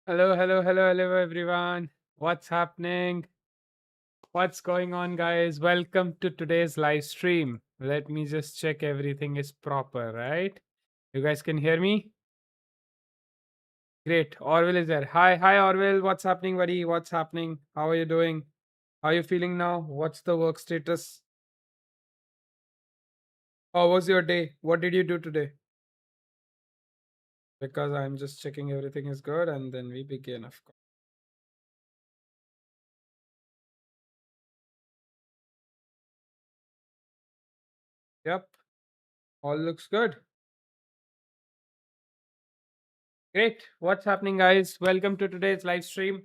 Hello, hello, hello, hello, everyone. What's happening? What's going on, guys? Welcome to today's live stream. Let me just check everything is proper, right? You guys can hear me? Great. Orwell is there. Hi, Orwell. What's happening, buddy? What's happening? How are you doing? How are you feeling now? What's the work status? How was your day? What did you do today? Because I'm just checking everything is good and then we begin, of course. Yep. All looks good. Great. What's happening, guys? Welcome to today's live stream.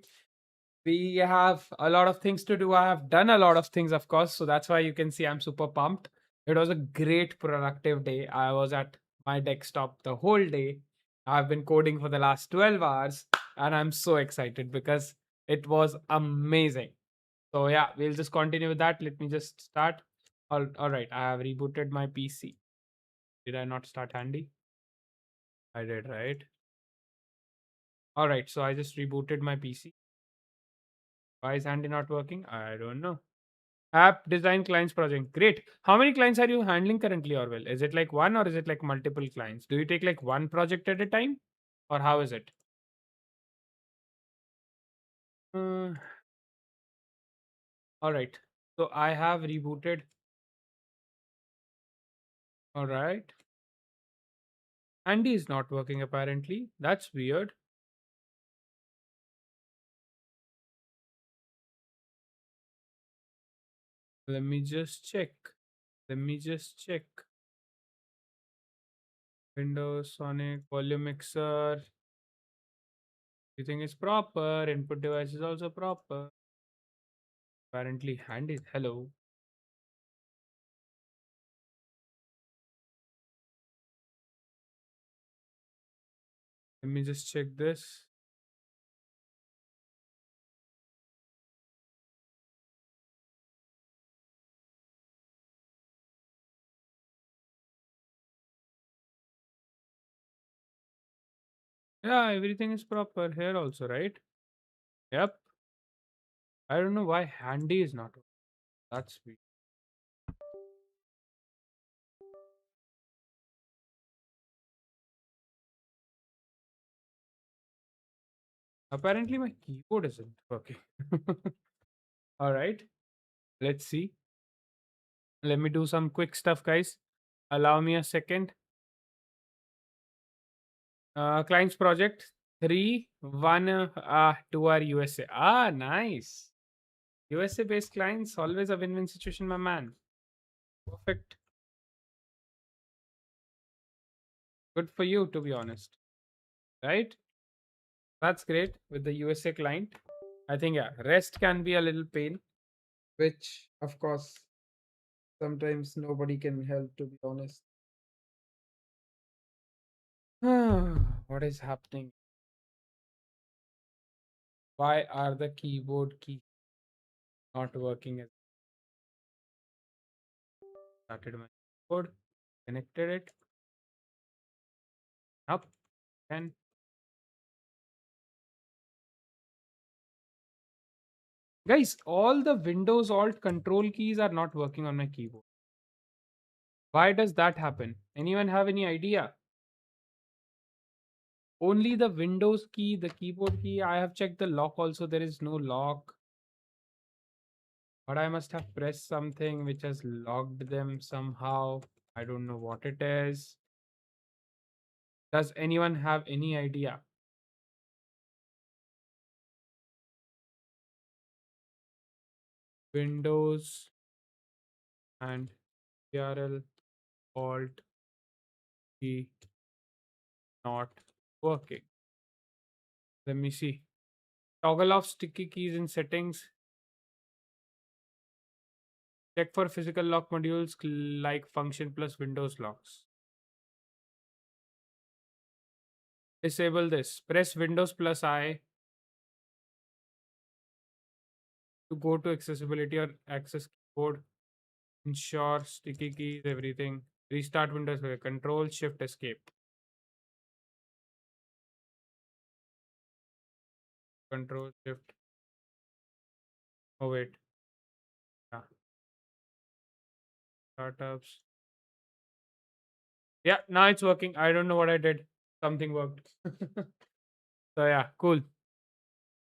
We have a lot of things to do. I have done a lot of things, of course. So that's why you can see I'm super pumped. It was a great, productive day. I was at my desktop the whole day. I've been coding for the last 12 hours, and I'm so excited because it was amazing. So, yeah, we'll just continue with that. Let me just start. All right. I have rebooted my PC. Did I not start handy? I did, right? All right. So, I just rebooted my PC. Why is handy not working? I don't know. App design clients project. Great. How many clients are you handling currently, Orwell? Is it like one or is it like multiple clients? Do you take like one project at a time or how is it? Uh, all right. So I have rebooted. All right. Andy is not working apparently. That's weird. Let me just check. Let me just check. Windows, Sonic, volume mixer. Everything is proper. Input device is also proper. Apparently, Handy. Hello. Let me just check this. Yeah, everything is proper here also, right? Yep. I don't know why Handy is not. That's weird. Apparently, my keyboard isn't working. All right. Let's see. Let me do some quick stuff, guys. Allow me a second. Clients project 3, 1, 2 are USA. Ah, nice. USA based clients, always a win win situation, my man. Perfect. Good for you, to be honest. Right? That's great with the USA client. I think, yeah, rest can be a little pain, which, of course, sometimes nobody can help, to be honest. What is happening? Why are the keyboard keys not working? As started my keyboard, connected it up, and guys, all the Windows Alt Control keys are not working on my keyboard. Why does that happen? Anyone have any idea? Only the Windows key, the keyboard key. I have checked the lock also. There is no lock. But I must have pressed something which has locked them somehow. I don't know what it is. Does anyone have any idea? Windows and URL Alt key not working. Let me see. Toggle off sticky keys in settings. Check for physical lock modules like function plus Windows locks. Disable this. Press Windows plus I to go to accessibility or access keyboard. Ensure sticky keys, everything. Restart Windows with Control Shift Escape. Control Shift. Oh wait, yeah, startups. Yeah, now it's working. I don't know what I did. Something worked. So yeah, cool.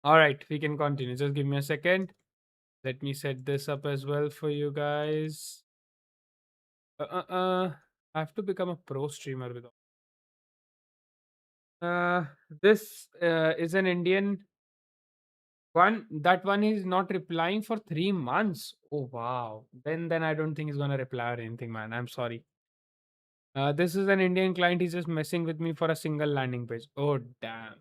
All right, we can continue. Just give me a second. Let me set this up as well for you guys. Uh, uh, uh. I have to become a pro streamer with. Uh, this is an Indian one. That one is not replying for 3 months. Oh wow. Then I don't think he's gonna reply or anything, man. I'm sorry. This is an Indian client. He's just messing with me for a single landing page. Oh damn.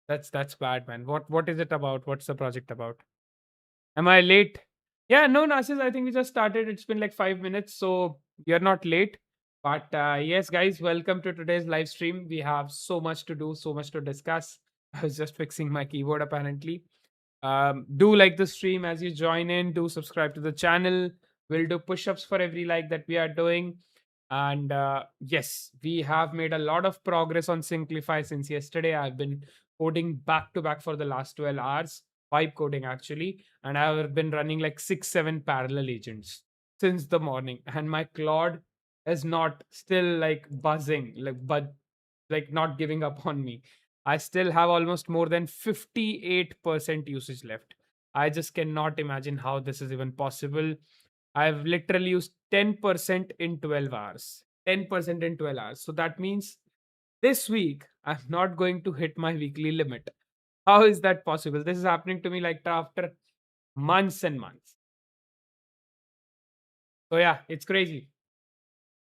That's bad, man. What is it about? What's the project about? Am I late? Yeah, no, Nasis. I think we just started. It's been like 5 minutes, so you're not late. But yes, guys, welcome to today's live stream. We have so much to do, so much to discuss. I was just fixing my keyboard apparently. Do like the stream as you join in. Do subscribe to the channel. We'll do push-ups for every like that we are doing. And yes, we have made a lot of progress on Synclify since yesterday. I've been coding back to back for the last 12 hours, pipe coding actually, and I've been running like 6, 7 parallel agents since the morning. And my Claude is not still like buzzing, but like not giving up on me. I still have almost more than 58% usage left. I just cannot imagine how this is even possible. I've literally used 10% in 12 hours. 10% in 12 hours. So that means this week I'm not going to hit my weekly limit. How is that possible? This is happening to me like after months and months. So yeah, it's crazy.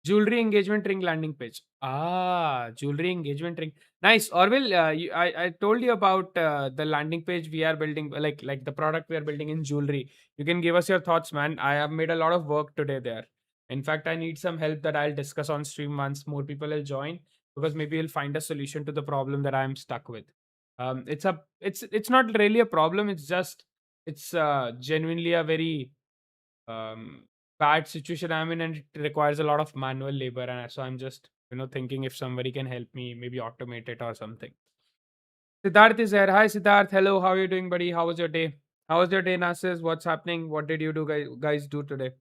Jewelry engagement ring landing page. Jewelry engagement ring. Nice. Orville, I told you about the landing page we are building, like the product we are building in jewelry. You can give us your thoughts, man. I have made a lot of work today there. In fact, I need some help that I'll discuss on stream once more people will join, because maybe we'll find a solution to the problem that I'm stuck with. It's not really a problem. It's genuinely a very um, bad situation I'm in, and it requires a lot of manual labor. And so I'm just, thinking if somebody can help me, maybe automate it or something. Siddharth is here. Hi, Siddharth. Hello. How are you doing, buddy? How was your day? How was your day, Nasis? What's happening? What did you do, guys do today?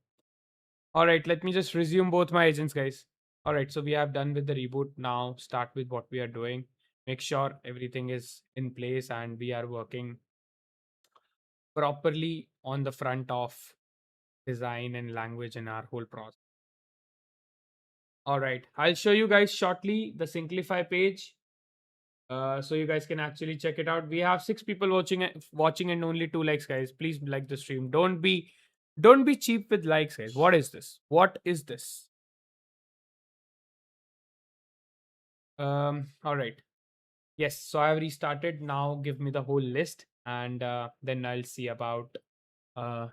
All right, let me just resume both my agents, guys. All right, so we have done with the reboot. Now start with what we are doing. Make sure everything is in place and we are working properly on the front of design and language in our whole process. All right, I'll show you guys shortly the Synclify page, so you guys can actually check it out. We have 6 people watching and only 2 likes, guys. Please like the stream. Don't be cheap with likes, guys. What is this? What is this? All right. Yes, so I have restarted. Now give me the whole list, and then I'll see about uh,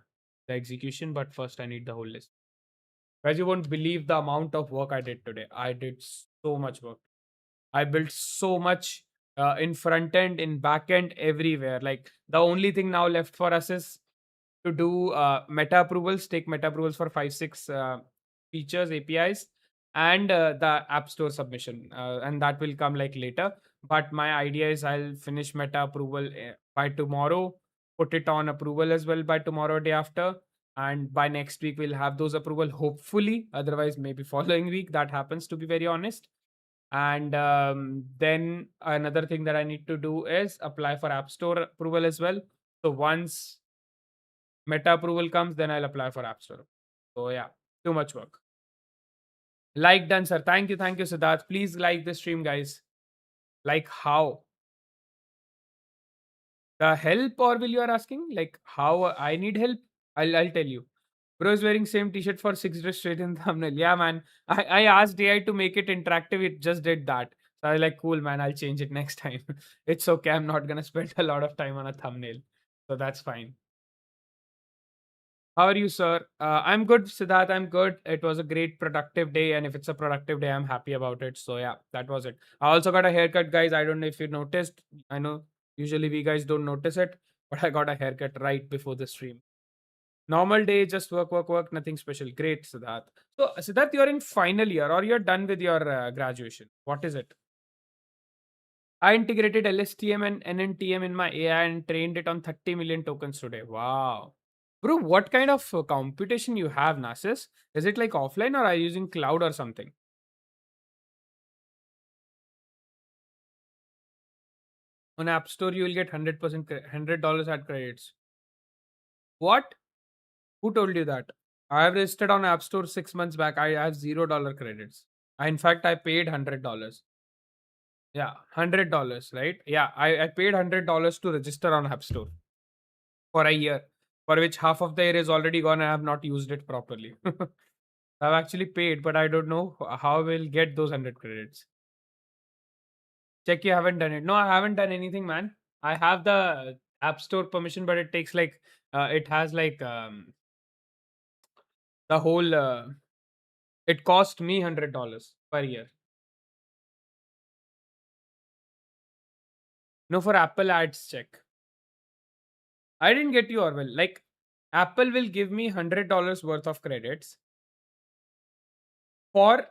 the execution. But first, I need the whole list. Guys, you won't believe the amount of work I did today. I did so much work. I built so much in front end, in back end, everywhere. Like the only thing now left for us is to do meta approvals, take meta approvals for 5, 6 features, APIs, and the App Store submission. And that will come like later. But my idea is I'll finish meta approval by tomorrow, put it on approval as well by tomorrow, day after. And by next week, we'll have those approval, hopefully. Otherwise, maybe following week. That happens, to be very honest. And then another thing that I need to do is apply for App Store approval as well. So once meta approval comes, then I'll apply for App Store. So yeah, too much work. Like done, sir. Thank you, Siddharth. Please like the stream, guys. Like how? The help, or will you are asking? Like how I need help? I'll tell you. Bro is wearing same t-shirt for 6 days straight in thumbnail. Yeah, man. I asked AI to make it interactive. It just did that. So I was like, cool, man. I'll change it next time. It's okay. I'm not gonna spend a lot of time on a thumbnail. So that's fine. How are you, sir? I'm good, Siddharth. I'm good. It was a great productive day, and if it's a productive day, I'm happy about it. So yeah, that was it. I also got a haircut, guys. I don't know if you noticed. I know usually we guys don't notice it, but I got a haircut right before the stream. Normal day, just work, work, work. Nothing special. Great, Siddharth. So Siddharth, you're in final year, or you're done with your graduation. What is it? I integrated LSTM and NNTM in my AI and trained it on 30 million tokens today. Wow. Bro, what kind of computation you have, Nasis? Is it like offline or are you using cloud or something? On App Store, you will get 100% $100 ad credits. What? Who told you that? I have registered on App Store 6 months back. I have $0 credits. In fact, I paid $100. Yeah, $100, right? Yeah, I paid $100 to register on App Store for a year, for which half of the year is already gone and I have not used it properly. I've actually paid, but I don't know how we'll get those 100 credits. Check you haven't done it. No, I haven't done anything, man. I have the App Store permission, but it takes like, it has like the whole, it cost me $100 per year. No, for Apple ads, check. I didn't get you, Orwell. Like, Apple will give me $100 worth of credits for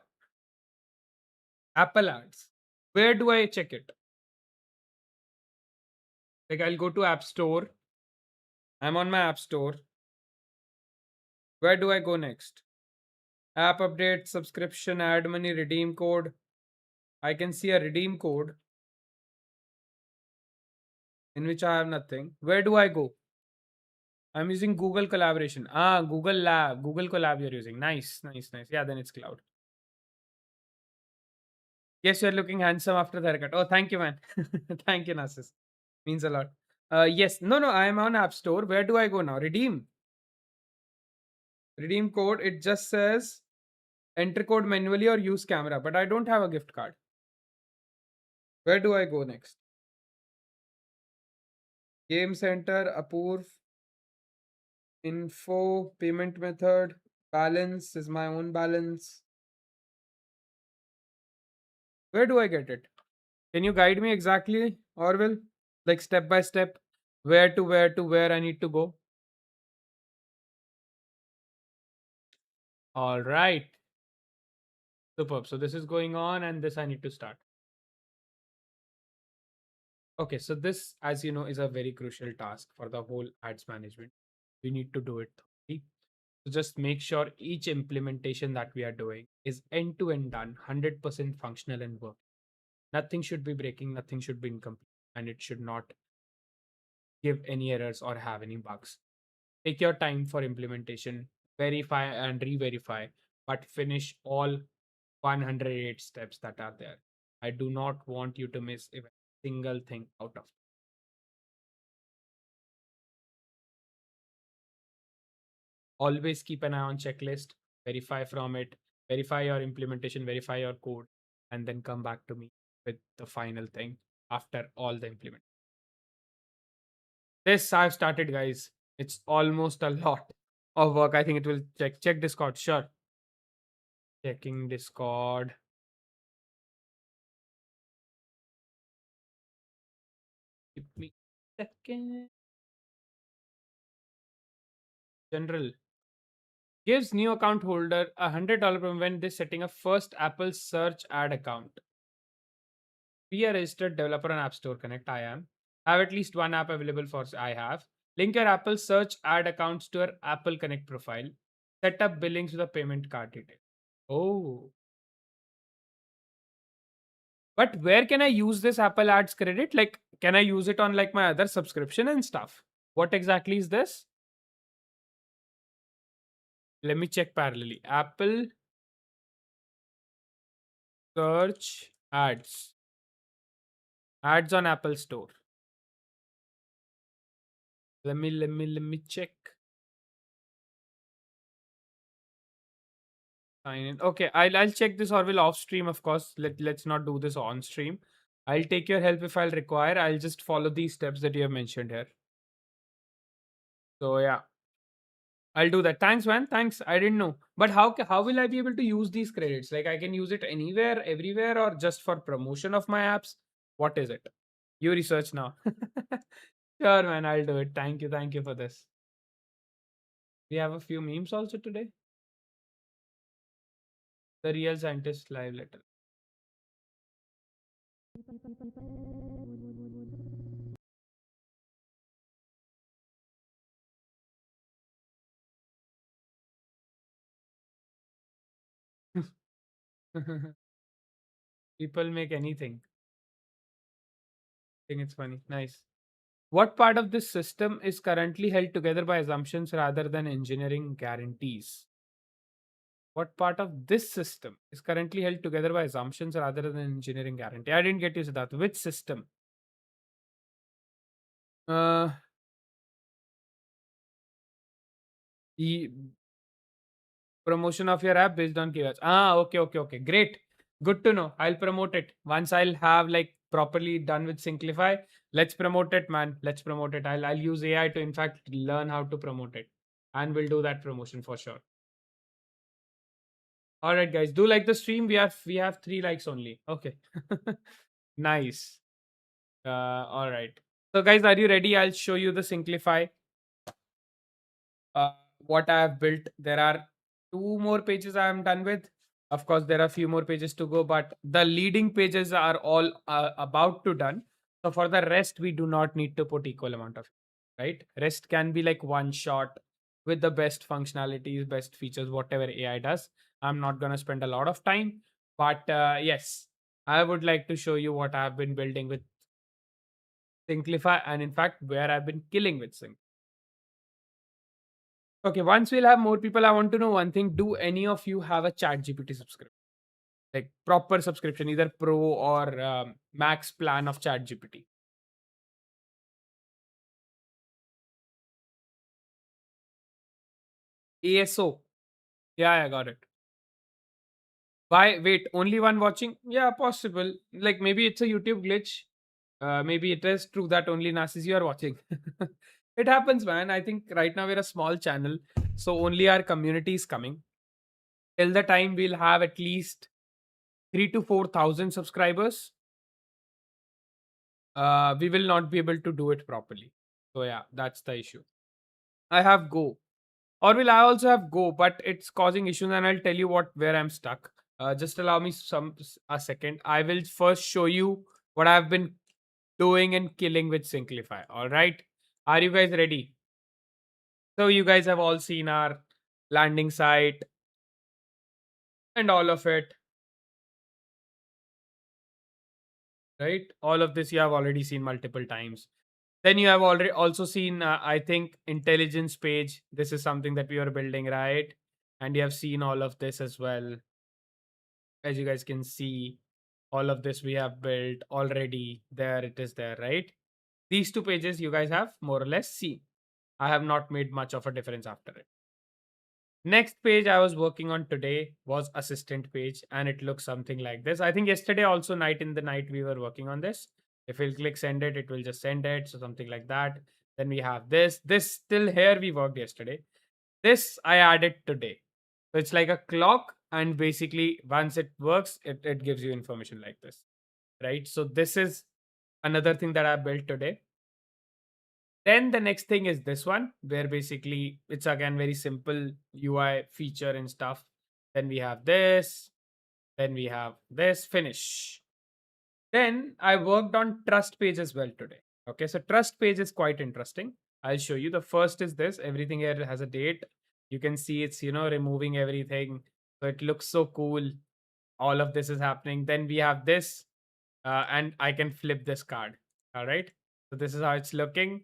Apple ads. Where do I check it? Like, I'll go to App Store. I'm on my App Store. Where do I go next? App update, subscription, ad money, redeem code. I can see a redeem code in which I have nothing. Where do I go? I'm using Google collaboration. Google Lab. Google Collab you're using. Nice, nice, nice. Yeah, then it's cloud. Yes, you're looking handsome after the haircut. Oh, thank you, man. Thank you, Nasis. Means a lot. Yes. No, no, I am on App Store. Where do I go now? Redeem. Redeem code. It just says enter code manually or use camera, but I don't have a gift card. Where do I go next? Game Center, Apoorv, info, payment method, balance is my own balance. Where do I get it? Can you guide me exactly, Orville? Like step by step, where I need to go? All right. Superb. So this is going on and this I need to start. Okay, so this, as you know, is a very crucial task for the whole ads management. We need to do it thoroughly. So just make sure each implementation that we are doing is end to end done, 100% functional and work. Nothing should be breaking, nothing should be incomplete, and it should not give any errors or have any bugs. Take your time for implementation, verify and re-verify, but finish all 108 steps that are there. I do not want you to miss even a single thing out of it. Always keep an eye on checklist, verify from it, verify your implementation, verify your code, and then come back to me with the final thing after all the implement. This I've started, guys. It's almost a lot of work. I think it will check Discord. Sure. Checking Discord. Give me a second. General gives new account holder $100 when they setting up first Apple search ad account. Be a registered developer on App Store Connect. I am. Have at least one app available for I have. Link your Apple search ad accounts to your Apple Connect profile. Set up billings with a payment card detail. Oh. But where can I use this Apple Ads credit? Like, can I use it on like my other subscription and stuff? What exactly is this? Let me check parallelly. Apple search ads. Ads on Apple Store. Let me check. Sign in. Okay, I'll check this or will off stream, of course. Let's not do this on stream. I'll take your help if I'll require. I'll just follow these steps that you have mentioned here. So yeah, I'll do that. Thanks, man. Thanks. I didn't know. But how will I be able to use these credits? Like I can use it anywhere, everywhere, or just for promotion of my apps? What is it? You research now. Sure, man. I'll do it. Thank you. Thank you for this. We have a few memes also today. The real scientist live letter. People make anything. I think it's funny. Nice. What part of this system is currently held together by assumptions rather than engineering guarantees? What part of this system is currently held together by assumptions rather than engineering guarantee? I didn't get you, Siddharth. Which system? Uh, the promotion of your app based on keywords. Okay. Great. Good to know. I'll promote it. Once I'll have like properly done with Synclify, let's promote it, man. Let's promote it. I'll use AI to in fact learn how to promote it. And we'll do that promotion for sure. All right, guys. Do like the stream. We have 3 likes only. Okay. Nice. All right. So, guys, are you ready? I'll show you the Synclify. Uh, what I have built. There are 2 more pages I am done with. Of course, there are a few more pages to go, but the leading pages are all about to done. So for the rest, we do not need to put equal amount of, right? Rest can be like one shot with the best functionalities, best features, whatever AI does. I'm not gonna spend a lot of time, but yes, I would like to show you what I have been building with Synclify, and in fact, where I've been killing with Sync. Okay, once we'll have more people, I want to know one thing. Do any of you have a chat GPT subscription? Like proper subscription, either pro or max plan of chat GPT? ASO. Yeah, I got it. Why? Wait, only one watching? Yeah, possible. Like maybe it's a YouTube glitch. Maybe it is true that only Nasis you are watching. It happens, man. I think right now we're a small channel, so only our community is coming. Till the time we'll have at least 3 to 4 thousand subscribers, we will not be able to do it properly. So yeah, that's the issue. I have Go, or will I also have Go, but it's causing issues, and I'll tell you where I'm stuck. Just allow me a second. I will first show you what I've been doing and killing with Synclify. All right, are you guys ready? So you guys have all seen our landing site and all of it, right? All of this you have already seen multiple times. Then you have already also seen, I think, intelligence page. This is something that we are building, right? And you have seen all of this as well. As you guys can see, all of this we have built already. There it is there, right? These 2 pages you guys have more or less seen. I have not made much of a difference after it. Next page I was working on today was assistant page, and it looks something like this. I think yesterday also night in the night we were working on this. If we'll click send it, it will just send it. So something like that. Then we have this. This still here we worked yesterday. This I added today. So it's like a clock, and basically once it works, it gives you information like this. Right. So this is another thing that I built today. Then the next thing is this one, where basically it's again very simple UI feature and stuff. Then we have this, then we have this, finish. Then I worked on trust page as well today. Okay, so trust page is quite interesting. I'll show you. The first is this. Everything here has a date. You can see it's, removing everything. So it looks so cool. All of this is happening. Then we have this, and I can flip this card. All right. So this is how it's looking.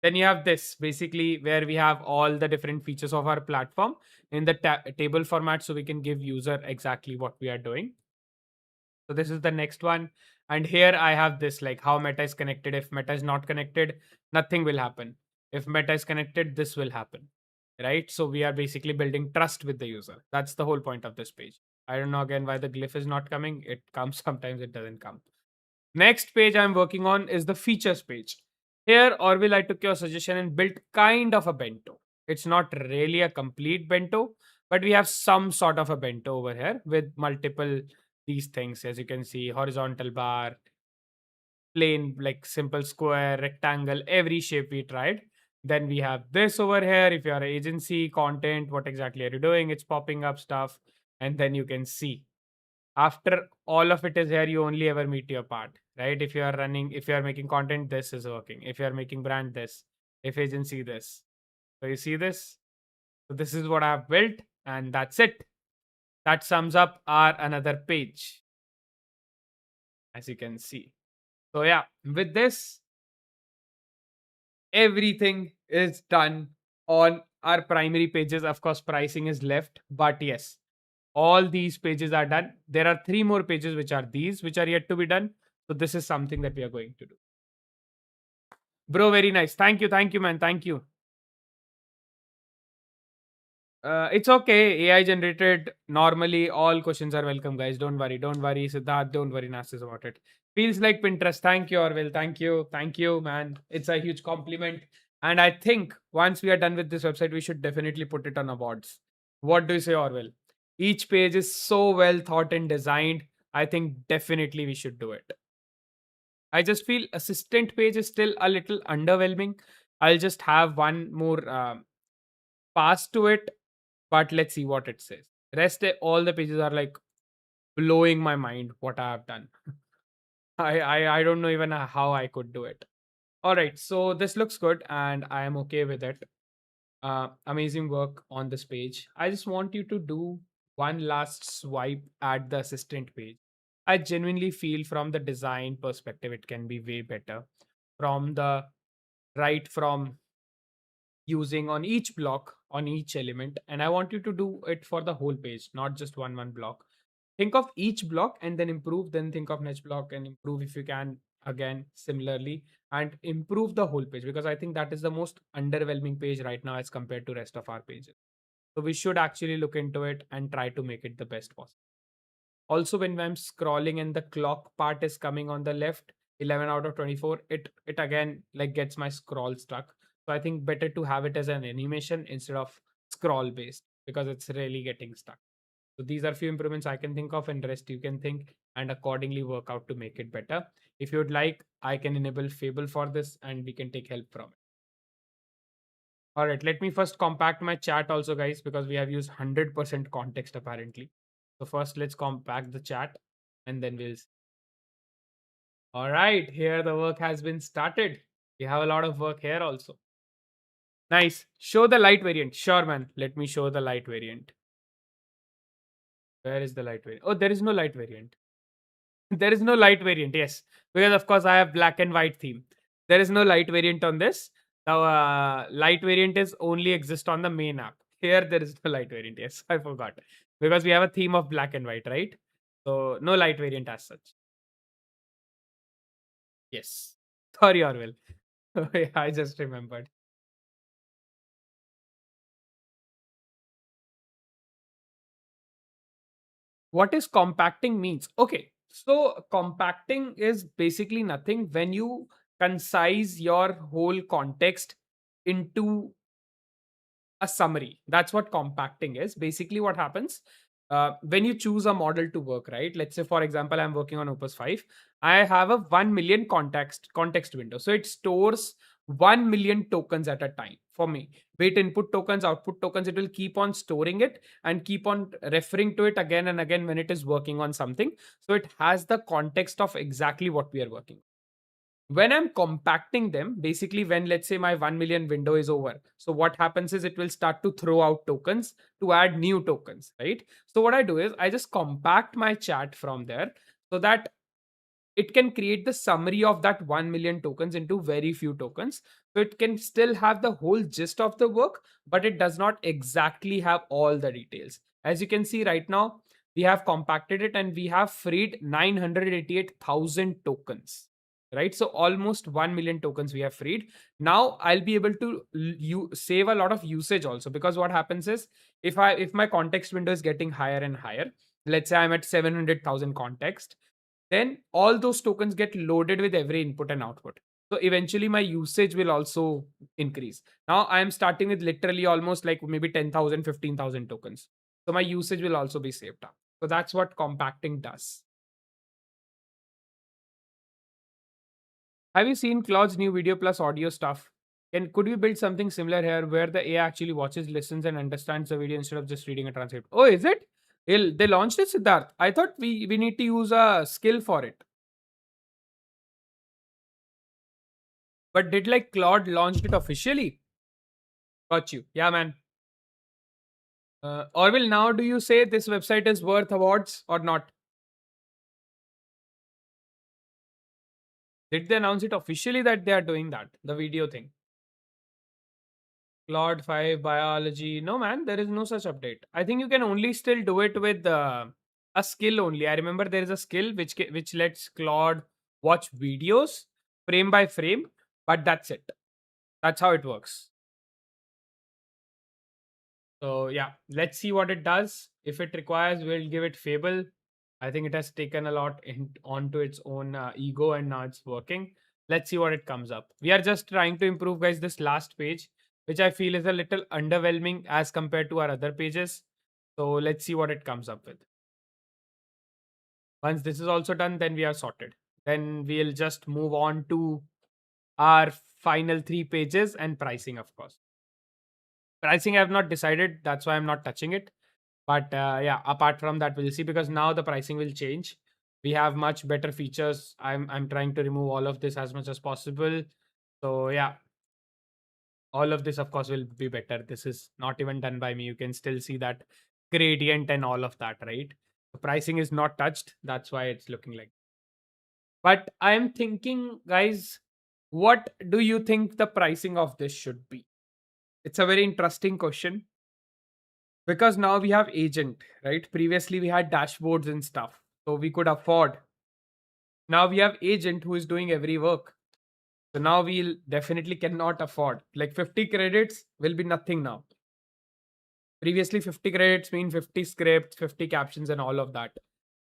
Then you have this basically where we have all the different features of our platform in the table format, so we can give user exactly what we are doing. So this is the next one. And here I have this like how Meta is connected. If Meta is not connected, nothing will happen. If Meta is connected, this will happen. Right. So we are basically building trust with the user. That's the whole point of this page. I don't know again why the glyph is not coming. It comes sometimes, it doesn't come. Next page I'm working on is the features page. Here, Orville, I took your suggestion and built kind of a bento. It's not really a complete bento, but we have some sort of a bento over here with multiple these things. As you can see, horizontal bar, plain, like simple square, rectangle, every shape we tried. Then we have this over here. If you are an agency, content, what exactly are you doing? It's popping up stuff. And then you can see. After all of it is here, you only ever meet your part, right? If you are making content, this is working. If you are making brand, this. If agency, this. So you see this? So this is what I have built, and that's it. That sums up our another page, as you can see. So yeah, with this, everything is done on our primary pages. Of course, pricing is left, but yes, all these pages are done. There are three more pages which are these, which are yet to be done. So this is something that we are going to do. Bro, very nice. Thank you, man. Thank you. It's okay. AI generated. Normally, all questions are welcome, guys. Don't worry. Don't worry, Siddharth. Don't worry, Narcissus, about it. Feels like Pinterest. Thank you, Orville. Thank you. Thank you, man. It's a huge compliment. And I think once we are done with this website, we should definitely put it on awards. What do you say, Orville? Each page is so well thought and designed. I think definitely we should do it. I just feel assistant page is still a little underwhelming. I'll just have one more pass to it, but let's see what it says. All the pages are like blowing my mind what I have done. I don't know even how I could do it. All right, so this looks good and I am okay with it. Amazing work on this page. I just want you to do one last swipe at the assistant page. I genuinely feel from the design perspective, it can be way better. From the right from using on each block on each element, and I want you to do it for the whole page, not just one block. Think of each block and then improve, then think of next block and improve if you can, again similarly, and improve the whole page, because I think that is the most underwhelming page right now as compared to rest of our pages. So we should actually look into it and try to make it the best possible. Also, when I'm scrolling and the clock part is coming on the left, 11 out of 24, it again like gets my scroll stuck. So I think better to have it as an animation instead of scroll based, because it's really getting stuck. So these are few improvements I can think of, and rest you can think and accordingly work out to make it better. If you would like, I can enable Fable for this and we can take help from it. All right, let me first compact my chat also, guys, because we have used 100% context apparently. So first let's compact the chat and then we'll. All right, here the work has been started. We have a lot of work here also. Nice. Show the light variant. Sure, man. Let me show the light variant. Where is the light variant? Oh, there is no light variant. There is no light variant. Yes, because of course I have black and white theme. There is no light variant on this. Now, light variant is only exist on the main app. Here there is no light variant. Yes, I forgot, because we have a theme of black and white, right? So no light variant as such. Yes. Sorry, Orwell. I just remembered. What is compacting means? Okay, so compacting is basically nothing when you concise your whole context into a summary. That's what compacting is. Basically, what happens when you choose a model to work, right? Let's say, for example, I'm working on Opus 5. I have a 1 million context window. So it stores 1 million tokens at a time for me. Wait, input tokens, output tokens, it will keep on storing it and keep on referring to it again and again when it is working on something. So it has the context of exactly what we are working on. When I'm compacting them, basically when let's say my 1 million window is over, so what happens is it will start to throw out tokens to add new tokens, right? So what I do is I just compact my chat from there so that it can create the summary of that 1 million tokens into very few tokens. So it can still have the whole gist of the work, but it does not exactly have all the details. As you can see right now, we have compacted it and we have freed 988,000 tokens, right? So almost 1 million tokens we have freed. Now I'll be able to you save a lot of usage also, because what happens is if my context window is getting higher and higher, let's say I'm at 700,000 context, then all those tokens get loaded with every input and output. So eventually my usage will also increase. Now I am starting with literally almost like maybe 10,000, 15,000 tokens. So my usage will also be saved up. So that's what compacting does. Have you seen Claude's new video plus audio stuff? Could we build something similar here where the AI actually watches, listens, and understands the video instead of just reading a transcript? Oh, is it? They launched it, Siddharth. I thought we need to use a skill for it. But did like Claude launched it officially? Got you. Yeah, man. Orville, now do you say this website is worth awards or not? Did they announce it officially that they are doing that? The video thing. Claude 5 biology. No, man, there is no such update. I think you can only still do it with a skill only. I remember there is a skill which lets Claude watch videos frame by frame, but that's it. That's how it works. So yeah, let's see what it does. If it requires, we'll give it Fable. I think it has taken a lot onto its own ego, and now it's working. Let's see what it comes up. We are just trying to improve, guys, this last page, which I feel is a little underwhelming as compared to our other pages. So let's see what it comes up with. Once this is also done, then we are sorted. Then we'll just move on to our final 3 pages and pricing, of course. Pricing I have not decided. That's why I'm not touching it. But yeah, apart from that, we'll see, because now the pricing will change. We have much better features. I'm trying to remove all of this as much as possible. So yeah, all of this of course will be better. This is not even done by me. You can still see that gradient and all of that, right? The pricing is not touched. That's why it's looking like. But I'm thinking, guys, what do you think the pricing of this should be? It's a very interesting question, because now we have agent, right? Previously we had dashboards and stuff, so we could afford. Now we have agent who is doing every work, so now we'll definitely cannot afford. Like 50 credits will be nothing now. Previously 50 credits mean 50 scripts, 50 captions and all of that.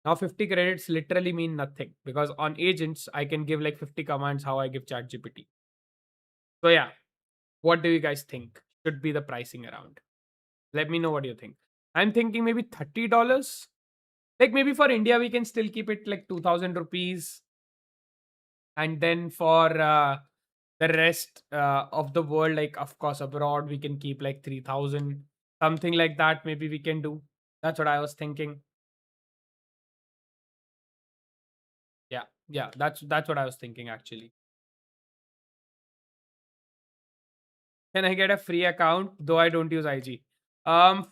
Now 50 credits literally mean nothing, because on agents I can give like 50 commands how I give chat gpt. So yeah, what do you guys think should be the pricing around? Let me know what you think. I'm thinking maybe $30. Like maybe for India, we can still keep it like 2000 rupees. And then for the rest of the world, like of course abroad, we can keep like 3000, something like that. Maybe we can do. That's what I was thinking. Yeah, yeah, that's what I was thinking actually. Can I get a free account though I don't use IG?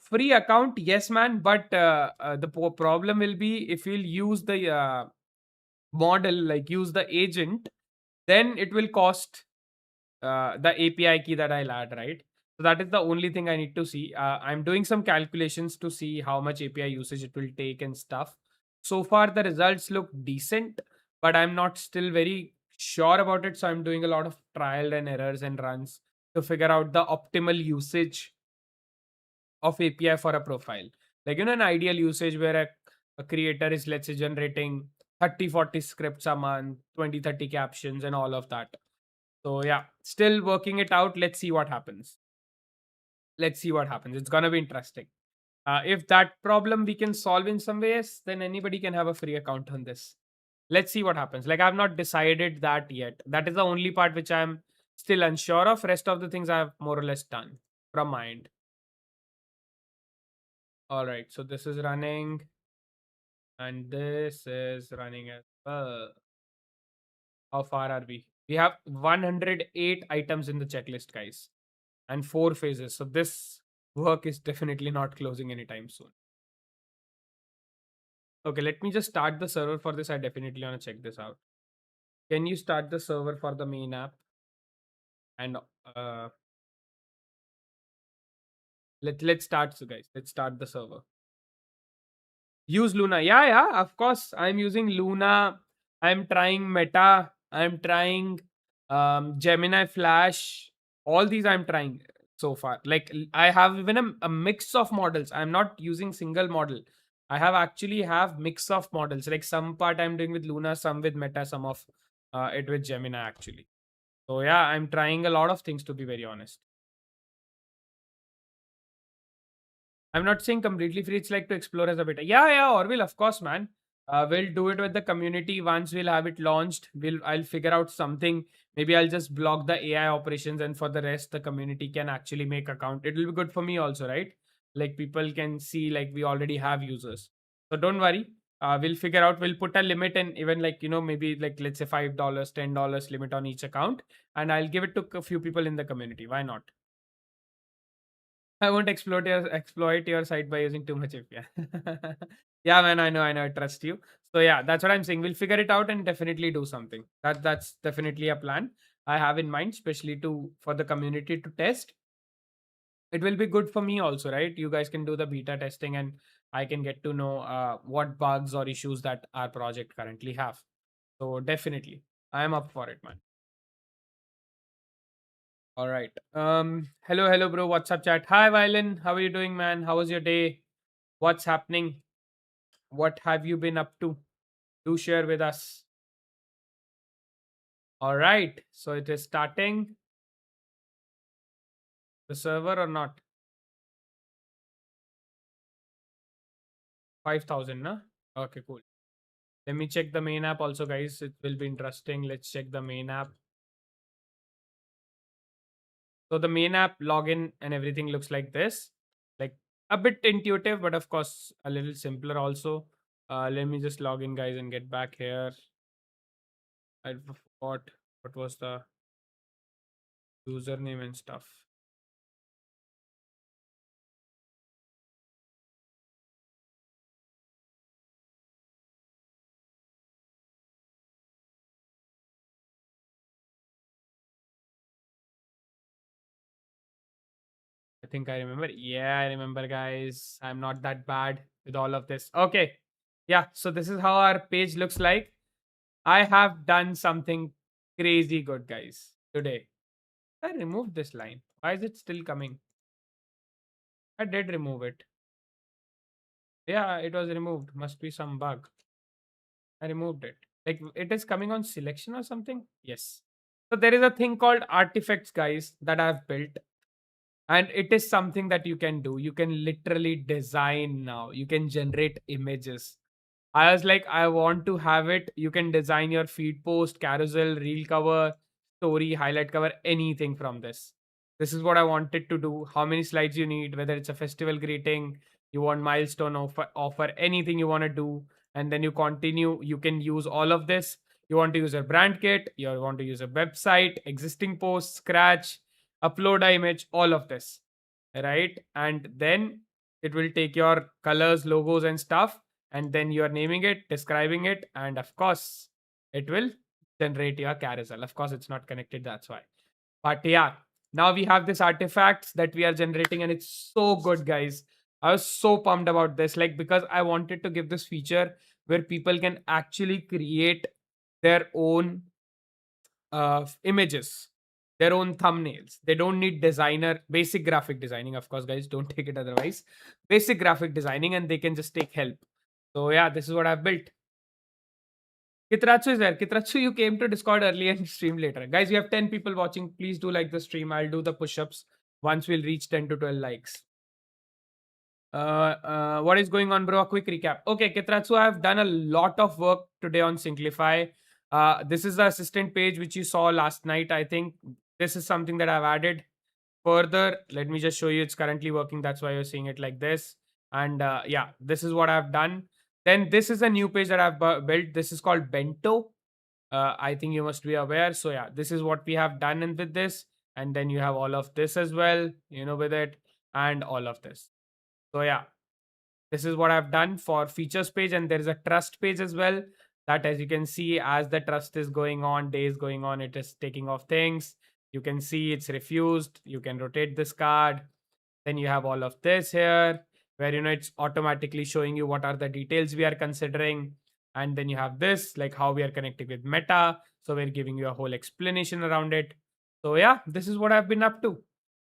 Free account, yes, man. But the problem will be if you'll use the model, like use the agent, then it will cost the API key that I'll add, right? So that is the only thing I need to see. I'm doing some calculations to see how much API usage it will take and stuff. So far, the results look decent, but I'm not still very sure about it. So I'm doing a lot of trial and errors and runs to figure out the optimal usage of API for a profile. Like, an ideal usage where a creator is, let's say, generating 30-40 scripts a month, 20-30 captions, and all of that. So yeah, still working it out. Let's see what happens. Let's see what happens. It's gonna be interesting. If that problem we can solve in some ways, then anybody can have a free account on this. Let's see what happens. Like I've not decided that yet. That is the only part which I'm still unsure of. Rest of the things I've more or less done from my end. All right. So this is running, and this is running as well. How far are we? We have 108 items in the checklist, guys, and 4 phases. So this work is definitely not closing anytime soon. Okay, let me just start the server for this. I definitely want to check this out. Can you start the server for the main app? And let's start, so guys. Let's start the server. Use Luna. Yeah, yeah, of course. I'm using Luna. I'm trying Meta. I'm trying Gemini Flash. All these I'm trying so far. Like I have even a mix of models. I'm not using single model. I have actually have mix of models. Like some part I'm doing with Luna, some with Meta, some of it with Gemini actually. So yeah, I'm trying a lot of things, to be very honest. I'm not saying completely free. It's like to explore as a beta. Yeah, yeah, Orville, of course, man. We'll do it with the community once we'll have it launched. I'll figure out something. Maybe I'll just block the AI operations, and for the rest, the community can actually make account. It will be good for me also, right? like people can see like we already have users. So don't worry. We'll figure out. We'll put a limit, and even like maybe like let's say $5, $10 limit on each account, and I'll give it to a few people in the community. Why not? I won't exploit your site by using too much API. Yeah, man, I know, I trust you. So yeah, that's what I'm saying. We'll figure it out and definitely do something. That's definitely a plan I have in mind, especially to for the community to test. It will be good for me also, right? You guys can do the beta testing, and I can get to know what bugs or issues that our project currently have. So definitely, I am up for it, man. All right. Hello, bro. What's up, chat? Hi, Violin. How are you doing, man? How was your day? What's happening? What have you been up to? Do share with us. All right. So it is starting the server or not? 5,000, na? Okay, cool. Let me check the main app also, guys. It will be interesting. Let's check the main app. So the main app login and everything looks like this. Like a bit intuitive, but of course a little simpler also. Let me just log in, guys, and get back here. I forgot what was the username and stuff. I think I remember. Yeah, I remember, guys. I'm not that bad with all of this. Okay. Yeah, so this is how our page looks like. I have done something crazy good, guys, today. I removed this line. Why is it still coming? I did remove it. Yeah, it was removed. Must be some bug. I removed it. Like it is coming on selection or something? Yes. So there is a thing called artifacts, guys, that I've built. And it is something that you can do. You can literally design now. You can generate images. I was like, I want to have it. You can design your feed post, carousel, reel cover, story, highlight cover, anything from this. This is what I wanted to do. How many slides you need, whether it's a festival greeting, you want milestone offer anything you want to do, and then you continue. You can use all of this. You want to use a brand kit, you want to use a website, existing post, scratch, upload a image, all of this, right? And then it will take your colors, logos, and stuff, and then you are naming it, describing it, and of course, it will generate your carousel. Of course, it's not connected, that's why. But yeah, now we have this artifacts that we are generating, and it's so good, guys. I was so pumped about this, like because I wanted to give this feature where people can actually create their own images, their own thumbnails. They don't need designer, basic graphic designing, of course, guys. Don't take it otherwise. Basic graphic designing, and they can just take help. So yeah, this is what I've built. Kitratsu is there. Kitratsu, you came to Discord early and stream later. Guys, we have 10 people watching. Please do like the stream. I'll do the push-ups once we'll reach 10 to 12 likes. What is going on, bro? A quick recap. Okay, Kitratsu, I've done a lot of work today on Synclify. This is the assistant page which you saw last night. I think this is something that I've added further. Let me just show you. It's currently working. That's why you're seeing it like this. And yeah, this is what I've done. Then this is a new page that I've built. This is called Bento. I think you must be aware. So yeah, this is what we have done with this. And then you have all of this as well, with it, and all of this. So yeah, this is what I've done for features page, and there is a trust page as well. That, as you can see, as the trust is going on, days going on, it is taking off things. You can see it's refused. You can rotate this card. Then you have all of this here, where it's automatically showing you what are the details we are considering. And then you have this, like how we are connecting with Meta. So we're giving you a whole explanation around it. So yeah, this is what I've been up to.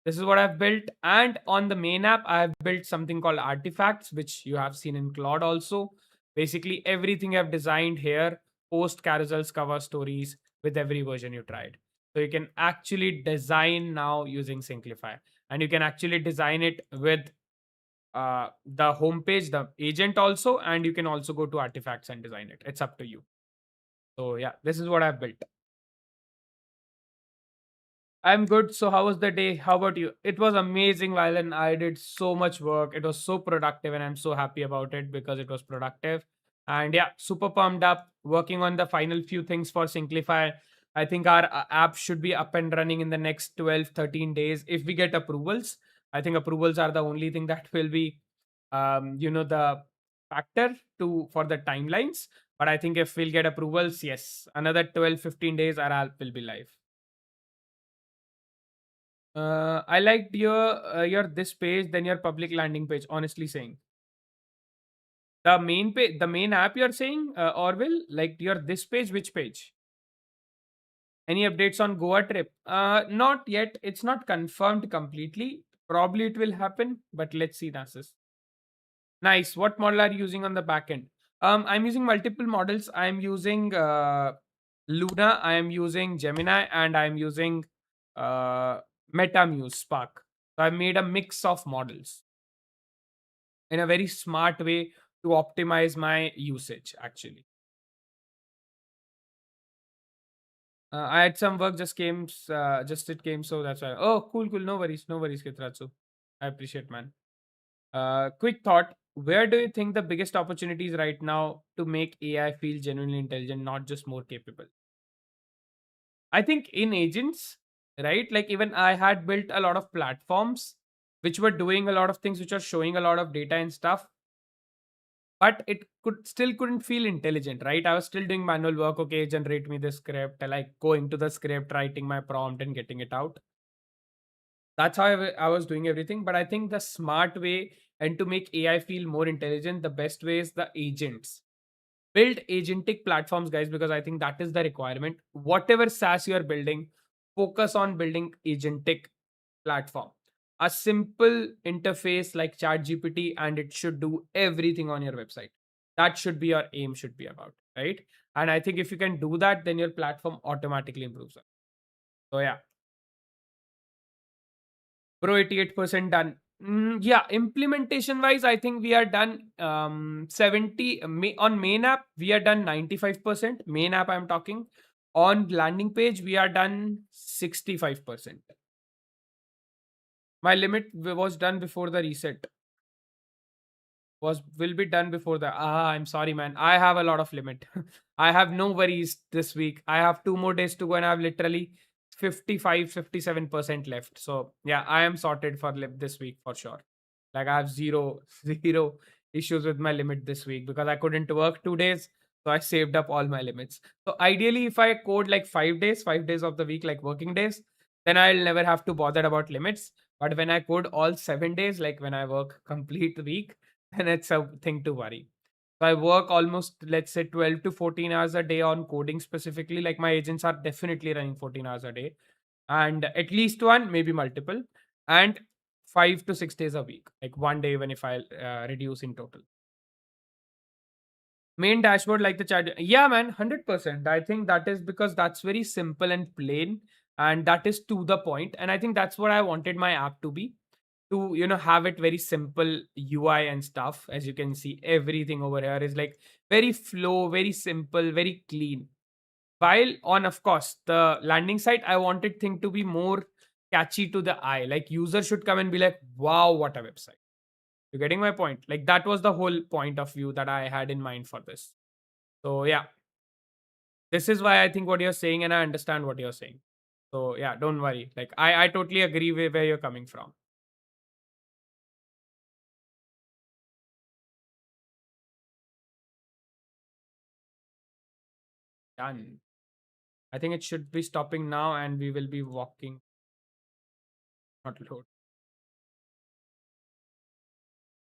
This is what I've built. And on the main app, I've built something called artifacts, which you have seen in Claude also. Basically, everything I've designed here, post carousels, cover stories with every version you tried. So you can actually design now using Synclify. And you can actually design it with the homepage, the agent also. And you can also go to artifacts and design it. It's up to you. So yeah, this is what I've built. I'm good. So, how was the day? How about you? It was amazing, Valen. I did so much work. It was so productive, and I'm so happy about it because it was productive. And yeah, super pumped up. Working on the final few things for Synclify. I think our app should be up and running in the next 12, 13 days if we get approvals. I think approvals are the only thing that will be, the factor to for the timelines. But I think if we'll get approvals, yes, another 12, 15 days, our app will be live. I liked your this page than your public landing page. Honestly saying, the main page, the main app you're saying, Orville, like your this page, which page? Any updates on Goa trip? Not yet. It's not confirmed completely. Probably it will happen, but let's see, Nasus. Nice. What model are you using on the back end? I'm using multiple models. I'm using Luna. I am using Gemini, and I'm using uh, MetaMuse Spark. So I made a mix of models in a very smart way to optimize my usage actually. I had some work just it came, so that's why. Oh, cool, cool. No worries, Kitratsu. I appreciate, man. Quick thought. Where do you think the biggest opportunities right now to make AI feel genuinely intelligent, not just more capable? I think in agents, right? Like even I had built a lot of platforms which were doing a lot of things, which are showing a lot of data and stuff, but it couldn't feel intelligent, right? I was still doing manual work. Okay, generate me the script. I like going to the script, writing my prompt and getting it out. That's how I was doing everything. But I think the smart way and to make AI feel more intelligent, the best way is the agents. Build agentic platforms, guys, because I think that is the requirement. Whatever SaaS you are building, focus on building agentic platform. A simple interface like ChatGPT, and it should do everything on your website. That should be your aim, should be about, right? And I think if you can do that, then your platform automatically improves. So yeah, Pro 88% done. Yeah, implementation wise, I think we are done 70 on main app, we are done 95%. Main app I'm talking. On landing page, we are done 65%. My limit was done before the reset. Was will be done before the I'm sorry, man. I have a lot of limit. I have no worries this week. I have 2 more days to go and I have literally 57% left. So yeah, I am sorted for this week for sure. Like I have zero zero issues with my limit this week because I couldn't work 2 days. So I saved up all my limits. So ideally, if I code like 5 days, 5 days of the week, like working days, then I'll never have to bother about limits. But when I code all 7 days, like when I work complete week, then it's a thing to worry. So I work almost, let's say, 12 to 14 hours a day on coding specifically. Like my agents are definitely running 14 hours a day and at least one, maybe multiple, and 5 to 6 days a week, like one day, even if I reduce in total. Main dashboard like the chat. Yeah, man, 100%. I think that is because that's very simple and plain, and that is to the point. And I think that's what I wanted my app to be, to have it very simple UI and stuff. As you can see, everything over here is like very flow, very simple, very clean. While on, of course, the landing site, I wanted thing to be more catchy to the eye. Like user should come and be like, wow, what a website. You're getting my point? Like that was the whole point of view that I had in mind for this. So yeah, this is why I think what you're saying and I understand what you're saying. So yeah, don't worry. Like I totally agree with where you're coming from. Done. I think it should be stopping now and we will be walking, not load.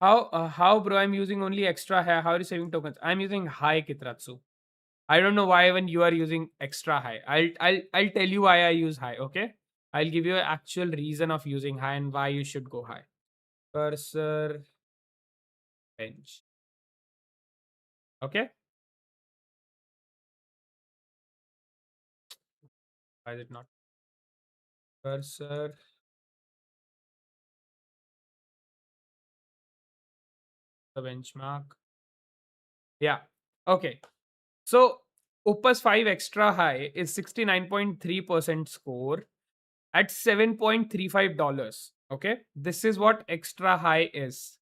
How bro? I'm using only extra high. How are you saving tokens? I'm using high Kitratsu. I don't know why when you are using extra high. I'll tell you why I use high. Okay, I'll give you an actual reason of using high and why you should go high. Cursor bench. Okay, why is it not cursor? The benchmark. Yeah. Okay. So Opus 5 extra high is 69.3% score. at $7.35. Okay, this is what extra high is.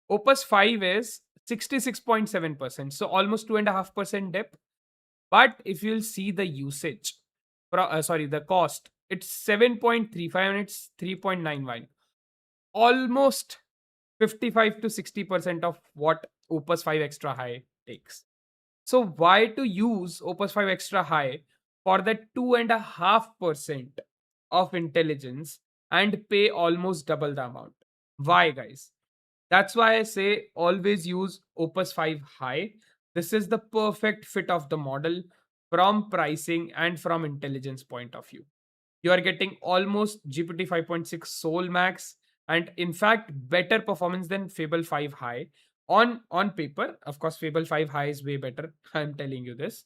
Opus 5 is 66.7%, so almost 2.5% dip. But if you'll see the usage, sorry, the cost, it's 7.35 and it's 3.91, almost 55 to 60% of what Opus 5 extra high takes. So why to use Opus 5 extra high for the 2.5% of intelligence and pay almost double the amount? Why, guys? That's why I say always use Opus 5 high. This is the perfect fit of the model from pricing and from intelligence point of view. You are getting almost GPT 5.6 Soul Max, and in fact better performance than Fable 5 high on paper. Of course, Fable 5 high is way better. I'm telling you this.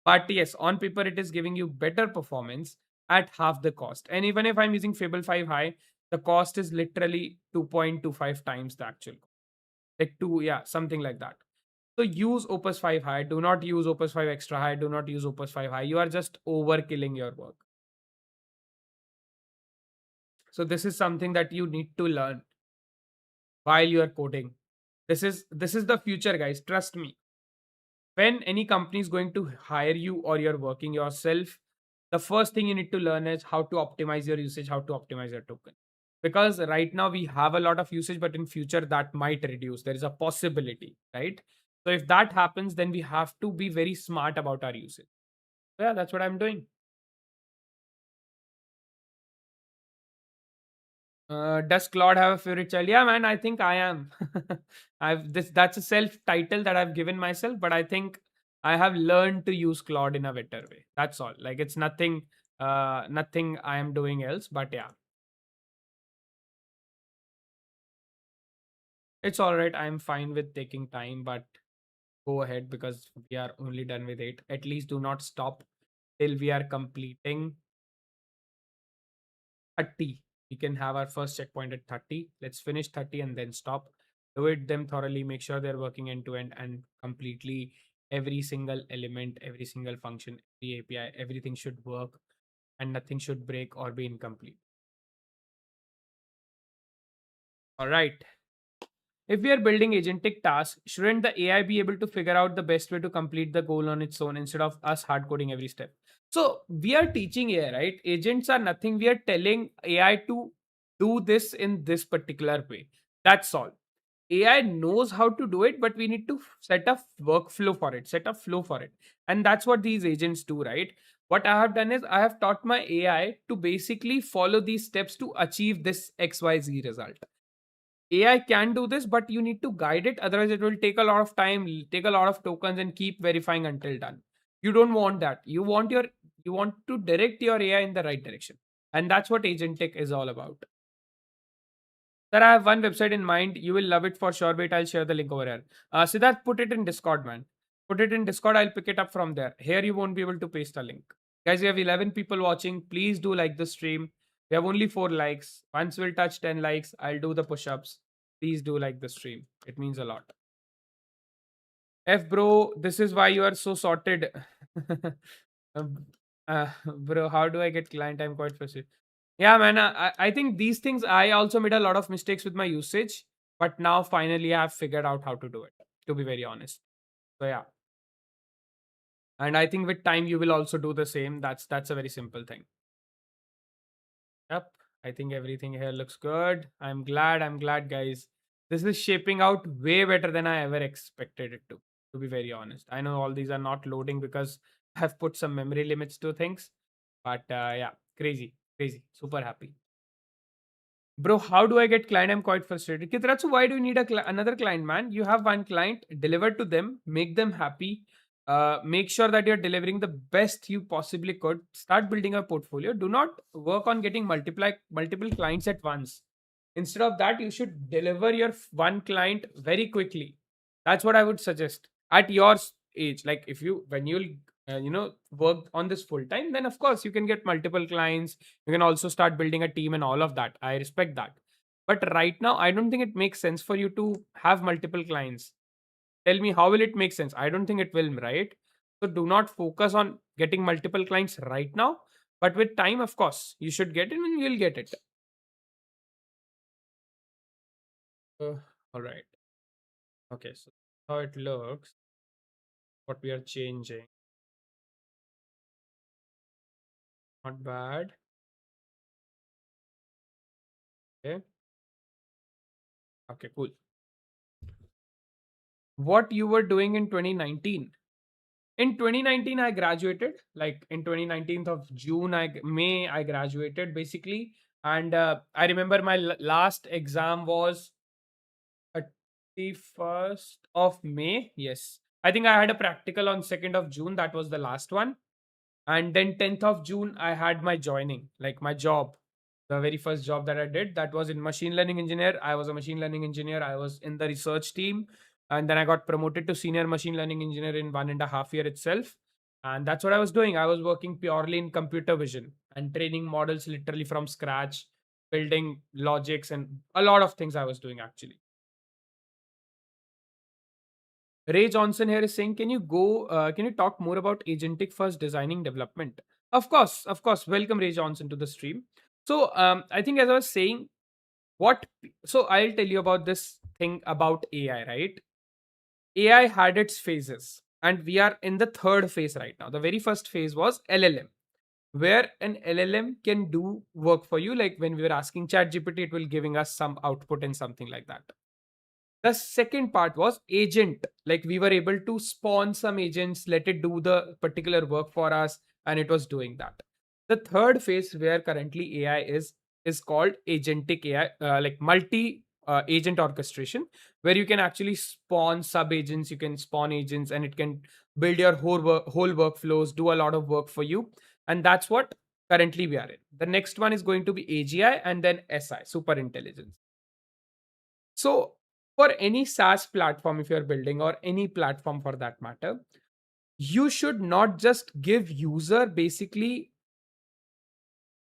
But yes, on paper it is giving you better performance at half the cost. And even if I'm using Fable 5 high, the cost is literally 2.25 times the actual cost. Like two, yeah, something like that. So use Opus 5 high. Do not use Opus 5 extra high. Do not use Opus 5 high. You are just overkilling your work. So this is something that you need to learn while you are coding. This is the future, guys. Trust me. When any company is going to hire you or you're working yourself, the first thing you need to learn is how to optimize your usage, how to optimize your token. Because right now we have a lot of usage, but in future that might reduce. There is a possibility, right? So if that happens, then we have to be very smart about our usage. So yeah, that's what I'm doing. Does Claude have a favorite child? Yeah, man, I think I am. I've this that's a self title that I've given myself, but I think I have learned to use Claude in a better way. That's all. Like it's nothing I am doing else, but yeah. It's all right. I'm fine with taking time, but go ahead because we are only done with it. At least do not stop till we are completing 30. We can have our first checkpoint at 30. Let's finish 30 and then stop. Do it them thoroughly. Make sure they're working end to end and completely every single element, every single function, every API, everything should work and nothing should break or be incomplete. All right. If we are building agentic tasks, shouldn't the AI be able to figure out the best way to complete the goal on its own instead of us hard coding every step? So we are teaching AI, right? Agents are nothing. We are telling AI to do this in this particular way. That's all. AI knows how to do it, but we need to set a workflow for it, set a flow for it. And that's what these agents do, right? What I have done is I have taught my AI to basically follow these steps to achieve this XYZ result. AI can do this, but you need to guide it. Otherwise, it will take a lot of time, take a lot of tokens, and keep verifying until done. You don't want that. You want to direct your AI in the right direction, and that's what agentic is all about. Sir, I have one website in mind. You will love it for sure. Wait, I'll share the link over here. Siddharth, put it in Discord, man. Put it in Discord. I'll pick it up from there. Here, you won't be able to paste a link. Guys, we have 11 people watching. Please do like the stream. We have only 4 likes. Once we'll touch 10 likes, I'll do the push ups. Please do like the stream. It means a lot. F, bro, this is why you are so sorted. Bro, how do I get client? I'm quite frustrated. Yeah, man. I think these things, I also made a lot of mistakes with my usage, but now finally I have figured out how to do it, to be very honest. So, yeah. And I think with time, you will also do the same. That's a very simple thing. Yep. I think everything here looks good. I'm glad, guys. This is shaping out way better than I ever expected it to be very honest. I know all these are not loading because I've put some memory limits to things. But yeah, crazy, crazy. Super happy. Bro, how do I get client? I'm quite frustrated. Kitratsu, why do you need another client, man? You have one client, deliver to them, make them happy. Make sure that you're delivering the best you possibly could. Start building a portfolio. Do not work on getting multiple clients at once. Instead of that, you should deliver your one client very quickly. That's what I would suggest at your age. Like if you when you'll work on this full time, then of course you can get multiple clients. You can also start building a team and all of that. I respect that. But right now, I don't think it makes sense for you to have multiple clients. Tell me, how will it make sense? I don't think it will, right? So do not focus on getting multiple clients right now. But with time, of course, you should get it and you'll get it. Uh, all right. Okay. So how it looks, what we are changing. Not bad. Okay. Okay, cool. What you were doing in 2019? In 2019, I graduated. Like in 2019th of June, May, I graduated basically. And I remember my last exam was 31st of May. Yes. I think I had a practical on 2nd of June. That was the last one. And then 10th of June, I had my joining, like my job. The very first job that I did, that was in machine learning engineer. I was a machine learning engineer. I was in the research team. And then I got promoted to senior machine learning engineer in 1.5 year itself. And that's what I was doing. I was working purely in computer vision and training models literally from scratch, building logics and a lot of things I was doing actually. Ray Johnson here is saying, can you talk more about agentic first designing development? Of course, of course. Welcome, Ray Johnson, to the stream. So, I think as I was saying, so I'll tell you about this thing about AI, right? AI had its phases, and we are in the third phase right now. The very first phase was LLM, where an LLM can do work for you. Like when we were asking ChatGPT, it will giving us some output and something like that. The second part was agent. Like we were able to spawn some agents, let it do the particular work for us, and it was doing that. The third phase where currently AI is called agentic AI, like multi agent orchestration, where you can actually spawn sub agents, you can spawn agents, and it can build your whole workflows, do a lot of work for you, and that's what currently we are in. The next one is going to be AGI and then SI, super intelligence. So, for any SaaS platform, if you're building or any platform for that matter, you should not just give user basically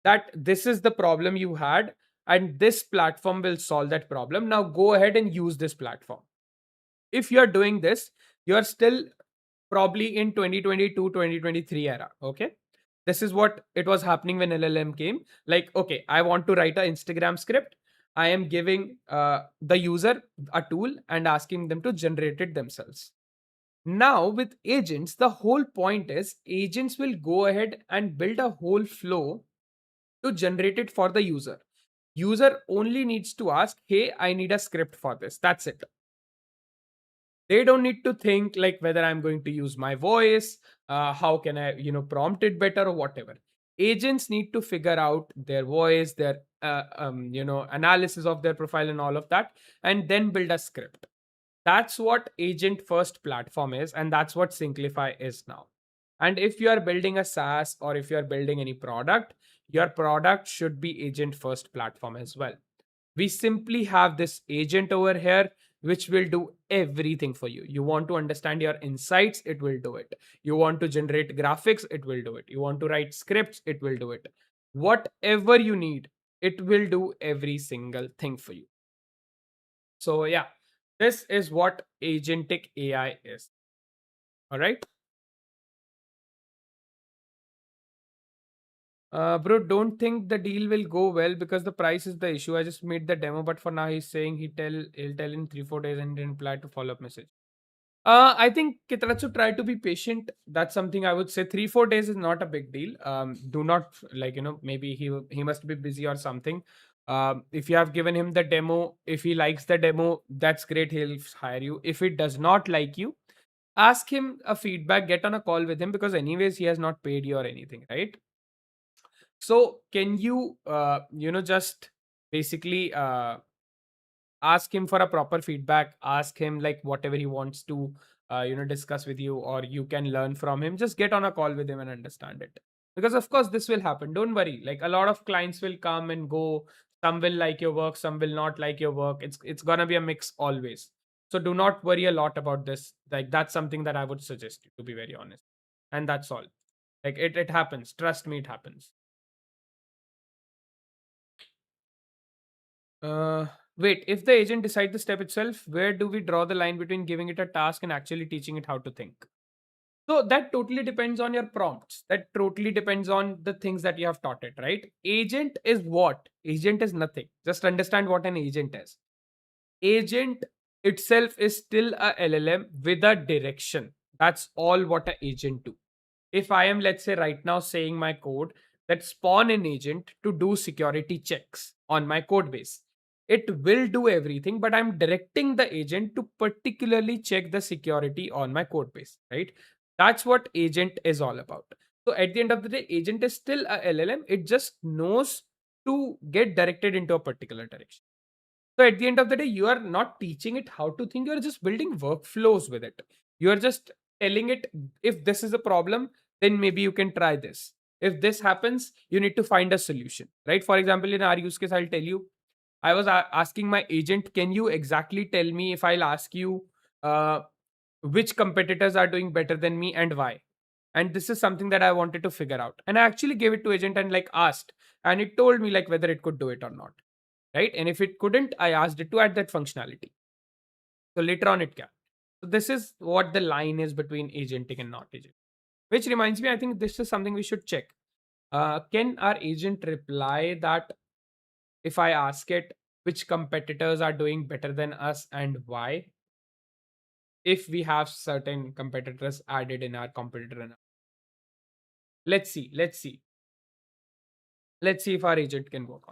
that this is the problem you had and this platform will solve that problem. Now go ahead and use this platform. If you're doing this, you're still probably in 2022, 2023 era. Okay. This is what it was happening when LLM came. Like, okay, I want to write an Instagram script. I am giving the user a tool and asking them to generate it themselves. Now, with agents, the whole point is agents will go ahead and build a whole flow to generate it for the user. User only needs to ask, hey, I need a script for this. That's it. They don't need to think like whether I'm going to use my voice, how can I prompt it better or whatever. Agents need to figure out their voice, their analysis of their profile and all of that, and then build a script. That's what agent first platform is, and that's what Synclify is now. And if you are building a SaaS or if you are building any product, your product should be agent first platform as well. We simply have this agent over here which will do everything for you. You want to understand your insights, it will do it. You want to generate graphics, it will do it. You want to write scripts, it will do it. Whatever you need, it will do every single thing for you. So yeah, this is what agentic AI is. All right. Bro, don't think the deal will go well because the price is the issue. I just made the demo, but for now he's saying he'll tell in 3 4 days and didn't reply to follow up message. I think Kitratsu try to be patient. That's something I would say. 3 4 days is not a big deal. Do not like maybe he must be busy or something. If you have given him the demo, if he likes the demo, that's great. He'll hire you. If he does not like you, ask him a feedback. Get on a call with him because anyways he has not paid you or anything, right? So can you just basically ask him for a proper feedback, ask him like whatever he wants to discuss with you, or you can learn from him. Just get on a call with him and understand it, because of course this will happen. Don't worry, like a lot of clients will come and go. Some will like your work, some will not like your work. It's gonna be a mix always. So do not worry a lot about this. Like that's something that I would suggest you, to be very honest. And that's all. Like it happens, trust me, it happens. Uh, Wait, if the agent decides the step itself, where do we draw the line between giving it a task and actually teaching it how to think? So that totally depends on your prompts. That totally depends on the things that you have taught it, right? Agent is what? Agent is nothing. Just understand what an agent is. Agent itself is still a LLM with a direction. That's all what an agent do. If I am, let's say, right now saying my code that spawn an agent to do security checks on my code base, it will do everything, but I'm directing the agent to particularly check the security on my code base, right? That's what agent is all about. So at the end of the day, agent is still a LLM. It just knows to get directed into a particular direction. So at the end of the day, you are not teaching it how to think, you're just building workflows with it. You're just telling it, if this is a problem, then maybe you can try this. If this happens, you need to find a solution, right? For example, in our use case, I'll tell you, I was asking my agent, can you exactly tell me if I'll ask you uh, which competitors are doing better than me and why? And this is something that I wanted to figure out. And I actually gave it to agent and like asked, and it told me like whether it could do it or not, right? And if it couldn't, I asked it to add that functionality. So later on, it can. So this is what the line is between agentic and not agent. Which reminds me, I think this is something we should check. Can our agent reply that if I ask it which competitors are doing better than us and why? If we have certain competitors added in our competitor, let's see if our agent can work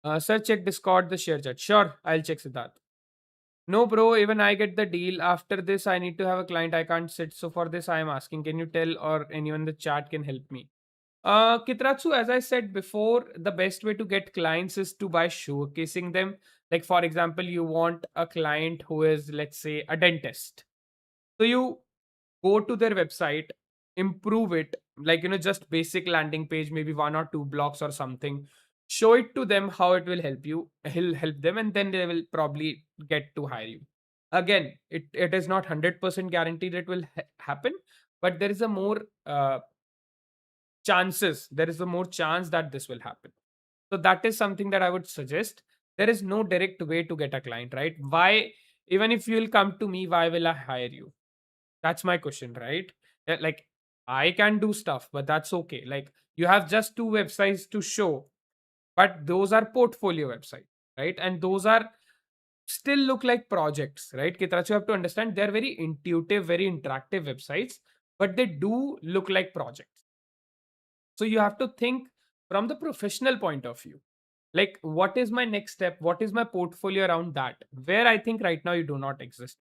on. Sir, check Discord, the share chat. Sure, I'll check Siddharth. No, bro, even I get the deal. After this, I need to have a client. I can't sit. So for this, I am asking, can you tell or anyone in the chat can help me? Kitratsu, as I said before, the best way to get clients is to by showcasing them. Like, for example, you want a client who is, let's say, a dentist. So you go to their website, improve it, like, just basic landing page, maybe one or two blocks or something. Show it to them how it will help you, he'll help them, and then they will probably get to hire you. Again, it is not 100% guaranteed it will happen, but there is a more there is a more chance that this will happen. So that is something that I would suggest. There is no direct way to get a client, right? Why, even if you will come to me, why will I hire you? That's my question, right? Like, I can do stuff, but that's okay. Like, you have just two websites to show, but those are portfolio websites, right? And those are still look like projects, right? Kitrach, you have to understand they're very intuitive, very interactive websites, but they do look like projects. So you have to think from the professional point of view. Like, what is my next step? What is my portfolio around that? Where I think right now you do not exist.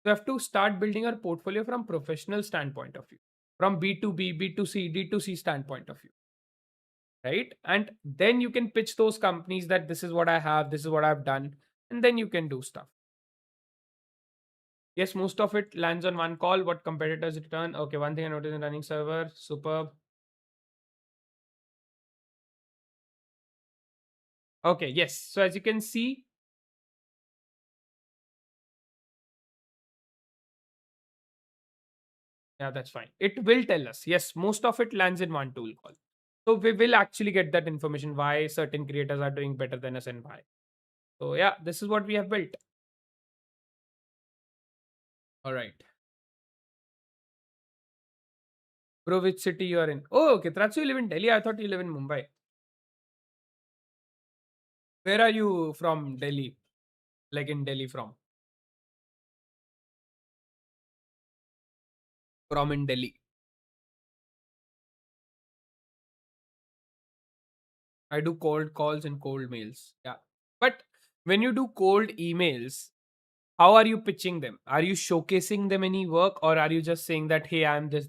You have to start building your portfolio from professional standpoint of view, from B2B, B2C, D2C standpoint of view, right? And then you can pitch those companies that this is what I have, this is what I've done, and then you can do stuff. Yes, most of it lands on one call. What competitors return? Okay, one thing I noticed in running server, superb. Okay, yes. So as you can see, yeah, that's fine. It will tell us. Yes, most of it lands in one tool call. So we will actually get that information why certain creators are doing better than us and why. So yeah, this is what we have built. All right. Bro, which city you are in? Oh, okay. That's you live in Delhi. I thought you live in Mumbai. Where are you from Delhi? Like in Delhi from? From in Delhi. I do cold calls and cold mails. Yeah. But when you do cold emails, how are you pitching them? Are you showcasing them any work, or are you just saying that, hey, I'm this,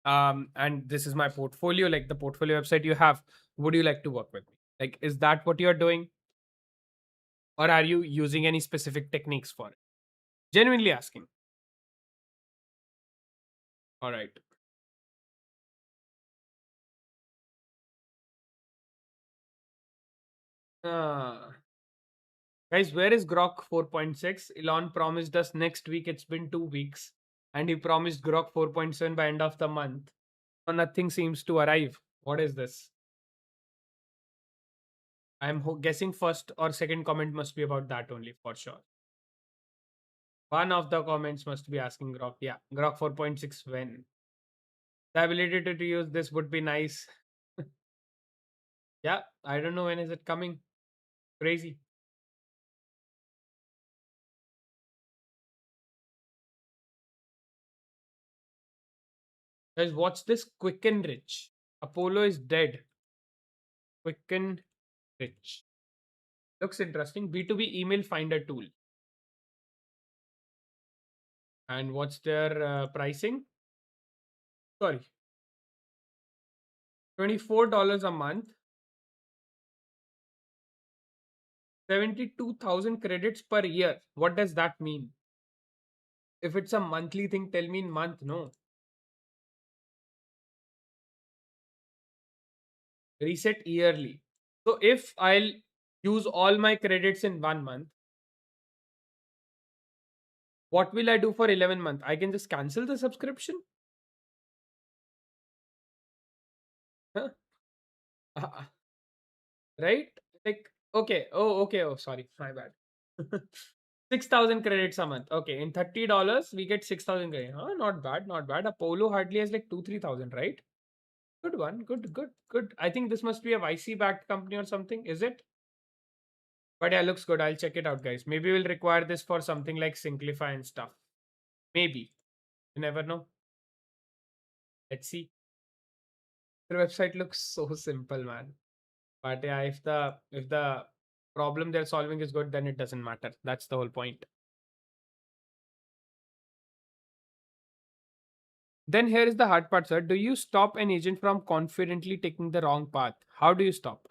and this is my portfolio, like the portfolio website you have? Would you like to work with me? Like, is that what you're doing? Or are you using any specific techniques for it? Genuinely asking. All right. Uh, Guys, where is Grok 4.6? Elon promised us next week. It's been 2 weeks. And he promised Grok 4.7 by end of the month. But nothing seems to arrive. What is this? I'm guessing first or second comment must be about that only for sure. One of the comments must be asking Grok. Yeah, Grok 4.6 when. The ability to use this would be nice. Yeah, I don't know when is it coming. Crazy. Guys, watch this Quick and Rich. Apollo is dead. Quick and Rich. Looks interesting. B2B email finder tool. And what's their pricing? Sorry, $24 a month, 72,000 credits per year. What does that mean? If it's a monthly thing, tell me in month. No. Reset yearly. So if I'll use all my credits in 1 month, what will I do for 11 month? I can just cancel the subscription? Huh? Uh, right? Like, okay. Oh, okay. Oh, sorry. My bad. 6,000 credits a month. Okay. In $30, we get 6,000 credits. Huh? Not bad. Not bad. Apollo hardly has like 3,000, right? Good one. Good, good, good. I think this must be a YC backed company or something. Is it? But yeah, looks good. I'll check it out, guys. Maybe we'll require this for something like Synclify and stuff. Maybe. You never know. Let's see. The website looks so simple, man. But yeah, if the problem they're solving is good, then it doesn't matter. That's the whole point. Then here is the hard part, sir. Do you stop an agent from confidently taking the wrong path? How do you stop?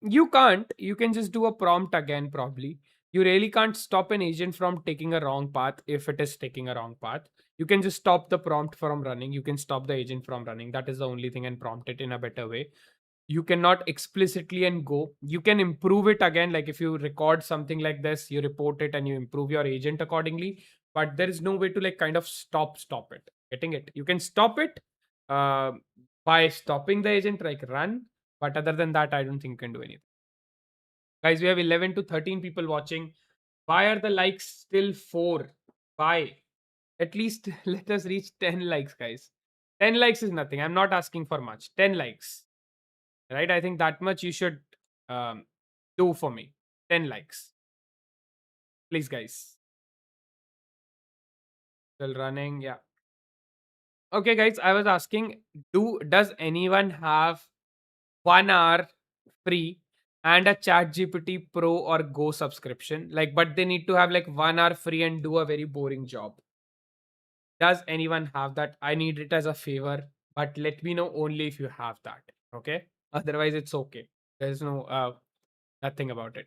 You can't. You can just do a prompt again, probably. You really can't stop an agent from taking a wrong path if it is taking a wrong path. You can just stop the prompt from running. You can stop the agent from running. That is the only thing, and prompt it in a better way. You cannot explicitly and go. You can improve it again. Like if you record something like this, you report it and you improve your agent accordingly. But there is no way to like kind of stop it. Getting it? You can stop it uh, by stopping the agent, like run. But other than that, I don't think you can do anything. Guys, we have 11 to 13 people watching. Why are the likes still 4? Why? At least let us reach 10 likes, guys. 10 likes is nothing. I'm not asking for much. 10 likes. Right? I think that much you should um, do for me. 10 likes. Please, guys. Still running. Yeah. Okay, guys. I was asking, does anyone have 1 hour free and a chat gpt pro or go subscription, like, but they need to have like 1 hour free and do a very boring job? Does anyone have that? I need it as a favor, but let me know only if you have that. Okay, otherwise it's okay. There's no nothing about it.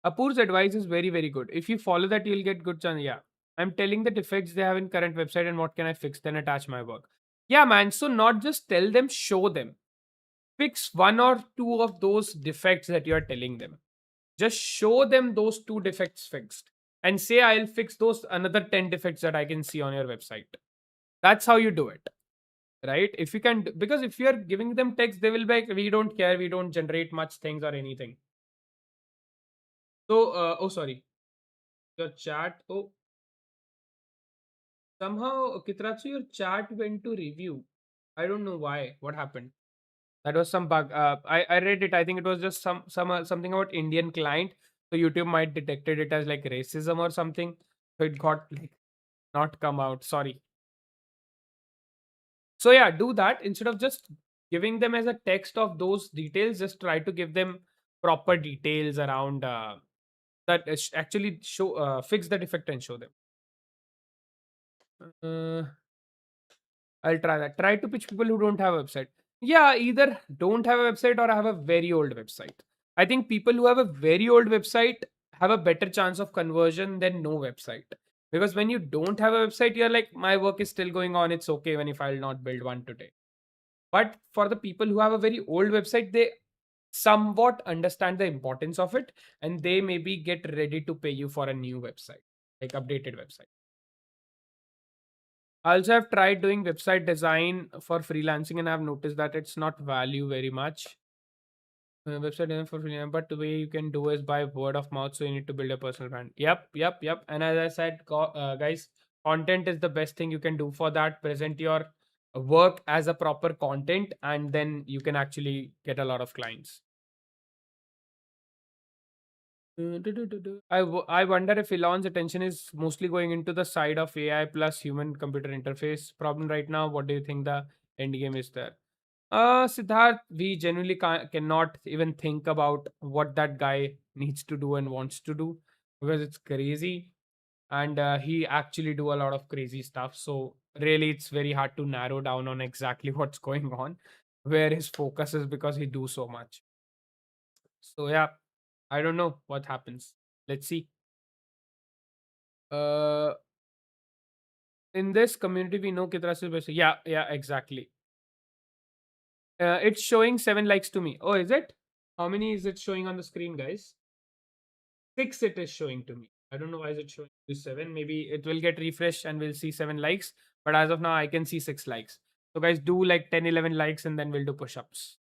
Apoor's advice is very, very good. If you follow that, you'll get good chance. Yeah. I'm telling the defects they have in current website and what can I fix, then attach my work. Yeah, man. So not just tell them, show them. Fix one or two of those defects that you're telling them. Just show them those two defects fixed. And say I'll fix those another 10 defects that I can see on your website. That's how you do it. Right? If you can, because if you're giving them text, they will be like, we don't care, we don't generate much things or anything. So, oh, sorry. Your chat. Oh, somehow, Kitratsu, your chat went to review. I don't know why. What happened? That was some bug. I read it. I think it was just something about Indian client. So YouTube might detected it as like racism or something. So it got like not come out. Sorry. So yeah, do that instead of just giving them as a text of those details. Just try to give them proper details around that actually show fix the defect and show them. Uh, I'll try that. Try to pitch people who don't have a website. Yeah, either don't have a website or have a very old website. I think people who have a very old website have a better chance of conversion than no website. Because when you don't have a website, you're like, my work is still going on. It's okay even if I'll not build one today. But for the people who have a very old website, they somewhat understand the importance of it and they maybe get ready to pay you for a new website, like updated website. I also have tried doing website design for freelancing and I've noticed that it's not value very much. Website isn't for freelance, but the way you can do is by word of mouth. So you need to build a personal brand. Yep, yep, yep. And as I said, guys, content is the best thing you can do for that. Present your work as a proper content, and then you can actually get a lot of clients. I wonder if Elon's attention is mostly going into the side of AI plus human computer interface problem right now. What do you think the end game is there? Siddharth, we genuinely cannot even think about what that guy needs to do and wants to do because it's crazy, and he actually do a lot of crazy stuff. So really, it's very hard to narrow down on exactly what's going on, where his focus is because he do so much. So yeah, I don't know what happens. Let's see. Uh, in this community, we know Kitra se basic. Yeah, yeah, exactly. It's showing 7 likes to me. Oh, is it? How many is it showing on the screen, guys? 6 it is showing to me. I don't know why is it showing this 7. Maybe it will get refreshed and we'll see 7 likes. But as of now, I can see 6 likes. So guys, do like 10, 11 likes and then we'll do push-ups.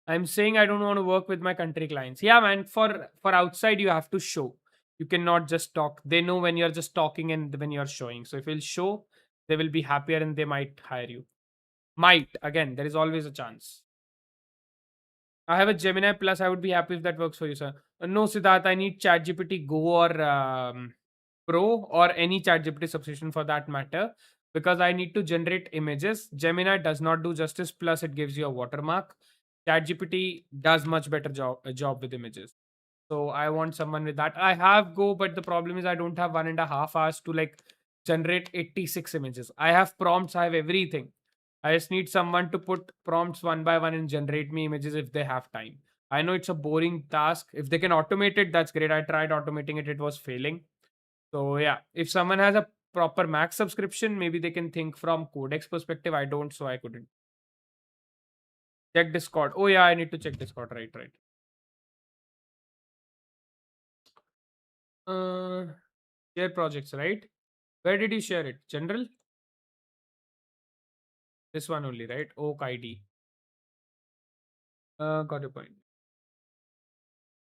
I'm saying I don't want to work with my country clients. Yeah, man. For outside, you have to show. You cannot just talk. They know when you're just talking and when you're showing. So if you'll show, they will be happier and they might hire you. Might. Again, there is always a chance. I have a Gemini Plus. I would be happy if that works for you, sir. No, Siddharth, I need ChatGPT Go or Pro or any ChatGPT subscription for that matter because I need to generate images. Gemini does not do justice. Plus, it gives you a watermark. ChatGPT does much better job with images. So I want someone with that. I have Go, but the problem is I don't have 1.5 hours to like generate 86 images. I have prompts. I have everything. I just need someone to put prompts one by one and generate me images if they have time. I know it's a boring task. If they can automate it, that's great. I tried automating it, it was failing. So yeah, if someone has a proper Mac subscription, maybe they can think from Codex perspective. I don't, so I couldn't. Check Discord. Oh yeah, I need to check Discord. Right, right. Uh, Share projects, right? Where did you share it? General? This one only, right? Oak ID. Got your point.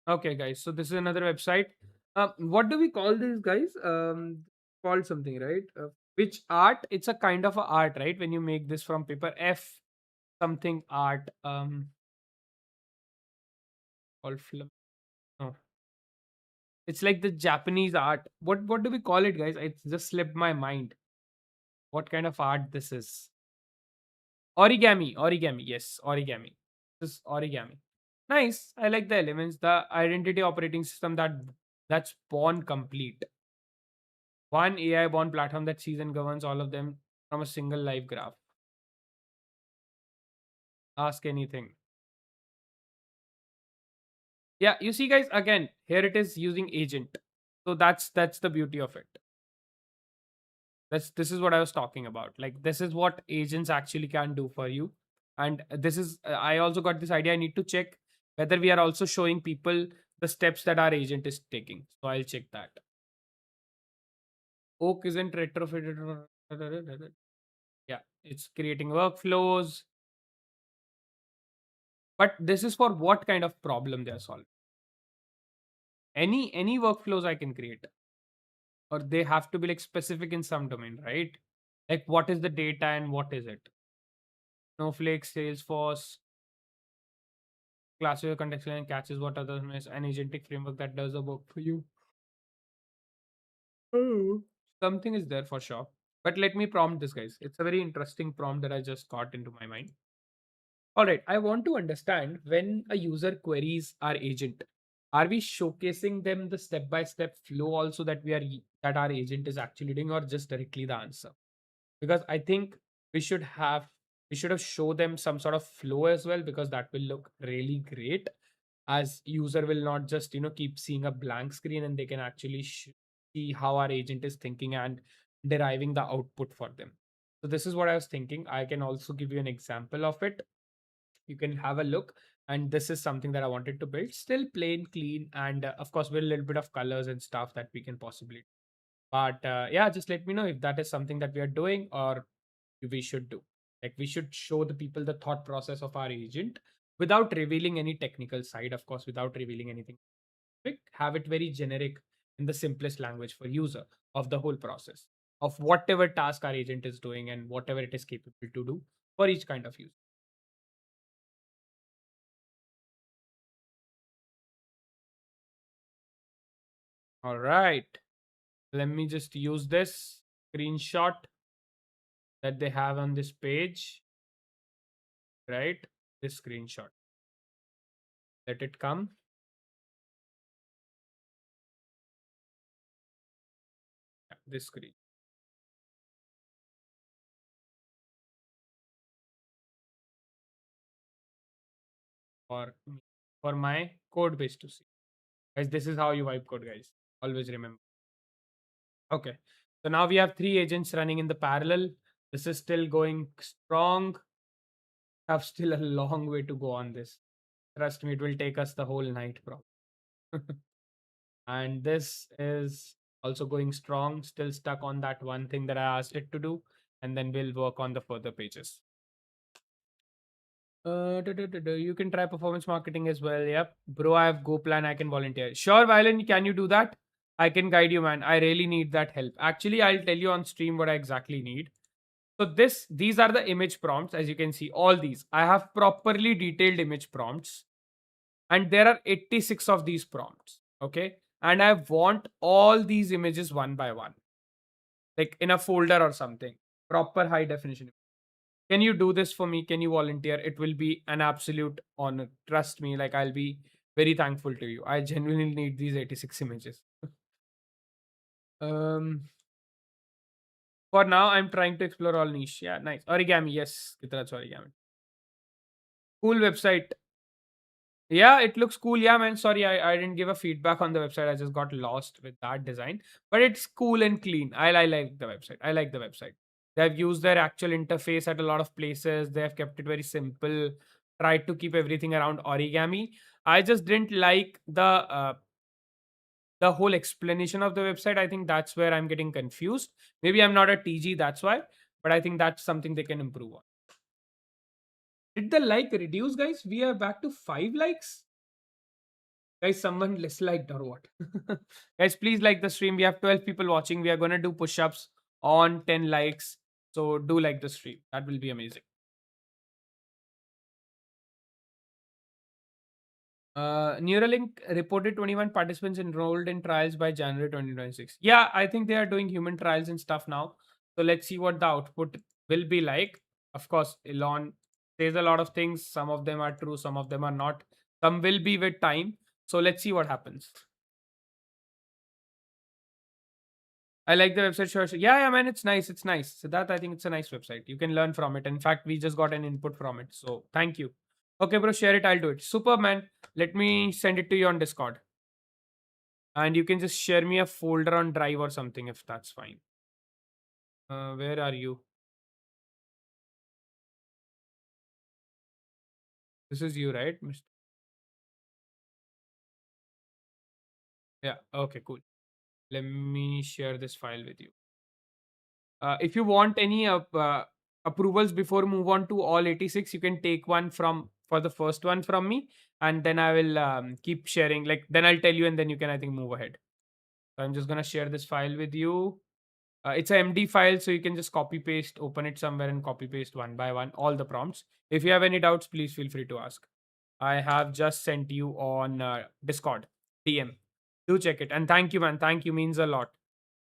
Okay, guys. So this is another website. What do we call these guys? Called something, right? Which art? It's a kind of a art, right? When you make this from paper, F something art. Called film. No, it's like the Japanese art. What do we call it, guys? It just slipped my mind. What kind of art this is? Origami. Origami. Yes, origami. This is origami. Nice. I like the elements. The identity operating system that's born complete. One AI born platform that sees and governs all of them from a single live graph. Ask anything. Yeah, you see, guys, again, here it is using agent. So that's the beauty of it. This is what I was talking about. Like this is what agents actually can do for you. And this is I also got this idea. I need to check whether we are also showing people the steps that our agent is taking. So I'll check that. Oak isn't retrofitted. Yeah, it's creating workflows. But this is for what kind of problem they are solving? Any workflows I can create, or they have to be like specific in some domain, right? Like what is the data and what is it? Snowflake, Salesforce, classifier contextual and catches what others miss, an agentic framework that does the work for you. Oh. Something is there for sure. But let me prompt this, guys. It's a very interesting prompt that I just got into my mind. All right, I want to understand when a user queries our agent, are we showcasing them the step-by-step flow also that that our agent is actually doing, or just directly the answer? Because I think we should have we should have show them some sort of flow as well, because that will look really great, as user will not just keep seeing a blank screen, and they can actually see how our agent is thinking and deriving the output for them. So this is what I was thinking. I can also give you an example of it. You can have a look, and this is something that I wanted to build, still plain clean, and of course with a little bit of colors and stuff that we can possibly. But yeah, just let me know if that is something that we are doing or we should do. Like we should show the people the thought process of our agent without revealing any technical side, of course, without revealing anything. Have it very generic in the simplest language for user of the whole process of whatever task our agent is doing and whatever it is capable to do for each kind of user. All right. Let me just use this screenshot that they have on this page, right? This screenshot. Let it come. Yeah, this screen for for my code base to see. Guys, this is how you wipe code, guys. Always remember. Okay. So now we have three agents running in the parallel. This is still going strong. Have still a long way to go on this. Trust me, it will take us the whole night, bro. And this is also going strong, still stuck on that one thing that I asked it to do. And then we'll work on the further pages. You can try performance marketing as well. Yep. Bro, I have Go plan. I can volunteer. Sure, Violin, can you do that? I can guide you, man. I really need that help. Actually, I'll tell you on stream what I exactly need. So these are the image prompts, as you can see, all these. I have properly detailed image prompts, and there are 86 of these prompts. Okay. And I want all these images one by one, like in a folder or something, proper high definition. Can you do this for me? Can you volunteer? It will be an absolute honor. Trust me, like I'll be very thankful to you. I genuinely need these 86 images. um for now, I'm trying to explore all niche. Yeah, nice. Origami, yes. That's origami. Cool website. Yeah, it looks cool. Yeah, man. Sorry, I didn't give a feedback on the website. I just got lost with that design. But it's cool and clean. I like the website. I like the website. They've used their actual interface at a lot of places. They have kept it very simple, tried to keep everything around origami. I just didn't like the whole explanation of the website. I think that's where I'm getting confused. Maybe I'm not a TG, that's why. But I think that's something they can improve on. Did the like reduce, guys? We are back to 5 likes. Guys, someone disliked or what? Guys, please like the stream. We have 12 people watching. We are going to do push ups on 10 likes. So do like the stream. That will be amazing. Neuralink reported 21 participants enrolled in trials by January 2026. Yeah, I think they are doing human trials and stuff now. So let's see what the output will be like. Of course, Elon says a lot of things. Some of them are true, some of them are not. Some will be with time. So let's see what happens. I like the website. Sure, sure. Yeah, yeah, man, it's nice. It's nice. So that I think it's a nice website. You can learn from it. In fact, we just got an input from it. So thank you. Okay, bro, share it. I'll do it. Super, man. Let me send it to you on Discord. And you can just share me a folder on Drive or something if that's fine. Where are you? This is you, right? Yeah. Okay, cool. Let me share this file with you. If you want any approvals before move on to all 86, you can take one from for the first one from me, and then I will keep sharing. Like then I'll tell you, and then you can I think move ahead. So I'm just gonna share this file with you. It's a MD file, so you can just copy paste, open it somewhere, and copy paste one by one all the prompts. If you have any doubts, please feel free to ask. I have just sent you on Discord DM. Do check it, and thank you, man. Thank you means a lot.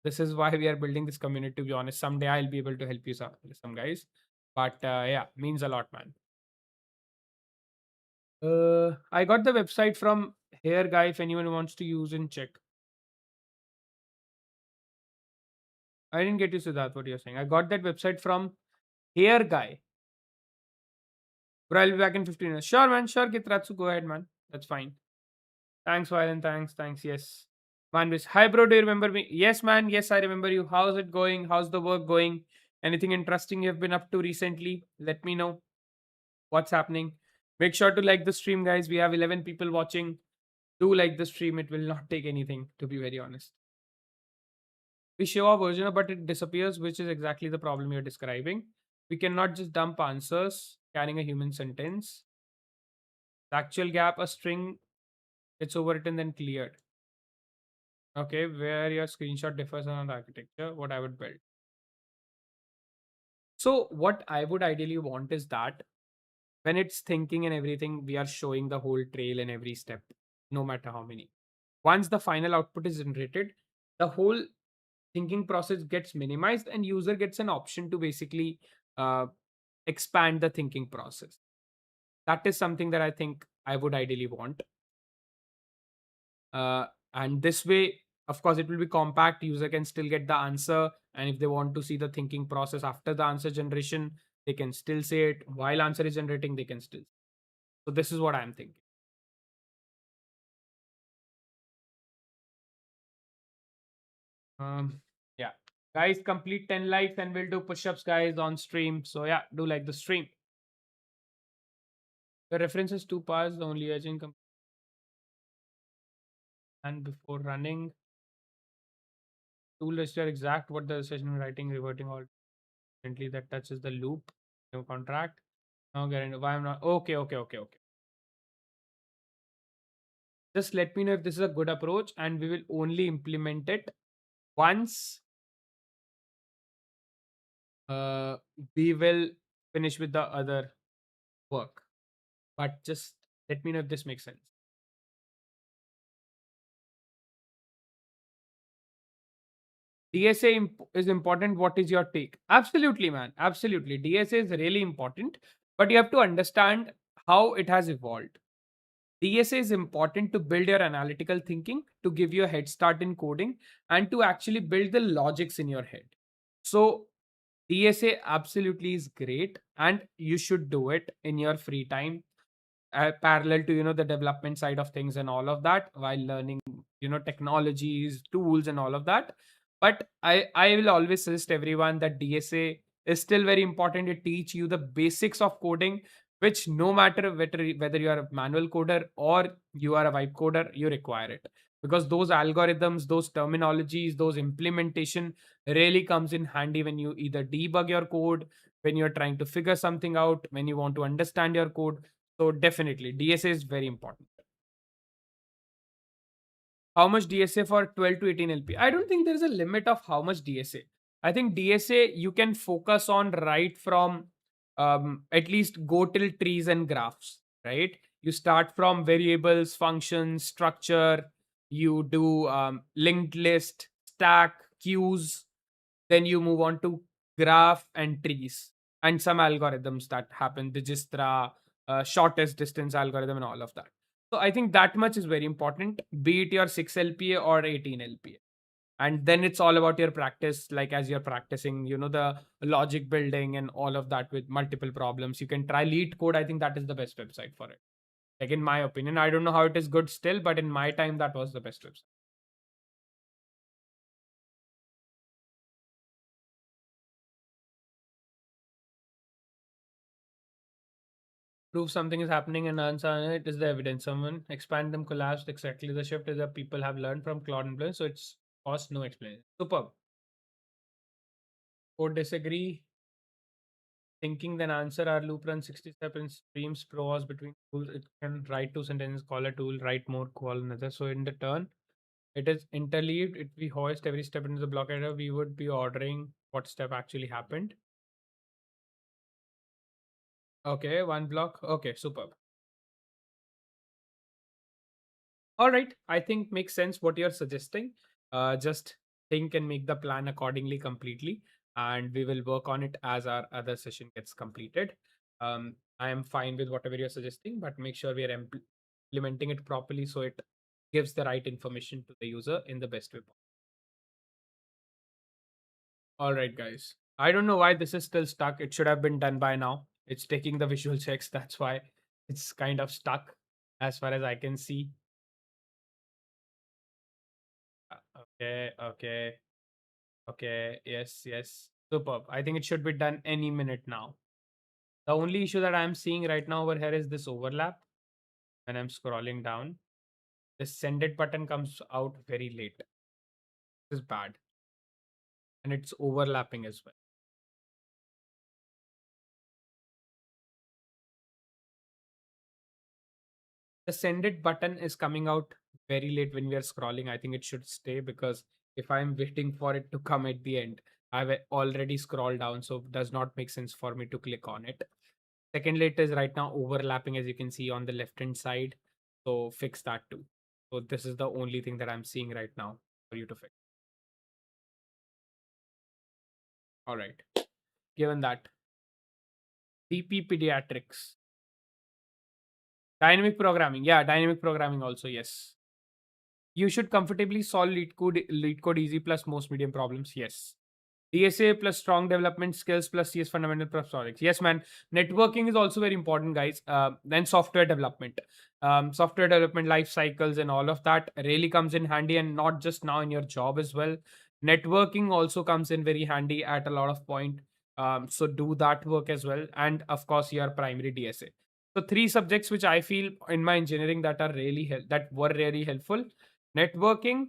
This is why we are building this community. To be honest, someday I'll be able to help you some guys, but yeah, means a lot, man. I got the website from here, guy. If anyone wants to use and check, I didn't get you, Siddharth. What you're saying? I got that website from here, guy. Bro, I'll be back in 15 minutes. Sure, man. Sure, Kitratsu. Go ahead, man. That's fine. Thanks, Violin. Thanks. Thanks. Yes. Man, hi, bro. Do you remember me? Yes, man. Yes, I remember you. How's it going? How's the work going? Anything interesting you've been up to recently? Let me know what's happening. Make sure to like the stream, guys. We have 11 people watching. Do like the stream. It will not take anything, to be very honest. We show our version, but it disappears, which is exactly the problem you're describing. We cannot just dump answers carrying a human sentence. The actual gap, a string gets overwritten then cleared. Okay, where your screenshot differs on the architecture, what I would build. So what I would ideally want is that when it's thinking and everything, we are showing the whole trail and every step, no matter how many. Once the final output is generated, the whole thinking process gets minimized and user gets an option to basically uh, expand the thinking process. That is something that I think I would ideally want. uh, and this way, of course, it will be compact, user can still get the answer, and if they want to see the thinking process after the answer generation, they can still say it while answer is generating, they can still. So this is what I'm thinking. Yeah, guys, complete 10 likes and we'll do push-ups, guys, on stream. So yeah, do like the stream. The reference is two parts, the only agent and before running tool register exact what the session writing reverting all gently that touches the loop no contract. No guarantee. Why I'm not okay, okay, okay, okay. Just let me know if this is a good approach, and we will only implement it once uh, we will finish with the other work. But just let me know if this makes sense. DSA is important. What is your take? Absolutely, man. Absolutely. DSA is really important, but you have to understand how it has evolved. DSA is important to build your analytical thinking, to give you a head start in coding, and to actually build the logics in your head. So, DSA absolutely is great, and you should do it in your free time, parallel to the development side of things and all of that, while learning technologies, tools, and all of that. But I will always suggest everyone that DSA is still very important to teach you the basics of coding, which no matter whether you are a manual coder or you are a vibe coder, you require it, because those algorithms, those terminologies, those implementation really comes in handy when you either debug your code, when you're trying to figure something out, when you want to understand your code. So definitely DSA is very important. How much DSA for 12 to 18 LP? I don't think there is a limit of how much DSA. I think DSA you can focus on right from at least go till trees and graphs, right? You start from variables, functions, structure, you do linked list, stack, queues, then you move on to graph and trees and some algorithms that happen, Dijkstra, shortest distance algorithm, and all of that. So I think that much is very important, be it your 6 LPA or 18 LPA. And then it's all about your practice, like as you're practicing, the logic building and all of that with multiple problems. You can try Lead Code. I think that is the best website for it. Like in my opinion, I don't know how it is good still, but in my time, that was the best website. Prove something is happening and answer it is the evidence. Someone expand them, collapsed exactly the shift is that people have learned from Claude and Blur, so it's cost no explanation. Superb. Code disagree. Thinking then answer our loop run 67 streams pros between tools. It can write two sentences, call a tool, write more, call another. So in the turn, it is interleaved. If we hoist every step into the block header, we would be ordering what step actually happened. Okay, one block. Okay, superb. All right, I think makes sense what you're suggesting. Just think and make the plan accordingly completely, and we will work on it as our other session gets completed. I am fine with whatever you're suggesting, but make sure we are implementing it properly so it gives the right information to the user in the best way possible. All right, guys. I don't know why this is still stuck. It should have been done by now. It's taking the visual checks. That's why it's kind of stuck as far as I can see. Okay, okay. Okay, yes, yes. Superb. I think it should be done any minute now. The only issue that I'm seeing right now over here is this overlap. When I'm scrolling down, this send it button comes out very late. This is bad. And it's overlapping as well. The send it button is coming out very late when we are scrolling. I think it should stay, because if I'm waiting for it to come at the end, I've already scrolled down, so it does not make sense for me to click on it. Secondly, it is right now overlapping, as you can see on the left hand side. So fix that too. So this is the only thing that I'm seeing right now for you to fix. All right. Given that, DP Pediatrics. Dynamic programming. Yeah, dynamic programming also, yes. You should comfortably solve lead code easy plus most medium problems. Yes. DSA plus strong development skills plus CS fundamental plus projects. Yes, man. Networking is also very important, guys. Then software development. Software development life cycles and all of that really comes in handy, and not just now in your job as well. Networking also comes in very handy at a lot of point. So do that work as well. And of course, your primary DSA. So three subjects which I feel in my engineering that are that were really helpful. Networking,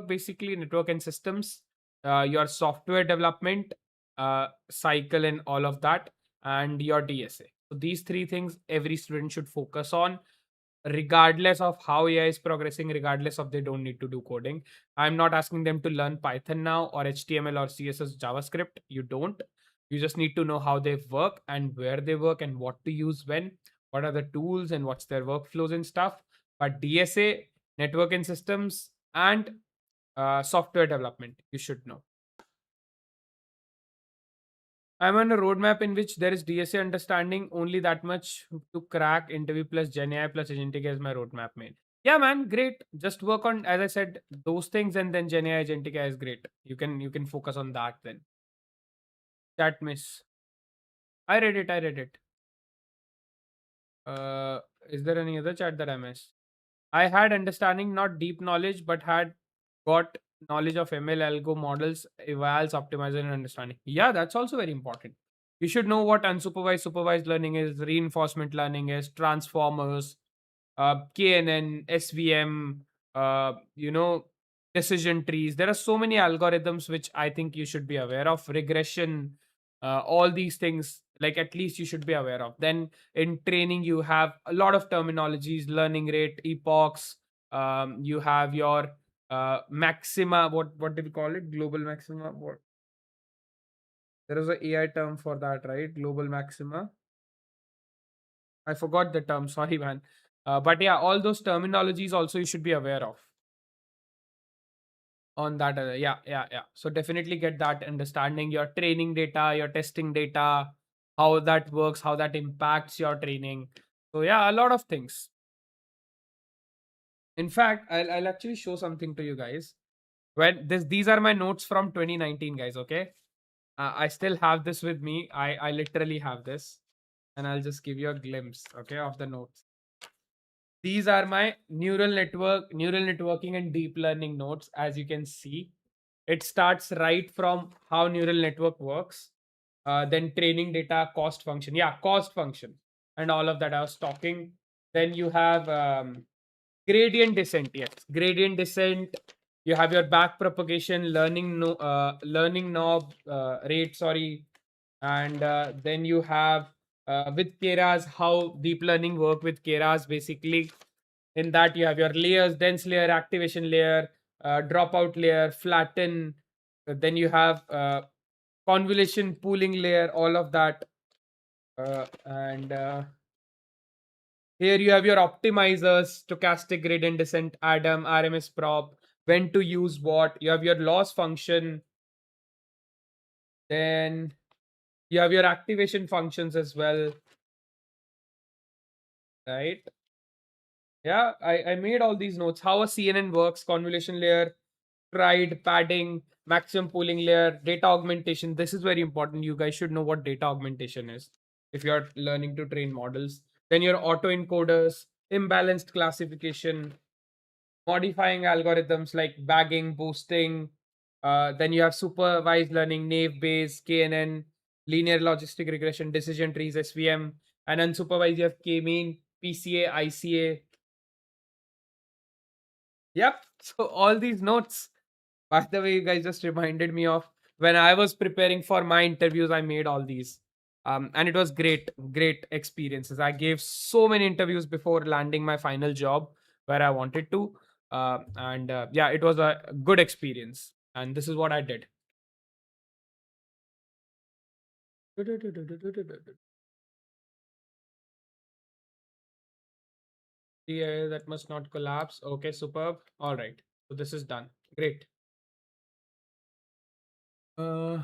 basically network and systems, your software development cycle and all of that, and your DSA. So these three things every student should focus on, regardless of how AI is progressing, regardless of they don't need to do coding. I'm not asking them to learn Python now or HTML or CSS, JavaScript. You don't. You just need to know how they work and where they work and what to use when, what are the tools and what's their workflows and stuff. But DSA, network and systems, and software development, you should know. I'm on a roadmap in which there is DSA understanding only that much to crack interview plus Gen AI plus agentic as my roadmap main. Yeah, man, great. Just work on, as I said, those things, and then Gen AI agentic AI is great. You can focus on that then. Chat miss. I read it. I read it. Uh, is there any other chat that I missed? I had understanding, not deep knowledge, but had got knowledge of ML algo models, evals, optimizer, and understanding. Yeah, that's also very important. You should know what unsupervised supervised learning is, reinforcement learning is, transformers, KNN, SVM, decision trees. There are so many algorithms which I think you should be aware of. Regression, all these things, like at least you should be aware of. Then in training, you have a lot of terminologies, learning rate, epochs. You have your maxima. What did we call it? Global maxima. What? There is a AI term for that, right? Global maxima. I forgot the term. Sorry, man. But yeah, all those terminologies also you should be aware of on that. Yeah. So definitely get that understanding, your training data, your testing data, how that works, how that impacts your training. So yeah, a lot of things. In fact, I'll actually show something to you guys. These are my notes from 2019, guys. Okay, I still have this with me. I literally have this, and I'll just give you a glimpse, okay, of the notes. These are my neural networking and deep learning notes. As you can see, it starts right from how neural network works, then training data, cost function. Yeah, cost function and all of that I was talking. Then you have gradient descent. Yes, gradient descent. You have your back propagation, learning knob rate. Sorry, and then you have with Keras, how deep learning work with Keras. Basically, in that you have your layers, dense layer, activation layer, dropout layer, flatten. Then you have convolution pooling layer, all of that, and here you have your optimizers, stochastic gradient descent, Adam, RMS prop, when to use what. You have your loss function. Then you have your activation functions as well, right? Yeah, I made all these notes. How a CNN works, convolution layer, tried, padding, maximum pooling layer, data augmentation. This is very important. You guys should know what data augmentation is if you're learning to train models. Then your autoencoders, imbalanced classification, modifying algorithms like bagging, boosting. Then you have supervised learning, naive Bayes, KNN, linear logistic regression, decision trees, SVM, and unsupervised you have K-mean, PCA, ICA. Yep. So all these notes. By the way, you guys just reminded me of when I was preparing for my interviews, I made all these. And it was great experiences. I gave so many interviews before landing my final job where I wanted to. And Yeah, it was a good experience. And this is what I did. Yeah, that must not collapse. Okay, superb. All right. So this is done. Great. Uh,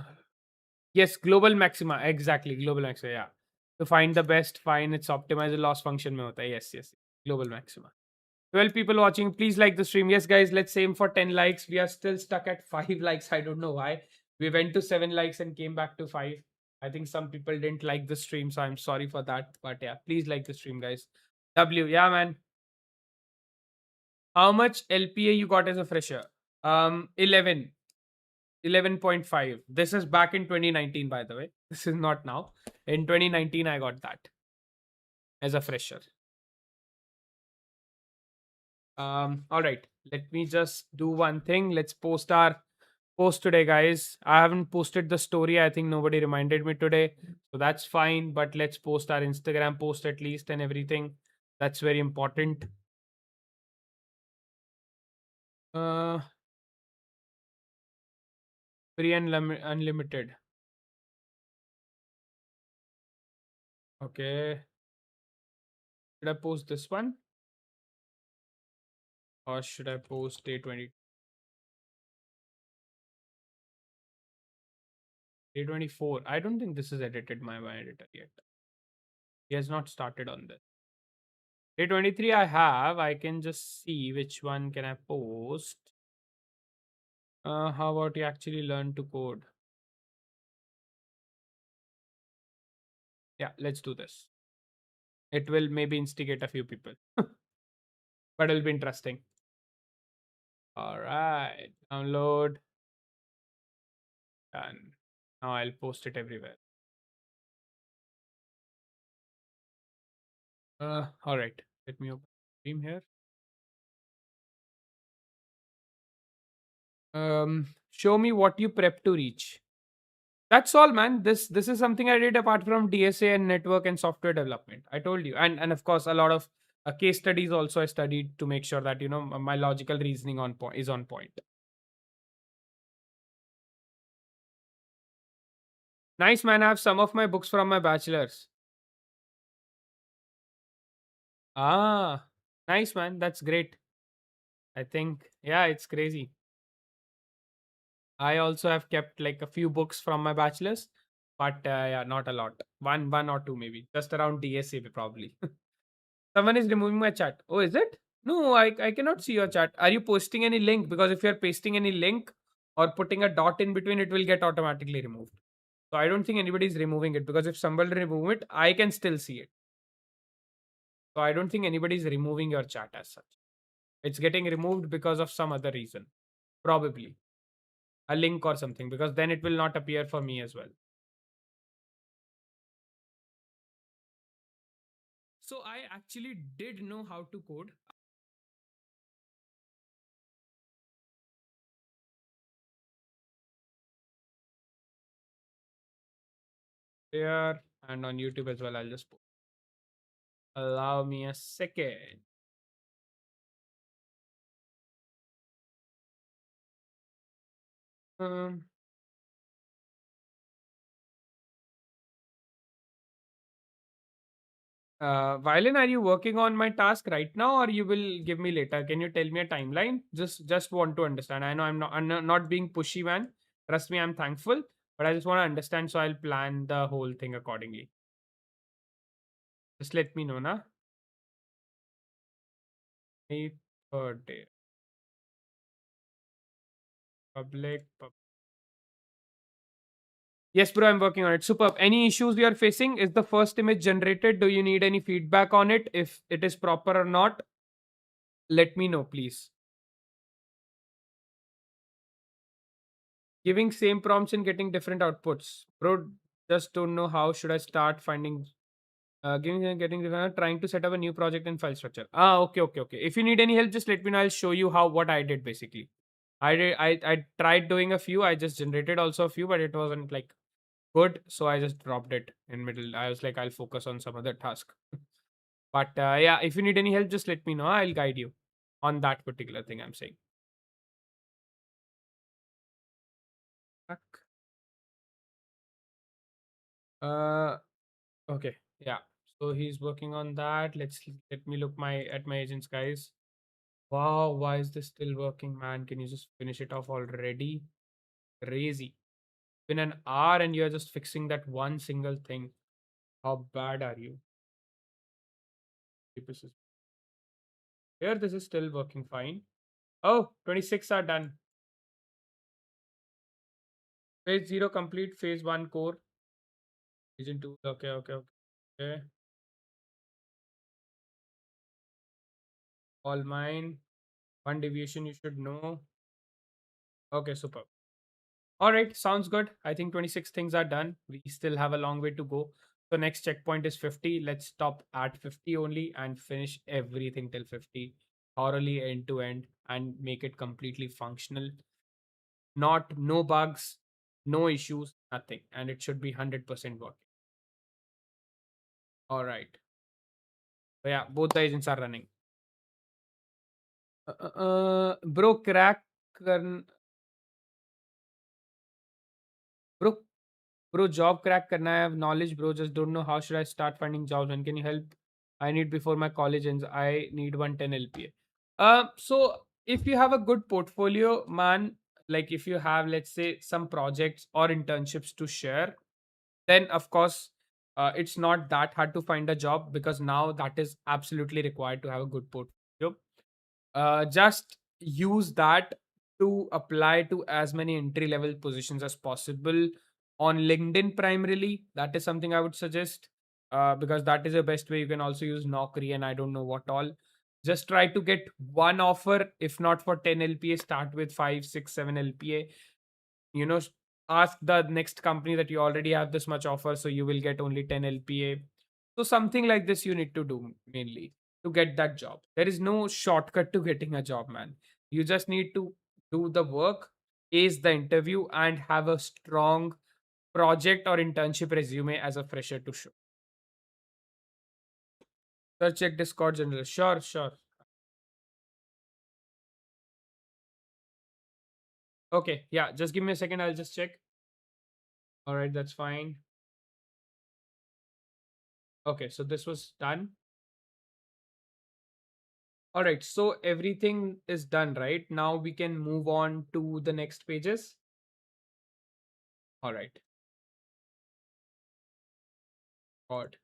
yes, global maxima. Exactly, global maxima. Yeah. To find the best, find its optimizer loss function mein hota hai. Yes. Global maxima. 12 people watching. Please like the stream. Yes, guys, let's aim for 10 likes. We are still stuck at 5 likes. I don't know why. We went to 7 likes and came back to 5. I think some people didn't like the stream, so I'm sorry for that. But yeah, please like the stream, guys. W. Yeah, man. How much LPA you got as a fresher? 11. 11.5. This is back in 2019, by the way. This is not now. In 2019, I got that as a fresher. All right. Let me just do one thing. Let's post our post today, guys. I haven't posted the story. I think nobody reminded me today. So that's fine. But let's post our Instagram post at least and everything. That's very important. Uh Free and unlimited. Okay. Should I post this one? Or should I post day 20? Day 24. I don't think this is edited by my editor yet. He has not started on this. Day 23 I have. I can just see which one can I post. How about you actually learn to code? Yeah, let's do this. It will maybe instigate a few people, but it'll be interesting. All right, download. Done. Now I'll post it everywhere. All right. Let me open stream here. Show me what you prep to reach. That's all, man. This is something I did apart from DSA and network and software development. I told you, and of course a lot of case studies also I studied to make sure that my logical reasoning on point is on point. Nice, man. I have some of my books from my bachelor's. Ah, nice, man. That's great. I think yeah, it's crazy. I also have kept like a few books from my bachelor's, but yeah, not a lot. One or two maybe, just around DSA probably. Someone is removing my chat. Oh, is it? No, I cannot see your chat. Are you posting any link? Because if you're pasting any link or putting a dot in between, it will get automatically removed. So I don't think anybody is removing it because if somebody remove it, I can still see it. So I don't think anybody is removing your chat as such. It's getting removed because of some other reason. Probably a link or something, because then it will not appear for me as well. So I actually did know how to code. Here and on YouTube as well. I'll just post. Allow me a second. Um, Violin, are you working on my task right now, or you will give me later? Can you tell me a timeline? Just want to understand. I know I'm not being pushy, man. Trust me, I'm thankful, but I just want to understand, so I'll plan the whole thing accordingly. Just let me know, na. May 3rd day. Public. Yes, bro, I'm working on it. Superb. Any issues you are facing? Is the first image generated? Do you need any feedback on it? If it is proper or not, let me know, please. Giving same prompts and getting different outputs. Bro, just don't know how should I start finding giving and getting trying to set up a new project and file structure. Okay. If you need any help, just let me know. I'll show you how what I did basically. I tried doing a few. I just generated also a few, but it wasn't like good, so I just dropped it in middle. I was like, I'll focus on some other task. But yeah, if you need any help, just let me know. I'll guide you on that particular thing I'm saying. Fuck. Uh, okay, yeah. So he's working on that. Let me look my at my agents, guys. Wow, why is this still working, man? Can you just finish it off already? Crazy. Been an hour and you're just fixing that one single thing. How bad are you? This is- Here, this is still working fine. Oh, 26 are done. Phase 0 complete. Phase 1 core. Region 2. Okay, okay, okay. Okay. All mine. One deviation you should know. Okay, super. All right, sounds good. I think 26 things are done. We still have a long way to go. So next checkpoint is 50. Let's stop at 50 only and finish everything till 50 thoroughly end to end and make it completely functional. Not no bugs, no issues, nothing. And it should be 100% working. All right. So yeah, both the agents are running. Bro, crack karn, bro, bro, job crack karna hai. I have knowledge, bro. Just don't know how should I start finding jobs. And can you help? I need before my college ends. I need 110 LPA. So if you have a good portfolio, man, like if you have, let's say, some projects or internships to share, then of course it's not that hard to find a job because now that is absolutely required to have a good portfolio. Just use that to apply to as many entry level positions as possible on LinkedIn primarily. That is something I would suggest because that is the best way. You can also use Naukri and I don't know what all. Just try to get one offer. If not for 10 LPA, start with 5, 6, 7 LPA. You know, ask the next company that you already have this much offer, so you will get only 10 LPA. So something like this you need to do mainly to get that job. There is no shortcut to getting a job, man. You just need to do the work, ace the interview, and have a strong project or internship resume as a fresher to show. Sir, check Discord general. Sure, sure. Okay, yeah, just give me a second. I'll just check. All right, that's fine. Okay, so this was done. All right, so everything is done, right? Now we can move on to the next pages. All right, got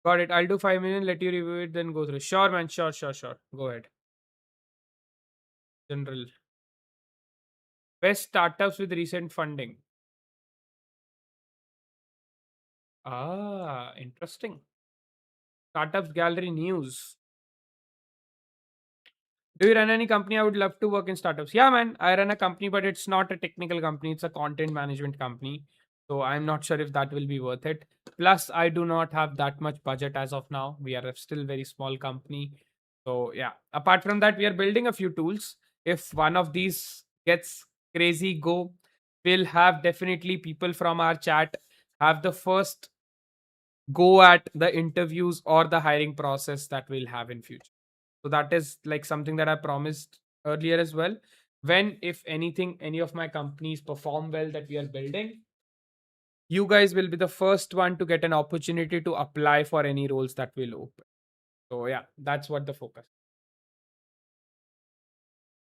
got it. I'll do 5 minutes. Let you review it, then go through. Sure, man. Sure, sure, sure. Go ahead. General best startups with recent funding. Ah, interesting. Startups gallery news. Do you run any company? I would love to work in startups. Yeah, man. I run a company, but it's not a technical company. It's a content management company. So I'm not sure if that will be worth it. Plus, I do not have that much budget as of now. We are a still very small company. So yeah. Apart from that, we are building a few tools. If one of these gets crazy, go. We'll have definitely people from our chat have the first go at the interviews or the hiring process that we'll have in future. So that is like something that I promised earlier as well. When, if anything, any of my companies perform well that we are building, you guys will be the first one to get an opportunity to apply for any roles that will open. So yeah, that's what the focus.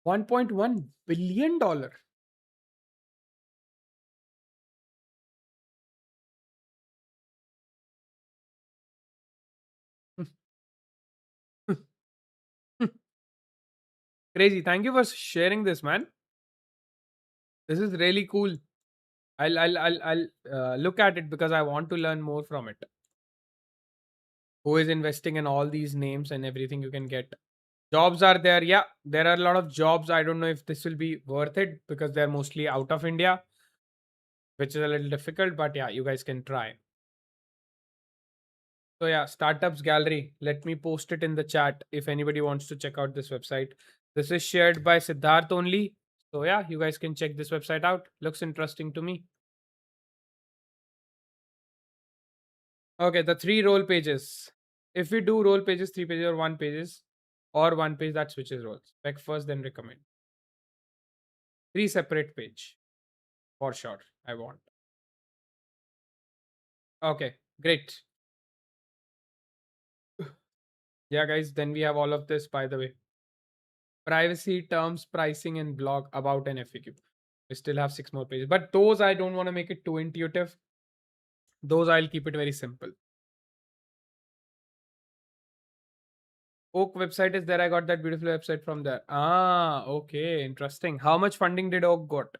$1.1 billion. Crazy. Thank you for sharing this, man. This is really cool. I'll look at it because I want to learn more from it. Who is investing in all these names and everything you can get? Jobs are there. Yeah, there are a lot of jobs. I don't know if this will be worth it because they're mostly out of India, which is a little difficult, but yeah, you guys can try. So yeah, startups gallery. Let me post it in the chat if anybody wants to check out this website. This is shared by Siddharth only. So yeah, you guys can check this website out. Looks interesting to me. Okay, the three role pages. If we do role pages, three pages or one page that switches roles. Spec first, then recommend. Three separate page for sure. I want. Okay, great. Yeah, guys. Then we have all of this. By the way, privacy terms, pricing, and blog about an FAQ. We still have six more pages, but those I don't want to make it too intuitive. Those I'll keep it very simple. Oak website is there. I got that beautiful website from there. Ah, okay, interesting. How much funding did Oak got?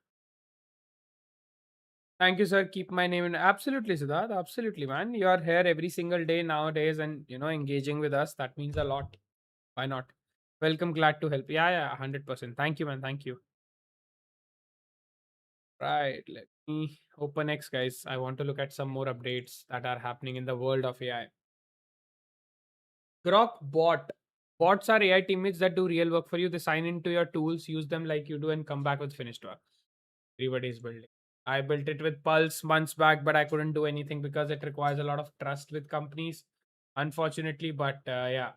Thank you, sir. Keep my name in. Absolutely, Siddharth. Absolutely, man. You are here every single day nowadays, and engaging with us. That means a lot. Why not? Welcome. Glad to help. Yeah, yeah, 100%. Thank you, man. Thank you. Right. Let me open X, guys. I want to look at some more updates that are happening in the world of AI. Grok bot. Bots are AI teammates that do real work for you. They sign into your tools, use them like you do, and come back with finished work. Everybody is building. I built it with Pulse months back, but I couldn't do anything because it requires a lot of trust with companies, unfortunately. But yeah,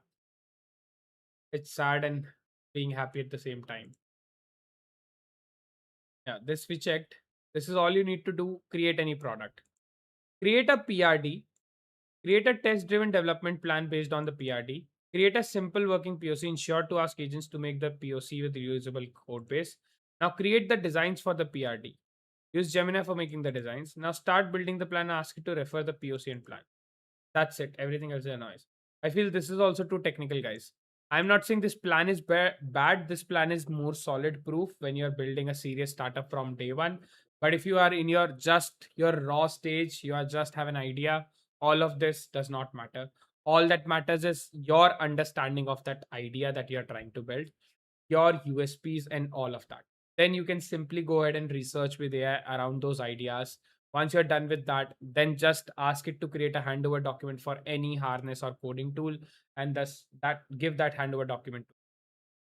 it's sad and being happy at the same time. Yeah, this we checked. This is all you need to do. Create any product. Create a PRD. Create a test driven development plan based on the PRD. Create a simple working POC. Ensure to ask agents to make the POC with reusable code base. Now create the designs for the PRD. Use Gemini for making the designs. Now start building the plan and ask it to refer the POC and plan. That's it. Everything else is a noise. I feel this is also too technical, guys. I'm not saying this plan is bad. This plan is more solid proof when you're building a serious startup from day one. But if you are in your raw stage, you are just have an idea. All of this does not matter. All that matters is your understanding of that idea that you're trying to build, your USPs, and all of that. Then you can simply go ahead and research with AI around those ideas. Once you're done with that, then just ask it to create a handover document for any harness or coding tool, and thus that give that handover document.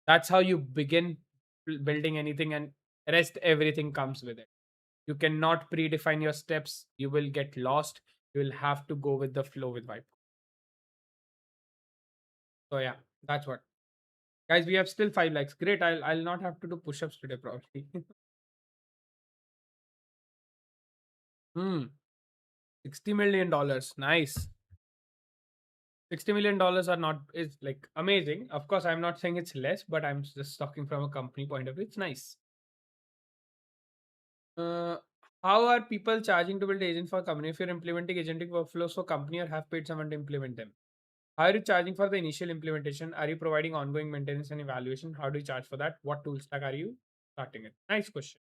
That's how you begin building anything, and rest everything comes with it. You cannot predefine your steps. You will get lost. You will have to go with the flow with Vibe. So yeah, that's what. Guys, we have still 5 likes. Great. I'll not have to do push-ups today, probably. Hmm. $60 million. Nice. $60 million are not is like amazing. Of course, I'm not saying it's less, but I'm just talking from a company point of view. It's nice. Uh, how are people charging to build agent for company? If you're implementing agentic workflows for company or have paid someone to implement them, how are you charging for the initial implementation? Are you providing ongoing maintenance and evaluation? How do you charge for that? What tool stack are you starting it? Nice question.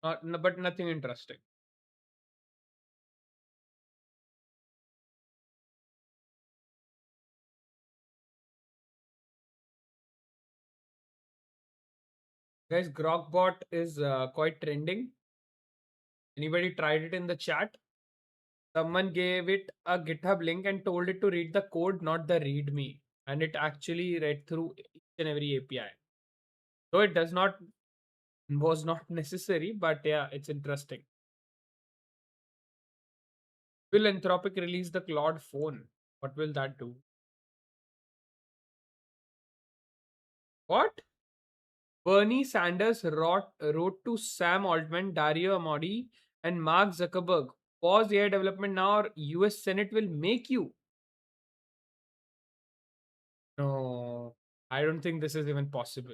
But nothing interesting. Guys, Grokbot is quite trending. Anybody tried it in the chat? Someone gave it a GitHub link and told it to read the code, not the README, and it actually read through each and every API. So it does not was not necessary, but yeah, it's interesting. Will Anthropic release the Claude phone? What will that do? What? Bernie Sanders wrote to Sam Altman, Dario Amodi, and Mark Zuckerberg. Pause AI development now, or US Senate will make you. No, I don't think this is even possible.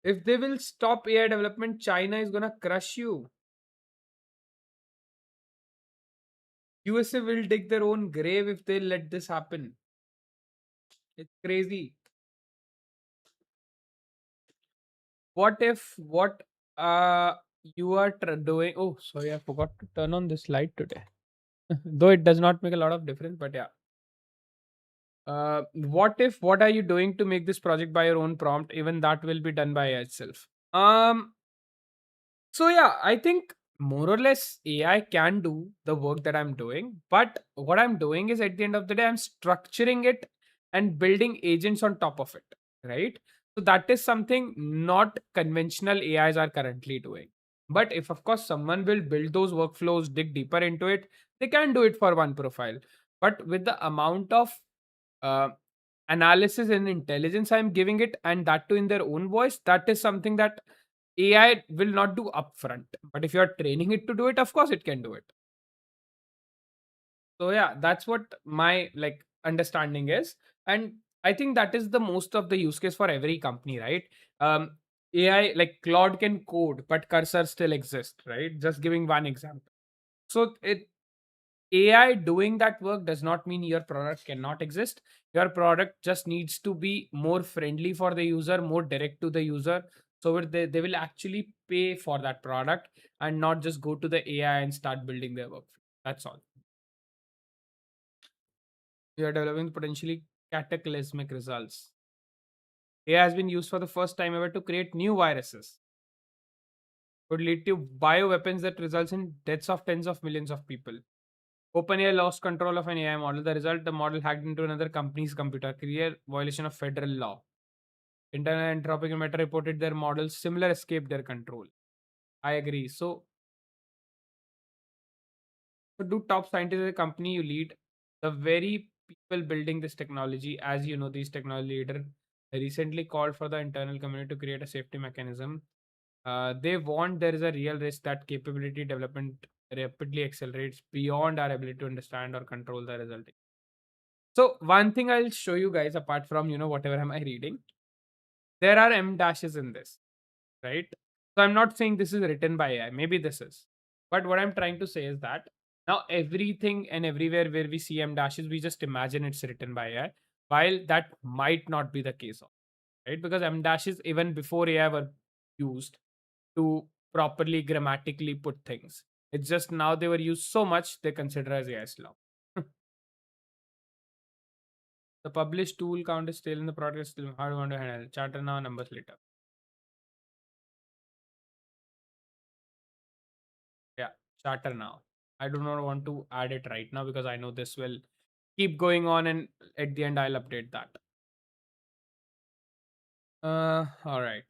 If they will stop AI development, China is gonna crush you. USA will dig their own grave if they let this happen. It's crazy. What if what you are doing? Oh, sorry, I forgot to turn on this light today. Though it does not make a lot of difference, but yeah. What if what are you doing to make this project by your own prompt? Even that will be done by itself. So yeah, I think more or less AI can do the work that I'm doing, but what I'm doing is at the end of the day, I'm structuring it and building agents on top of it, right? So that is something not conventional AIs are currently doing. But if, of course, someone will build those workflows, dig deeper into it, they can do it for one profile. But with the amount of uh, analysis and intelligence I'm giving it, and that too in their own voice, that is something that AI will not do upfront. But if you're training it to do it, of course, it can do it. So yeah, that's what my like understanding is. And I think that is the most of the use case for every company, right? um AI like Claude can code, but cursor still exists, right? Just giving one example. So it AI doing that work does not mean your product cannot exist. Your product just needs to be more friendly for the user, more direct to the user, so that they will actually pay for that product and not just go to the AI and start building their workflow. That's all. We are developing potentially cataclysmic results. AI has been used for the first time ever to create new viruses. Could lead to bioweapons that results in deaths of tens of millions of people. OpenAI lost control of an AI model. The result, the model hacked into another company's computer, clear violation of federal law. Internet Anthropic and Meta reported their models similar escaped their control. I agree. So do top scientists of the company you lead, the very people building this technology, as you know, these technology leader recently called for the internal community to create a safety mechanism. They want there is a real risk that capability development rapidly accelerates beyond our ability to understand or control the result. So one thing I'll show you guys apart from whatever am I reading, there are M dashes in this, right? So I'm not saying this is written by AI. Maybe this is, but what I'm trying to say is that now everything and everywhere where we see M dashes, we just imagine it's written by AI, while that might not be the case, right? Because M dashes even before AI were used to properly grammatically put things. It's just now they were used so much they consider as AI's law. The published tool count is still in the product, still how do you want to handle charter now, numbers later. Yeah, charter now. I do not want to add it right now because I know this will keep going on and at the end I'll update that. All right.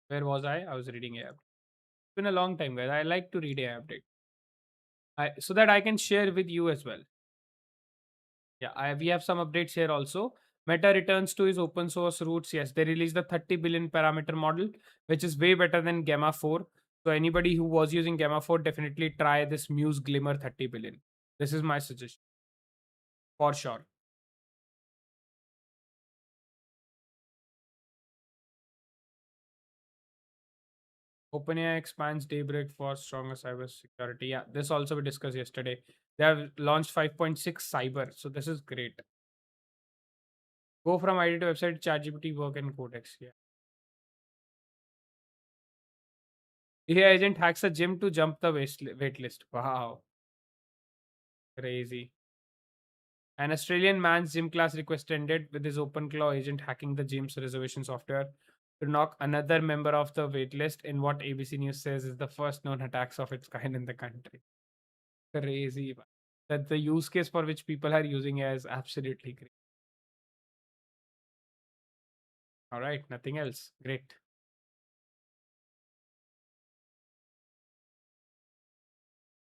Where was I? I was reading AI. It's been a long time, guys. I like to read AI update. So that I can share with you as well. Yeah, we have some updates here also. Meta returns to his open source roots. Yes, they released the 30 billion parameter model, which is way better than Gamma 4. So anybody who was using Gamma 4, definitely try this Muse Glimmer 30 billion. This is my suggestion for sure. OpenAI expands Daybreak for stronger cybersecurity. Yeah, this also we discussed yesterday. They have launched 5.6 cyber. So this is great. Go from ID to website, ChatGPT, work and Codex. Yeah. AI agent hacks a gym to jump the wait list. Wow. Crazy. An Australian man's gym class request ended with his OpenClaw agent hacking the gym's reservation software to knock another member off the waitlist in what ABC News says is the first known attacks of its kind in the country. Crazy. Man. That the use case for which people are using it is absolutely great. All right, nothing else. Great.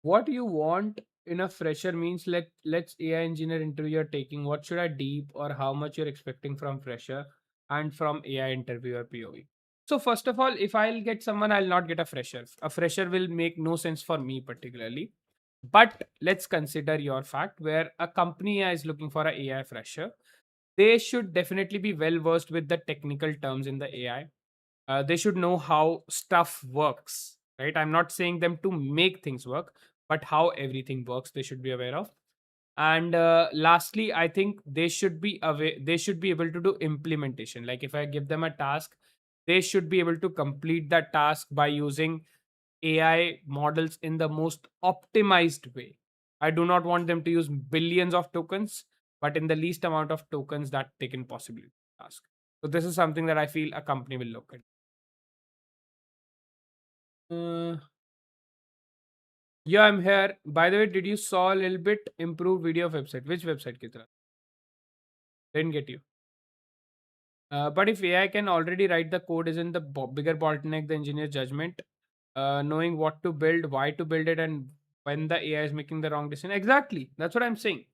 What you want in a fresher means let's AI engineer interview you're taking. What should I deep or how much you're expecting from fresher and from AI interviewer POV. So first of all, if I'll get someone, I'll not get a fresher. A fresher will make no sense for me particularly. But let's consider your fact where a company is looking for an AI fresher. They should definitely be well versed with the technical terms in the AI. They should know how stuff works, right? I'm not saying them to make things work, but how everything works they should be aware of. And lastly, I think they should be aware, they should be able to do implementation. Like if I give them a task, they should be able to complete that task by using AI models in the most optimized way. I do not want them to use billions of tokens, but in the least amount of tokens that they can possibly task. So this is something that I feel a company will look at. Uh, Yeah, I'm here. By the way, did you saw a little bit improve video website? Which website, Kitra? Didn't get you. But if AI can already write the code, isn't the bigger bottleneck the engineer's judgment? Knowing what to build, why to build it, and when the AI is making the wrong decision. Exactly. That's what I'm saying.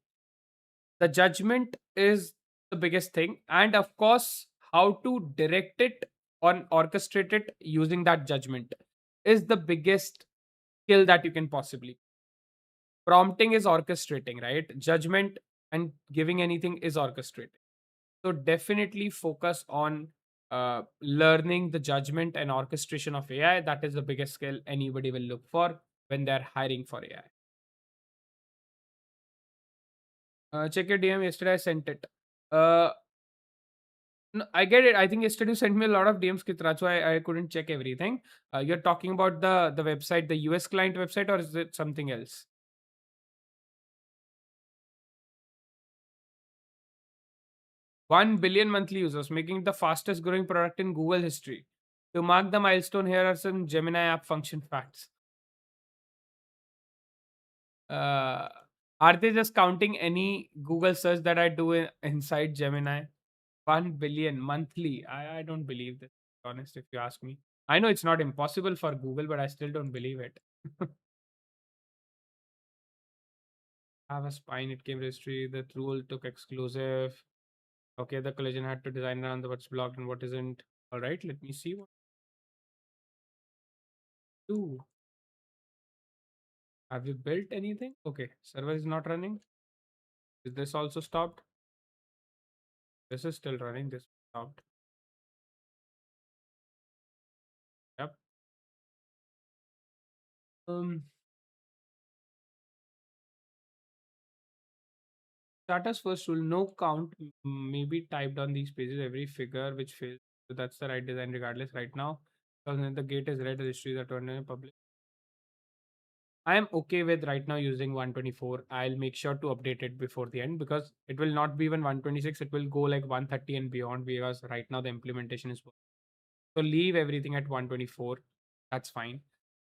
The judgment is the biggest thing. And of course, how to direct it or orchestrate it using that judgment is the biggest skill that you can possibly. Prompting is orchestrating, right? Judgment and giving anything is orchestrating. So definitely focus on learning the judgment and orchestration of AI. That is the biggest skill anybody will look for when they're hiring for AI. Check your DM. Yesterday I sent it. Uh, no, I get it. I think yesterday you sent me a lot of DMs, Kitra, so I couldn't check everything. You're talking about the website, the US client website, or is it something else? 1 billion monthly users, making it the fastest growing product in Google history. To mark the milestone, here are some Gemini app function facts. Uh, are they just counting any Google search that I do inside Gemini? 1 billion monthly. I don't believe this, to be honest, if you ask me. I know it's not impossible for Google, but I still don't believe it. Have a spine, it came registry. The rule took exclusive. Okay, the collision had to design around the what's blocked and what isn't. All right, let me see what to do. Have you built anything? Okay, server is not running. Is this also stopped? This is still running. This stopped. Yep. Um, Starters first rule: no count may be typed on these pages. Every figure which fails. So that's the right design regardless. Right now, because when the gate is red, registries are turned in public. I am okay with right now using 124. I'll make sure to update it before the end because it will not be even 126. It will go like 130 and beyond because right now the implementation is. So leave everything at 124. That's fine.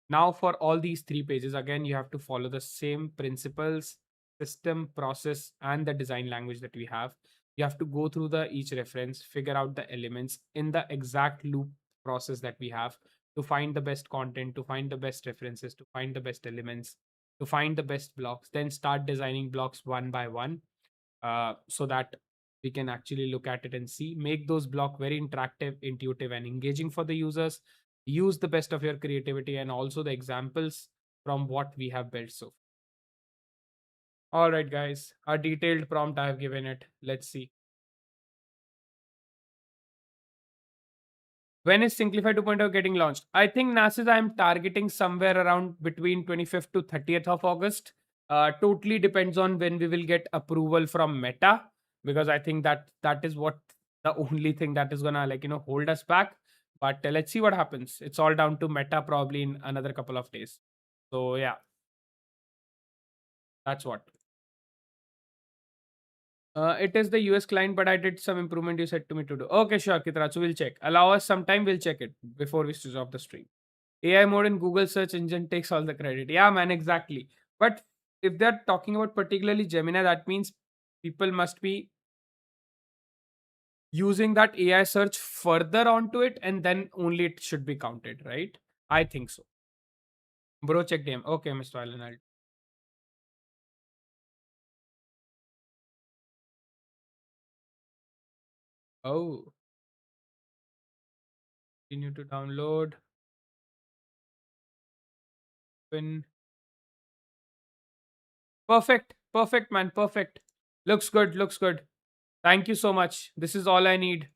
Now for all these three pages, again, you have to follow the same principles, system, process, and the design language that we have. You have to go through the each reference, figure out the elements in the exact loop process that we have to find the best content, to find the best references, to find the best elements, to find the best blocks, then start designing blocks one by one so that we can actually look at it and see. Make those block very interactive, intuitive, and engaging for the users. Use the best of your creativity and also the examples from what we have built so far. All right, guys, a detailed prompt I have given it. Let's see. When is Synclify 2.0 getting launched? I think NASA's I'm targeting somewhere around between 25th to 30th of August. Totally depends on when we will get approval from Meta because I think that is what the only thing that is gonna hold us back. But let's see what happens. It's all down to Meta probably in another couple of days. So yeah, that's what. It is the US client, but I did some improvement you said to me to do. Okay, sure, Kitra. So we'll check. Allow us some time. We'll check it before we switch off the stream. AI mode in Google search engine takes all the credit. Yeah, man, exactly. But if they're talking about particularly Gemini, that means people must be using that AI search further onto it, and then only it should be counted, right? I think so. Bro, check them. Okay, Mr. Allen. Oh, continue to download. Pin. Perfect. Perfect, man. Perfect. Looks good. Looks good. Thank you so much. This is all I need.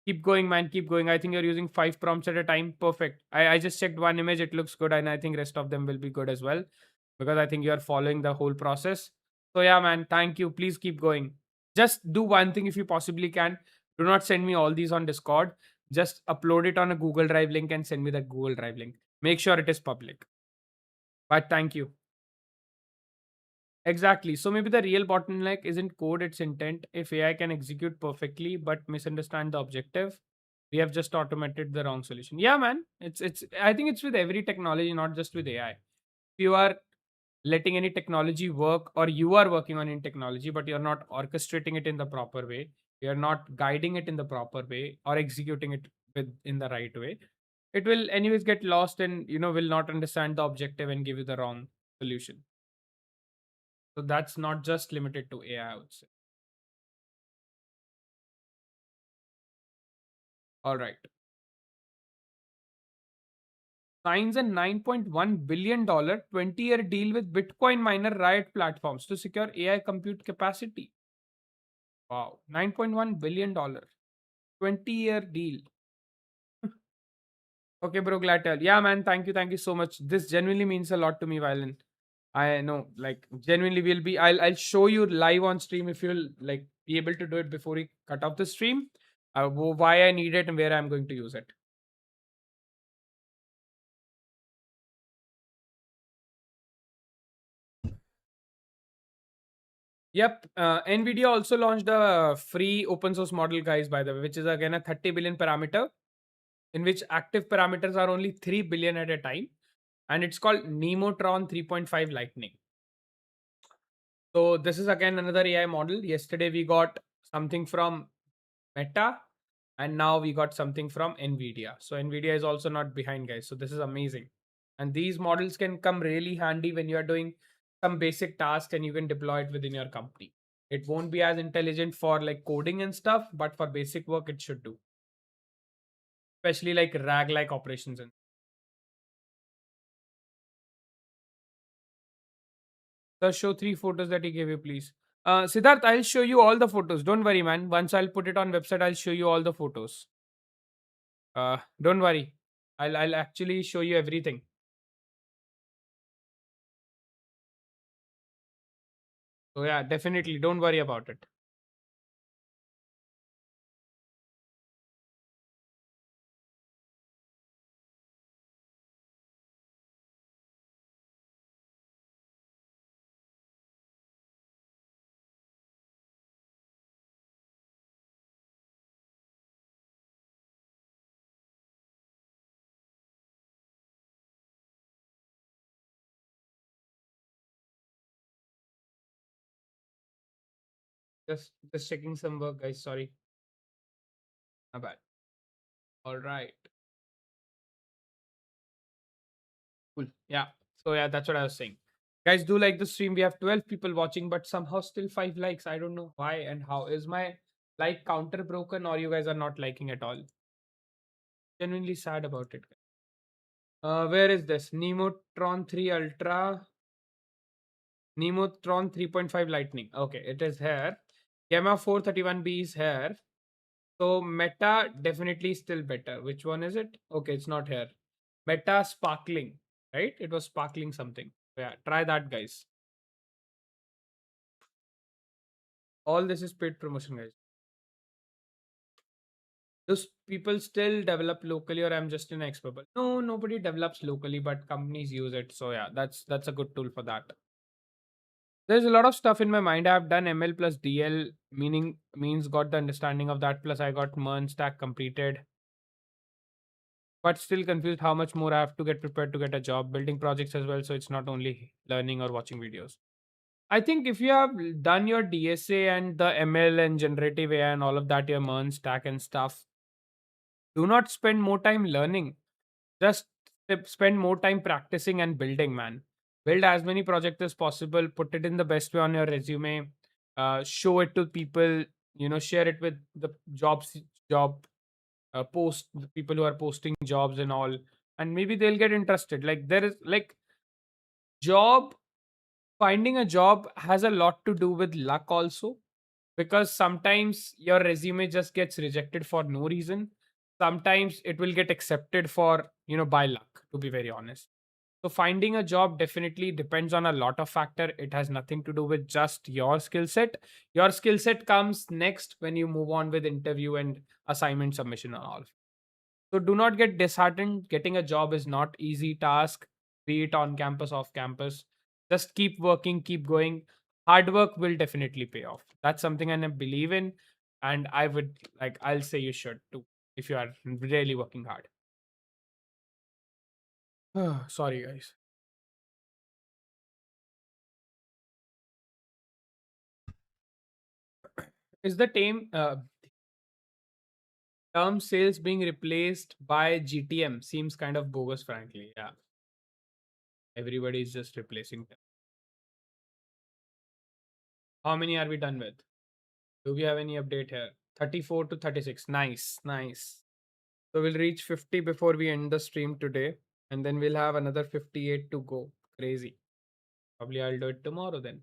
Keep going, man. Keep going. I think you're using 5 prompts at a time. Perfect. I just checked one image. It looks good. And I think rest of them will be good as well. Because I think you're following the whole process. So yeah, man. Thank you. Please keep going. Just do one thing if you possibly can. Do not send me all these on Discord. Just upload it on a Google Drive link and send me that Google Drive link. Make sure it is public. But thank you. Exactly. So maybe the real bottleneck isn't code, it's intent. If AI can execute perfectly but misunderstand the objective, we have just automated the wrong solution. Yeah, man. It's I think it's with every technology, not just with AI. If you are letting any technology work, or you are working on in technology but you're not orchestrating it in the proper way, you're not guiding it in the proper way or executing it in the right way, it will anyways get lost and will not understand the objective and give you the wrong solution. So that's not just limited to AI, I would say. All right. Signs a $9.1 billion 20-year deal with Bitcoin miner Riot Platforms to secure AI compute capacity. Wow. $9.1 billion 20-year deal. Okay, bro, glad to. Yeah, man, thank you. Thank you so much. This genuinely means a lot to me, Violin. I know, like, genuinely will be. I'll show you live on stream if you'll like be able to do it before we cut off the stream. Why I need it and where I'm going to use it. Yep. Nvidia also launched a free open source model, guys, by the way, which is again a 30 billion parameter, in which active parameters are only 3 billion at a time. And it's called Nemotron 3.5 Lightning. So this is again another AI model. Yesterday we got something from Meta, and now we got something from Nvidia. So Nvidia is also not behind, guys. So this is amazing. And these models can come really handy when you are doing some basic tasks and you can deploy it within your company. It won't be as intelligent for like coding and stuff, but for basic work it should do, especially like RAG like operations. And so show three photos that he gave you, please. Siddharth, I'll show you all the photos. Don't worry, man. Once I'll put it on website, I'll show you all the photos. Don't worry. I'll actually show you everything. So yeah, definitely don't worry about it. Just checking some work, guys. Sorry. My bad. All right. Cool. Yeah. So yeah, that's what I was saying. Guys, do like the stream. We have 12 people watching, but somehow still 5 likes. I don't know why and how. Is my like counter broken, or you guys are not liking at all? Genuinely sad about it. Where is this? Nemotron 3 Ultra. Nemotron 3.5 Lightning. Okay, it is here. Gamma 431B is here. So Meta definitely still better. Which one is it? Okay, it's not here. Meta Sparkling, right? It was sparkling something. Yeah, try that, guys. All this is paid promotion, guys. Those people still develop locally, or I'm just an expert? But no, nobody develops locally, but companies use it. So yeah, that's a good tool for that. There's a lot of stuff in my mind. I've done ML plus DL, means got the understanding of that. Plus I got MERN stack completed, but still confused how much more I have to get prepared to get a job, building projects as well. So it's not only learning or watching videos. I think if you have done your DSA and the ML and generative AI and all of that, your MERN stack and stuff, do not spend more time learning. Just spend more time practicing and building, man. Build as many projects as possible, put it in the best way on your resume, show it to people, share it with the job post the people who are posting jobs and all, and maybe they'll get interested. Like there is like job finding a job has a lot to do with luck also, because sometimes your resume just gets rejected for no reason. Sometimes it will get accepted for by luck, to be very honest. So finding a job definitely depends on a lot of factor. It has nothing to do with just your skill set. Your skill set comes next when you move on with interview and assignment submission and all. So do not get disheartened. Getting a job is not easy task, be it on campus, off campus. Just keep working, keep going. Hard work will definitely pay off. That's something I believe in, and I'll say you should too if you are really working hard. Sorry, guys. Is the term sales being replaced by GTM? Seems kind of bogus, frankly. Yeah, everybody is just replacing them. How many are we done with? Do we have any update here? 34 to 36. Nice, nice. So we'll reach 50 before we end the stream today, and then we'll have another 58 to go. Crazy. Probably I'll do it tomorrow then.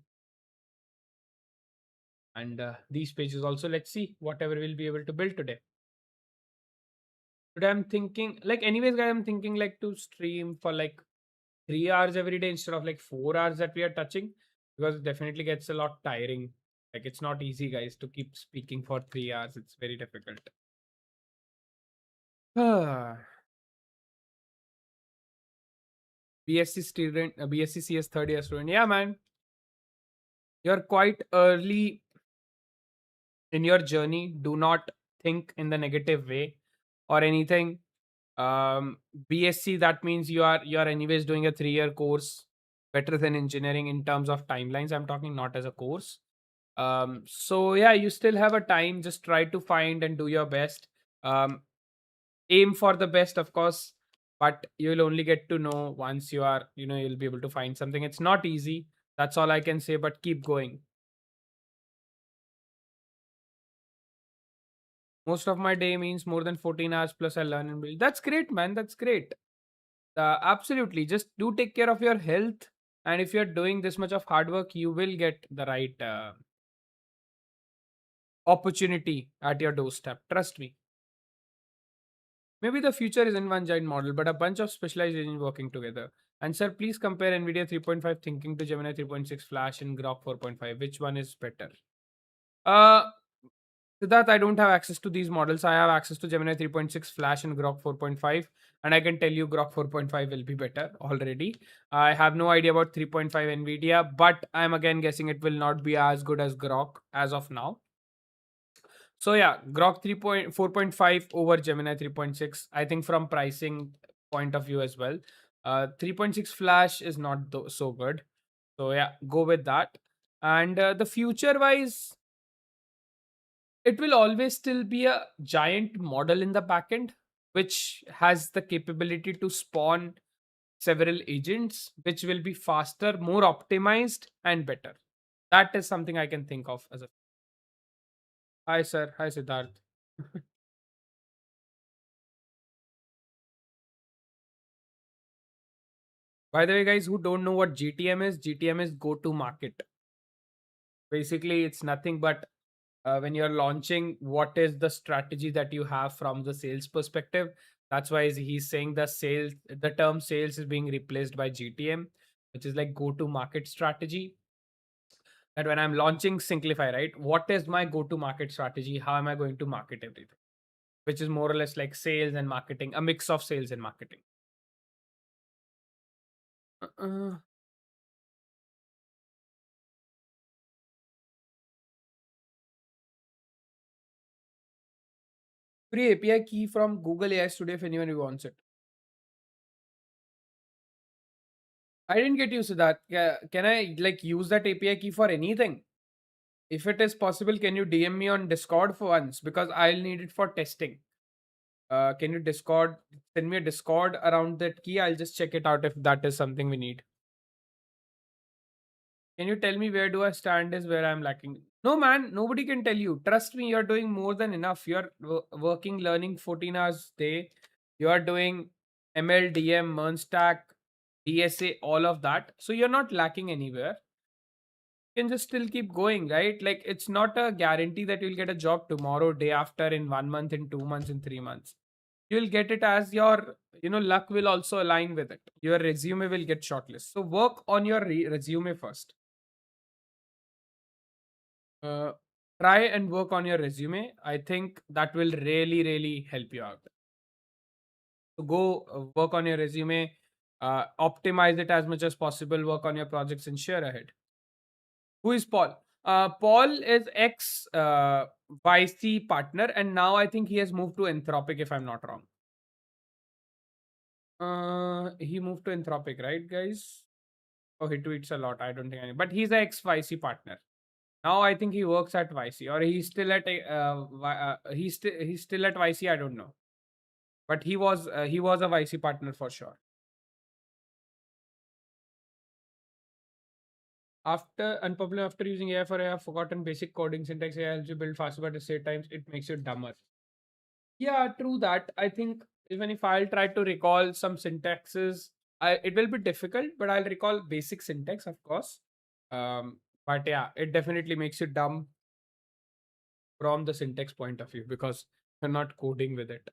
And these pages also, let's see whatever we'll be able to build today. Today I'm thinking, like, anyways, guys, I'm thinking like to stream for like 3 hours every day instead of like 4 hours that we are touching, because it definitely gets a lot tiring. Like, it's not easy, guys, to keep speaking for 3 hours. It's very difficult. BSc student, BSc CS third year student. Yeah, man, you're quite early in your journey. Do not think in the negative way or anything. BSc, that means you are anyways doing a 3 year course, better than engineering in terms of timelines. I'm talking not as a course. So yeah, you still have a time. Just try to find and do your best. Aim for the best, of course, but you'll only get to know once you'll be able to find something. It's not easy. That's all I can say, but keep going. Most of my day means more than 14 hours plus I learn and build. That's great, man. That's great. Absolutely. Just do take care of your health. And if you're doing this much of hard work, you will get the right opportunity at your doorstep. Trust me. Maybe the future isn't one giant model, but a bunch of specialized engines working together. And sir, please compare NVIDIA 3.5 thinking to Gemini 3.6 Flash and Grok 4.5. Which one is better? Uh, Siddharth, I don't have access to these models. I have access to Gemini 3.6 Flash and Grok 4.5. And I can tell you Grok 4.5 will be better already. I have no idea about 3.5 NVIDIA, but I'm again guessing it will not be as good as Grok as of now. So yeah, Grok 3.4.5 over Gemini 3.6. I think from pricing point of view as well. 3.6 Flash is not so good. So yeah, go with that. And the future wise, it will always still be a giant model in the backend, which has the capability to spawn several agents, which will be faster, more optimized, and better. That is something I can think of as a. Hi, sir. Hi, Siddharth. By the way, guys, who don't know what GTM is, GTM is go to market. Basically, it's nothing but when you're launching, what is the strategy that you have from the sales perspective. That's why he's saying the term sales is being replaced by GTM, which is like go to market strategy. That when I'm launching Synclify, right, what is my go to market strategy? How am I going to market everything? Which is more or less like sales and marketing, a mix of sales and marketing. Uh, Free API key from Google AI Studio if anyone wants it. I didn't get used to that. Can I like use that API key for anything? If it is possible, can you DM me on Discord for once? Because I'll need it for testing. Can you send me a Discord around that key? I'll just check it out if that is something we need. Can you tell me where do I stand is where I'm lacking? No, man, nobody can tell you. Trust me, you're doing more than enough. You're working, learning 14 hours a day. You're doing ML, DM, Mernstack, DSA, all of that. So you're not lacking anywhere. You can just still keep going, right? Like, it's not a guarantee that you'll get a job tomorrow, day after, in 1 month, in 2 months, in 3 months. You'll get it as your luck will also align with it. Your resume will get shortlisted. So work on your resume first. uh, Try and work on your resume. I think that will really, really help you out. So go work on your resume, optimize it as much as possible, work on your projects, and share ahead. Who is Paul? Paul is ex YC partner, and now I think he has moved to Anthropic, if I'm not wrong. He moved to Anthropic, right, guys? Oh, he tweets a lot. I don't think any, but he's an ex YC partner. Now I think he works at YC, or he's still at he's still at YC. I don't know, but he was a YC partner for sure. After using AI for AI, have forgotten basic coding syntax. AI helps you build faster, but at the same times it makes you dumber. Yeah, true that. I think even if I'll try to recall some syntaxes, it will be difficult, but I'll recall basic syntax, of course. But yeah, it definitely makes you dumb from the syntax point of view because you're not coding with it.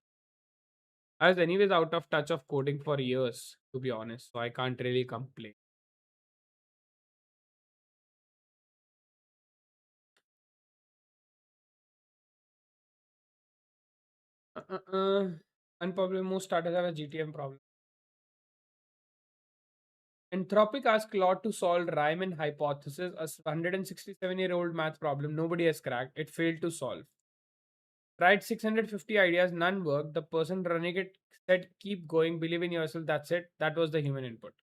I was anyways out of touch of coding for years, to be honest, so I can't really complain. Uh, uh, uh, and probably most starters have a GTM problem. Anthropic asked Claude to solve Riemann hypothesis, a 167-year-old math problem nobody has cracked. It failed to solve. Tried 650 ideas, none worked. The person running it said, keep going, believe in yourself, that's it. That was the human input.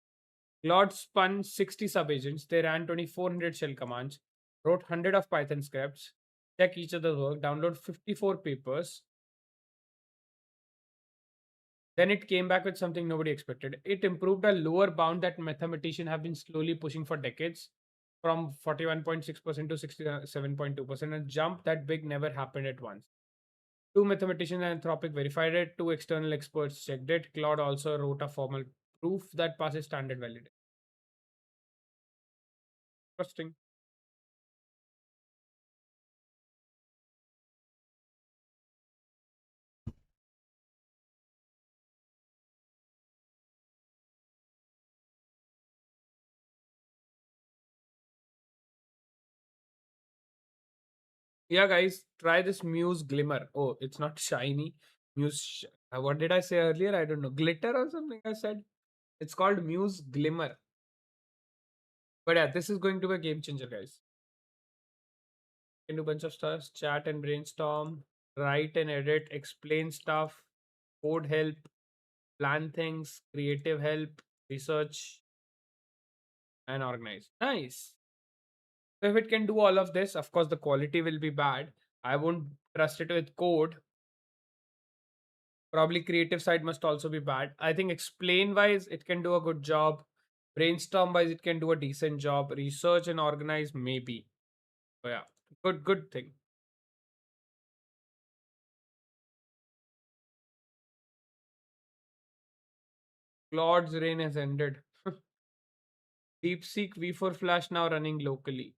Claude spun 60 subagents. They ran 2400 shell commands, wrote 100 of Python scripts, check each other's work, download 54 papers. Then it came back with something nobody expected. It improved a lower bound that mathematicians have been slowly pushing for decades, from 41.6% to 67.2%. A jump that big never happened at once. Two mathematicians and Anthropic verified it, two external experts checked it. Claude also wrote a formal proof that passes standard validation. Interesting. Yeah, guys, try this Muse Glimmer. Oh, it's not shiny. What did I say earlier? I don't know. Glitter or something I said. It's called Muse Glimmer. But yeah, this is going to be a game changer, guys. Can do a bunch of stuff, chat and brainstorm, write and edit, explain stuff, code help, plan things, creative help, research, and organize. Nice. So if it can do all of this, of course the quality will be bad. I won't trust it with code. Probably creative side must also be bad. I think explain wise it can do a good job. Brainstorm wise it can do a decent job. Research and organize maybe. So yeah, good thing. Claude's reign has ended. DeepSeek V4 Flash now running locally.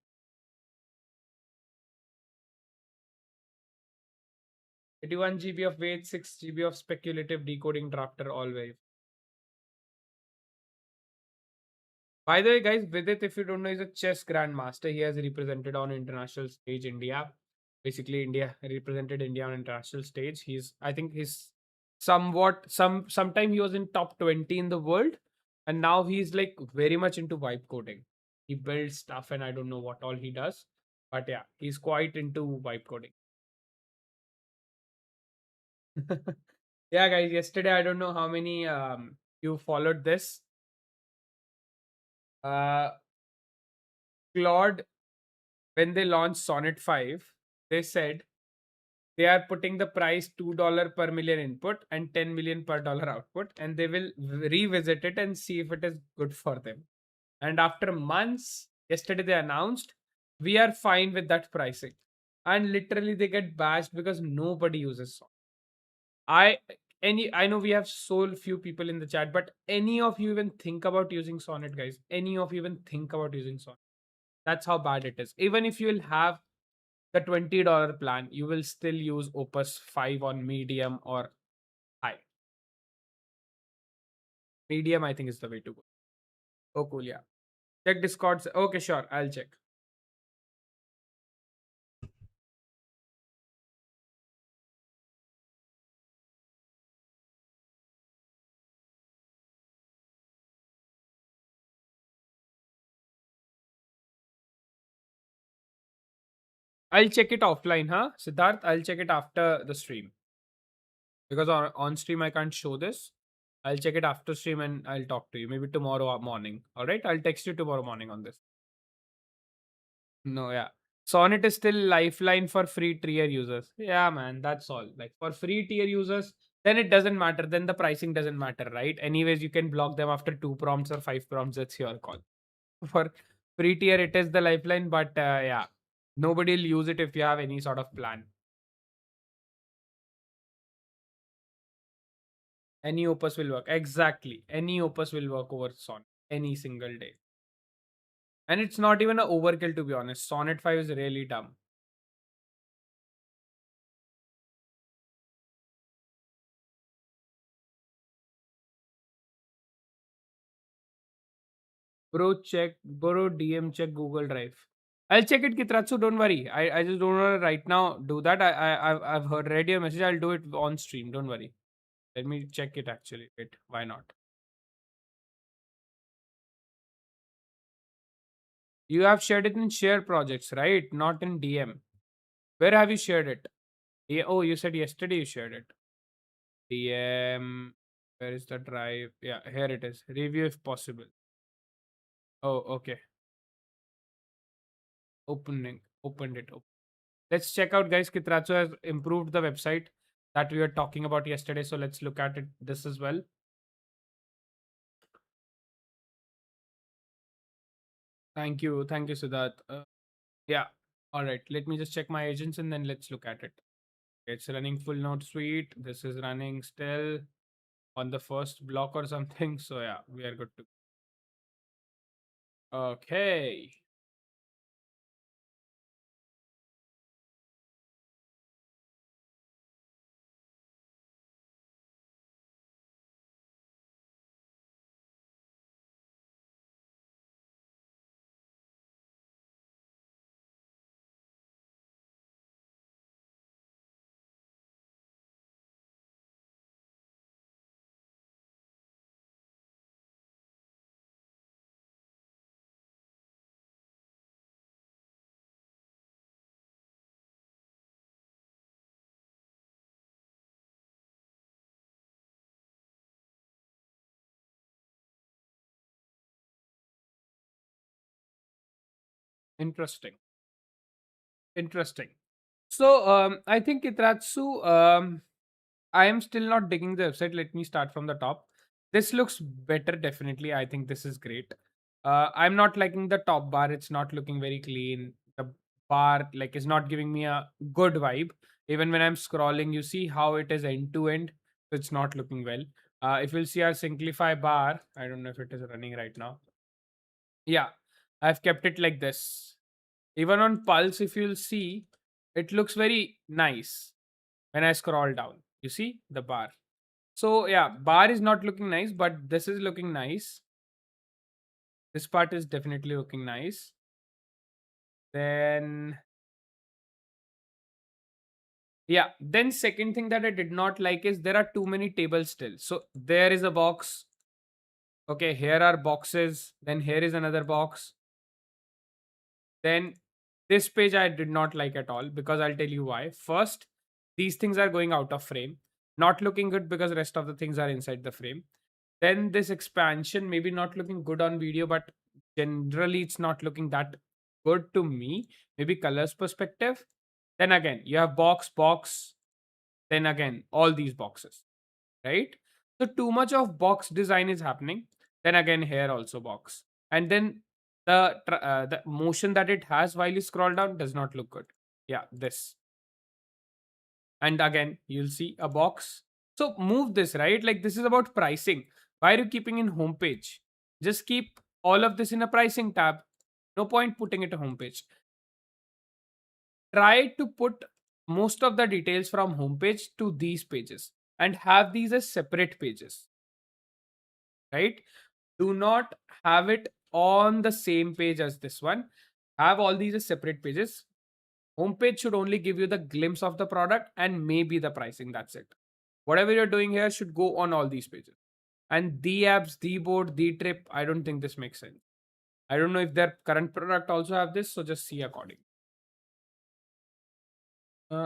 81 GB of weight, 6 GB of speculative decoding drafter, all wave. By the way, guys, Vidit, if you don't know, is a chess grandmaster. He has represented on international stage India. Basically, India represented India on international stage. I think he's sometime he was in top 20 in the world, and now he's like very much into vibe coding. He builds stuff, and I don't know what all he does, but yeah, he's quite into vibe coding. Yeah, guys, yesterday I don't know how many you followed this. Uh, Claude, when they launched Sonnet 5, they said they are putting the price $2 per million input and 10 million per dollar output, and they will revisit it and see if it is good for them. And after months, yesterday they announced we are fine with that pricing. And literally they get bashed because nobody uses Sonnet. I I know we have so few people in the chat, but any of you even think about using Sonnet, guys? Any of you even think about using Sonnet? That's how bad it is. Even if you will have the $20 plan, you will still use Opus 5 on medium or high. Medium, I think, is the way to go. Oh, cool. Yeah. Check Discord. Okay, sure. I'll check. I'll check it offline, huh? Siddharth, I'll check it after the stream. Because on stream, I can't show this. I'll check it after stream and I'll talk to you. Maybe tomorrow morning. All right. I'll text you tomorrow morning on this. No, yeah. Sonnet is still lifeline for free tier users. Yeah, man, that's all. Like for free tier users, then it doesn't matter. Then the pricing doesn't matter, right? Anyways, you can block them after 2 prompts or 5 prompts. That's your call. For free tier, it is the lifeline, but yeah, nobody will use it if you have any sort of plan. Any opus will work. Exactly. Any opus will work over Sonnet any single day. And it's not even an overkill, to be honest. Sonnet 5 is really dumb. Bro, DM check Google Drive. I'll check it, Kitratsu. Don't worry. I just don't want to right now do that. I've heard read your message. I'll do it on stream. Don't worry. Let me check it actually. Wait, why not? You have shared it in share projects, right? Not in DM. Where have you shared it? Yeah, oh, you said yesterday you shared it. DM. Where is the drive? Yeah, here it is. Review if possible. Oh, okay. Opening. Opened it. Let's check out, guys. Kitratsu has improved the website that we were talking about yesterday. So let's look at it this as well. Thank you, Siddharth. Yeah, all right. Let me just check my agents and then let's look at it. It's running full node suite. This is running still on the first block or something. So yeah, we are good to. Okay, interesting, interesting. So I think Kitratsu. I am still not digging the website. Let me start from the top. This looks better, definitely. I think this is great. I'm not liking the top bar. It's not looking very clean. The bar like is not giving me a good vibe. Even when I'm scrolling, you see how it is end to end. So it's not looking well. If you'll see our Synclify bar, I don't know if it is running right now. Yeah, I've kept it like this. Even on Pulse, if you'll see, it looks very nice when I scroll down. You see the bar. So yeah, bar is not looking nice, but this is looking nice. This part is definitely looking nice. Then yeah, then second thing that I did not like is there are too many tables still. So there is a box. Okay, here are boxes. Then here is another box. Then this page I did not like at all because I'll tell you why. First, these things are going out of frame. Not looking good because rest of the things are inside the frame. Then this expansion maybe not looking good on video, but generally it's not looking that good to me. Maybe colors perspective. Then again, you have box, then again, all these boxes, right? So too much of box design is happening. Then again, here also box. And then the motion that it has while you scroll down does not look good. Yeah, this. And again, you'll see a box. So move this, right? Like this is about pricing. Why are you keeping in homepage? Just keep all of this in a pricing tab. No point putting it a homepage. Try to put most of the details from homepage to these pages and have these as separate pages, right? Do not have it on the same page as this one. Have all these as separate pages. Homepage should only give you the glimpse of the product and maybe the pricing. That's it. Whatever you're doing here should go on all these pages. And the apps, the board, the trip, I don't think this makes sense. I don't know if their current product also have this, so just see according.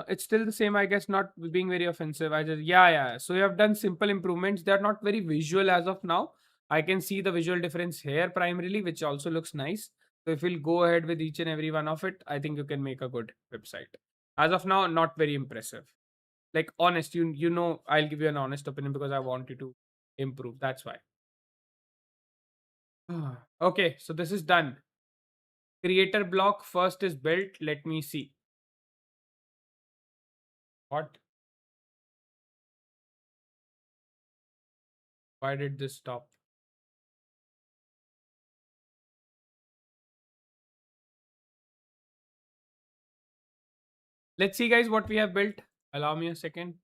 It's still the same, I guess, not being very offensive. I just, yeah, yeah. So you have done simple improvements. They're not very visual as of now. I can see the visual difference here primarily, which also looks nice. So if you'll go ahead with each and every one of it, I think you can make a good website. As of now, not very impressive. Like honest, you know, I'll give you an honest opinion because I want you to improve. That's why. Okay, so this is done. Creator block first is built. Let me see. What? Why did this stop? Let's see, guys, what we have built. Allow me a second.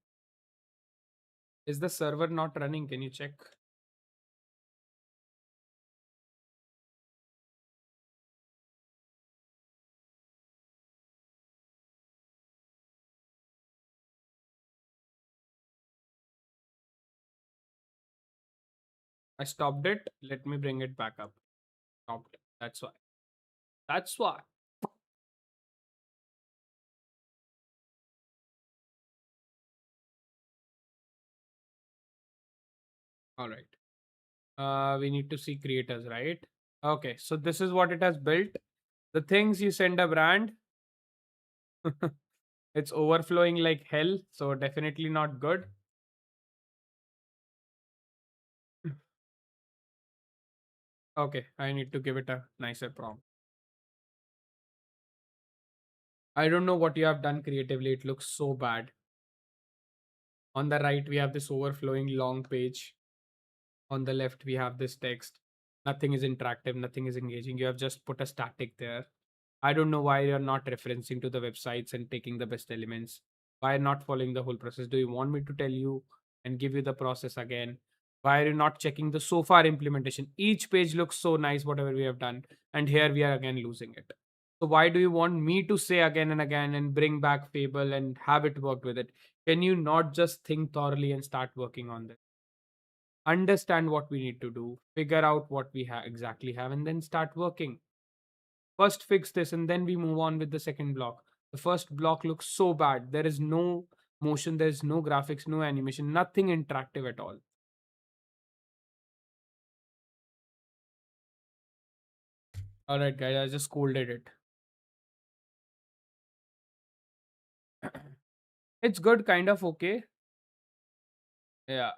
Is the server not running? Can you check? I stopped it. Let me bring it back up. Stopped. That's why. That's why. All right. We need to see creators, right? Okay. So this is what it has built. The things you send a brand, it's overflowing like hell. So definitely not good. Okay. I need to give it a nicer prompt. I don't know what you have done creatively. It looks so bad. On the right, we have this overflowing long page. On the left, we have this text. Nothing is interactive, nothing is engaging. You have just put a static there. I don't know why you're not referencing to the websites and taking the best elements. Why not following the whole process? Do you want me to tell you and give you the process again? Why are you not checking the so far implementation? Each page looks so nice, whatever we have done. And here we are again losing it. So why do you want me to say again and again and bring back Fable and have it work with it? Can you not just think thoroughly and start working on this? Understand what we need to do, figure out what we exactly have, and then start working. First, fix this, and then we move on with the second block. The first block looks so bad. There is no motion, there is no graphics, no animation, nothing interactive at all. All right, guys, I just scolded it. It's good, kind of okay. Yeah.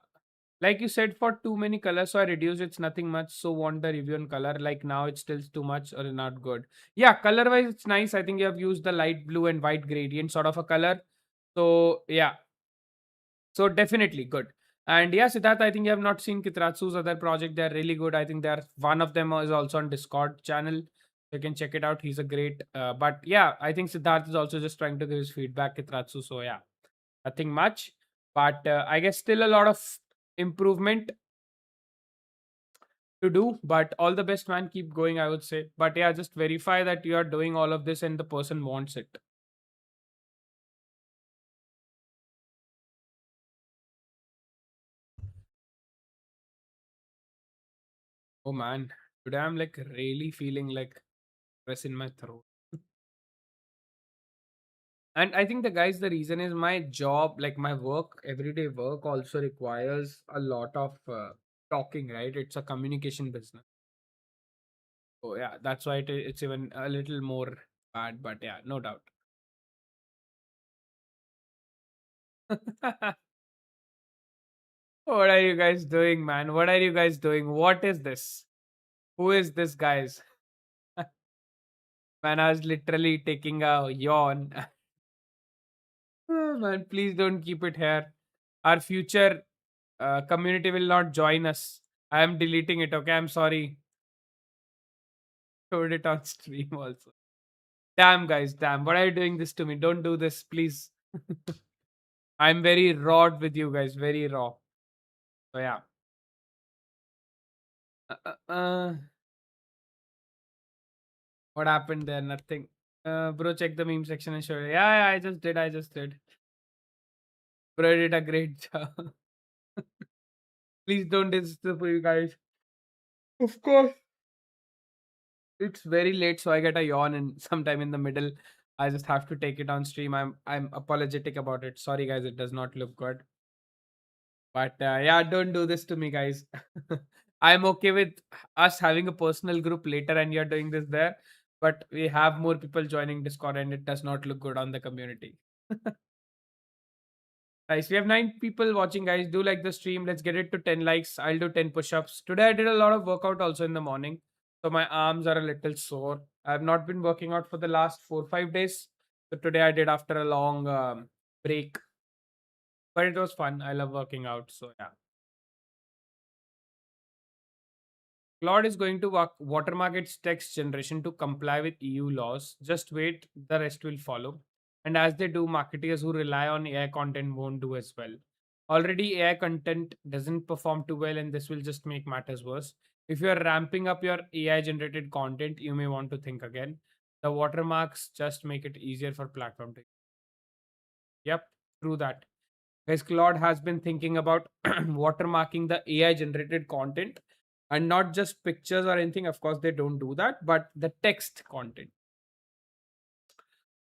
Like you said, for too many colors, so I reduced it's nothing much. So want the review on color. Like now it's still too much or not good. Yeah, color wise, it's nice. I think you have used the light blue and white gradient sort of a color. So yeah, so definitely good. And yeah, Siddharth, I think you have not seen Kitratsu's other project. They're really good. I think they're one of them is also on Discord channel. You can check it out. He's a great. But yeah, I think Siddharth is also just trying to give his feedback Kitratsu. So yeah, nothing much. But I guess still a lot of improvement to do. But all the best, man. Keep going, I would say. But yeah, just verify that you are doing all of this and the person wants it. Oh man, today I'm like really feeling like stress in my throat. And I think the guys, the reason is my job, like my work, everyday work also requires a lot of talking, right? It's a communication business. So yeah, that's why it's even a little more bad, but yeah, no doubt. What are you guys doing, man? What are you guys doing? What is this? Who is this, guys? Man, I was literally taking a yawn. Oh, man, please don't keep it here. Our future community will not join us. I am deleting it, okay? I'm sorry. Showed it on stream also. Damn, guys, damn. What are you doing this to me? Don't do this, please. I'm very raw with you guys, very raw. So, yeah. Uh, uh, uh, what happened there? Nothing. Bro, check the meme section and show it. Yeah, yeah, I just did. I just did. Bro did a great job. Please don't disturb you guys. Of course. It's very late, so I get a yawn and sometime in the middle, I just have to take it on stream. I'm apologetic about it. Sorry, guys, it does not look good. But yeah, don't do this to me, guys. I'm okay with us having a personal group later and you're doing this there, but we have more people joining Discord and it does not look good on the community. Guys, we have 9 people watching, guys. Do like the stream. Let's get it to 10 likes. I'll do 10 push ups. Today, I did a lot of workout also in the morning. So my arms are a little sore. I have not been working out for the last 4 5 days. So today, I did after a long break. But it was fun. I love working out. So yeah. Claude is going to watermark its text generation to comply with EU laws. Just wait, the rest will follow. And as they do, marketers who rely on AI content won't do as well. Already, AI content doesn't perform too well, and this will just make matters worse. If you're ramping up your AI generated content, you may want to think again. The watermarks just make it easier for platform to. Yep, true that. Guys, Claude has been thinking about watermarking the AI generated content and not just pictures or anything. Of course, they don't do that, but the text content.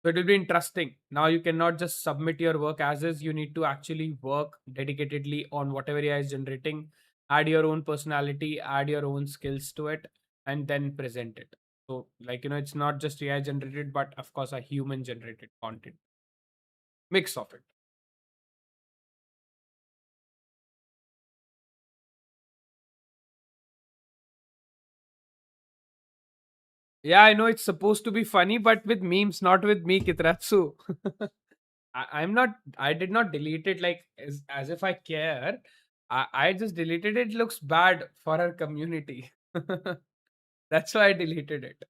So it will be interesting. Now you cannot just submit your work as is. You need to actually work dedicatedly on whatever AI is generating, add your own personality, add your own skills to it, and then present it. So, like, it's not just AI generated, but of course, a human generated content. Mix of it. Yeah, I know it's supposed to be funny, but with memes, not with me, Kitratsu. I'm not. I did not delete it like as if I care. I just deleted it. It looks bad for our community. That's why I deleted it.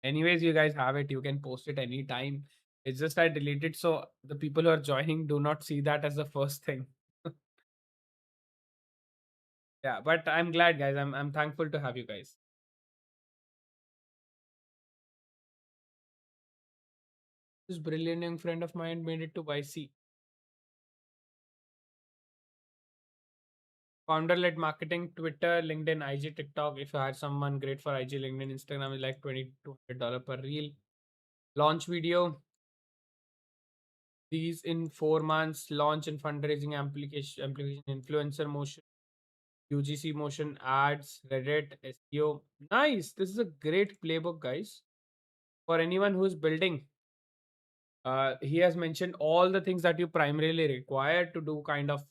Anyways, you guys have it. You can post it anytime. It's just I deleted so the people who are joining do not see that as the first thing. Yeah, but I'm glad, guys. I'm thankful to have you guys. This brilliant young friend of mine made it to YC. Founder-led marketing, Twitter, LinkedIn, IG, TikTok. If you hire someone great for IG, LinkedIn, Instagram is like $2,200 per reel. Launch video. These in 4 months. Launch and fundraising application, influencer motion, UGC motion, ads, Reddit, SEO. Nice. This is a great playbook, guys. For anyone who's building. He has mentioned all the things that you primarily require to do kind of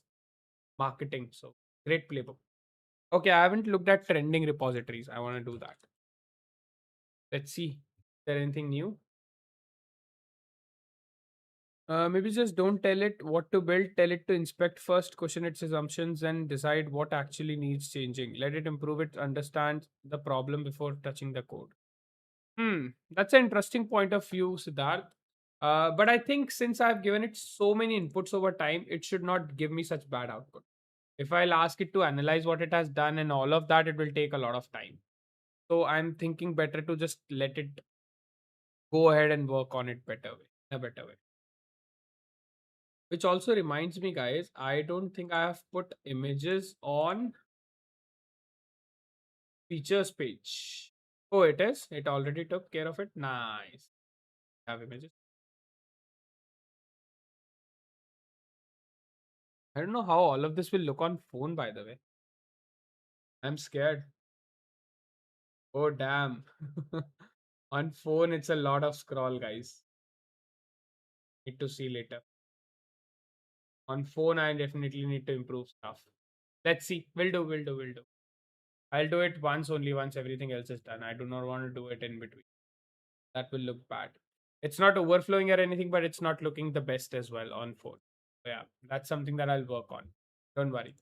marketing. So great playbook. Okay, I haven't looked at trending repositories. I want to do that. Let's see. Is there anything new? Maybe just don't tell it what to build. Tell it to inspect first, question its assumptions, and decide what actually needs changing. Let it improve it, understand the problem before touching the code. That's an interesting point of view, Siddharth. But I think since I've given it so many inputs over time, it should not give me such bad output. If I'll ask it to analyze what it has done and all of that, it will take a lot of time. So I'm thinking better to just let it go ahead and work on it better way, in a better way. Which also reminds me, guys, I don't think I have put images on features page. Oh, it is. It already took care of it. Nice. Have images. I don't know how all of this will look on phone, by the way. I'm scared. Oh, damn. On phone, it's a lot of scroll, guys. Need to see later. On phone, I definitely need to improve stuff. Let's see. We'll do. I'll do it once only once everything else is done. I do not want to do it in between. That will look bad. It's not overflowing or anything, but it's not looking the best as well on phone. So yeah, that's something that I'll work on. Don't worry.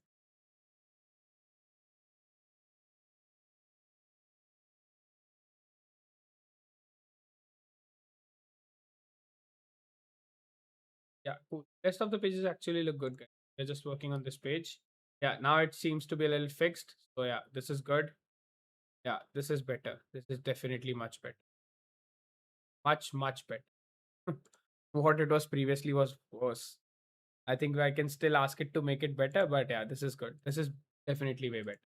Yeah, cool. Rest of the pages actually look good, guys. We're just working on this page. Yeah, now it seems to be a little fixed. So yeah, this is good. Yeah, this is better. This is definitely much better. Much better. What it was previously was worse. I think I can still ask it to make it better, but yeah, this is good. This is definitely way better.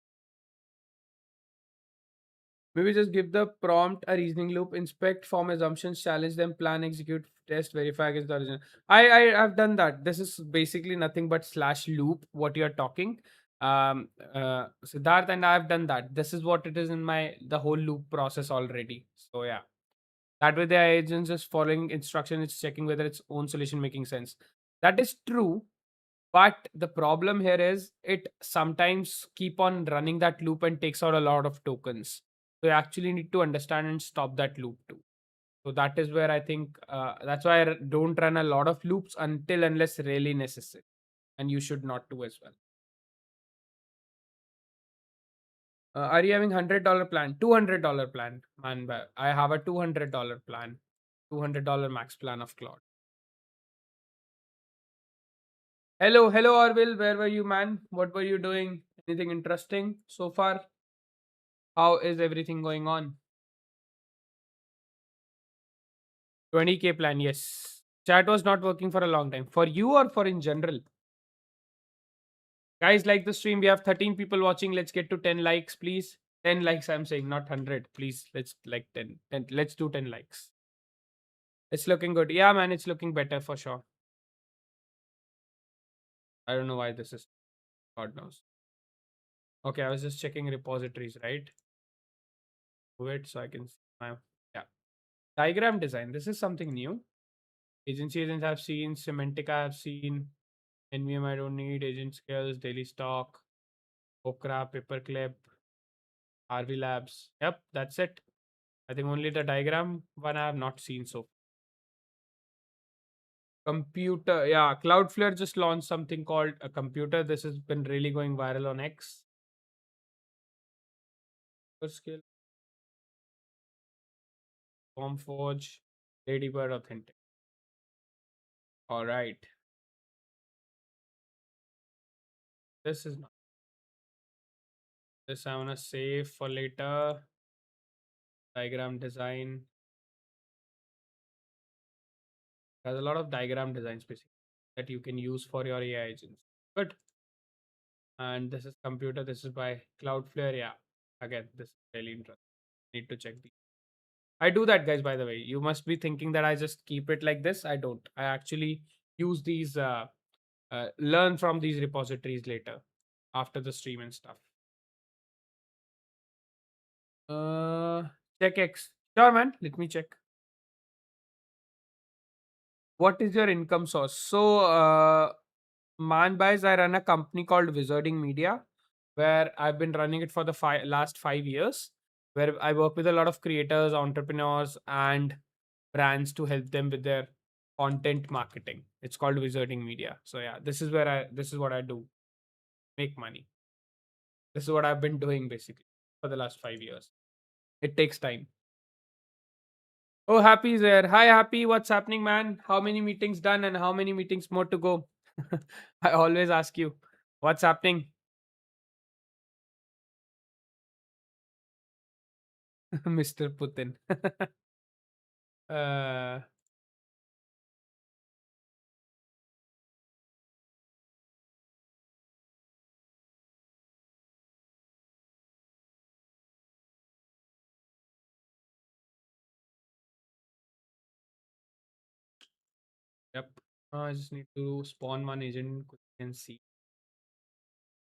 Maybe just give the prompt a reasoning loop, inspect, form assumptions, challenge them, plan, execute, test, verify against the original. I have done that. This is basically nothing but slash loop, what you're talking. Siddharth and I have done that. This is what it is in my the whole loop process already. So yeah, that way the agent is following instruction, it's checking whether its own solution making sense. That is true, but the problem here is it sometimes keep on running that loop and takes out a lot of tokens. So you actually need to understand and stop that loop too. So that is where I think that's why don't run a lot of loops until unless really necessary, and you should not do as well. Are you having $100 plan? $200 plan, man. I have a $200 plan, $200 max plan of Claude. Hello, hello, Orville. Where were you, man? What were you doing? Anything interesting so far? How is everything going on? 20K plan, yes. Chat was not working for a long time. For you or for in general? Guys, like the stream. We have 13 people watching. Let's get to 10 likes, please. 10 likes, I'm saying, not 100. Please, let's like 10. 10. Let's do 10 likes. It's looking good. Yeah, man, it's looking better for sure. I don't know why this is. God knows. Okay, I was just checking repositories, right? Wait, so I can see my. Yeah. Diagram design. This is something new. Agency agents I've seen. Semantic I've seen. NVM I don't need. Agent skills. Daily stock. Okra. Paperclip. RV labs. Yep, that's it. I think only the diagram one I have not seen so. Computer, yeah. Cloudflare just launched something called a computer. This has been really going viral on X. Scale, Formforge, Ladybird Authentic. All right. This is not. This I wanna save for later. Diagram design. There's a lot of diagram designs basically that you can use for your AI agents. Good. And this is computer. This is by Cloudflare. Yeah. Again, this is really interesting. Need to check the. I do that, guys, by the way. You must be thinking that I just keep it like this. I don't. I actually use these, learn from these repositories later after the stream and stuff. Uh, Check X. Sure, man. Let me check. What is your income source? So, man, guys, I run a company called Wizarding Media, where I've been running it for the last 5 years, where I work with a lot of creators, entrepreneurs, and brands to help them with their content marketing. It's called Wizarding Media. So yeah, this is what I do. Make money. This is what I've been doing basically for the last 5 years. It takes time. Oh, Happy's there. Hi, Happy. What's happening, man? How many meetings done and how many meetings more to go? I always ask you, what's happening, Mr. Putin? uh, yep. I just need to spawn one agent and see.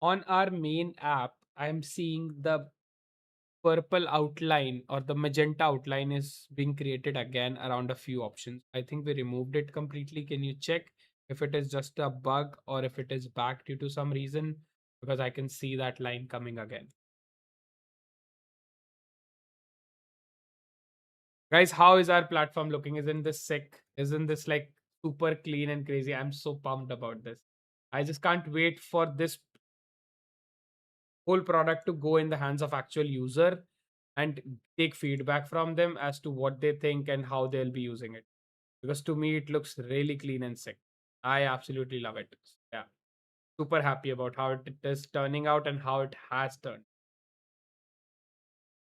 On our main app, I'm seeing the purple outline or the magenta outline is being created again around a few options. I think we removed it completely. Can you check if it is just a bug or if it is back due to some reason? Because I can see that line coming again. Guys, how is our platform looking? Isn't this sick? Isn't this like super clean and crazy? I'm so pumped about this. I just can't wait for this whole product to go in the hands of actual user and take feedback from them as to what they think and how they'll be using it. Because to me, it looks really clean and sick. I absolutely love it. Yeah, super happy about how it is turning out and how it has turned.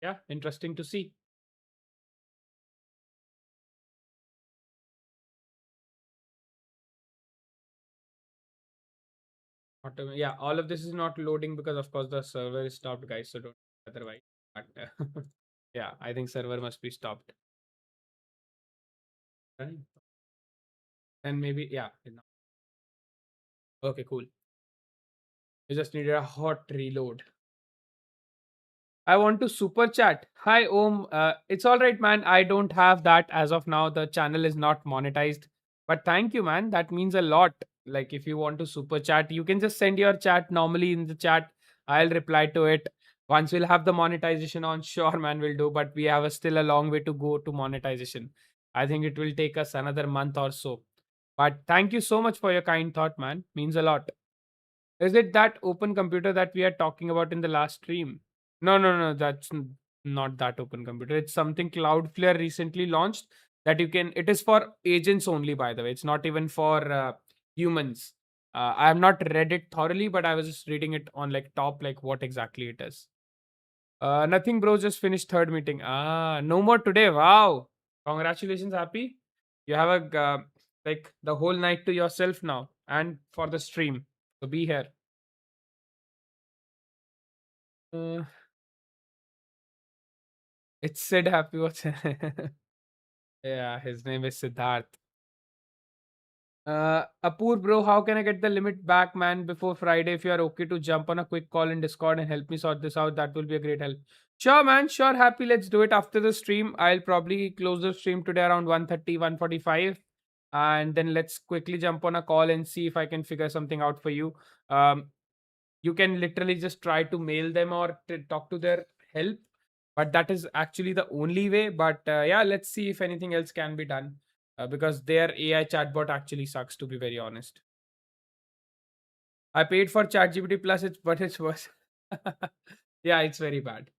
Yeah, interesting to see. Yeah, all of this is not loading because, of course, the server is stopped, guys. So don't otherwise. But yeah, I think server must be stopped. Running. And maybe, yeah. Okay, cool. You just needed a hot reload. I want to super chat. Hi Om. It's all right, man. I don't have that as of now. The channel is not monetized. But thank you, man. That means a lot. Like if you want to super chat, you can just send your chat normally in the chat. I'll reply to it. Once we'll have the monetization on, sure, man, we'll do. But we have still a long way to go to monetization. I think it will take us another month or so. But thank you so much for your kind thought, man. Means a lot. Is it that open computer that we are talking about in the last stream? No, no, no, that's not that open computer. It's something Cloudflare recently launched that you can. It is for agents only, by the way. It's not even for humans. I have not read it thoroughly, but I was just reading it on like top, like what exactly it is. Nothing, bro. Just finished third meeting. Ah, no more today. Wow, congratulations, happy. You have a like the whole night to yourself now, and for the stream. So be here. Uh, it's Sid Happy. What's yeah, his name is Siddharth. Apoorv, bro, how can I get the limit back, man, before Friday? If you are okay to jump on a quick call in Discord and help me sort this out, that will be a great help. Sure, man. Sure, happy. Let's do it after the stream. I'll probably close the stream today around 1:30, 1:45, and then let's quickly jump on a call and see if I can figure something out for you. Um, you can literally just try to mail them or talk to their help, but that is actually the only way. But yeah, let's see if anything else can be done, because their AI chatbot actually sucks, to be very honest. I paid for ChatGPT Plus, but it's worse. Yeah, it's very bad.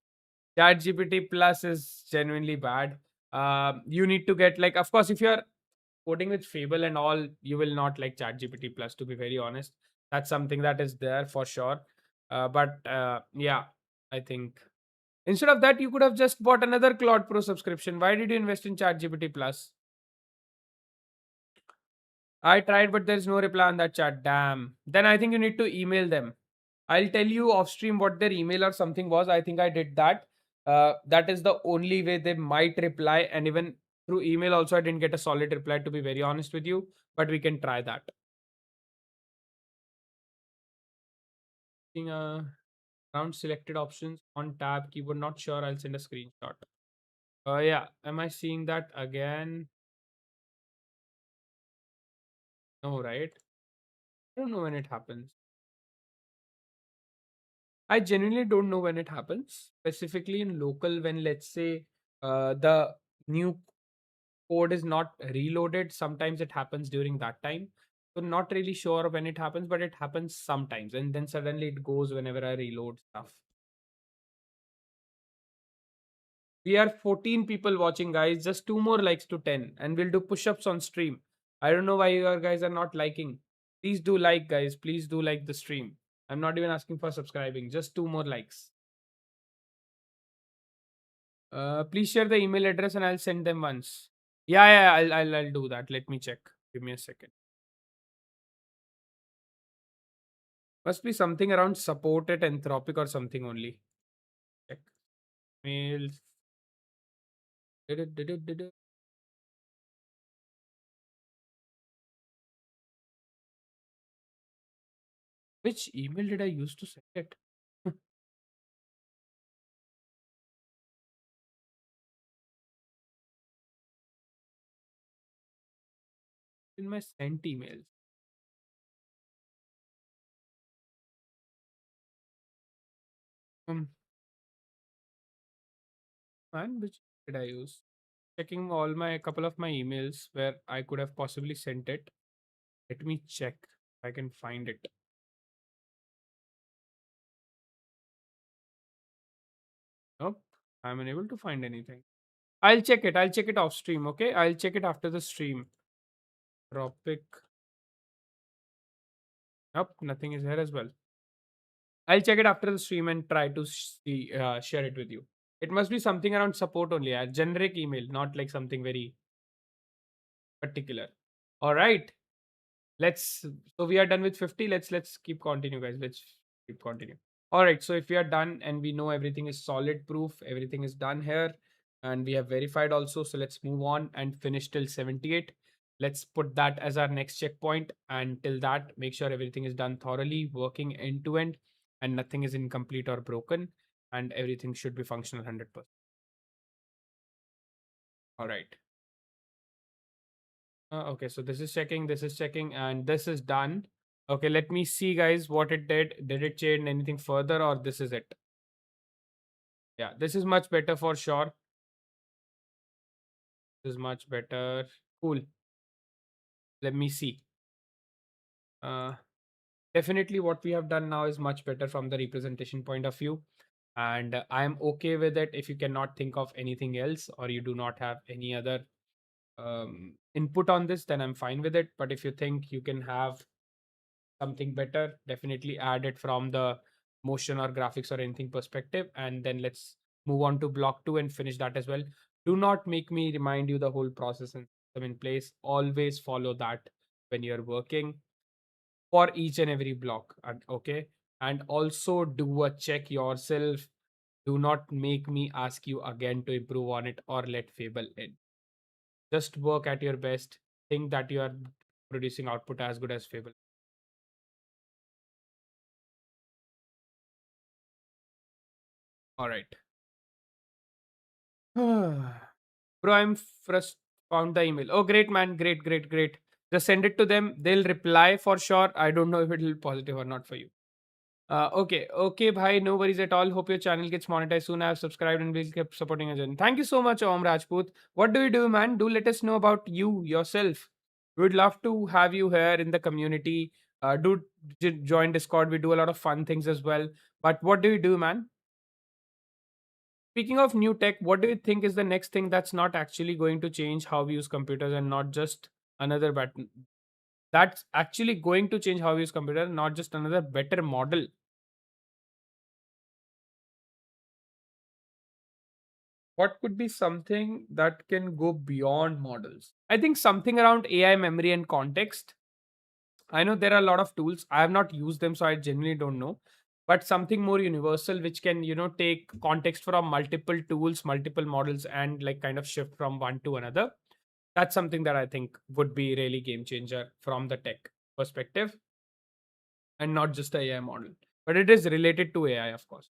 ChatGPT Plus is genuinely bad. You need to get, like, of course, if you're coding with Fable and all, you will not like ChatGPT Plus, to be very honest. That's something that is there for sure. But yeah, I think instead of that, you could have just bought another Claude Pro subscription. Why did you invest in ChatGPT Plus? I tried, but there's no reply on that chat. Damn. Then I think you need to email them. I'll tell you off stream what their email or something was. I think I did that. That is the only way they might reply. And even through email, also, I didn't get a solid reply, to be very honest with you. But we can try that. Uh, Around selected options on tab keyboard. Not sure. I'll send a screenshot. Yeah. Am I seeing that again? No, right? I don't know when it happens. I genuinely don't know when it happens. Specifically in local, when let's say the new code is not reloaded, sometimes it happens during that time. So not really sure when it happens, but it happens sometimes, and then suddenly it goes whenever I reload stuff. We are 14 people watching, guys. Just two more likes to 10, and we'll do push-ups on stream. I don't know why you guys are not liking. Please do like, guys. Please do like the stream. I'm not even asking for subscribing. Just two more likes. Please share the email address and I'll send them once. Yeah, yeah, I'll do that. Let me check. Give me a second. Must be something around support at Anthropic or something only. Check mails. Did it. Which email did I use to send it? In my sent emails. Um, man, which did I use? Checking all my couple of my emails where I could have possibly sent it. Let me check if I can find it. Nope, I'm unable to find anything. I'll check it. I'll check it off stream. Okay, I'll check it after the stream. Tropic. Nope, nothing is here as well. I'll check it after the stream and try to see, share it with you. It must be something around support only, a generic email, not like something very particular. All right, let's. So we are done with 50. Let's keep continue, guys. Let's keep continue. All right. So if we are done and we know everything is solid proof, everything is done here, and we have verified also. So let's move on and finish till 78. Let's put that as our next checkpoint. And till that, make sure everything is done thoroughly, working end to end, and nothing is incomplete or broken, and everything should be functional 100%. All right. Okay, so this is checking, and this is done. Okay, let me see, guys, what it did. Did it change anything further, or this is it? Yeah, this is much better for sure. This is much better. Cool. Let me see. Uh, Definitely what we have done now is much better from the representation point of view. And I am okay with it if you cannot think of anything else or you do not have any other input on this, then I'm fine with it. But if you think you can have something better, definitely add it from the motion or graphics or anything perspective. And then let's move on to block two and finish that as well. Do not make me remind you the whole process and system in place. Always follow that when you're working for each and every block. Okay. And also do a check yourself. Do not make me ask you again to improve on it or let Fable in. Just work at your best. Think that you are producing output as good as Fable. All right. Bro, I'm first found the email. Oh, great, man. Great, great, great. Just send it to them. They'll reply for sure. I don't know if it'll be positive or not for you. Okay, bhai. No worries at all. Hope your channel gets monetized soon. I've subscribed and will keep supporting us. Thank you so much, Om Rajput. What do you do, man? Do let us know about you yourself. We'd love to have you here in the community. Join Discord. We do a lot of fun things as well. But what do you do, man? Speaking of new tech, what do you think is the next thing that's not actually going to change how we use computers and not just another button? That's actually going to change how we use computer, not just another better model. What could be something that can go beyond models? I think something around AI memory and context. I know there are a lot of tools. I have not used them, so I genuinely don't know. But something more universal, which can, take context from multiple tools, multiple models, and like kind of shift from one to another. That's something that I think would be really game changer from the tech perspective, and not just the AI model. But it is related to AI, of course.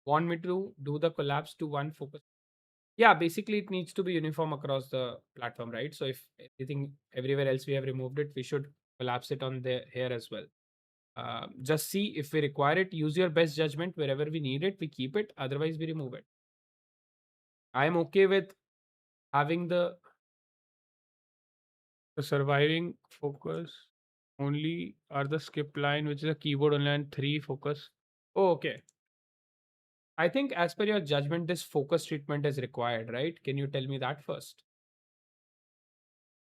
Want me to do the collapse to one focus? Yeah, basically it needs to be uniform across the platform, right? So if anything everywhere else we have removed it, we should collapse it on the here as well. Just see if we require it. Use your best judgment. Wherever we need it, we keep it. Otherwise, we remove it. I am okay with having the surviving focus only are the skip line, which is a keyboard only, and three focus. Oh, okay. I think as per your judgment, this focus treatment is required, right? Can you tell me that first?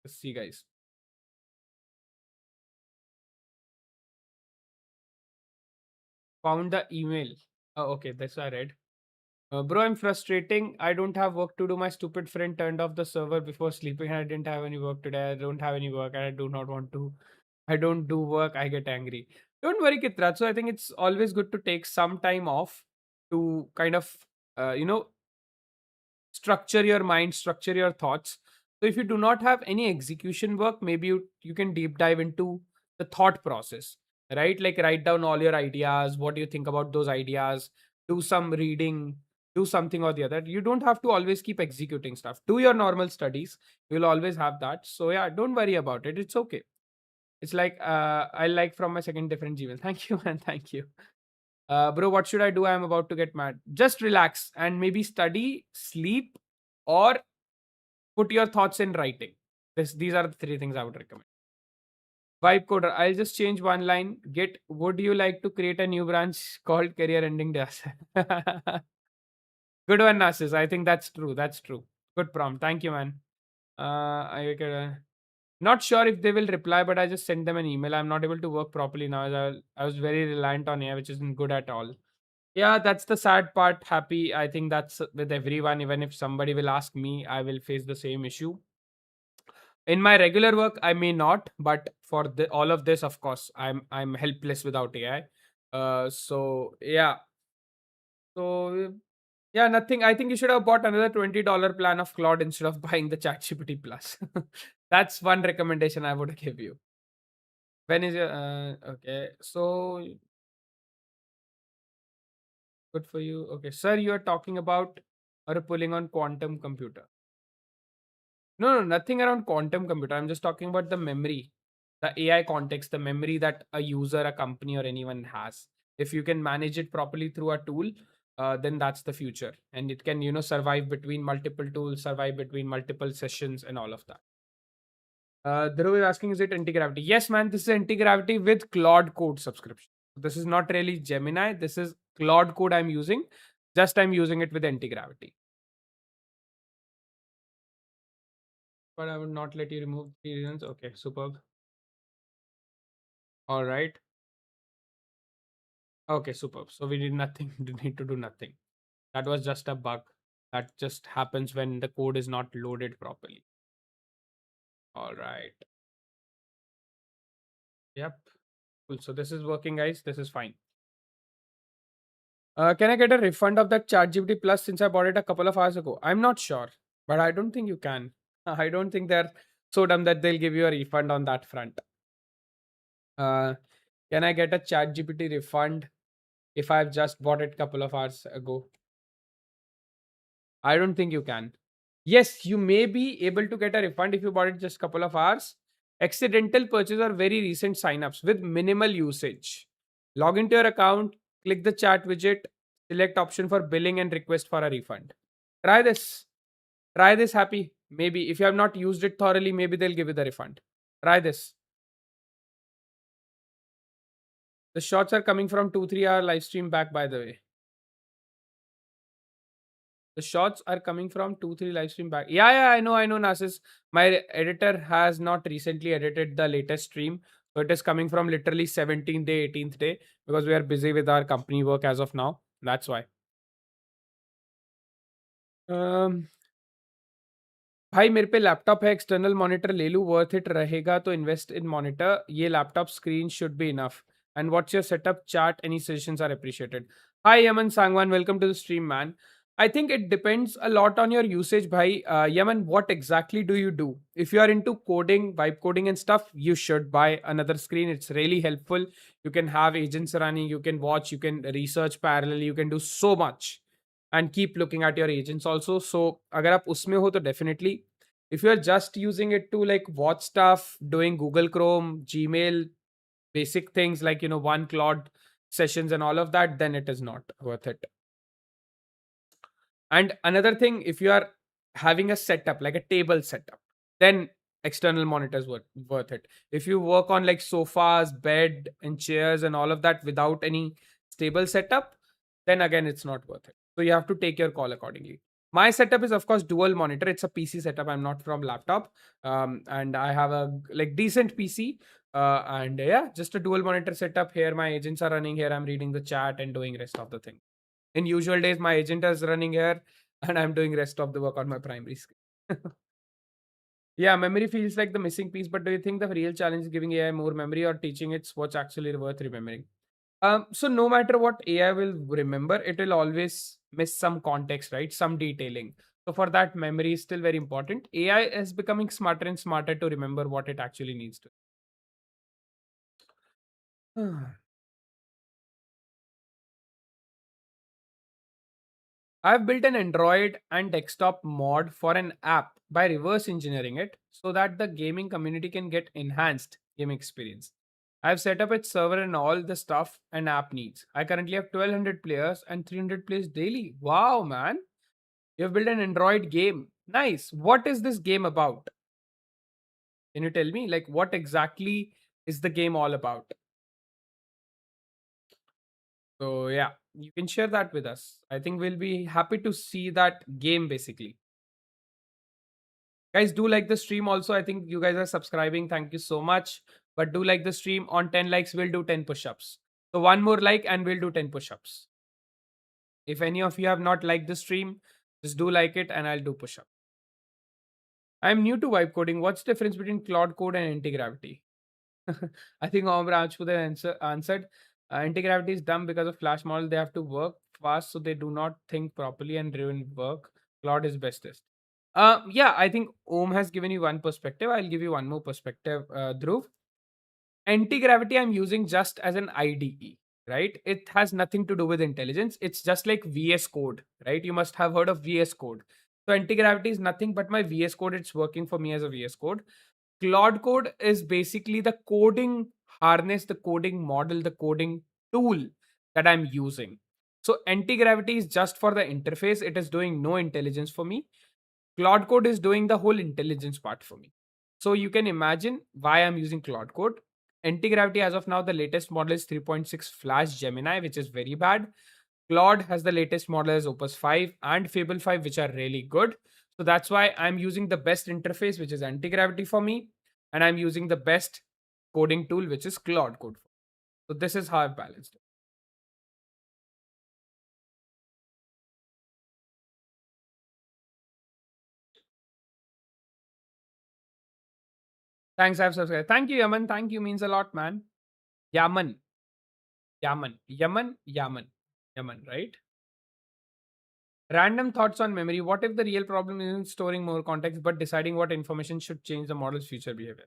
Let's see, guys. Found the email. Oh, okay. That's what I read. Bro, I'm frustrating. I don't have work to do. My stupid friend turned off the server before sleeping and I didn't have any work today. I don't have any work and I do not want to. I don't do work. I get angry. Don't worry, Kitra. So I think it's always good to take some time off to kind of, uh, you know, structure your mind, structure your thoughts. So if you do not have any execution work, maybe you can deep dive into the thought process, right? Like write down all your ideas, what do you think about those ideas, do some reading, do something or the other. You don't have to always keep executing stuff. Do your normal studies. You'll always have that. So yeah, don't worry about it. It's okay. It's like I like from my second different Gmail. Thank you, man. Thank you. Bro, what should I do? I'm about to get mad. Just relax and maybe study, sleep, or put your thoughts in writing. These are the three things I would recommend. Vibe coder. I'll just change one line. Get. Would you like to create a new branch called Career Ending Dash? Good one, Nasis. I think that's true. That's true. Good prompt. Thank you, man. Not sure if they will reply, but I just sent them an email. I'm not able to work properly now. As I was very reliant on AI, which isn't good at all. Yeah, that's the sad part. Happy. I think that's with everyone. Even if somebody will ask me, I will face the same issue. In my regular work I may not, but for all of this, of course, I'm helpless without AI. So yeah. So yeah, nothing. I think you should have bought another $20 plan of Claude instead of buying the ChatGPT Plus. That's one recommendation I would give you. When is your okay? So good for you. Okay, sir, you are talking about or pulling on quantum computer. No, no, nothing around quantum computer. I'm just talking about the memory, the AI context, the memory that a user, a company, or anyone has. If you can manage it properly through a tool, then that's the future, and it can, survive between multiple tools, survive between multiple sessions, and all of that. Dhruv is asking, is it anti-gravity? Yes, man, this is anti-gravity with Claude Code subscription. This is not really Gemini. This is Claude Code I'm using. Just I'm using it with anti-gravity. But I would not let you remove the reasons. Okay, superb. All right. Okay, superb. So we did nothing. Did need to do nothing. That was just a bug. That just happens when the code is not loaded properly. All right. Yep. Cool. So this is working, guys. This is fine. Can I get a refund of that ChatGPT Plus since I bought it a couple of hours ago? I'm not sure, but I don't think you can. I don't think they're so dumb that they'll give you a refund on that front. Uh, can I get a ChatGPT refund if I've just bought it a couple of hours ago? I don't think you can. Yes, you may be able to get a refund if you bought it just a couple of hours. Accidental purchase or very recent signups with minimal usage. Log into your account, click the chat widget, select option for billing and request for a refund. Try this. Try this, happy. Maybe if you have not used it thoroughly, maybe they'll give you the refund. Try this. The shots are coming from 2-3 hour live stream back, by the way. The shots are coming from 2-3 live stream back. Yeah, yeah, I know, Nasis. My editor has not recently edited the latest stream. So it is coming from literally 17th day, 18th day, because we are busy with our company work as of now. That's why. Um, भाई मेरे पे laptop है external monitor ले लूँ worth it रहेगा तो invest in monitor ये laptop screen should be enough and what's your setup chart any suggestions are appreciated hi Yaman Sangwan welcome to the stream man I think it depends a lot on your usage, bhai. Yaman, what exactly do you do? If you are into coding, vibe coding and stuff, you should buy another screen. It's really helpful. You can have agents running, you can watch, you can research parallel, you can do so much and keep looking at your agents also. So agar aap usme ho to definitely. If you are just using it to like watch stuff, doing Google Chrome, Gmail, basic things like one Claude sessions and all of that, then it is not worth it. And another thing, if you are having a setup like a table setup, then external monitors worth it. If you work on like sofas, bed, and chairs and all of that without any stable setup, then again it's not worth it. So you have to take your call accordingly. My setup is of course dual monitor. It's a PC setup. I'm not from laptop, and I have a like decent PC. And yeah, just a dual monitor setup. Here my agents are running. Here I'm reading the chat and doing rest of the thing. In usual days, my agent is running here and I'm doing rest of the work on my primary screen. Yeah, memory feels like the missing piece, but do you think the real challenge is giving AI more memory or teaching it's what's actually worth remembering? So no matter what AI will remember, it will always miss some context, right? Some detailing. So for that, memory is still very important. AI is becoming smarter and smarter to remember what it actually needs to. I've built an Android and desktop mod for an app by reverse engineering it so that the gaming community can get enhanced game experience. I've set up its server and all the stuff an app needs. I currently have 1200 players and 300 plays daily. Wow, man. You've built an Android game. Nice. What is this game about? Can you tell me? Like, what exactly is the game all about? So, yeah, you can share that with us. I think we'll be happy to see that game basically. Guys, do like the stream also. I think you guys are subscribing. Thank you so much. But do like the stream. On 10 likes, we'll do 10 push ups. So, one more like and we'll do 10 push ups. If any of you have not liked the stream, just do like it and I'll do push up. I'm new to vibe coding. What's the difference between Claude Code and anti gravity? I think Om Rajput answered. Anti-gravity is dumb because of Flash model. They have to work fast, so they do not think properly and ruin work. Claude is bestest. Yeah, I think Om has given you one perspective. I'll give you one more perspective, Dhruv. Anti-gravity I'm using just as an IDE, right? It has nothing to do with intelligence. It's just like VS Code, right? You must have heard of VS Code. So anti-gravity is nothing but my VS Code. It's working for me as a VS Code. Claude Code is basically the coding harness, the coding model, the coding tool that I'm using. So anti-gravity is just for the interface. It is doing no intelligence for me. Claude Code is doing the whole intelligence part for me. So you can imagine why I'm using Claude Code. Anti-gravity as of now, the latest model is 3.6 Flash Gemini, which is very bad. Claude has the latest model as Opus 5 and Fable 5, which are really good. So that's why I'm using the best interface, which is anti-gravity for me. And I'm using the best coding tool, which is Claude Code. So this is how I've balanced it. Thanks, I've subscribed. Thank you, Yaman. Thank you means a lot, man. Yaman. Yaman. Yaman. Yaman. Yaman, right? Random thoughts on memory. What if the real problem isn't storing more context but deciding what information should change the model's future behavior?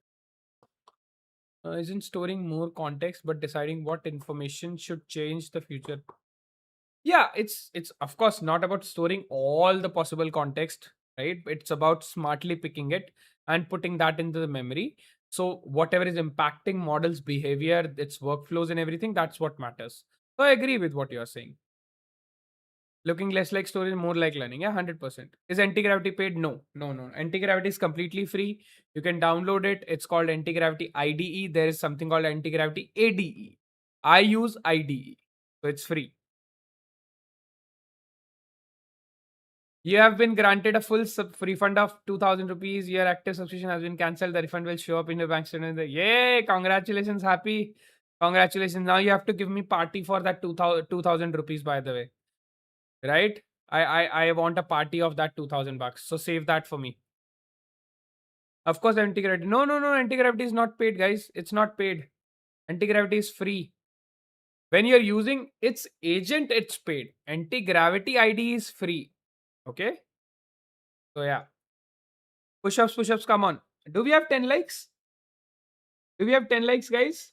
Isn't storing more context but deciding what information should change the future. Yeah, it's of course not about storing all the possible context, right? It's about smartly picking it and putting that into the memory. So whatever is impacting model's behavior, its workflows and everything, that's what matters. So I agree with what you're saying. Looking less like storage, more like learning. Yeah, 100%. Is anti-gravity paid? No, no, no. Anti-gravity is completely free. You can download it. It's called anti-gravity IDE. There is something called anti-gravity ADE. I use IDE. So it's free. You have been granted a full refund of 2000 rupees. Your active subscription has been cancelled. The refund will show up in your bank statement. Yay! Congratulations, happy. Congratulations. Now you have to give me party for that 2000 rupees, by the way. Right? I want a party of that 2000 bucks. So save that for me. Of course, anti-gravity. No, no, no. Anti-gravity is not paid, guys. It's not paid. Anti-gravity is free. When you're using its agent, it's paid. Anti-gravity ID is free. Okay? So yeah. Push-ups, push-ups, come on. Do we have 10 likes? Do we have 10 likes, guys?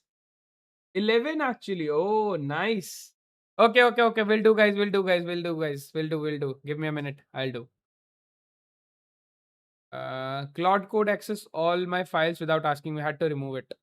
11 actually. Oh, nice. Okay, okay, okay. We'll do, guys. We'll do, guys. We'll do, guys. We'll do, we'll do. Give me a minute. I'll do. Claude Code access all my files without asking me. Had to remove it.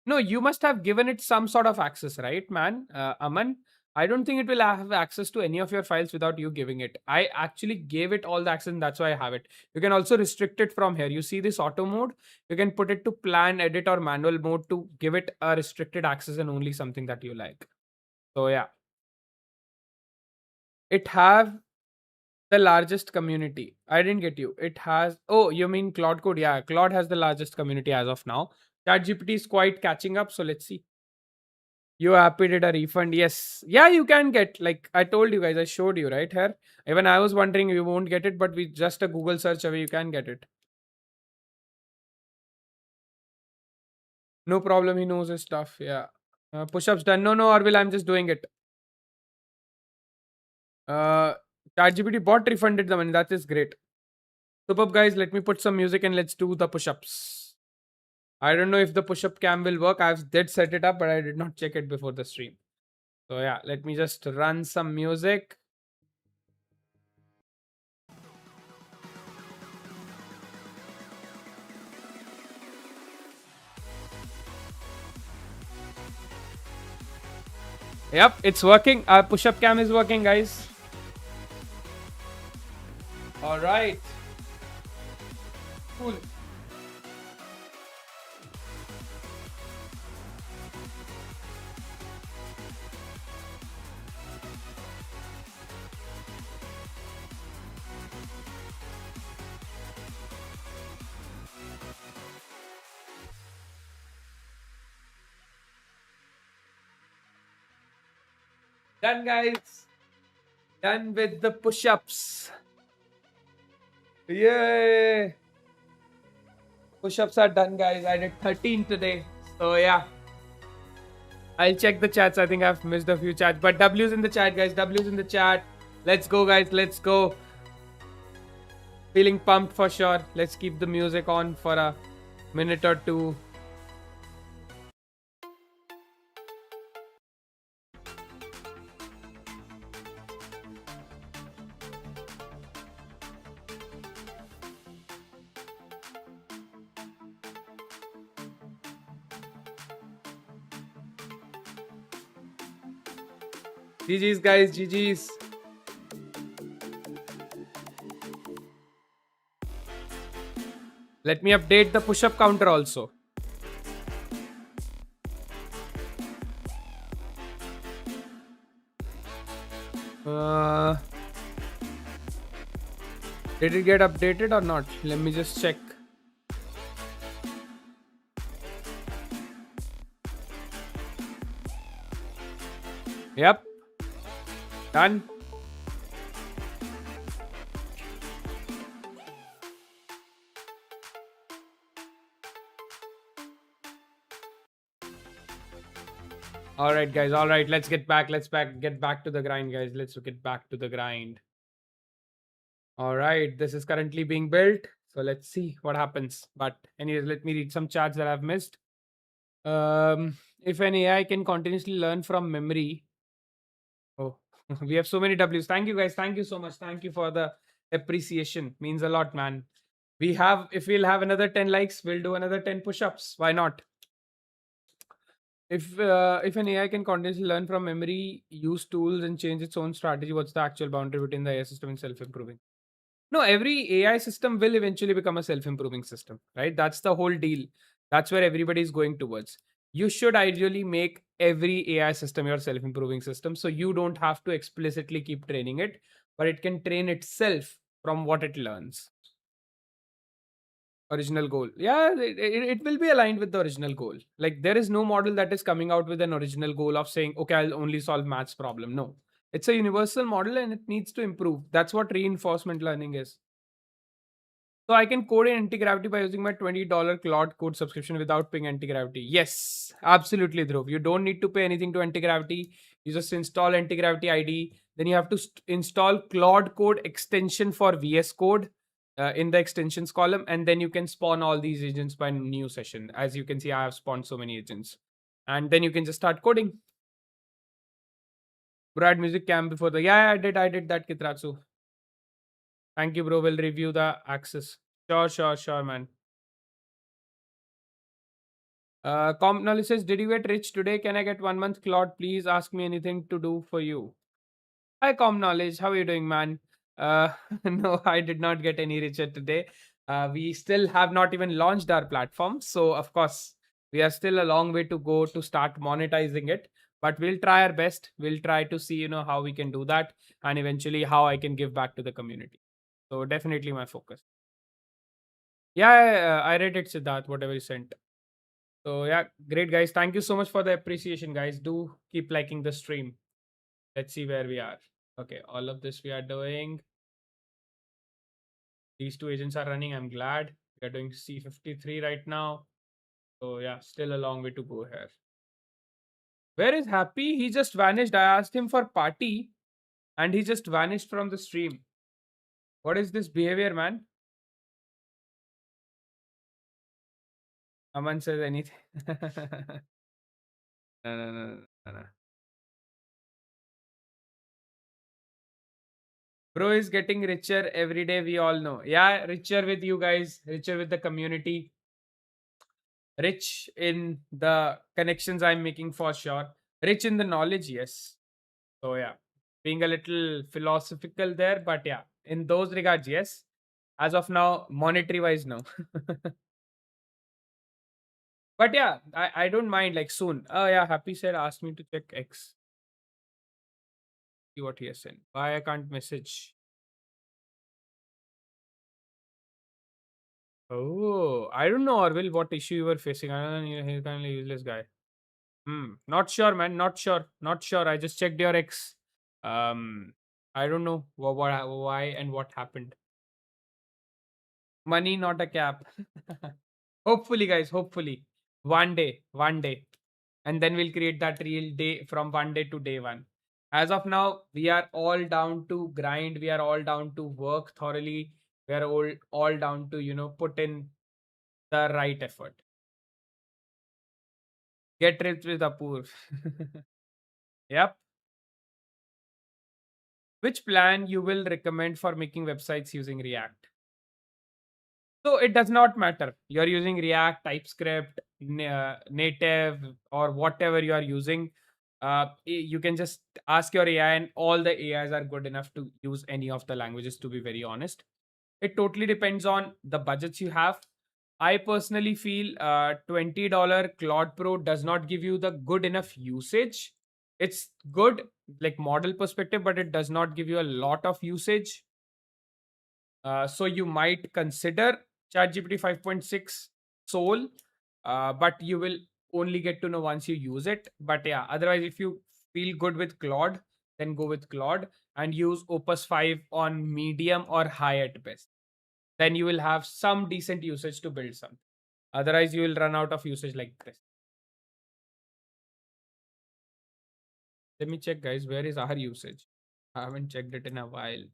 No, you must have given it some sort of access, right, man? Aman, I don't think it will have access to any of your files without you giving it. I actually gave it all the access, and that's why I have it. You can also restrict it from here. You see this auto mode? You can put it to plan, edit, or manual mode to give it a restricted access and only something that you like. So yeah, it have the largest community. I didn't get you. It has. Oh, you mean Claude Code? Yeah, Claude has the largest community as of now. ChatGPT is quite catching up. So let's see. You happy did a refund? Yes. Yeah, you can get. Like I told you guys, I showed you right here. Even I was wondering you won't get it, but with just a Google search away, you can get it. No problem. He knows his stuff. Yeah. Push-ups done. No, no, Arvil, I'm just doing it. Uh, ChatGPT bot refunded the money. That is great. Superb, guys. Let me put some music and let's do the push-ups. I don't know if the push-up cam will work. I did set it up, but I did not check it before the stream. So yeah, let me just run some music. Yep, it's working. Our push-up cam is working, guys. All right. Cool. Done, guys. Done with the push-ups. Yay! Push-ups are done, guys. I did 13 today. So yeah. I'll check the chats. I think I've missed a few chats. But W's in the chat, guys. W's in the chat. Let's go, guys. Let's go. Feeling pumped for sure. Let's keep the music on for a minute or two. GG's, guys. GG's. Let me update the push-up counter also. Did it get updated or not? Let me just check. Yep. Done. All right, guys. All right, let's get back. Get back to the grind, guys. Let's get back to the grind. All right, this is currently being built. So let's see what happens. But anyways, let me read some chats that I've missed. If an AI can continuously learn from memory. Oh, we have so many W's. Thank you, guys. Thank you so much. Thank you for the appreciation. Means a lot, man. If we'll have another 10 likes, we'll do another 10 push-ups. Why not? If an AI can continuously learn from memory, use tools, and change its own strategy, what's the actual boundary between the AI system and self-improving? No, every AI system will eventually become a self-improving system, right? That's the whole deal. That's where everybody is going towards. You should ideally make every AI system your self-improving system, so you don't have to explicitly keep training it, but it can train itself from what it learns. Original goal. Yeah, it will be aligned with the original goal. Like there is no model that is coming out with an original goal of saying, okay, I'll only solve maths problem. No, it's a universal model and it needs to improve. That's what reinforcement learning is. So I can code in anti-gravity by using my $20 Claude code subscription without paying anti-gravity. Yes, absolutely, Dhruv. You don't need to pay anything to anti-gravity. You just install anti-gravity ID. Then you have to install Claude code extension for VS Code in the extensions column. And then you can spawn all these agents by new session. As you can see, I have spawned so many agents. And then you can just start coding. Brad music camp before the... Yeah, I did that, Kitratsu. Thank you, bro. We'll review the access. Sure, man. Comp says, did you get rich today? Can I get 1 month Claude? Please ask me anything to do for you. Hi, Com Knowledge. How are you doing, man? No, I did not get any richer today. We still have not even launched our platform. So, of course, we are still a long way to go to start monetizing it. But we'll try our best. We'll try to see, how we can do that and eventually how I can give back to the community. So, definitely my focus. Yeah, I read it, Siddharth, whatever you sent. So yeah, great guys. Thank you so much for the appreciation, guys. Do keep liking the stream. Let's see where we are. Okay, all of this we are doing. These two agents are running. I'm glad. We are doing C53 right now. So yeah, still a long way to go here. Where is Happy? He just vanished. I asked him for party and he just vanished from the stream. What is this behavior, man? Aman says anything. No. Bro is getting richer every day, we all know. Yeah, richer with you guys, richer with the community, rich in the connections I'm making for sure, rich in the knowledge, yes. So, yeah, being a little philosophical there, but yeah, in those regards, yes. As of now, monetary wise, no. But yeah, I don't mind like soon. Oh, yeah, Happy said, asked me to check X. See what he has sent. Why I can't message? Oh, I don't know, Orville, what issue you were facing. I don't know, he's kind of useless guy. Not sure, man. Not sure. Not sure. I just checked your X. I don't know why and what happened. Money, not a cap. Hopefully, guys. Hopefully, one day. One day. and then we'll create that real day from one day to day one. As of now, we are all down to grind. We are all down to work thoroughly. We are all down to, put in the right effort. Get rich with Apoorv. Yep. Which plan you will recommend for making websites using React? So it does not matter. You're using React, TypeScript, native, or whatever you are using. You can just ask your AI, and all the AIs are good enough to use any of the languages, to be very honest. It totally depends on the budgets you have. I personally feel $20 Claude Pro does not give you the good enough usage. It's good, like model perspective, but it does not give you a lot of usage. So you might consider ChatGPT 5.6 Soul, but you will only get to know once you use it. But yeah, otherwise, if you feel good with Claude, then go with Claude and use Opus 5 on medium or high at best. Then you will have some decent usage to build something. Otherwise, you will run out of usage like this. Let me check, guys. Where is our usage? I haven't checked it in a while.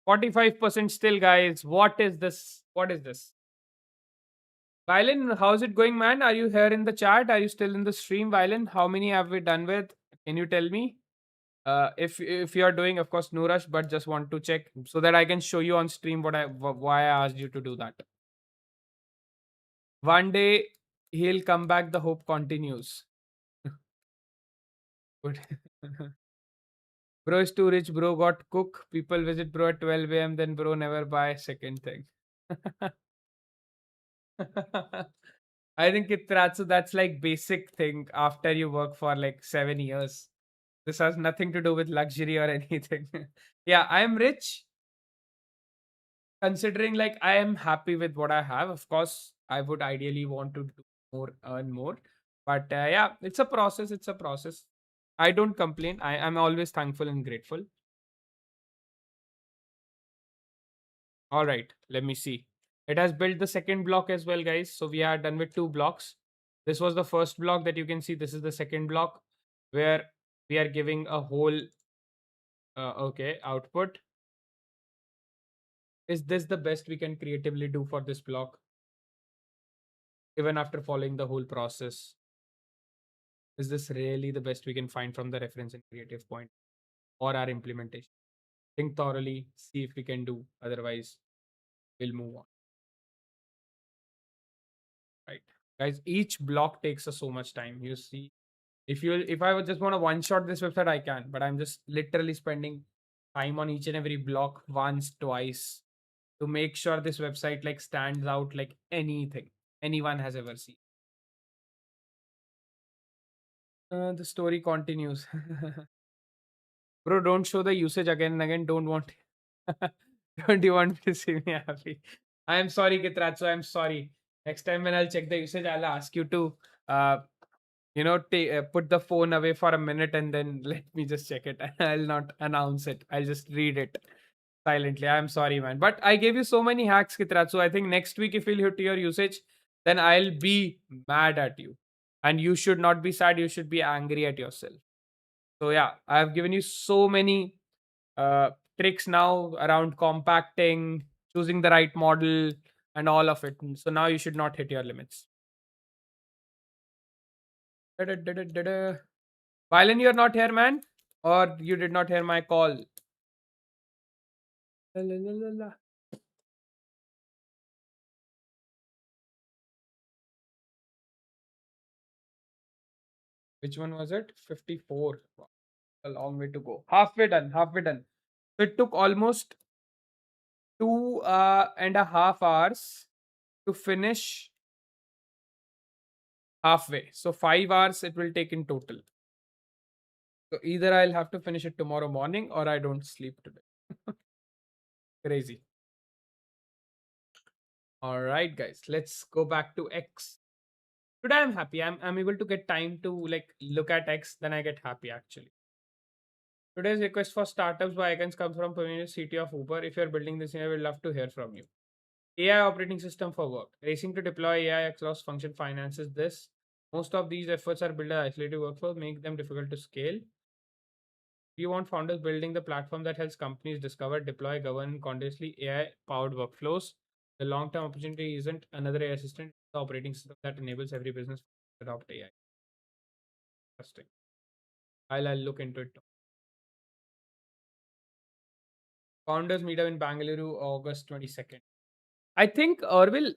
45% still, guys. What is this? What is this? Violin, how's it going, man? Are you here in the chat? Are you still in the stream, Violin? How many have we done with? Can you tell me? If you are doing, of course, no rush, but just want to check so that I can show you on stream why I asked you to do that. One day he'll come back. The hope continues. Good. Bro is too rich. Bro got cook. People visit bro at 12 a.m. Then bro never buy second thing. I think Itratsu, that's like basic thing after you work for like 7 years. This has nothing to do with luxury or anything. Yeah, I am rich considering like I am happy with what I have. Of course, I would ideally want to do more, earn more. But yeah, it's a process. It's a process. I don't complain. I'm always thankful and grateful. All right, let me see. It has built the second block as well, guys. So we are done with two blocks. This was the first block that you can see. This is the second block where we are giving a whole okay output. Is this the best we can creatively do for this block? Even after following the whole process, is this really the best we can find from the reference and creative point or our implementation? Think thoroughly, see if we can do. Otherwise, we'll move on. Right, guys. Each block takes us so much time. You see, if I would just want to one shot this website, I can, but I'm just literally spending time on each and every block once, twice to make sure this website like stands out like anything anyone has ever seen. The story continues. Bro, don't show the usage again and again. Don't want. Don't you want to see me happy? I am sorry, Kitratsu. I'm sorry. Next time when I'll check the usage, I'll ask you to, uh, put the phone away for a minute and then let me just check it. I'll not announce it. I'll just read it silently. I'm sorry, man. But I gave you so many hacks, Kitratsu. I think next week, if you'll hit your usage, then I'll be mad at you. And you should not be sad. You should be angry at yourself. So yeah, I've given you so many uh, tricks now around compacting, choosing the right model, and all of it. So now you should not hit your limits. Da-da-da-da-da-da. Violin, you're not here, man, or you did not hear my call. La, la, la, la, la. Which one was it? 54. Wow, a long way to go. Halfway done. Halfway done. So it took almost 2.5 hours to finish halfway. So 5 hours it will take in total. So either I'll have to finish it tomorrow morning or I don't sleep today. Crazy. All right, guys, let's go back to X. Today I'm happy. I'm able to get time to like look at X, then I get happy actually. Today's request for startups by icons comes from Pavilion CT of Uber. If you're building this, I would love to hear from you. AI operating system for work. Racing to deploy AI across function finances this. Most of these efforts are built as isolated workflows, make them difficult to scale. We want founders building the platform that helps companies discover, deploy, govern continuously AI powered workflows. The long term opportunity isn't another AI assistant, it's the operating system that enables every business to adopt AI. Interesting. I'll look into it. Founders meetup in Bangalore, August 22nd. I think, Orville,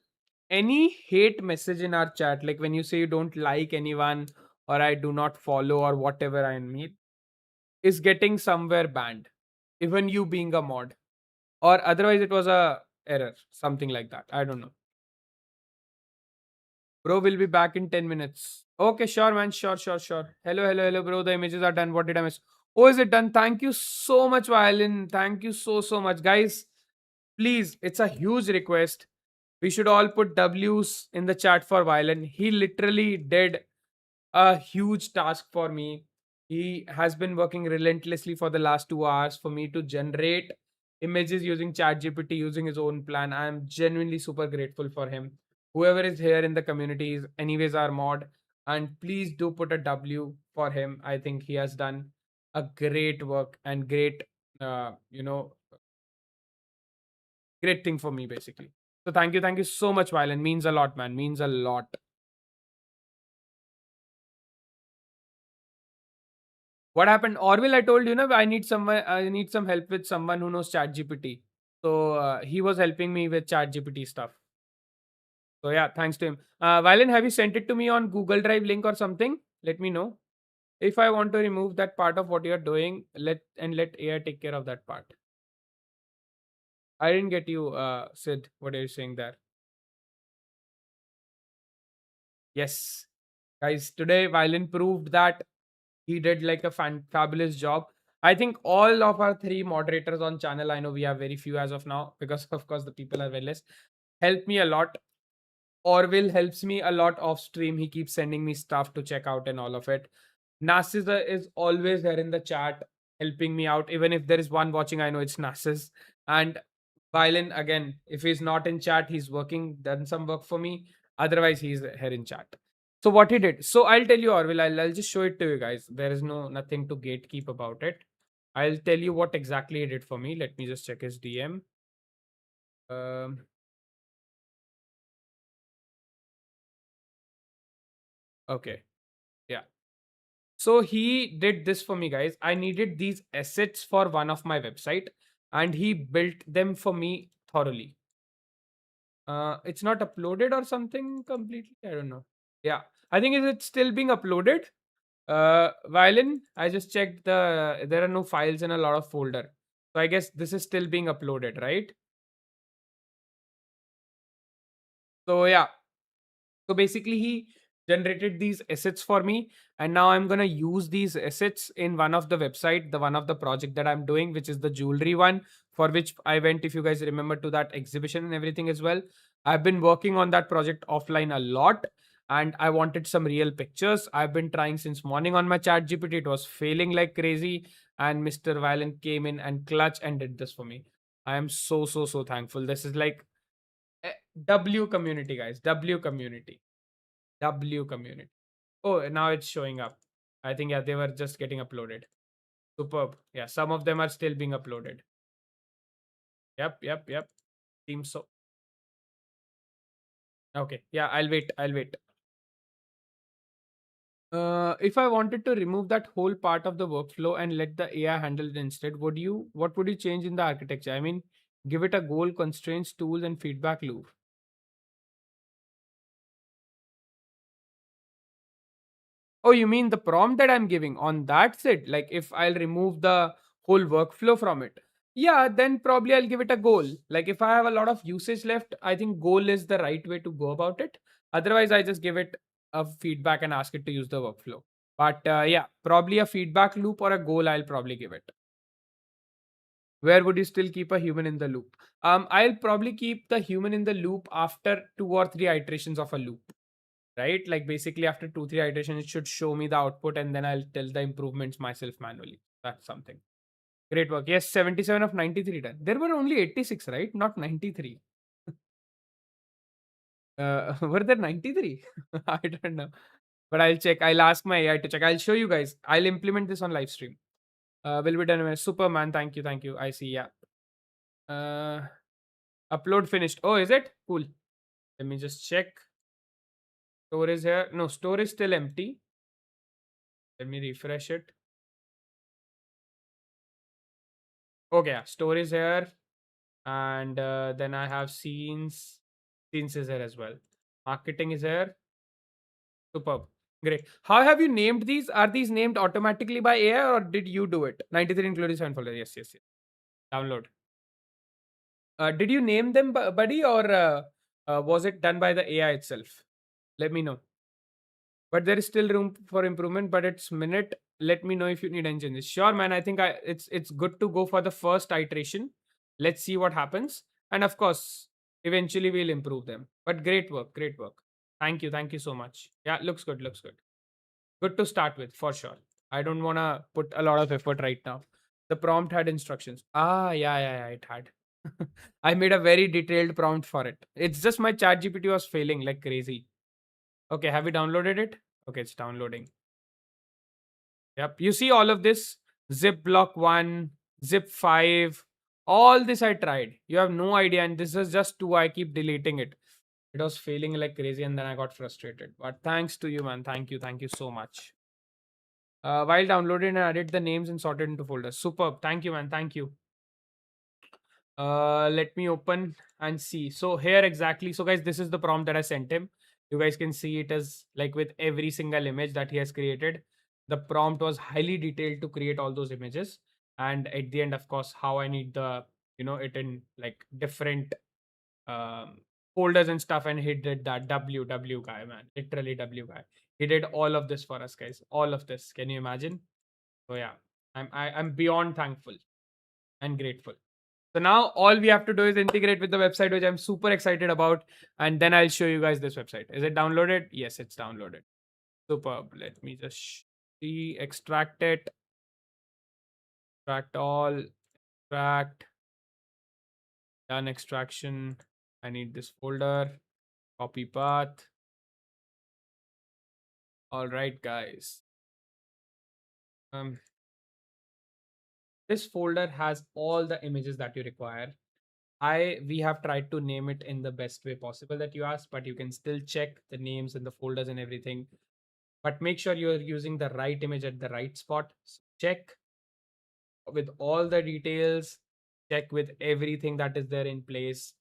any hate message in our chat, like when you say you don't like anyone or I do not follow or whatever I mean, is getting somewhere banned. Even you being a mod. Or otherwise it was a error, something like that. I don't know. Bro will be back in 10 minutes. Okay, sure, man. Sure, sure, sure. Hello, hello, hello, bro. The images are done. What did I miss? Oh, is it done? Thank you so much, Violin. Thank you so, so much. Guys, please, it's a huge request. We should all put W's in the chat for Violin. He literally did a huge task for me. He has been working relentlessly for the last 2 hours for me to generate images using ChatGPT using his own plan. I am genuinely super grateful for him. Whoever is here in the community is, anyways, our mod. And please do put a W for him. I think he has done a great work and great, uh, you know, great thing for me basically. So thank you so much, Violin. Means a lot, man. Means a lot. What happened? Orville, I told you, no, I need someone. I need some help with someone who knows ChatGPT. So he was helping me with ChatGPT stuff. So yeah, thanks to him. Valen, have you sent it to me on Google Drive link or something? Let me know. If I want to remove that part of what you're doing, let AI take care of that part. I didn't get you, Sid. What are you saying there? Yes, guys. Today, Violin proved that he did like a fabulous job. I think all of our three moderators on channel, I know we have very few as of now because of course the people are very less, help me a lot. Orville helps me a lot off stream. He keeps sending me stuff to check out and all of it. Narcissa is always there in the chat helping me out. Even if there is one watching, I know it's Narciss. And Violin, again, if he's not in chat, he's working, done some work for me. Otherwise, he's here in chat. So what he did. So I'll tell you, Orville, I'll just show it to you guys. There is nothing to gatekeep about it. I'll tell you what exactly he did for me. Let me just check his DM. Um, okay. Yeah. So he did this for me, guys. I needed these assets for one of my website, and he built them for me thoroughly. It's not uploaded or something completely. I don't know. Yeah, I think is it still being uploaded? Violin, I just checked there are no files in a lot of folder. So I guess this is still being uploaded, right? So yeah, so basically, he generated these assets for me, and now I'm gonna use these assets in one of the website, the one of the project that I'm doing, which is the jewelry one, for which I went, if you guys remember, to that exhibition and everything as well. I've been working on that project offline a lot, and I wanted some real pictures. I've been trying since morning on my chat GPT. It was failing like crazy, and Mr. Violent came in and clutch and did this for me. I am so so so thankful. This is like W community, guys. W community. W community. Oh, now it's showing up. I think, yeah, they were just getting uploaded. Superb. Yeah, some of them are still being uploaded. Yep, yep, yep. Seems so. Okay. Yeah, I'll wait. I'll wait. If I wanted to remove that whole part of the workflow and let the AI handle it instead, what would you change in the architecture? I mean, give it a goal, constraints, tools, and feedback loop. Oh, you mean the prompt that I'm giving on that's it? Like if I'll remove the whole workflow from it. Yeah, then probably I'll give it a goal. Like if I have a lot of usage left, I think goal is the right way to go about it. Otherwise, I just give it a feedback and ask it to use the workflow. But yeah, probably a feedback loop or a goal I'll probably give it. Where would you still keep a human in the loop? I'll probably keep the human in the loop after 2 or 3 iterations of a loop, right? Like basically after 2, 3 iterations, it should show me the output and then I'll tell the improvements myself manually. That's something. Great work. Yes, 77 of 93 done. There were only 86, right? Not 93. Were there 93? I don't know. But I'll check. I'll ask my AI to check. I'll show you guys. I'll implement this on live stream. Will be done. Superman. Thank you. Thank you. I see. Yeah. Uh, Upload finished. Oh, is it? Cool. Let me just check. Store is here. No, store is still empty. Let me refresh it. Okay, yeah, store is here. And then I have scenes. Scenes is here as well. Marketing is here. Superb. Great. How have you named these? Are these named automatically by AI or did you do it? 93 including 7 folder. Yes, yes, yes. Download. Did you name them, buddy, or was it done by the AI itself? Let me know. But there is still room for improvement, but it's minute. Let me know if you need any changes. Sure, man. I think it's good to go for the first iteration. Let's see what happens. And of course, eventually we'll improve them. But great work, great work. Thank you so much. Yeah, looks good, looks good. Good to start with, for sure. I don't wanna put a lot of effort right now. The prompt had instructions. Yeah, it had. I made a very detailed prompt for it. It's just my chat GPT was failing like crazy. Okay, have you downloaded it? Okay, it's downloading. Yep. You see all of this? Zip block 1, zip 5. All this I tried. You have no idea. And this is just 2. I keep deleting it. It was failing like crazy and then I got frustrated. But thanks to you, man. Thank you. Thank you so much. While downloading, I added the names and sorted into folders. Superb. Thank you, man. Thank you. Let me open and see. So here exactly. So guys, this is the prompt that I sent him. You guys can see it is like with every single image that he has created. The prompt was highly detailed to create all those images. And at the end, of course, how I need the, it in like different um, folders and stuff. And he did that W guy, man. Literally W guy. He did all of this for us, guys. All of this. Can you imagine? So yeah, I'm beyond thankful and grateful. So now all we have to do is integrate with the website, which I'm super excited about. And then I'll show you guys this website. Is it downloaded? Yes, it's downloaded. Superb. Let me just see, extract it. Extract all. Extract. Done extraction. I need this folder. Copy path. All right, guys. This folder has all the images that you require. We have tried to name it in the best way possible that you asked, but you can still check the names and the folders and everything. But make sure you're using the right image at the right spot. So check with all the details, check with everything that is there in place,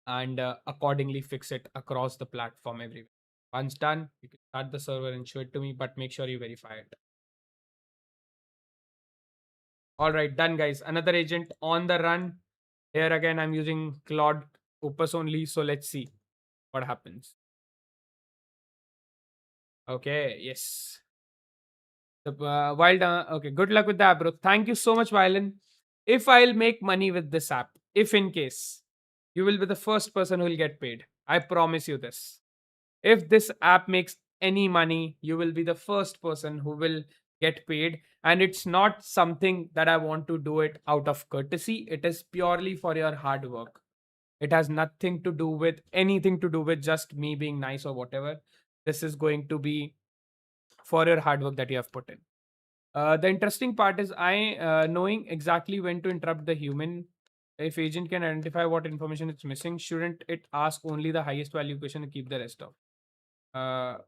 and accordingly fix it across the platform everywhere. Once done, you can start the server and show it to me, but make sure you verify it. All right, done, guys. Another agent on the run. Here again, I'm using Claude Opus only. So let's see what happens. Okay, yes. Okay, good luck with the app, bro. Thank you so much, Violin. If I'll make money with this app, if in case, you will be the first person who will get paid. I promise you this. If this app makes any money, you will be the first person who will get paid. And it's not something that I want to do it out of courtesy. It is purely for your hard work. It has nothing to do with anything to do with just me being nice or whatever. This is going to be for your hard work that you have put in. The interesting part is I knowing exactly when to interrupt the human. If agent can identify what information it's missing, shouldn't it ask only the highest value question and keep the rest off? Uh,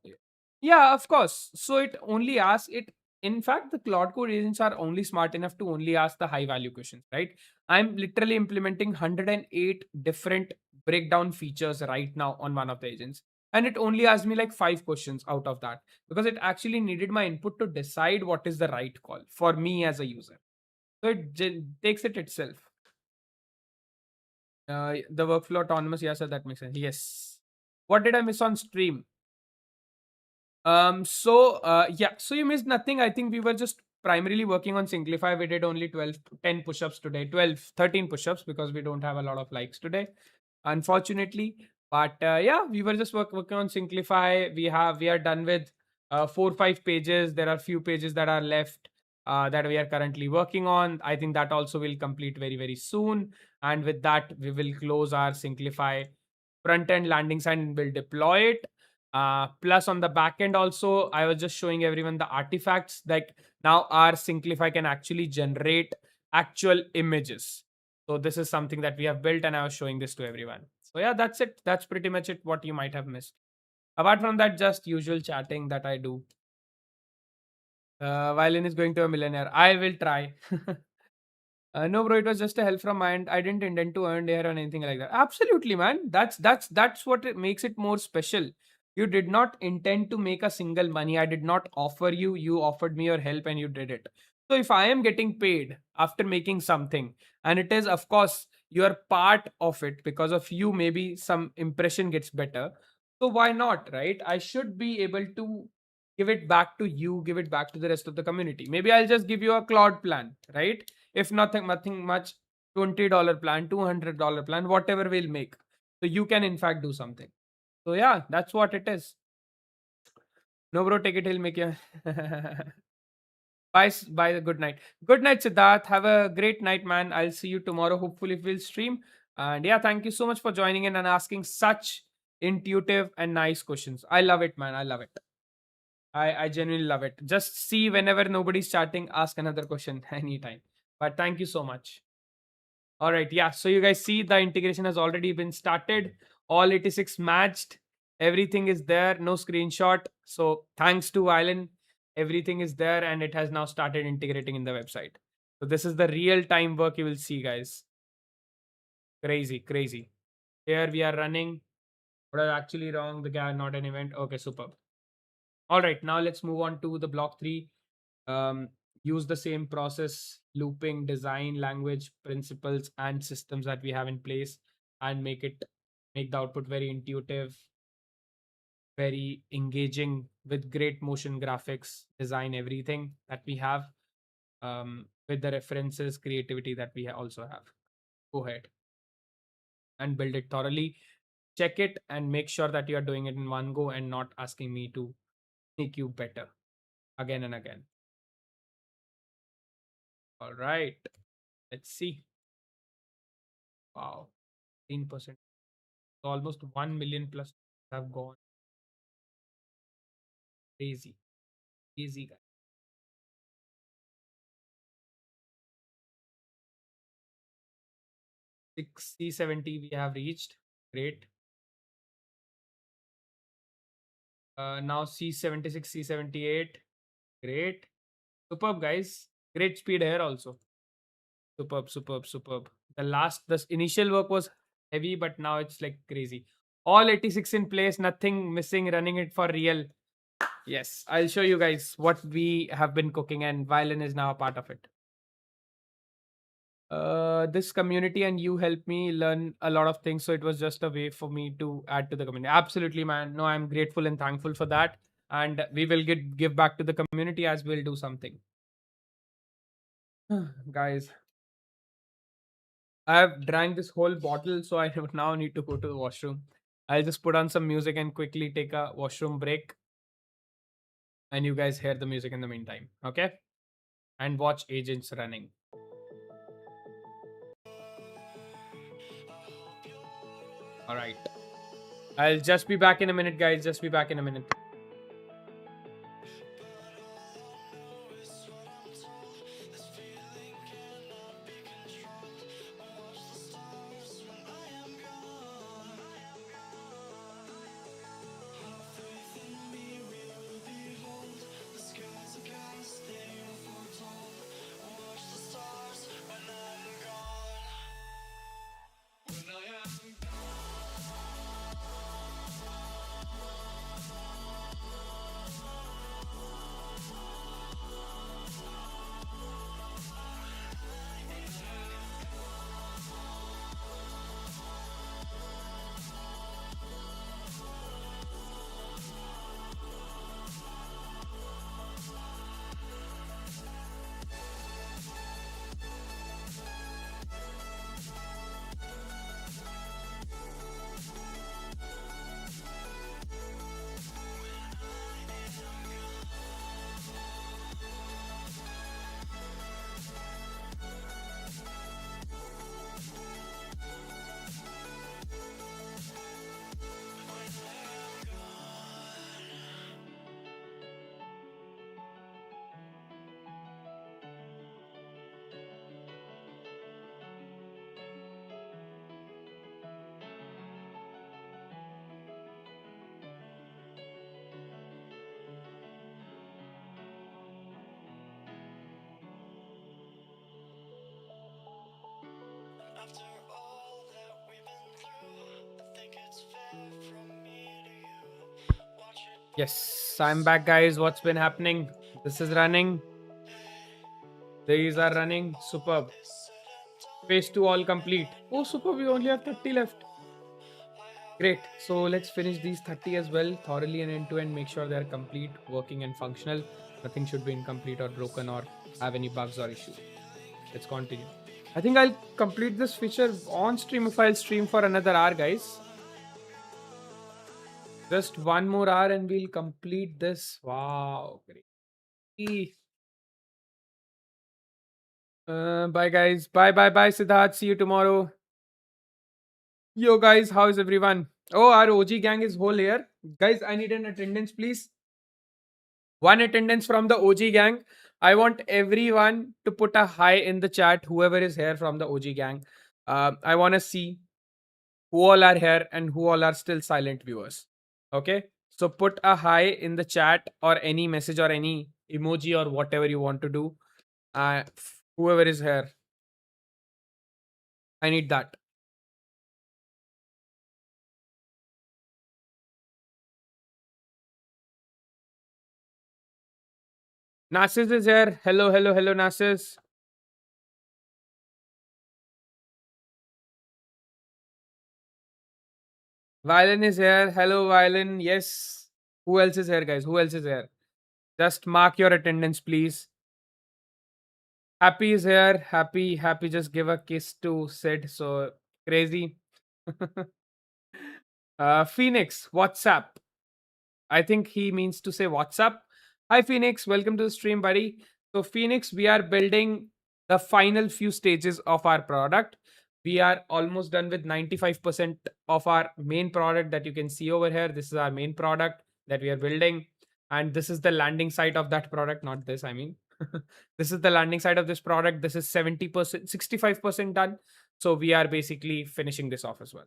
yeah, of course. So it only asks it. In fact, the Claude Code agents are only smart enough to only ask the high value questions, right? I'm literally implementing 108 different breakdown features right now on one of the agents. And it only asked me like 5 questions out of that because it actually needed my input to decide what is the right call for me as a user. So it takes it itself. The workflow autonomous, yeah, sir, that makes sense. Yes. What did I miss on stream? So you missed nothing. I think we were just primarily working on Synclify. We did only 12, 10 push-ups today, 12, 13 push-ups because we don't have a lot of likes today, unfortunately. But yeah, we were just working on Synclify. We are done with 4, 5 pages. There are few pages that are left that we are currently working on. I think that also will complete very, very soon. And with that, we will close our Synclify front end landing site and will deploy it. Plus on the back end also, I was just showing everyone the artifacts. Like now our Synclify can actually generate actual images. So this is something that we have built, and I was showing this to everyone. So yeah, that's it. That's pretty much it. What you might have missed. Apart from that, just usual chatting that I do. Violin is going to a millionaire. I will try. No, bro, it was just a help from my end. I didn't intend to earn there or anything like that. Absolutely, man. That's what it makes it more special. You did not intend to make a single money. I did not offer you. You offered me your help and you did it. So if I am getting paid after making something, and it is, of course, you are part of it because of you, maybe some impression gets better. So why not, right? I should be able to give it back to you, give it back to the rest of the community. Maybe I'll just give you a Claude plan, right? If nothing much, $20 plan, $200 plan, whatever we'll make. So you can in fact do something. So yeah, that's what it is. No, bro, take it. He'll make you. Bye, bye. Good night. Good night, Siddharth. Have a great night, man. I'll see you tomorrow. Hopefully, we'll stream. And yeah, thank you so much for joining in and asking such intuitive and nice questions. I love it, man. I love it. I genuinely love it. Just see whenever nobody's chatting, ask another question anytime. But thank you so much. All right, yeah. So you guys see the integration has already been started. All 86 matched. Everything is there. No screenshot. So thanks to Island, everything is there and it has now started integrating in the website. So this is the real time work you will see, guys. Crazy, crazy. Here we are running. What is actually wrong? The guy not an event. Okay, superb. All right, now let's move on to the block three. Um, use the same process, looping, design, language, principles, and systems that we have in place, and make the output very intuitive, very engaging with great motion graphics, design everything that we have with the references, creativity that we also have. Go ahead and build it thoroughly. Check it and make sure that you are doing it in one go and not asking me to make you better again and again. All right, let's see. Wow, 10%. Almost 1 million plus have gone. Crazy. Easy, guys. 6C70 we have reached. Great. Now C76, C78. Great. Superb, guys. Great speed here also. Superb, superb, superb. The initial work was heavy, but now it's like crazy. All 86 in place, nothing missing, running it for real. Yes, I'll show you guys what we have been cooking, and Violin is now a part of it. This community and you helped me learn a lot of things, so it was just a way for me to add to the community. Absolutely, man. No, I'm grateful and thankful for that, and we will give back to the community as we'll do something. Guys, I have drank this whole bottle, so I now need to go to the washroom. I'll just put on some music and quickly take a washroom break, and you guys hear the music in the meantime, okay? And watch agents running. All right. I'll just be back in a minute, guys. Just be back in a minute. Yes, I'm back, guys. What's been happening? This is running. These are running. Superb. Phase 2 all complete. Oh, super. We only have 30 left. Great. So let's finish these 30 as well, thoroughly and end to end. Make sure they're complete, working, and functional. Nothing should be incomplete or broken or have any bugs or issues. Let's continue. I think I'll complete this feature on stream if I'll stream for another hour, guys. Just one more hour and we'll complete this. Wow. Great. Bye, guys. Bye, bye, bye, Siddharth. See you tomorrow. Yo, guys, how is everyone? Oh, our OG gang is whole here. Guys, I need an attendance, please. One attendance from the OG gang. I want everyone to put a hi in the chat, whoever is here from the OG gang. I want to see who all are here and who all are still silent viewers. Okay? So put a hi in the chat or any message or any emoji or whatever you want to do. Whoever is here, I need that. Narcissus is here. Hello, hello, hello, Narcissus. Violin is here. Hello, Violin. Yes. Who else is here, guys? Who else is here? Just mark your attendance, please. Happy is here. Happy, happy. Just give a kiss to Sid. So crazy. Phoenix, what's up? I think he means to say what's up. Hi, Phoenix. Welcome to the stream, buddy. So, Phoenix, we are building the final few stages of our product. We are almost done with 95% of our main product that you can see over here. This is our main product that we are building. And this is the landing site of that product, not this, I mean. This is the landing side of this product. This is 70%, 65% done. So, we are basically finishing this off as well.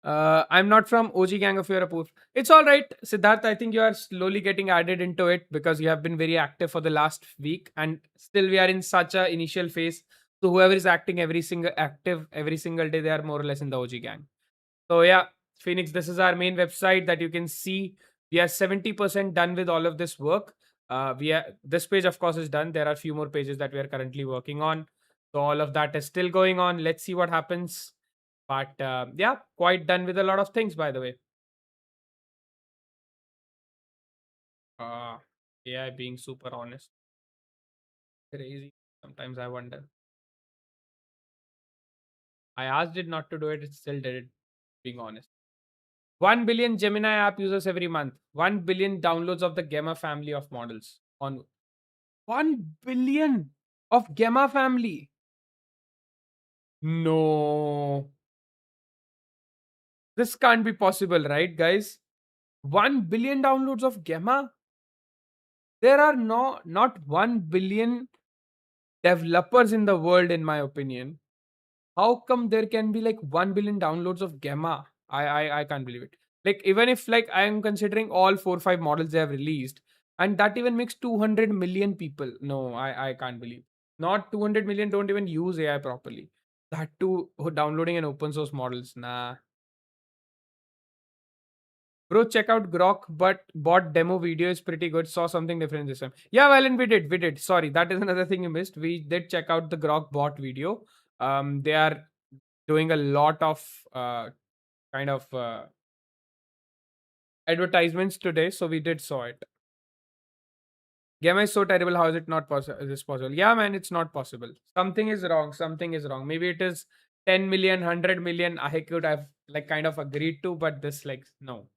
I'm not from OG Gang of Your Apoorv. It's all right, Siddharth. I think you are slowly getting added into it because you have been very active for the last week, and still we are in such a initial phase. So whoever is active every single day, they are more or less in the OG Gang. So yeah, Phoenix, this is our main website that you can see. We are 70% done with all of this work. This page, of course, is done. There are a few more pages that we are currently working on. So all of that is still going on. Let's see what happens. But yeah, quite done with a lot of things, by the way. AI being super honest. Crazy. Sometimes I wonder. I asked it not to do it, it still did it, being honest. 1 billion Gemini app users every month. 1 billion downloads of the Gemma family of models. On 1 billion of Gemma family. No. This can't be possible, right, guys? 1 billion downloads of Gemma? There are not 1 billion developers in the world, in my opinion. How come there can be like 1 billion downloads of Gamma? I can't believe it. Like, even if like I am considering all 4 or 5 models they have released, and that even makes 200 million people. No, I can't believe. Not 200 million don't even use AI properly. That too, downloading an open source models. Nah. Bro, check out Grok, but bot demo video is pretty good. Saw something different this time. Yeah, Valen, we did. We did. Sorry, that is another thing you missed. We did check out the Grok bot video. They are doing a lot of kind of advertisements today, so we did saw it. Gamma is so terrible. How is it not possible? Is this possible? Yeah, man, it's not possible. Something is wrong. Something is wrong. Maybe it is 10 million, 100 million. I could have like kind of agreed to, but this like no.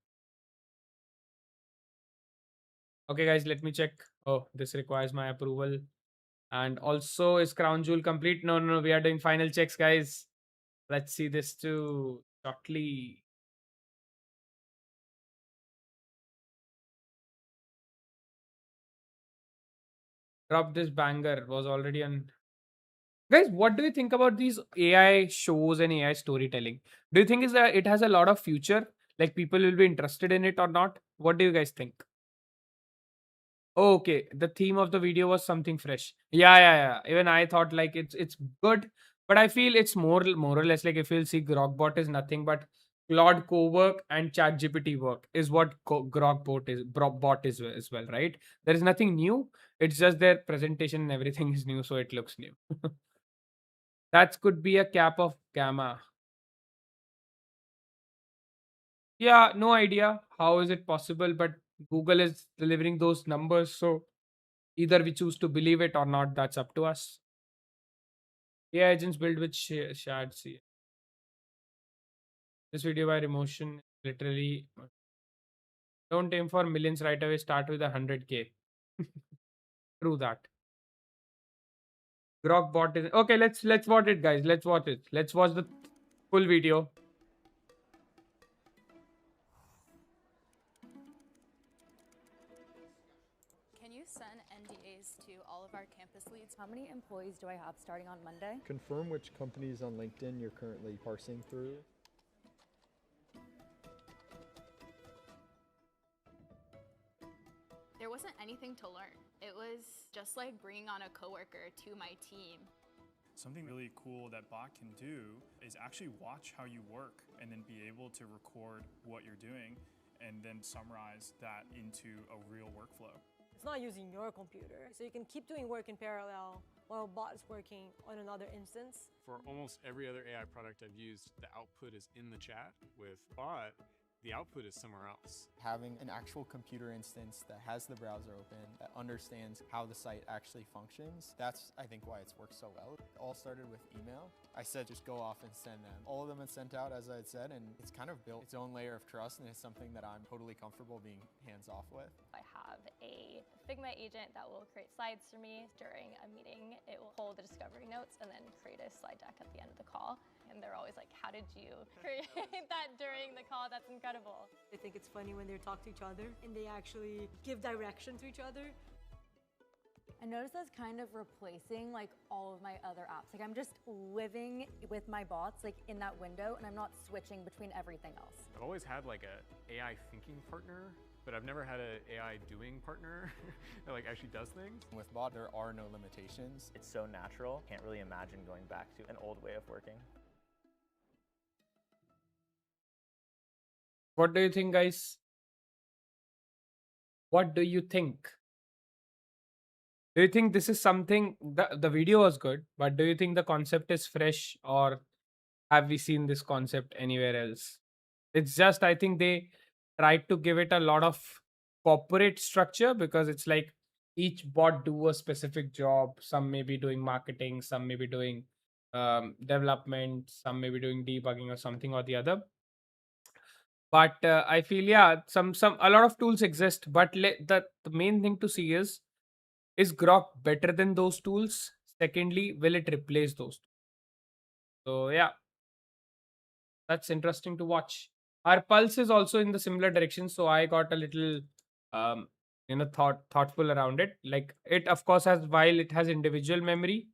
Okay, guys, let me check. Oh, this requires my approval. And also, is Crown Jewel complete? No, no, no. We are doing final checks, guys. Let's see this too shortly. Drop this banger was already on. Guys, what do you think about these AI shows and AI storytelling? Do you think is that it has a lot of future? Like people will be interested in it or not? What do you guys think? Oh, okay, the theme of the video was something fresh. Yeah, yeah, yeah. Even I thought like it's good, but I feel it's more or less like if you'll see Grokbot is nothing but Claude co-work and ChatGPT work is what Grok bot is as well, right? There is nothing new. It's just their presentation and everything is new, so it looks new. That could be a cap of gamma. Yeah, no idea how is it possible, but Google is delivering those numbers, so either we choose to believe it or not. That's up to us. AI agents built with shared C. This video by emotion literally don't aim for millions right away. Start with 100K. True that. Grok bot is okay. Let's watch it, guys. Let's watch it. Let's watch the full video. Can you send NDAs to all of our campus leads? How many employees do I have starting on Monday? Confirm which companies on LinkedIn you're currently parsing through. There wasn't anything to learn. It was just like bringing on a coworker to my team. Something really cool that bot can do is actually watch how you work and then be able to record what you're doing and then summarize that into a real workflow. It's not using your computer, so you can keep doing work in parallel while a bot is working on another instance. For almost every other AI product I've used, the output is in the chat. With bot, the output is somewhere else. Having an actual computer instance that has the browser open, that understands how the site actually functions, that's, I think, why it's worked so well. It all started with email. I said just go off and send them. All of them are sent out, as I had said, and it's kind of built its own layer of trust, and it's something that I'm totally comfortable being hands-off with. I have a Figma agent that will create slides for me during a meeting. It will hold the discovery notes and then create a slide deck at the end of the call. And they're always like, how did you create that during the call? That's incredible. I think it's funny when they talk to each other and they actually give direction to each other. I noticed that's kind of replacing like all of my other apps. Like I'm just living with my bots like in that window and I'm not switching between everything else. I've always had like a AI thinking partner, but I've never had an AI doing partner that like actually does things. With bot, there are no limitations. It's so natural. Can't really imagine going back to an old way of working. What do you think, guys? What do you think? Do you think this is something the video was good, but do you think the concept is fresh or have we seen this concept anywhere else? It's just I think they tried to give it a lot of corporate structure because it's like each bot do a specific job. Some may be doing marketing, some may be doing development, some may be doing debugging or something or the other. But I feel yeah, some a lot of tools exist, but the main thing to see is Grok better than those tools? Secondly, will it replace those? So yeah, that's interesting to watch. Our pulse is also in the similar direction, so I got a little thoughtful around it. Like it of course has, while it has individual memory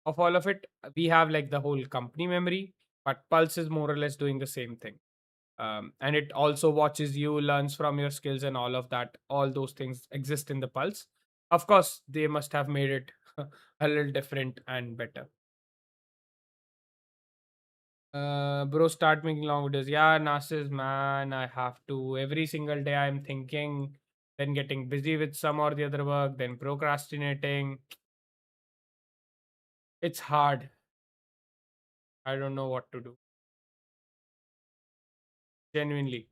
of all of it, we have like the whole company memory, but pulse is more or less doing the same thing. And it also watches you, learns from your skills and all of that. All those things exist in the pulse. Of course, they must have made it a little different and better. Bro, start making long videos. Yeah, Narcissus, man, I have to. Every single day I'm thinking, then getting busy with some or the other work, then procrastinating. It's hard. I don't know what to do. Genuinely.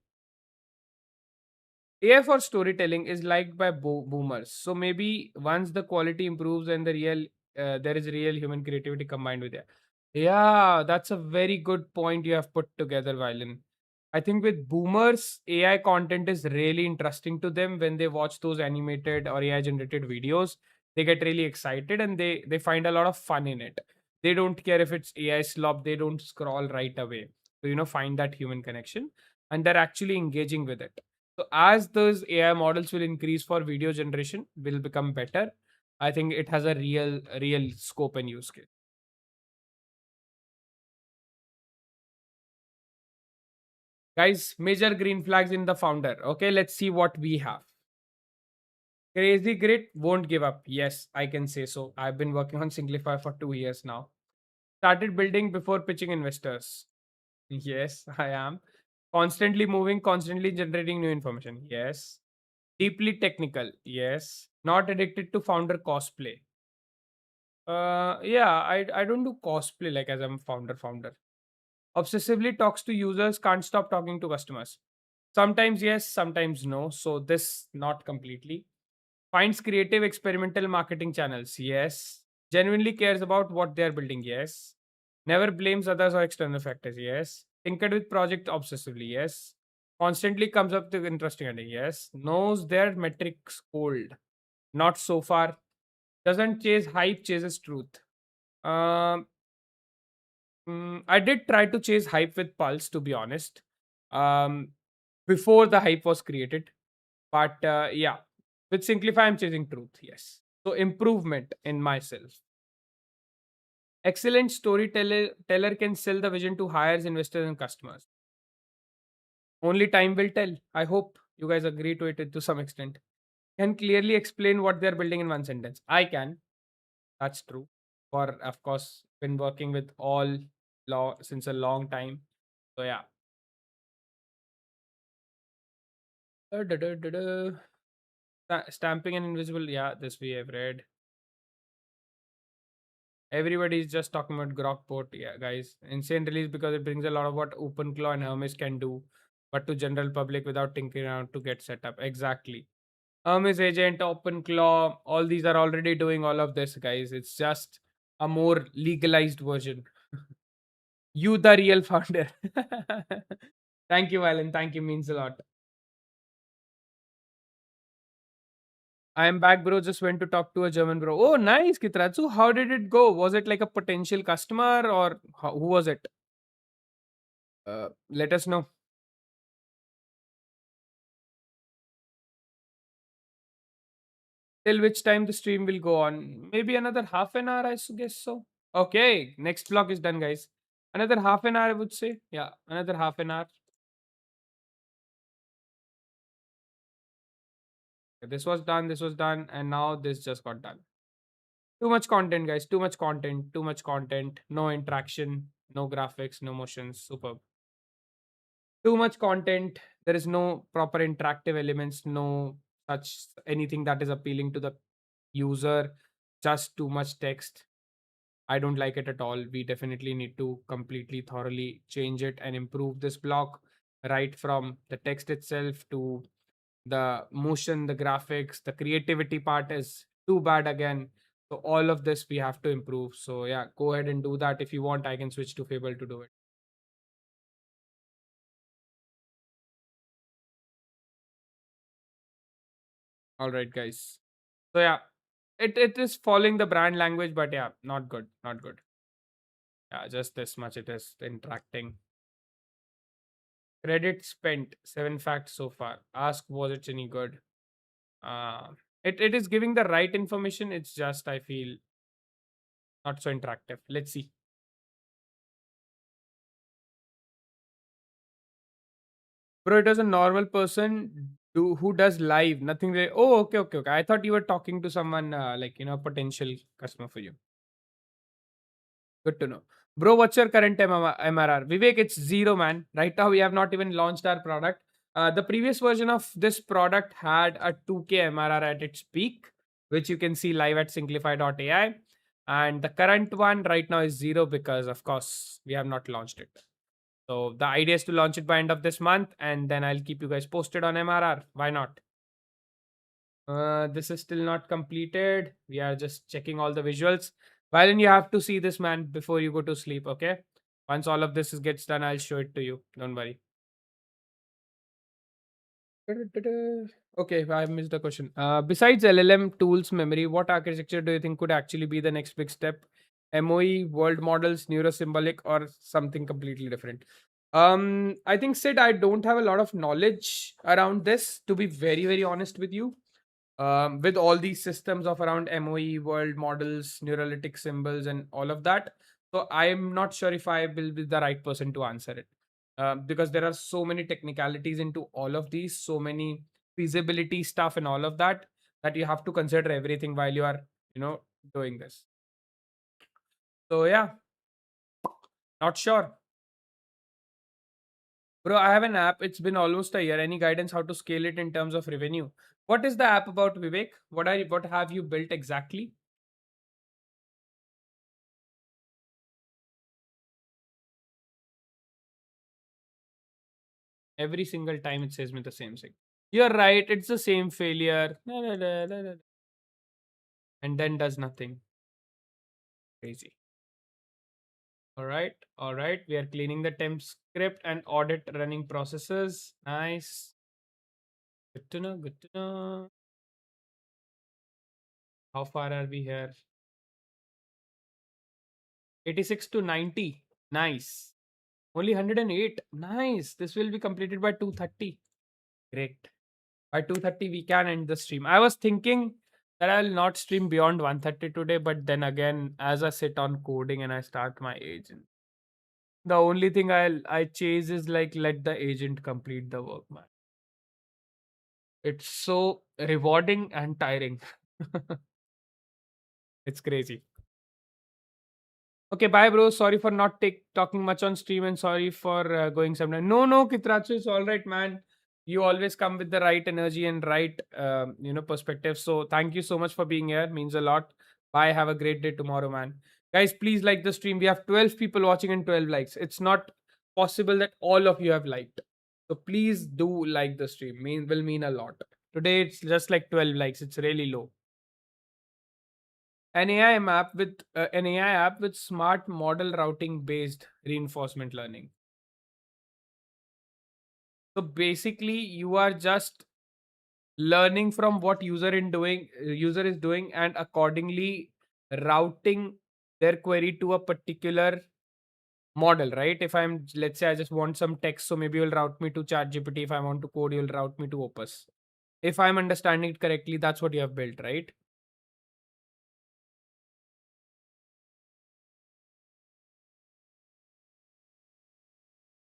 AI for storytelling is liked by boomers. So maybe once the quality improves and there is real human creativity combined with it. Yeah, that's a very good point you have put together, Violin. I think with boomers, AI content is really interesting to them when they watch those animated or AI generated videos. They get really excited and they find a lot of fun in it. They don't care if it's AI slop, they don't scroll right away. So, find that human connection and they're actually engaging with it. So as those AI models will increase for video generation, will become better. I think it has a real scope and use case. Guys, major green flags in the founder. Okay, let's see what we have. Crazy grit, won't give up. Yes, I can say so. I've been working on Synclify for 2 years now. Started building before pitching investors. Yes, I am. Constantly moving, constantly generating new information. Yes. Deeply technical. Yes. Not addicted to founder cosplay. Yeah, I don't do cosplay like as I'm a founder. Obsessively talks to users, can't stop talking to customers. Sometimes yes, sometimes no. So this not completely. Finds creative experimental marketing channels. Yes. Genuinely cares about what they are building. Yes. Never blames others or external factors. Yes. Tinkered with project obsessively. Yes. Constantly comes up with interesting idea. Yes. Knows their metrics cold. Not so far. Doesn't chase hype, chases truth. Um, I did try to chase hype with Pulse, to be honest, um, before the hype was created. But yeah, with Synclify, I'm chasing truth. Yes. So improvement in myself. Excellent storyteller teller can sell the vision to hires, investors, and customers. Only time will tell. I hope you guys agree to it to some extent. Can clearly explain what they're building in one sentence. I can. That's true. For of course, been working with all law since a long time. So yeah. Stamping and invisible. Yeah, this we have read. Everybody is just talking about Grokport. Yeah, guys. Insane release because it brings a lot of what OpenClaw and Hermes can do, but to general public without tinkering around to get set up. Exactly. Hermes Agent, OpenClaw, all these are already doing all of this, guys. It's just a more legalized version. You, the real founder. Thank you, Alan. Thank you. Means a lot. I am back, bro. Just went to talk to a German bro. Oh, nice, Kitratsu. How did it go? Was it like a potential customer or who was it? Let us know. Till which time the stream will go on? Maybe another half an hour, I guess so. Okay, next block is done, guys. Another half an hour, I would say. Yeah, another half an hour. This was done, and now this just got done. Too much content, guys. Too much content. Too much content. No interaction. No graphics. No motions. Superb. Too much content. There is no proper interactive elements. No such anything that is appealing to the user. Just too much text. I don't like it at all. We definitely need to completely thoroughly change it and improve this block right from the text itself to the motion, the graphics, the creativity part is too bad again. So all of this we have to improve. So yeah, go ahead and do that. If you want, I can switch to Fable to do it. All right, guys. So yeah, it is following the brand language, but yeah, not good. Not good. Yeah, just this much it is interacting. Credit spent, 7 facts so far. Ask was it any good? Uh, it is giving the right information. It's just I feel not so interactive. Let's see. Bro, it was a normal person who does live, nothing really. Oh, okay. I thought you were talking to someone like potential customer for you. Good to know. Bro, what's your current MRR? Vivek, it's zero, man. Right now, we have not even launched our product. The previous version of this product had a 2K MRR at its peak, which you can see live at Synclify.ai. And the current one right now is zero because, of course, we have not launched it. So the idea is to launch it by end of this month, and then I'll keep you guys posted on MRR. Why not? This is still not completed. We are just checking all the visuals. Valen, you have to see this, man, before you go to sleep, okay? Once all of this gets done, I'll show it to you. Don't worry. Okay, I missed the question. Besides LLM tools memory, what architecture do you think could actually be the next big step? MOE, world models, neurosymbolic, or something completely different? I think Sid, I don't have a lot of knowledge around this, to be very, very honest with you. With all these systems of around MOE, world models, neuralytic symbols, and all of that. So I'm not sure if I will be the right person to answer it. Because there are so many technicalities into all of these, so many feasibility stuff and all of that, that you have to consider everything while you are, doing this. So yeah, not sure. Bro, I have an app. It's been almost a year. Any guidance how to scale it in terms of revenue? What is the app about, Vivek? What have you built exactly? Every single time it says me the same thing. You're right. It's the same failure. And then does nothing. Crazy. All right. All right. We are cleaning the temp script and audit running processes. Nice. Good to know. Good to know. How far are we here? 86 to 90. Nice. Only 108. Nice. This will be completed by 2:30. Great. By 2:30 we can end the stream. I was thinking that I'll not stream beyond 1:30 today, but then again, as I sit on coding and I start my agent, the only thing I chase is like let the agent complete the work, man. It's so rewarding and tiring. It's crazy. Okay, bye, bro. Sorry for not talking much on stream and sorry for going sometime. No, Kitratsu, it's all right, man. You always come with the right energy and right, perspective. So thank you so much for being here. Means a lot. Bye. Have a great day tomorrow, man. Guys, please like the stream. We have 12 people watching and 12 likes. It's not possible that all of you have liked. So please do like the stream. Will mean a lot. Today it's just like 12 likes. It's really low. An AI app with smart model routing based reinforcement learning. So basically, you are just learning from what user is doing and accordingly routing their query to a particular model, right? If let's say I just want some text, so maybe you'll route me to ChatGPT. If I want to code, you'll route me to Opus. If I'm understanding it correctly, that's what you have built, right?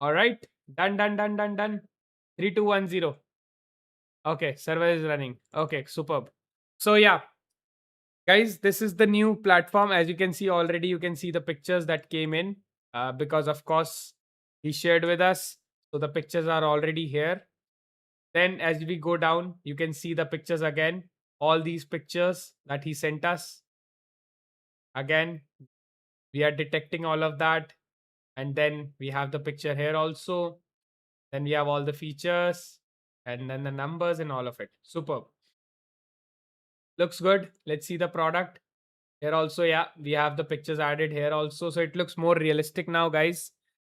All right. Done. 3210. Okay, server is running. Okay, superb. So yeah, guys, this is the new platform. As you can see already, you can see the pictures that came in because of course he shared with us. So the pictures are already here. Then as we go down, you can see the pictures again. All these pictures that he sent us. Again, we are detecting all of that. And then we have the picture here also. Then we have all the features and then the numbers and all of it. Superb. Looks good. Let's see the product. Here also, yeah, we have the pictures added here also. So it looks more realistic now, guys.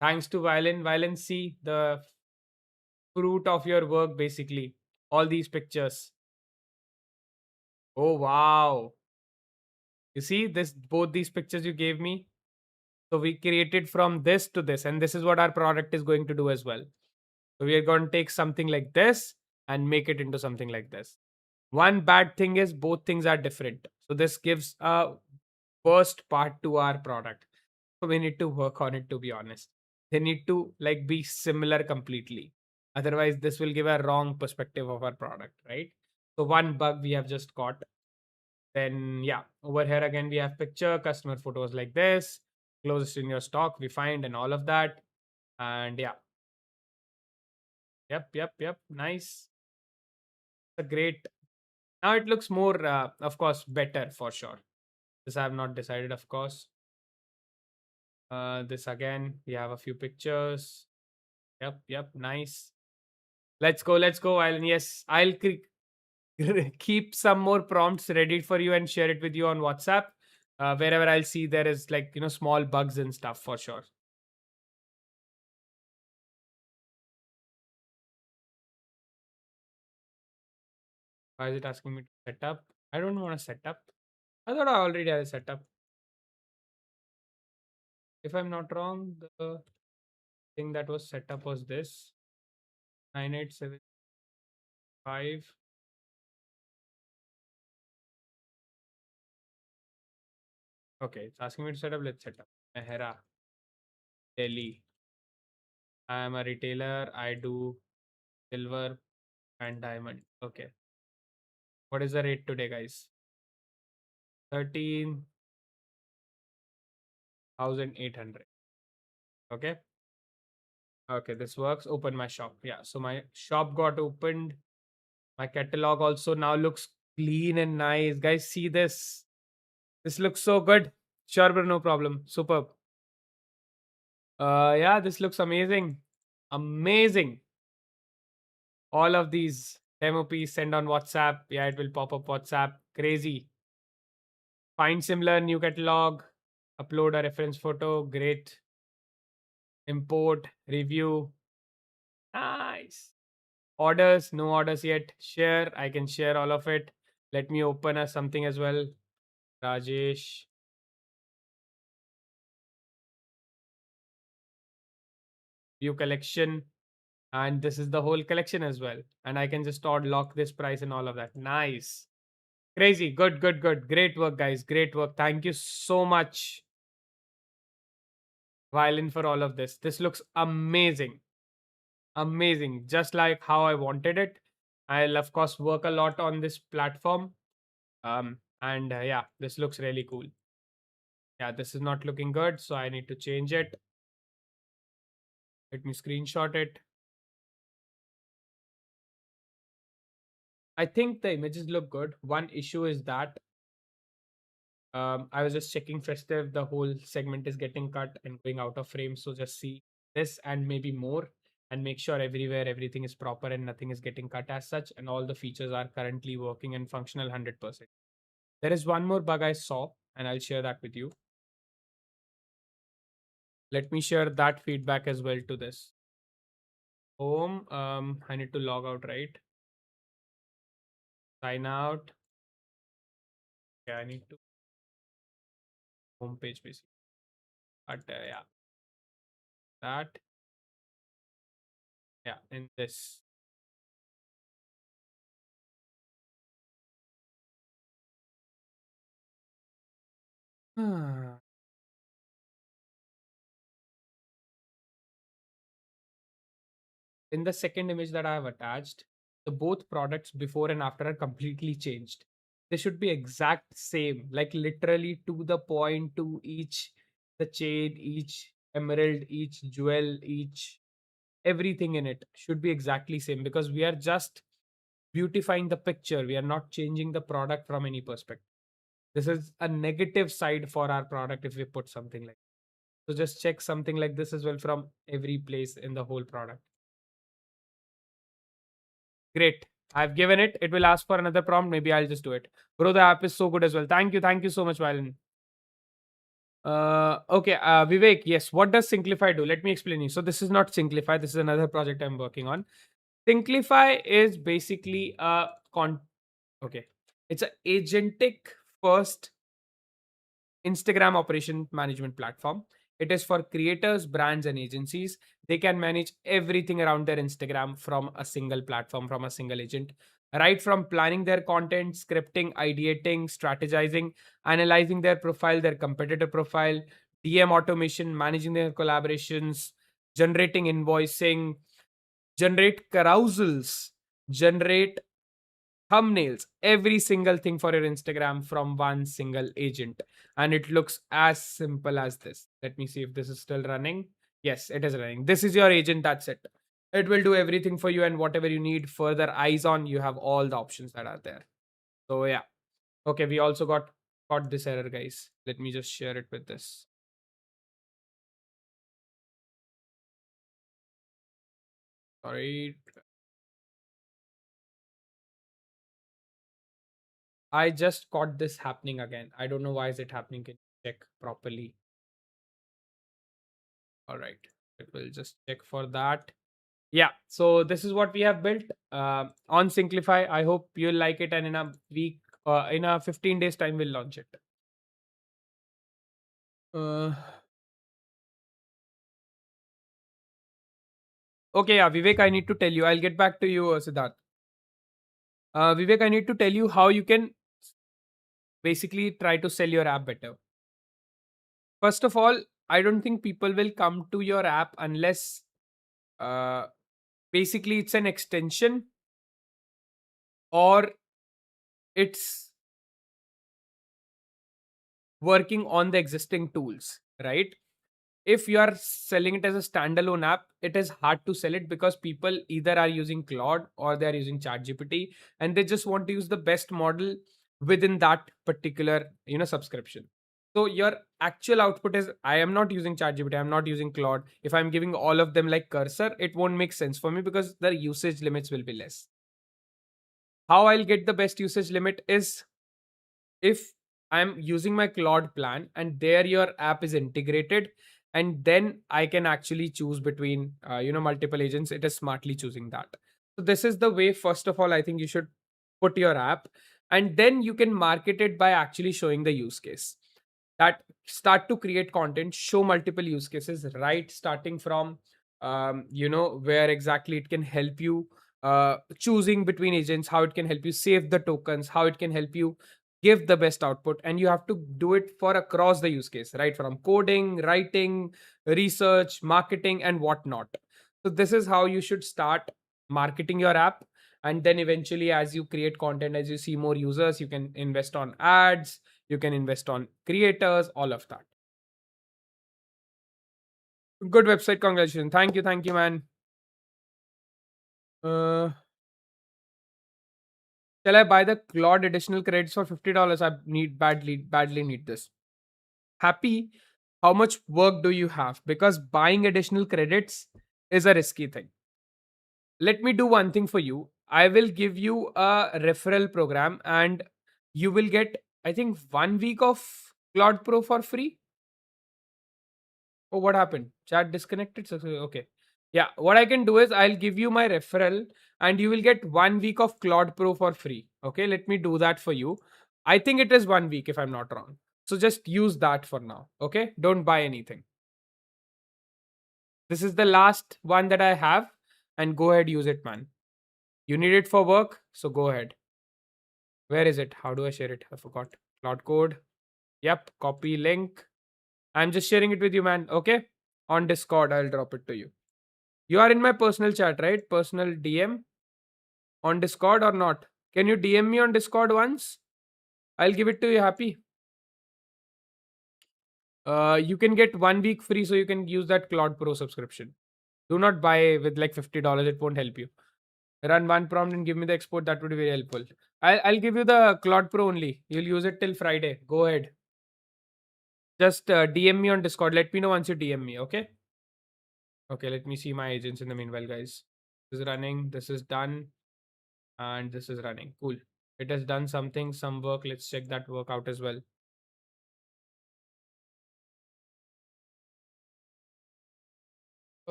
Thanks to Violin. Violin, see the fruit of your work, basically. All these pictures. Oh, wow. You see this, both these pictures you gave me. So we created from this to this, and this is what our product is going to do as well. So we are going to take something like this and make it into something like this. One bad thing is both things are different. So this gives a worst part to our product. So we need to work on it, to be honest. They need to like be similar completely. Otherwise, this will give a wrong perspective of our product, right? So one bug we have just caught. Then yeah, over here again we have picture, customer photos like this, closest in your stock we find and all of that. And yeah. Yep. Nice. A great. Now it looks more, of course, better for sure. This I have not decided, of course. This again, we have a few pictures. Yep. Nice. Let's go, Alan. Yes, I'll keep some more prompts ready for you and share it with you on WhatsApp. Wherever I'll see there is like, small bugs and stuff for sure. Why is it asking me to set up? I don't want to set up. I thought I already had a setup. If I'm not wrong, the thing that was set up was this 9875. Okay, it's asking me to set up. Let's set up. Mehra, Delhi. I am a retailer. I do silver and diamond. Okay. What is the rate today, guys? 13,800. Okay. Okay, this works. Open my shop. Yeah, so my shop got opened. My catalog also now looks clean and nice. Guys, see this. This looks so good. Sure, bro, no problem. Superb. Yeah, this looks amazing. Amazing. All of these demo piece send on WhatsApp. Yeah, it will pop up WhatsApp. Crazy. Find similar new catalog. Upload a reference photo. Great. Import. Review. Nice. Orders. No orders yet. Share. I can share all of it. Let me open a something as well. Rajesh. View collection. And this is the whole collection as well. And I can just odd lock this price and all of that. Nice. Crazy. Good, good, good. Great work, guys. Great work. Thank you so much, Violin, for all of this. This looks amazing. Amazing. Just like how I wanted it. I'll, of course, work a lot on this platform. And yeah, this looks really cool. Yeah, this is not looking good. So I need to change it. Let me screenshot it. I think the images look good. One issue is that I was just checking festive. The whole segment is getting cut and going out of frame. So just see this and maybe more and make sure everywhere everything is proper and nothing is getting cut as such. And all the features are currently working and functional 100%. There is one more bug I saw and I'll share that with you. Let me share that feedback as well to this. Home, I need to log out, right? Sign out. Yeah, I need to homepage basically. But yeah, that. Yeah, in this. In the second image that I have attached, the both products before and after are completely changed. They should be exact same, like literally to the point to each the chain, each emerald, each jewel, each everything in it should be exactly same because we are just beautifying the picture. We are not changing the product from any perspective. This is a negative side for our product if we put something like. So just check something like this as well from every place in the whole product. Great. I've given it. It will ask for another prompt. Maybe I'll just do it. Bro, the app is so good as well. Thank you. Thank you so much, Valen. Okay, Vivek, yes. What does Synclify do? Let me explain you. So this is not Synclify. This is another project I'm working on. Synclify is basically a okay. It's an agentic first Instagram operation management platform. It is for creators, brands, and agencies. They can manage everything around their Instagram from a single platform, from a single agent. Right from planning their content, scripting, ideating, strategizing, analyzing their profile, their competitor profile, DM automation, managing their collaborations, generating invoicing, generate carousels, generate thumbnails, every single thing for your Instagram from one single agent. And it looks as simple as this. Let me see if this is still running. Yes, it is running. This is your agent. That's it. It will do everything for you, and whatever you need further eyes on, you have all the options that are there. So, yeah. Okay, we also got this error, guys. Let me just share it with this. Sorry. I just caught this happening again. I don't know why is it happening. Can you check properly? All right. It will just check for that. Yeah. So this is what we have built on Synclify. I hope you'll like it. And in a week, in a 15 days time, we'll launch it. Okay. Yeah. Vivek, I need to tell you. I'll get back to you, Siddharth. Vivek, I need to tell you how you can basically try to sell your app better. First of all, I don't think people will come to your app unless uh, basically it's an extension or it's working on the existing tools, right? if you are selling it as a standalone app, it is hard to sell it because people either are using Claude or they are using ChatGPT, and they just want to use the best model within that particular subscription. So your actual output is, I am not using ChatGPT, I'm not using Claude. If I'm giving all of them like cursor, it won't make sense for me because the usage limits will be less. How I'll get the best usage limit is if I'm using my Claude plan and there your app is integrated, and then I can actually choose between multiple agents. It is smartly choosing that. So this is the way. First of all, I think you should put your app, and then you can market it by actually showing the use case. That start to create content, show multiple use cases, right? Starting from where exactly it can help you choosing between agents, how it can help you save the tokens, how it can help you give the best output. And you have to do it for across the use case, right? From coding, writing, research, marketing, and whatnot. So this is how you should start marketing your app. And then eventually, as you create content, as you see more users, you can invest on ads, you can invest on creators, all of that. Good website, congratulations. Thank you, man. Shall I buy the Claude additional credits for $50? I need badly need this. Happy, how much work do you have? Because buying additional credits is a risky thing. Let me do one thing for you. I will give you a referral program and you will get, I think, 1 week of Claude Pro for free. Oh, what happened? Chat disconnected? Okay. Yeah, what I can do is I'll give you my referral and you will get 1 week of Claude Pro for free. Okay, let me do that for you. I think it is 1 week if I'm not wrong. So just use that for now. Okay, don't buy anything. This is the last one that I have, and go ahead, use it, man. You need it for work, so go ahead. Where is it? How do I share it? I forgot. Cloud code. Yep, copy link. I'm just sharing it with you, man. Okay, on Discord, I'll drop it to you. You are in my personal chat, right? Personal DM on Discord or not? Can you DM me on Discord once? I'll give it to you. Happy. You can get 1 week free, so you can use that Claude Pro subscription. Do not buy with like $50. It won't help you. Run one prompt and give me the export. That would be very helpful. I'll give you the Claude Pro only. You'll use it till Friday. Go ahead. Just DM me on Discord. Let me know once you DM me. Okay. Okay. Let me see my agents in the meanwhile, guys. This is running. This is done. And this is running. Cool. It has done something, some work. Let's check that work out as well.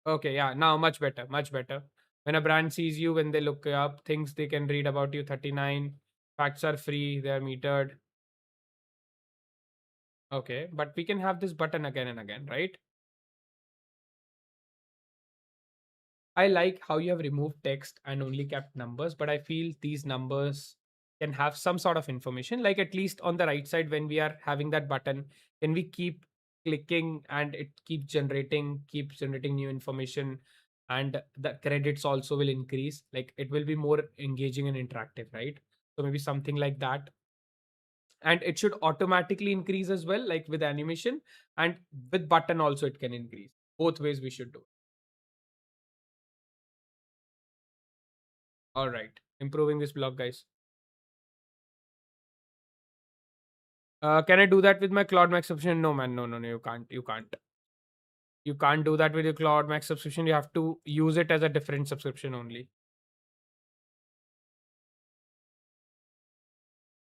Okay, yeah, now much better, much better. When a brand sees you, when they look up things they can read about you, 39 facts are free, they're metered. Okay, but we can have this button again and again, right? I like how you have removed text and only kept numbers, but I feel these numbers can have some sort of information, like at least on the right side when we are having that button, can we keep clicking and it keeps generating new information, and the credits also will increase, like it will be more engaging and interactive, right? So maybe something like that. And it should automatically increase as well, like with animation, and with button also it can increase. Both ways we should do. All right, improving this blog, guys. Can I do that with my Claude Max subscription? No, man. No. You can't. You can't do that with your Claude Max subscription. You have to use it as a different subscription only.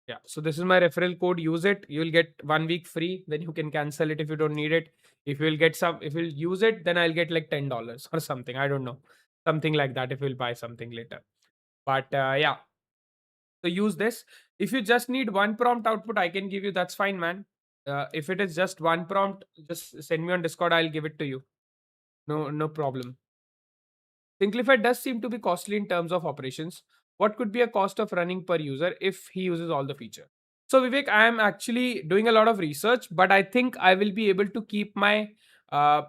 Yeah. So this is my referral code. Use it. You'll get 1 week free. Then you can cancel it if you don't need it. If you'll use it, then I'll get like $10 or something. I don't know. Something like that if you'll buy something later. But yeah. So use this. If you just need one prompt output, I can give you. That's fine, man. If it is just one prompt, just send me on Discord. I'll give it to you. No problem. Synclify does seem to be costly in terms of operations. What could be a cost of running per user if he uses all the feature? So Vivek, I am actually doing a lot of research, but I think I will be able to keep my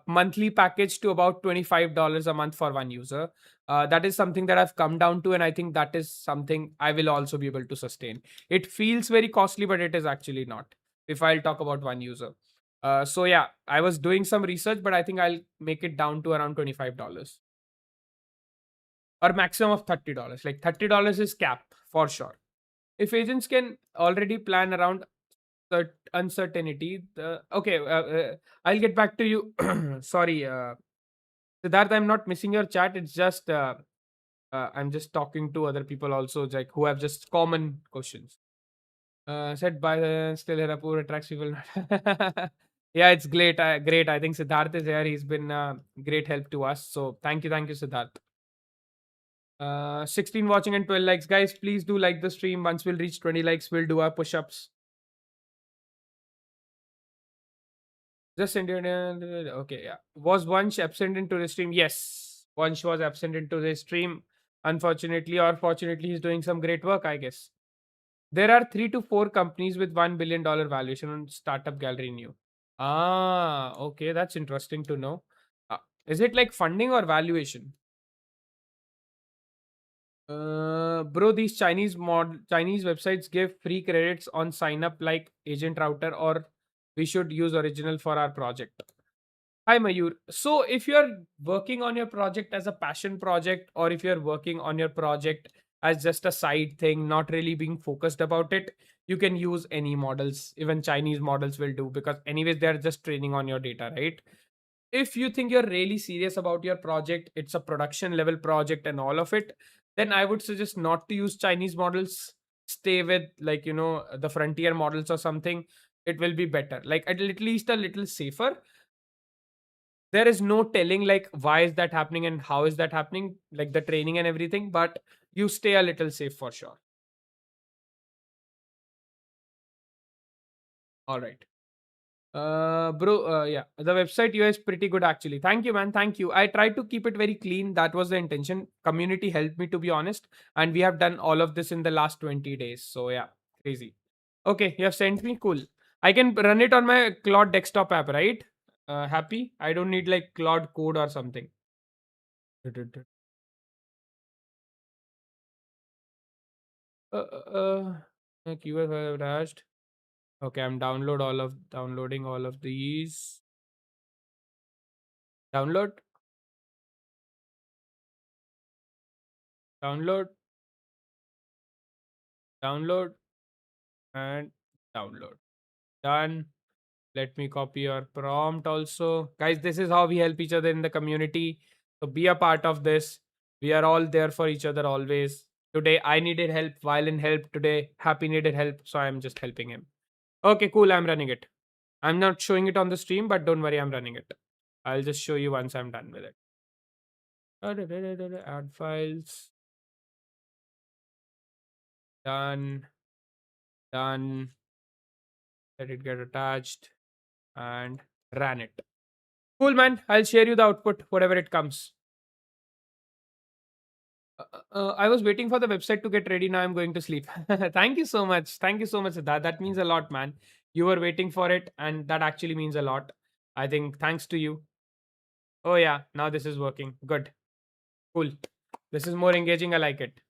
monthly package to about $25 a month for one user. That is something that I've come down to, and I think that is something I will also be able to sustain. It feels very costly, but it is actually not. If I'll talk about one user, So yeah, I was doing some research, but I think I'll make it down to around $25 or maximum of $30. Like $30 is cap for sure. If agents can already plan around uncertainty, okay, I'll get back to you. Sorry, Siddharth, I'm not missing your chat. It's just I'm just talking to other people also, like who have just common questions. Said by the still here, Apoorv attracts people. Yeah, it's great. Great. I think Siddharth is here. He's been great help to us. So thank you, Siddharth. 16 watching and 12 likes. Guys, please do like the stream. Once we'll reach 20 likes, we'll do our push ups. Just send it. Okay, yeah. Was Vansh absent into the stream? Yes. Vansh was absent into the stream. Unfortunately or fortunately, he's doing some great work, I guess. There are 3 to 4 companies with $1 billion valuation on Startup Gallery New. Ah, okay. That's interesting to know. Is it like funding or valuation? Bro, these Chinese websites give free credits on sign up like Agent Router, or we should use original for our project. Hi Mayur. So if you're working on your project as a passion project, or if you're working on your project as just a side thing, not really being focused about it, you can use any models. Even Chinese models will do, because anyways they're just training on your data, right? If you think you're really serious about your project, it's a production level project and all of it, then I would suggest not to use Chinese models. Stay with, like, the frontier models or something. It will be better, like at least a little safer. There is no telling like why is that happening and how is that happening, like the training and everything, but you stay a little safe for sure. All right. Bro, yeah, the website UI is pretty good actually. Thank you, man. Thank you. I tried to keep it very clean. That was the intention. Community helped me, to be honest, and we have done all of this in the last 20 days. So yeah, crazy. Okay, you have sent me. Cool. I can run it on my Claude desktop app, right? Happy. I don't need like Claude code or something. Keyword have dashed. Okay, I'm downloading all of these. Download, download, download, and download. Done. Let me copy your prompt also. Guys, this is how we help each other in the community. So be a part of this. We are all there for each other always. Today I needed help, Violin help. Today Happy needed help, so I'm just helping him. Okay, cool. I'm running it. I'm not showing it on the stream, but don't worry, I'm running it. I'll just show you once I'm done with it. Add files. Done. Done. Let it get attached and ran it. Cool, man. I'll share you the output, whatever it comes. I was waiting for the website to get ready. Now I'm going to sleep. Thank you so much. Thank you so much. That means a lot, man. You were waiting for it, and that actually means a lot. I think thanks to you. Oh, yeah. Now this is working. Good. Cool. This is more engaging. I like it.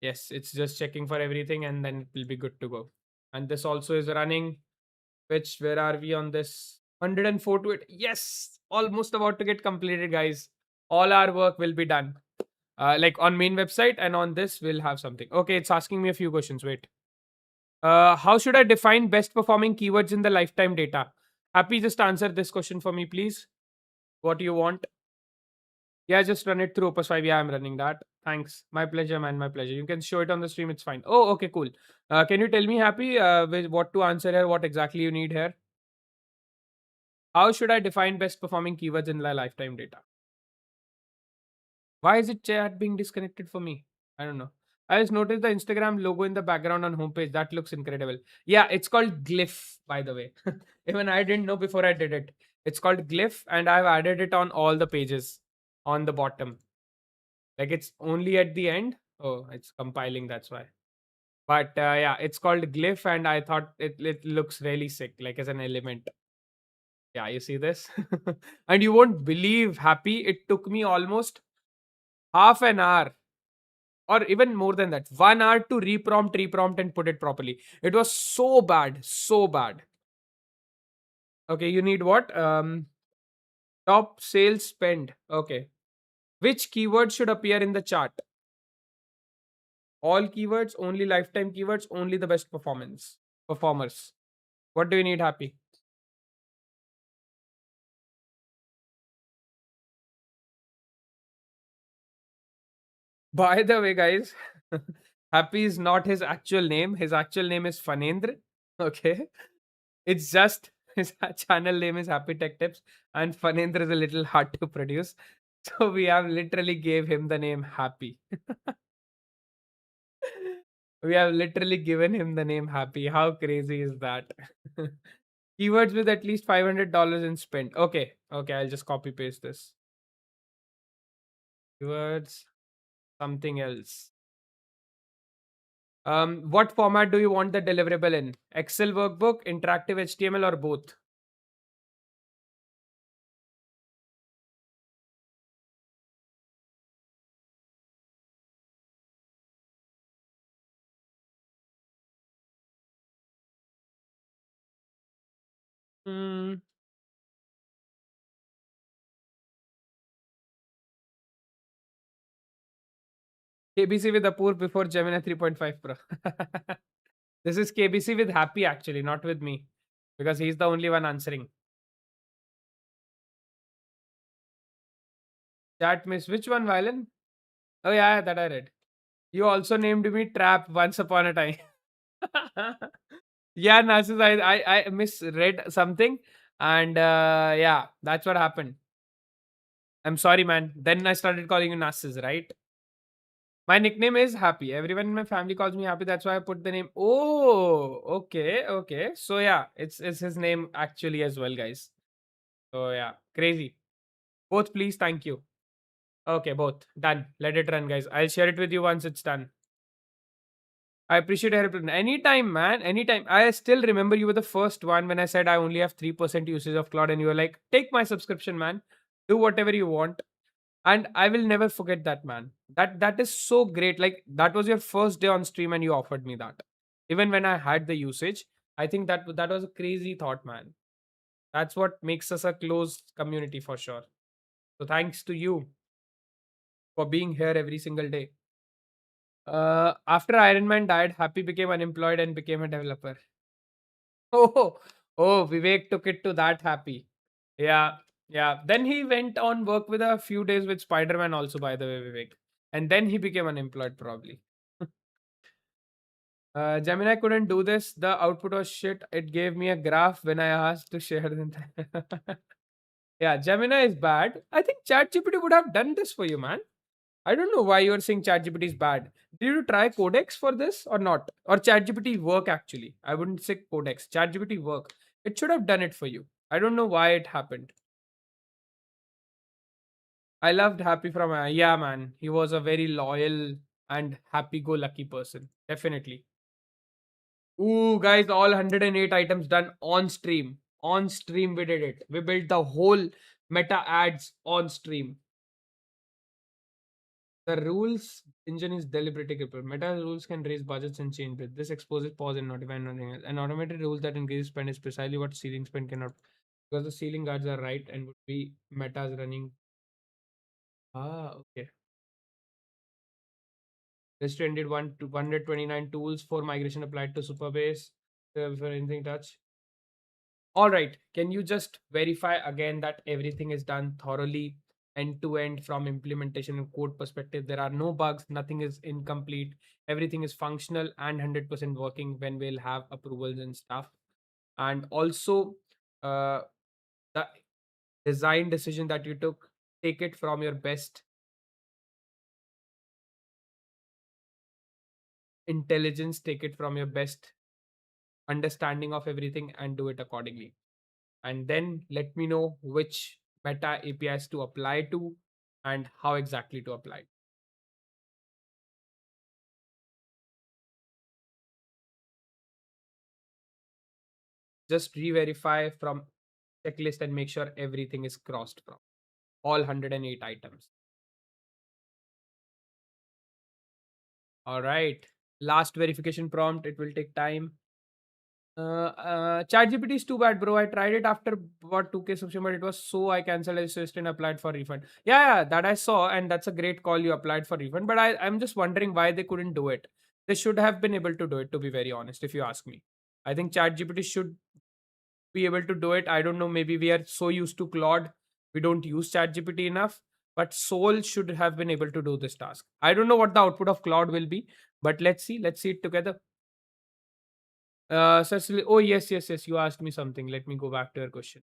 Yes, it's just checking for everything and then it will be good to go. And this also is running. Where are we on this? 104 to it. Yes, almost about to get completed, guys. All our work will be done. Like on main website, and on this we'll have something. Okay, it's asking me a few questions. Wait. How should I define best performing keywords in the lifetime data? Happy, just answer this question for me, please. What do you want? Yeah, just run it through Opus 5. Yeah, I'm running that. Thanks. My pleasure, man. My pleasure. You can show it on the stream. It's fine. Oh, okay, cool. Can you tell me, Happy, with what to answer here? What exactly you need here? How should I define best performing keywords in the lifetime data? Why is it chat being disconnected for me? I don't know. I just noticed the Instagram logo in the background on homepage. That looks incredible. Yeah, it's called Glyph, by the way. Even I didn't know before I did it. It's called Glyph, and I've added it on all the pages on the bottom. Like it's only at the end. Oh, it's compiling. That's why. But yeah, it's called Glyph, and I thought it looks really sick, like as an element. Yeah, you see this? And you won't believe, Happy, it took me almost half an hour or even more than that, 1 hour to reprompt and put it properly. It was so bad, so bad. Okay, you need what? Top sales spend. Okay. Which keyword should appear in the chart? All keywords, only lifetime keywords, only the best performers. What do you need, Happy? By the way, guys, Happy is not his actual name. His actual name is Fanendra. Okay. It's just his channel name is Happy Tech Tips, and Fanendra is a little hard to produce. So we have literally gave him the name Happy. We have literally given him the name Happy. How crazy is that? Keywords with at least $500 in spend. Okay, okay, I'll just copy paste this. Keywords, something else. What format do you want the deliverable in? Excel workbook, interactive HTML, or both? Hmm. KBC with Apoorv before Gemini 3.5 Pro. This is KBC with Happy actually, not with me, because he's the only one answering. Chat miss. Which one, Violin? Oh yeah, that I read. You also named me Trap once upon a time. Yeah, Narcissus, I misread something, and yeah, that's what happened. I'm sorry, man. Then I started calling you Narcissus, right? My nickname is Happy. Everyone in my family calls me Happy. That's why I put the name. Oh, okay, okay. So yeah, it's his name actually as well, guys. So yeah, crazy. Both, please. Thank you. Okay, both done. Let it run, guys. I'll share it with you once it's done. I appreciate your help. Anytime, man. Anytime. I still remember you were the first one when I said I only have 3% usage of Claude, and you were like, take my subscription, man. Do whatever you want. And I will never forget that, man. That is so great. Like, that was your first day on stream and you offered me that. Even when I had the usage, I think that was a crazy thought, man. That's what makes us a close community for sure. So thanks to you for being here every single day. After Iron Man died, Happy became unemployed and became a developer. Oh, oh, Vivek took it to that Happy. Yeah, yeah. Then he went on work with a few days with Spider-Man also, by the way, Vivek. And then he became unemployed probably. Gemini couldn't do this. The output was shit. It gave me a graph when I asked to share the Yeah, Gemini is bad. I think ChatGPT would have done this for you, man. I don't know why you're saying ChatGPT is bad. Did you try Codex for this or not? Or ChatGPT work actually? I wouldn't say Codex. ChatGPT work. It should have done it for you. I don't know why it happened. I loved Happy from yeah, man. He was a very loyal and happy-go-lucky person. Definitely. Ooh, guys, all 108 items done on stream. On stream, we did it. We built the whole meta ads on stream. The rules engine is deliberately crippled. Meta rules can raise budgets and change it. This exposes pause and notify nothing else. An automated rule that increases spend is precisely what ceiling spend cannot. Because the ceiling guards are right and would be metas running. Ah, okay. Restricted 129 tools for migration applied to Superbase. For anything touch. All right. Can you just verify again that everything is done thoroughly end to end from implementation and code perspective? There are no bugs, nothing is incomplete, everything is functional and 100% working when we'll have approvals and stuff. And also, uh, the design decision that you took, take it from your best intelligence, take it from your best understanding of everything, and do it accordingly. And then let me know which meta APIs to apply to and how exactly to apply. Just re-verify from checklist and make sure everything is crossed from all 108 items. All right. Last verification prompt. It will take time. ChatGPT is too bad, bro. I tried it after what 2K subscription, but it was so I cancelled. I just and applied for refund. Yeah, that I saw, and that's a great call. You applied for refund, but I'm just wondering why they couldn't do it. They should have been able to do it. To be very honest, if you ask me, I think ChatGPT should be able to do it. I don't know. Maybe we are so used to Claude, we don't use ChatGPT enough. But Soul should have been able to do this task. I don't know what the output of Claude will be, but let's see. Let's see it together. Cecily, oh yes. You asked me something. Let me go back to your question.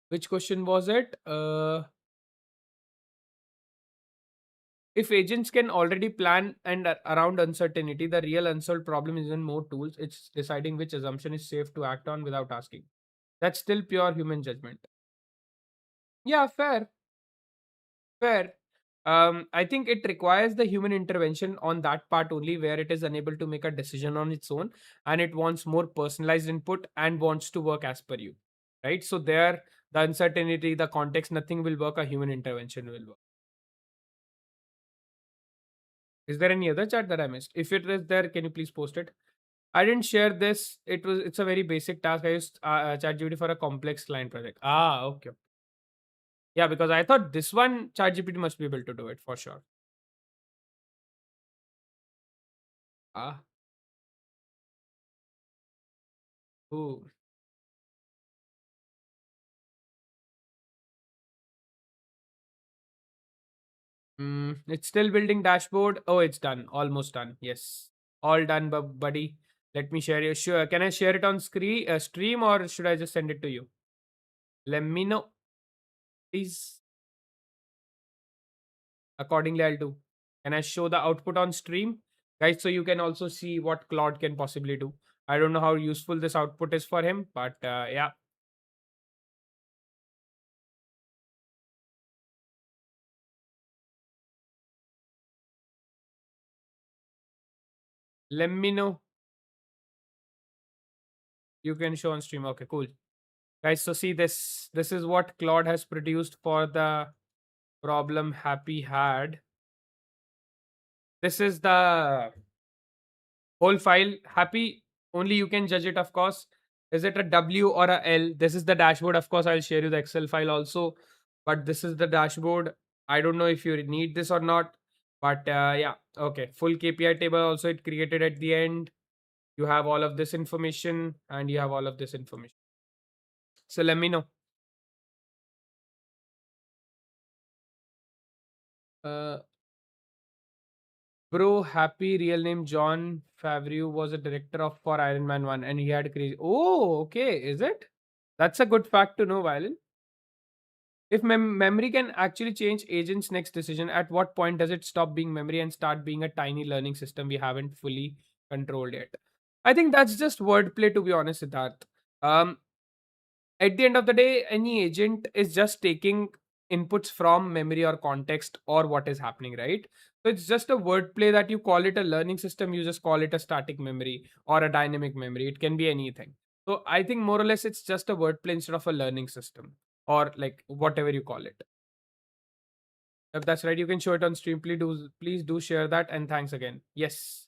Which question was it? If agents can already plan and around uncertainty, the real unsolved problem isn't more tools. It's deciding which assumption is safe to act on without asking. That's still pure human judgment. Yeah, fair, fair. I think it requires the human intervention on that part only, where it is unable to make a decision on its own, and it wants more personalized input and wants to work as per you, right? So there, the uncertainty, the context, nothing will work. A human intervention will work. Is there any other chat that I missed? If it is there, can you please post it? I didn't share this. It's a very basic task. I used ChatGPT for a complex client project. Ah, okay. Yeah, because I thought this one ChatGPT must be able to do it for sure. Ah, ooh. It's still building dashboard. Oh, it's done. Almost done. Yes. All done, buddy. Let me share you. Sure. Can I share it on screen stream, or should I just send it to you? Let me know. Please. Accordingly, I'll do. Can I show the output on stream? Guys, so you can also see what Claude can possibly do. I don't know how useful this output is for him, but yeah. Let me know. You can show on stream. Okay, cool. Guys, so see this. This is what Claude has produced for the problem Happy had. This is the whole file. Happy, only you can judge it, of course. Is it a W or a L? This is the dashboard. Of course, I'll share you the Excel file also. But this is the dashboard. I don't know if you need this or not. But yeah, okay. Full KPI table also it created at the end. You have all of this information and you have all of this information. So let me know. Uh, Bro, Happy real name John Favreau was a director of for Iron Man 1 and he had crazy. Oh, okay. Is it? That's a good fact to know, Violin. If memory can actually change agent's next decision, at what point does it stop being memory and start being a tiny learning system we haven't fully controlled yet? I think that's just wordplay, to be honest, Siddharth. Um, at the end of the day, any agent is just taking inputs from memory or context or what is happening, right? So it's just a wordplay that you call it a learning system, you just call it a static memory or a dynamic memory. It can be anything. So I think more or less it's just a wordplay instead of a learning system or like whatever you call it. If that's right, you can show it on stream. Please do share that and thanks again. Yes.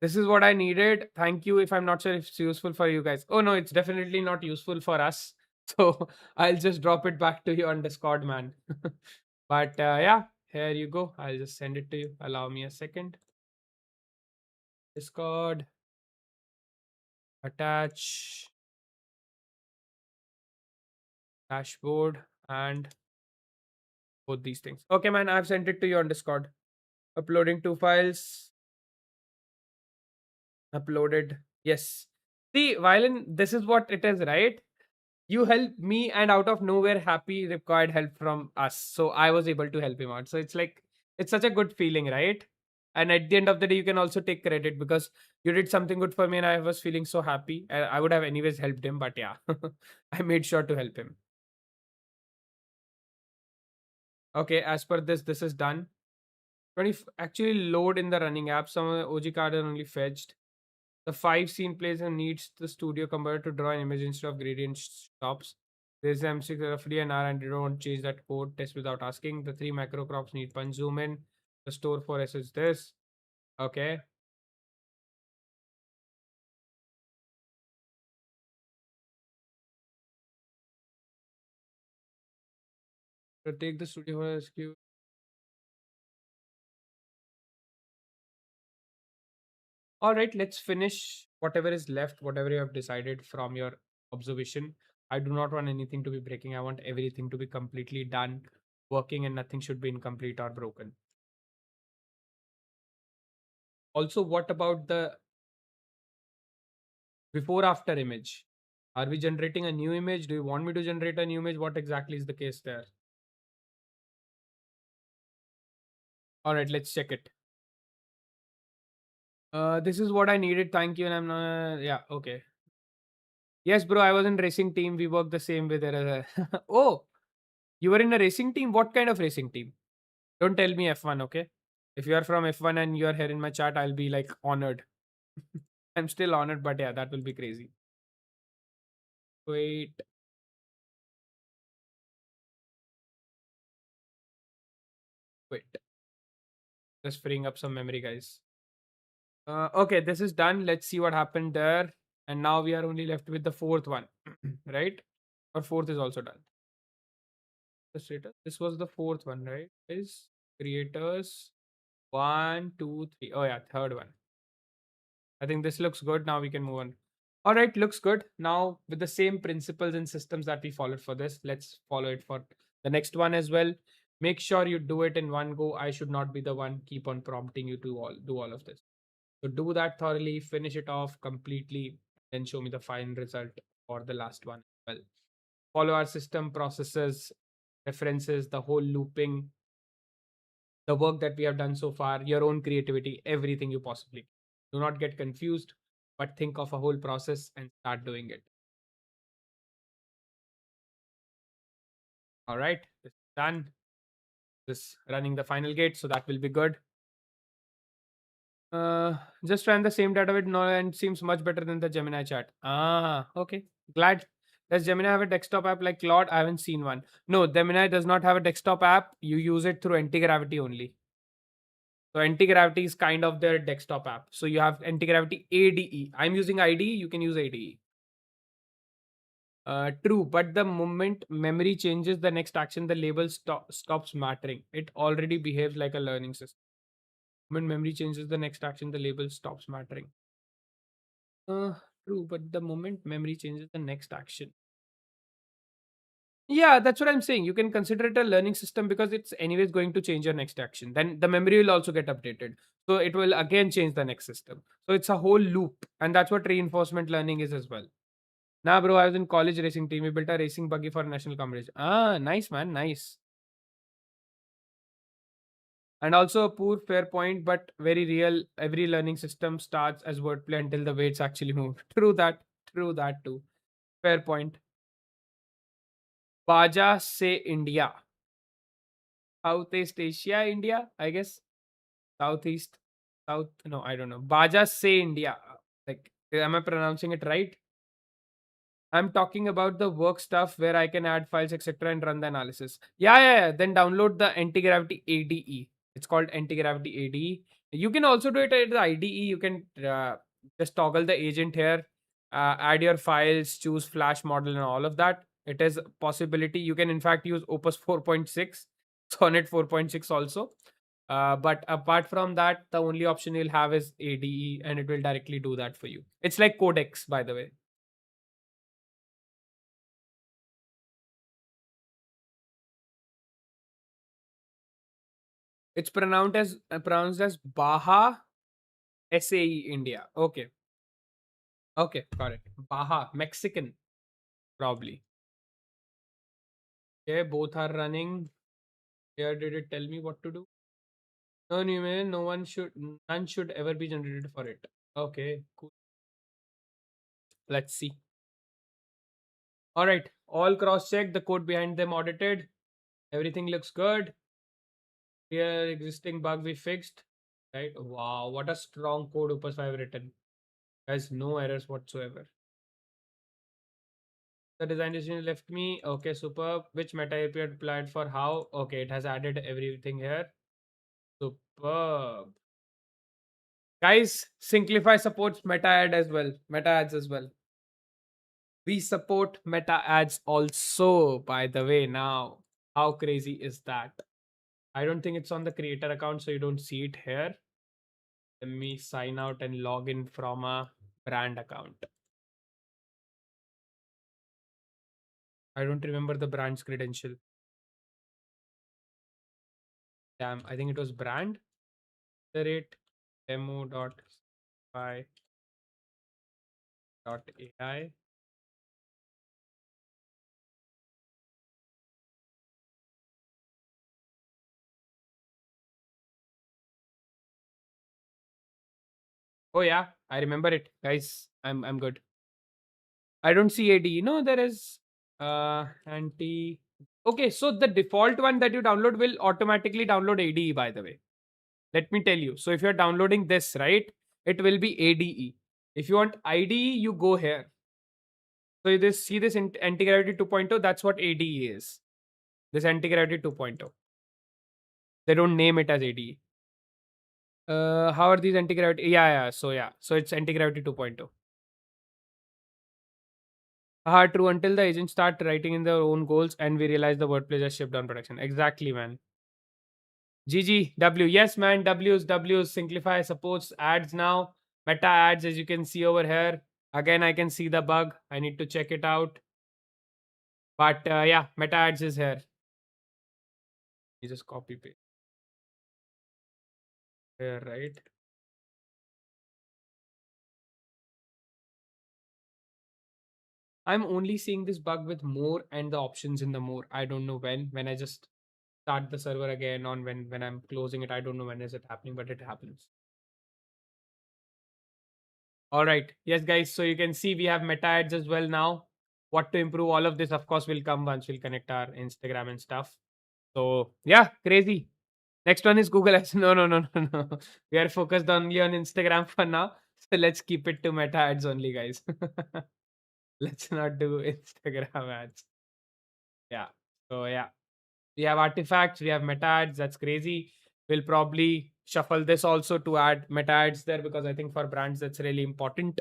This is what I needed. Thank you. If I'm not sure if it's useful for you guys. Oh no, it's definitely not useful for us. So I'll just drop it back to you on Discord, man. But yeah, here you go. I'll just send it to you. Allow me a second. Discord. Attach. Dashboard and both these things. Okay, man. I've sent it to you on Discord. Uploading 2 files. Uploaded. Yes. See, Violin, this is what it is, right? You helped me, and out of nowhere, Happy required help from us. So I was able to help him out. So it's like, it's such a good feeling, right? And at the end of the day, you can also take credit because you did something good for me, and I was feeling so happy. I would have anyways helped him, but yeah, I made sure to help him. Okay, as per this is done. 20 actually load in the running app. Some of the OG card are only fetched. The 5 scene plays and needs the studio converter to draw an image instead of gradient stops. There's M6 roughly an hour and you don't change that code. Test without asking. The 3 macro crops need punch zoom in. The store for S is this. Okay. So take the studio for SQ. All right, let's finish whatever is left, whatever you have decided from your observation. I do not want anything to be breaking. I want everything to be completely done, working, and nothing should be incomplete or broken. Also, what about the before after image? Are we generating a new image? Do you want me to generate a new image? What exactly is the case there? All right, let's check it. This is what I needed. Thank you. And I'm not, yeah, okay. Yes, bro, I was in racing team. We work the same way there. Oh, you were in a racing team? What kind of racing team? Don't tell me F1, okay? If you are from F1 and you are here in my chat, I'll be like honored. I'm still honored, but yeah, that will be crazy. Wait. Wait. Just freeing up some memory, guys. Okay, this is done. Let's see what happened there. And now we are only left with the fourth one, right? Or fourth is also done. The status. This was the fourth one, right? Is creators 1, 2, 3. Oh yeah, third one. I think this looks good. Now we can move on. All right, looks good. Now with the same principles and systems that we followed for this, let's follow it for the next one as well. Make sure you do it in one go. I should not be the one keep on prompting you to all do all of this. So do that thoroughly, finish it off completely, then show me the final result for the last one as well. Follow our system processes, references, the whole looping, the work that we have done so far, your own creativity, everything you possibly can. Do not get confused, but think of a whole process and start doing it. All right, this is done. This running the final gate, so that will be good. Just ran the same data with no and seems much better than the Gemini chat. Ah, okay. Glad. Does Gemini have a desktop app like Claude? I haven't seen one. No, Gemini does not have a desktop app. You use it through anti-gravity only. So anti-gravity is kind of their desktop app. So you have anti-gravity ADE. I'm using IDE. You can use ADE. True, but the moment memory changes the next action, the label stops mattering. It already behaves like a learning system. When memory changes the next action, the label stops mattering. Uh, True, but the moment memory changes the next action. Yeah, that's what I'm saying. You can consider it a learning system because it's anyways going to change your next action. Then the memory will also get updated. So it will again change the next system. So it's a whole loop. And that's what reinforcement learning is as well. Nah, bro, I was in college racing team. We built a racing buggy for national competition. Ah, nice, man. Nice. And also a poor fair point, but very real. Every learning system starts as wordplay until the weights actually move. True that. True that too. Fair point. Baja say India. Southeast Asia, India, I guess. Southeast, South, no, I don't know. Baja say India. Like, am I pronouncing it right? I'm talking about the work stuff where I can add files, etc., and run the analysis. Yeah. Then download the anti gravity ADE. It's called anti gravity ADE. You can also do it at the IDE. You can just toggle the agent here, add your files, choose Flash model, and all of that. It is a possibility. You can, in fact, use Opus 4.6, Sonnet 4.6 also. But apart from that, the only option you'll have is ADE, and it will directly do that for you. It's like Codex, by the way. It's pronounced as Baja SAE India. Okay. Okay, got it. Baja, Mexican, probably. Okay, both are running. Here, did it tell me what to do? No, anyway, none should ever be generated for it. Okay, cool. Let's see. All right, all cross-checked. The code behind them audited. Everything looks good. Here, existing bug we fixed. Right? Wow, what a strong code Opus 5 written. Has no errors whatsoever. The design decision left me. Okay, superb. Which meta API applied for how? Okay, it has added everything here. Superb. Guys, Synclify supports meta ad as well. Meta ads as well. We support meta ads also, by the way, now. How crazy is that? I don't think it's on the creator account, so you don't see it here. Let me sign out and log in from a brand account. I don't remember the brand's credential. Damn, I think it was brand. The rate demo.spy.ai. Oh yeah, I remember it, guys. I'm good. I don't see AD. No, there is anti. Okay, so the default one that you download will automatically download ADE, by the way. Let me tell you. So if you're downloading this, right, it will be ADE. If you want IDE, you go here. So you just see this anti-gravity 2.0, that's what ADE is. This anti-gravity 2.0. They don't name it as ADE. How are these anti-gravity? Yeah. So it's anti-gravity 2.0. True. Until the agents start writing in their own goals and we realize the wordplay just shipped down production. Exactly, man. GG, W. Yes, man. W's. Simplify supports ads now. Meta ads, as you can see over here. Again, I can see the bug. I need to check it out. But yeah, meta ads is here. You just copy paste. Here, right? I'm only seeing this bug with more and the options in the more. I don't know when. When I just start the server again on when I'm closing it. I don't know when is it happening, but it happens. All right. Yes, guys. So you can see we have meta ads as well now. What to improve? All of this, of course, will come once we'll connect our Instagram and stuff. So yeah, crazy. Next one is Google Ads. No. We are focused only on Instagram for now. So let's keep it to meta ads only, guys. Let's not do Instagram ads. Yeah. So yeah. We have artifacts, we have meta ads. That's crazy. We'll probably shuffle this also to add meta ads there because I think for brands that's really important.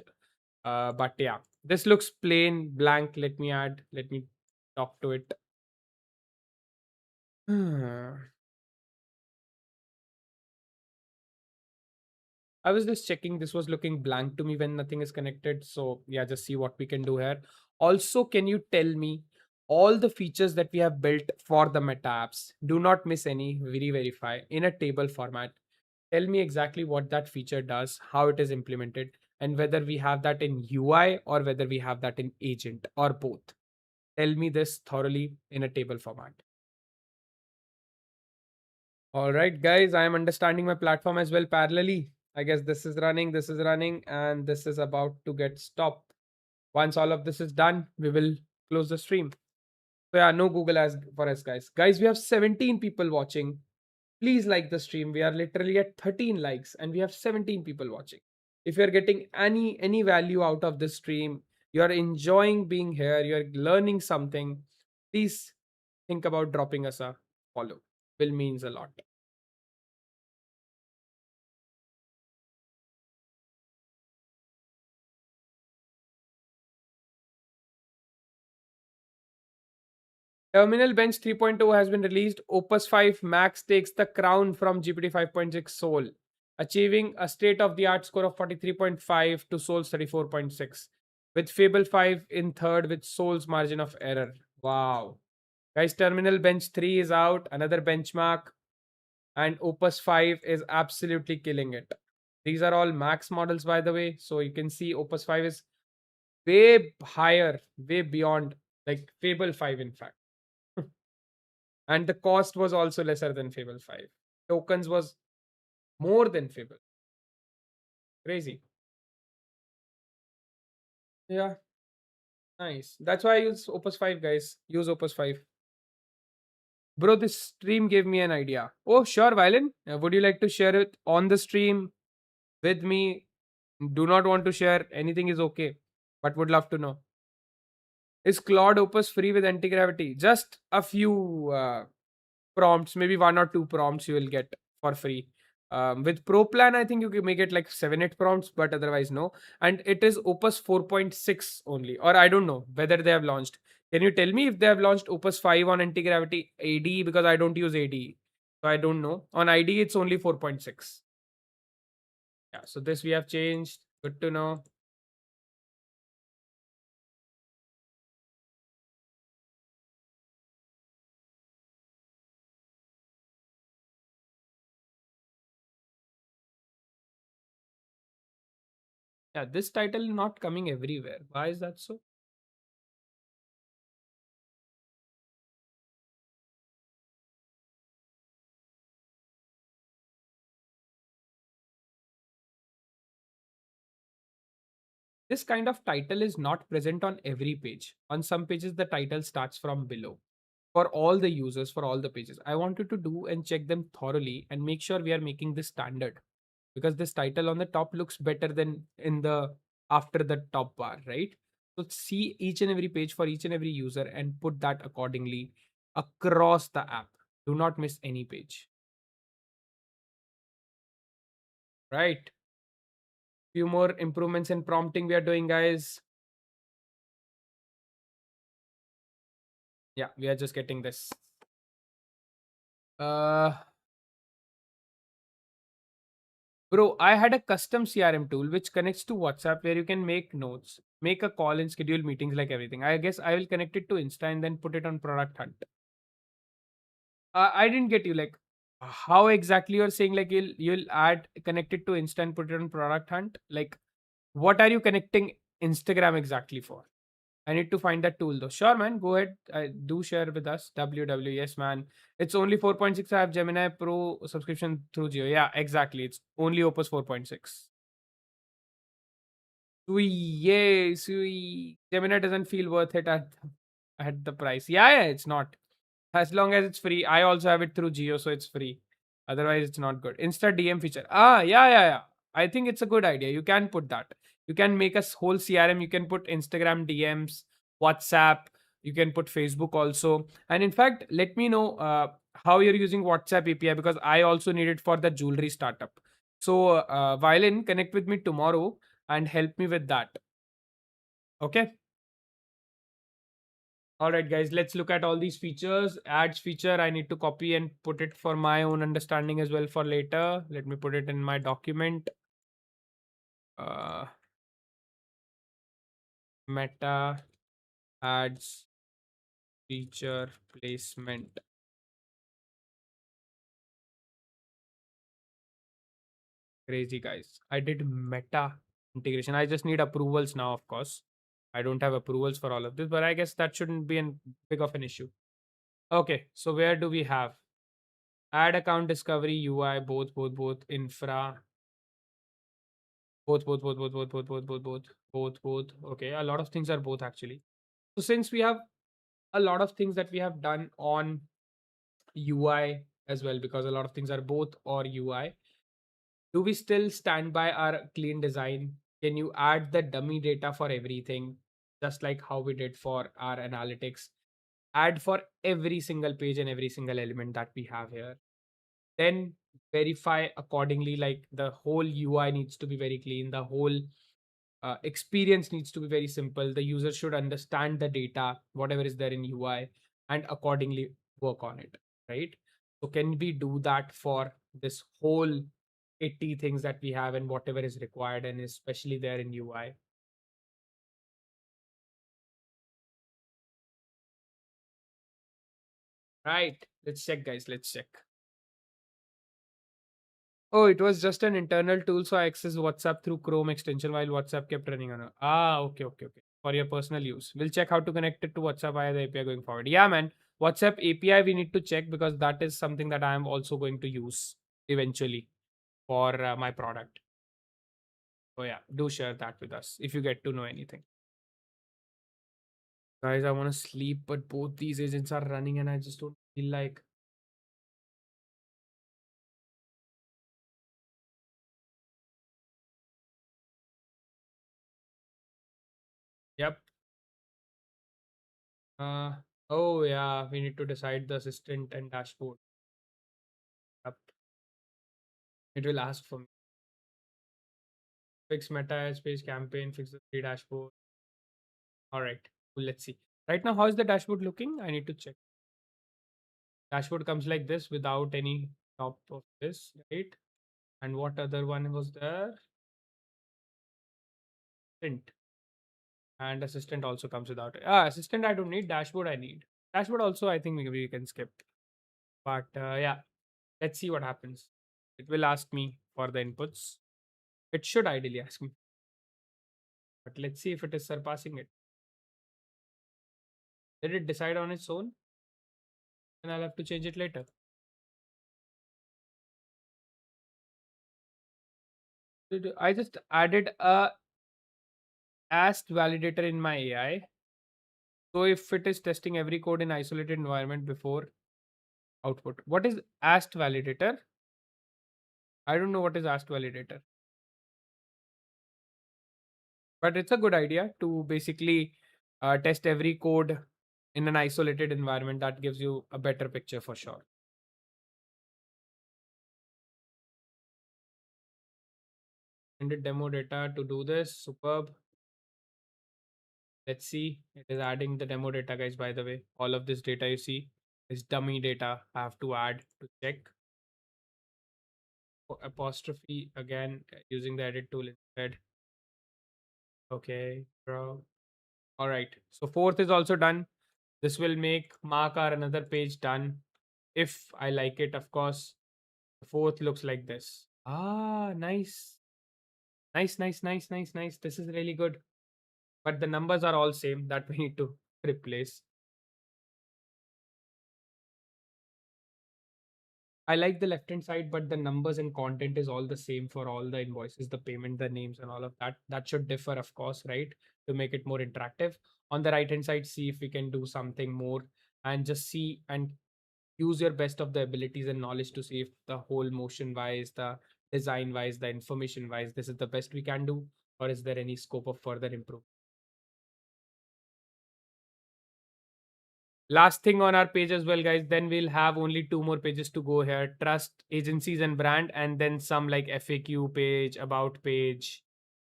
But yeah, this looks plain blank. Let me talk to it. I was just checking. This was looking blank to me when nothing is connected. So yeah, just see what we can do here. Also, can you tell me all the features that we have built for the meta apps? Do not miss any. Verify in a table format. Tell me exactly what that feature does, how it is implemented, and whether we have that in UI or whether we have that in agent or both. Tell me this thoroughly in a table format. All right, guys, I am understanding my platform as well parallelly. I guess this is running, and this is about to get stopped. Once all of this is done, we will close the stream. So yeah, no Google as for us, guys. Guys, we have 17 people watching. Please like the stream. We are literally at 13 likes and we have 17 people watching. If you're getting any value out of this stream, you're enjoying being here, you're learning something, please think about dropping us a follow. Will means a lot. Terminal Bench 3.0 has been released. Opus 5 Max takes the crown from GPT 5.6 Soul, achieving a state of the art score of 43.5 to Soul's 34.6, with Fable 5 in third with Soul's margin of error. Wow. Guys, Terminal Bench 3 is out, another benchmark, and Opus 5 is absolutely killing it. These are all max models, by the way. So you can see Opus 5 is way higher, way beyond like Fable 5, in fact. And the cost was also lesser than Fable 5. Tokens was more than Fable. Crazy. Yeah, nice. That's why I use Opus 5, guys. Use Opus 5. Bro, this stream gave me an idea. Oh, sure, Violin. Would you like to share it on the stream with me? Do not want to share. Anything is okay. But would love to know. Is Claude Opus free with anti-gravity? Just a few prompts, maybe one or two prompts you will get for free. With Pro plan, I think you can make it like 7-8 prompts, but otherwise no. And it is Opus 4.6 only, or I don't know whether they have launched. Can you tell me if they have launched Opus 5 on anti gravity AD, because I don't use AD, so I don't know. On ID, it's only 4.6. Yeah, so this we have changed. Good to know. Yeah, this title not coming everywhere. Why is that so? This kind of title is not present on every page. On some pages, the title starts from below. For all the users, for all the pages, I wanted to do and check them thoroughly and make sure we are making this standard, because this title on the top looks better than in the after the top bar, right? So see each and every page for each and every user and put that accordingly across the app. Do not miss any page, right? Few more improvements in prompting we are doing, guys. Yeah, we are just getting this. Uh, Bro, I had a custom CRM tool which connects to WhatsApp where you can make notes, make a call, and schedule meetings like everything. I guess I will connect it to Insta and then put it on Product Hunt. I didn't get you. Like, how exactly you're saying? Like, you'll add connect it to Insta and put it on Product Hunt. Like, what are you connecting Instagram exactly for? I need to find that tool though. Sure, man. Go ahead. Do share with us. WW. Yes, man. It's only 4.6. I have Gemini Pro subscription through Geo. Yeah, exactly. It's only Opus 4.6. Sweet. Yay. Sweet. Gemini doesn't feel worth it at the price. Yeah, yeah, it's not. As long as it's free. I also have it through Geo, so it's free. Otherwise, it's not good. Insta DM feature. Ah, yeah, yeah, yeah. I think it's a good idea. You can put that. You can make a whole CRM. You can put Instagram DMs, WhatsApp. You can put Facebook also. And in fact, let me know how you're using WhatsApp API, because I also need it for the jewelry startup. So, Violin, connect with me tomorrow and help me with that. Okay. All right, guys, let's look at all these features. Ads feature, I need to copy and put it for my own understanding as well for later. Let me put it in my document. Uh, Meta ads feature placement. Crazy, guys. I did meta integration. I just need approvals now, of course. I don't have approvals for all of this, but I guess that shouldn't be an big of an issue. Okay, so where do we have? Ad account discovery, UI, both, infra, both. Okay, a lot of things are both actually. So since we have a lot of things that we have done on UI as well, because a lot of things are both or UI, do we still stand by our clean design? Can you add the dummy data for everything, just like how we did for our analytics? Add for every single page and every single element that we have here. Then verify accordingly. Like the whole UI needs to be very clean. The whole experience needs to be very simple. The user should understand the data, whatever is there in UI, and accordingly work on it, right? So, can we do that for this whole 80 things that we have and whatever is required, and especially there in UI? Right. Let's check, guys. Let's check. Oh, it was just an internal tool, so I accessed WhatsApp through Chrome extension while WhatsApp kept running on. Okay. For your personal use. We'll check how to connect it to WhatsApp via the API going forward. Yeah, man. WhatsApp API we need to check, because that is something that I am also going to use eventually for my product. So yeah, do share that with us if you get to know anything. Guys, I want to sleep, but both these agents are running and I just don't feel like. Yep. Uh, oh yeah, we need to decide the assistant and dashboard. Yep. It will ask for me. Fix meta space campaign, fix the three dashboard. All right, cool, let's see. Right now, how is the dashboard looking? I need to check. Dashboard comes like this without any top of this, right? And what other one was there? Assistant. And assistant also comes without it. Assistant I don't need. Dashboard I need. Dashboard also I think maybe we can skip. But yeah, let's see what happens. It will ask me for the inputs. It should ideally ask me. But let's see if it is surpassing it. Did it decide on its own? And I'll have to change it later. I just added a AST validator in my AI. So if it is testing every code in isolated environment before output. What is AST validator? I don't know what is AST validator. But it's a good idea to basically test every code in an isolated environment. That gives you a better picture for sure. And the demo data to do this. Superb. Let's see. It is adding the demo data, guys. By the way, all of this data you see is dummy data. I have to add to check. Apostrophe again using the edit tool instead. Okay, bro. All right. So fourth is also done. This will make mark our another page done. If I like it, of course. The fourth looks like this. Ah, nice. Nice, nice, nice, nice, nice. This is really good. But the numbers are all same that we need to replace. I like the left hand side, but the numbers and content is all the same for all the invoices, the payment, the names, and all of that. That should differ, of course, right? To make it more interactive. On the right hand side, see if we can do something more and just see and use your best of the abilities and knowledge to see if the whole motion wise, the design wise, the information wise, this is the best we can do, or is there any scope of further improvement? Last thing on our page as well, guys. Then we'll have only two more pages to go here: trust, agencies, and brand, and then some like FAQ page, about page,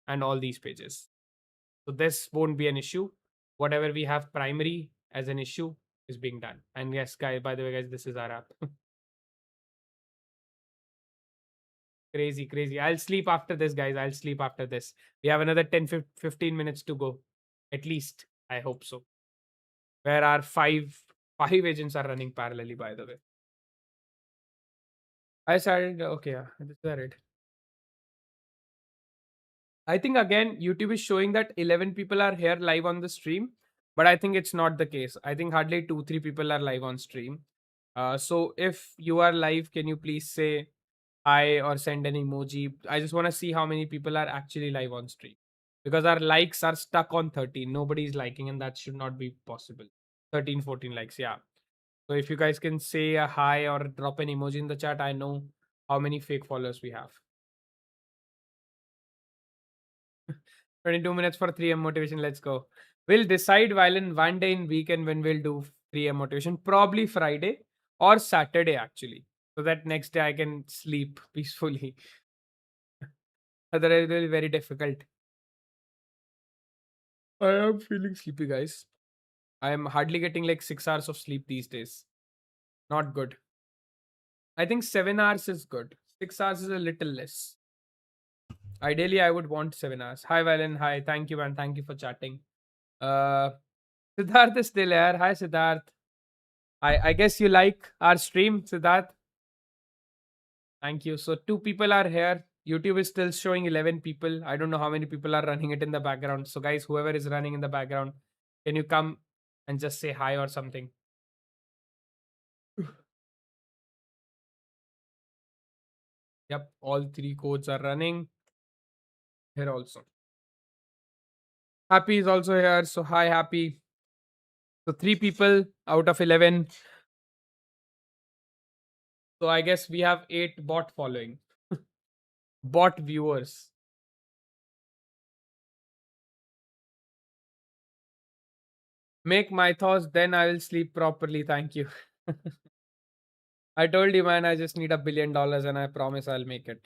and all these pages. So this won't be an issue. Whatever we have primary as an issue is being done. And yes, guys, by the way, guys, this is our app. Crazy, crazy. I'll sleep after this, guys. I'll sleep after this. We have another 10, 15 minutes to go. At least. I hope so. Where our five agents are running parallelly, by the way. I started, okay, yeah, this is it. I think again, YouTube is showing that 11 people are here live on the stream, but I think it's not the case. I think hardly 2, 3 people are live on stream. So if you are live, can you please say hi or send an emoji? I just want to see how many people are actually live on stream because our likes are stuck on 13. Nobody's liking, and that should not be possible. 13, 14 likes, yeah. So if you guys can say a hi or drop an emoji in the chat, I know how many fake followers we have. 22 minutes for 3M motivation. Let's go. We'll decide while in one day in weekend when we'll do 3M motivation. Probably Friday or Saturday, actually. So that next day I can sleep peacefully. Otherwise, it will be very difficult. I am feeling sleepy, guys. I am hardly getting like 6 hours of sleep these days. Not good. I think 7 hours is good. 6 hours is a little less. Ideally, I would want 7 hours. Hi, Valen. Hi. Thank you, man. Thank you for chatting. Uh, Siddharth is still here. Hi, Siddharth. I guess you like our stream, Siddharth. Thank you. So 2 people are here. YouTube is still showing 11 people. I don't know how many people are running it in the background. So guys, whoever is running in the background, can you come and just say hi or something? Yep, all 3 codes are running. Here also. Happy is also here. So hi, Happy. So 3 people out of 11. So I guess we have 8 bot following. Bot viewers. Make my thoughts, then I will sleep properly. Thank you. I told you, man, I just need $1 billion and I promise I'll make it.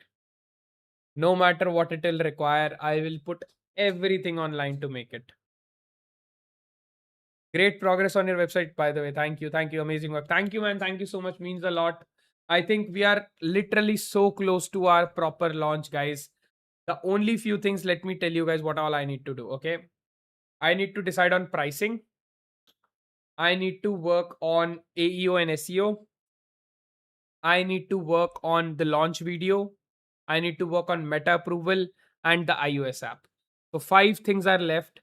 No matter what it will require, I will put everything online to make it. Great progress on your website, by the way. Thank you. Thank you. Amazing work. Thank you, man. Thank you so much. Means a lot. I think we are literally so close to our proper launch, guys. The only few things, let me tell you guys what all I need to do. Okay. I need to decide on pricing. I need to work on AEO and SEO. I need to work on the launch video. I need to work on meta approval and the iOS app. So 5 things are left.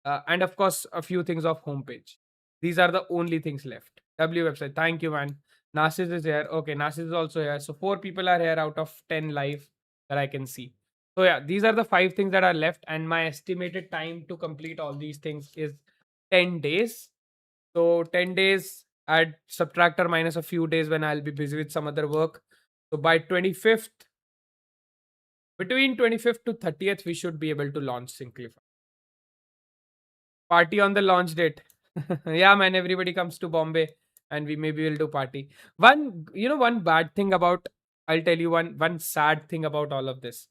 And of course, a few things of homepage. These are the only things left. W website. Thank you, man. Narcis is here. Okay, Narcis is also here. So 4 people are here out of 10 live that I can see. So yeah, these are the 5 things that are left. And my estimated time to complete all these things is 10 days. So 10 days, add subtract or minus a few days when I'll be busy with some other work. So by 25th, between 25th to 30th, we should be able to launch Synclify. Party on the launch date. Yeah, man, everybody comes to Bombay and we maybe will do party. One bad thing about, I'll tell you one sad thing about all of this.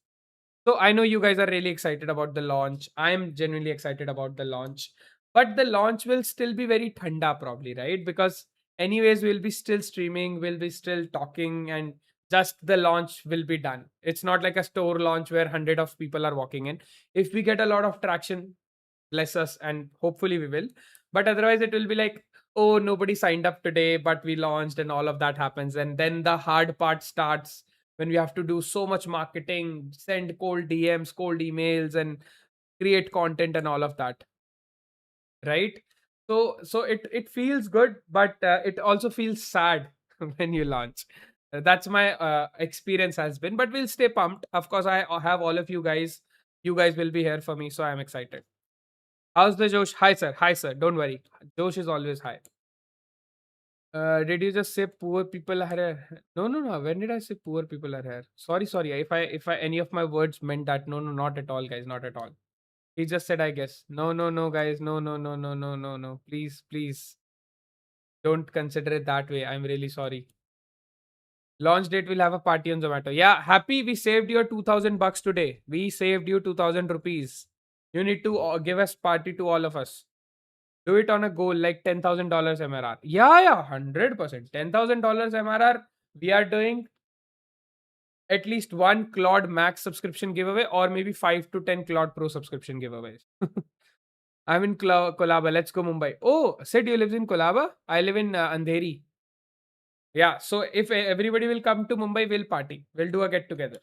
So I know you guys are really excited about the launch. I'm genuinely excited about the launch. But the launch will still be very thanda probably, right? Because anyways, we'll be still streaming, we'll be still talking, and just the launch will be done. It's not like a store launch where 100 of people are walking in. If we get a lot of traction, bless us, and hopefully we will. But otherwise, it will be like, oh, nobody signed up today, but we launched, and all of that happens. And then the hard part starts when we have to do so much marketing, send cold DMs, cold emails, and create content and all of that, right? So it feels good, but it also feels sad when you launch. That's my experience has been, but we'll stay pumped. Of course, I have all of you guys. You guys will be here for me, so I'm excited. How's the Josh? Hi, sir. Hi, sir. Don't worry. Josh is always high. Did you just say poor people are here? No, no, no. When did I say poor people are here? Sorry, sorry. If I any of my words meant that, no, no, not at all, guys. Not at all. He just said, I guess. No, no, no, guys. No, no, no, no, no, no, no. Please, please. Don't consider it that way. I'm really sorry. Launch date will have a party on Zomato. Yeah, happy we saved your 2000 bucks today. We saved you 2000 rupees. You need to give us party to all of us. Do it on a goal like $10,000 MRR. Yeah, yeah, 100%. $10,000 MRR. We are doing at least one Claude Max subscription giveaway or maybe 5 to 10 Claude Pro subscription giveaways. I'm in Kolaba. Let's go Mumbai. Oh, Sid, you lives in Kolaba? I live in Andheri. Yeah, so if everybody will come to Mumbai, we'll party. We'll do a get together.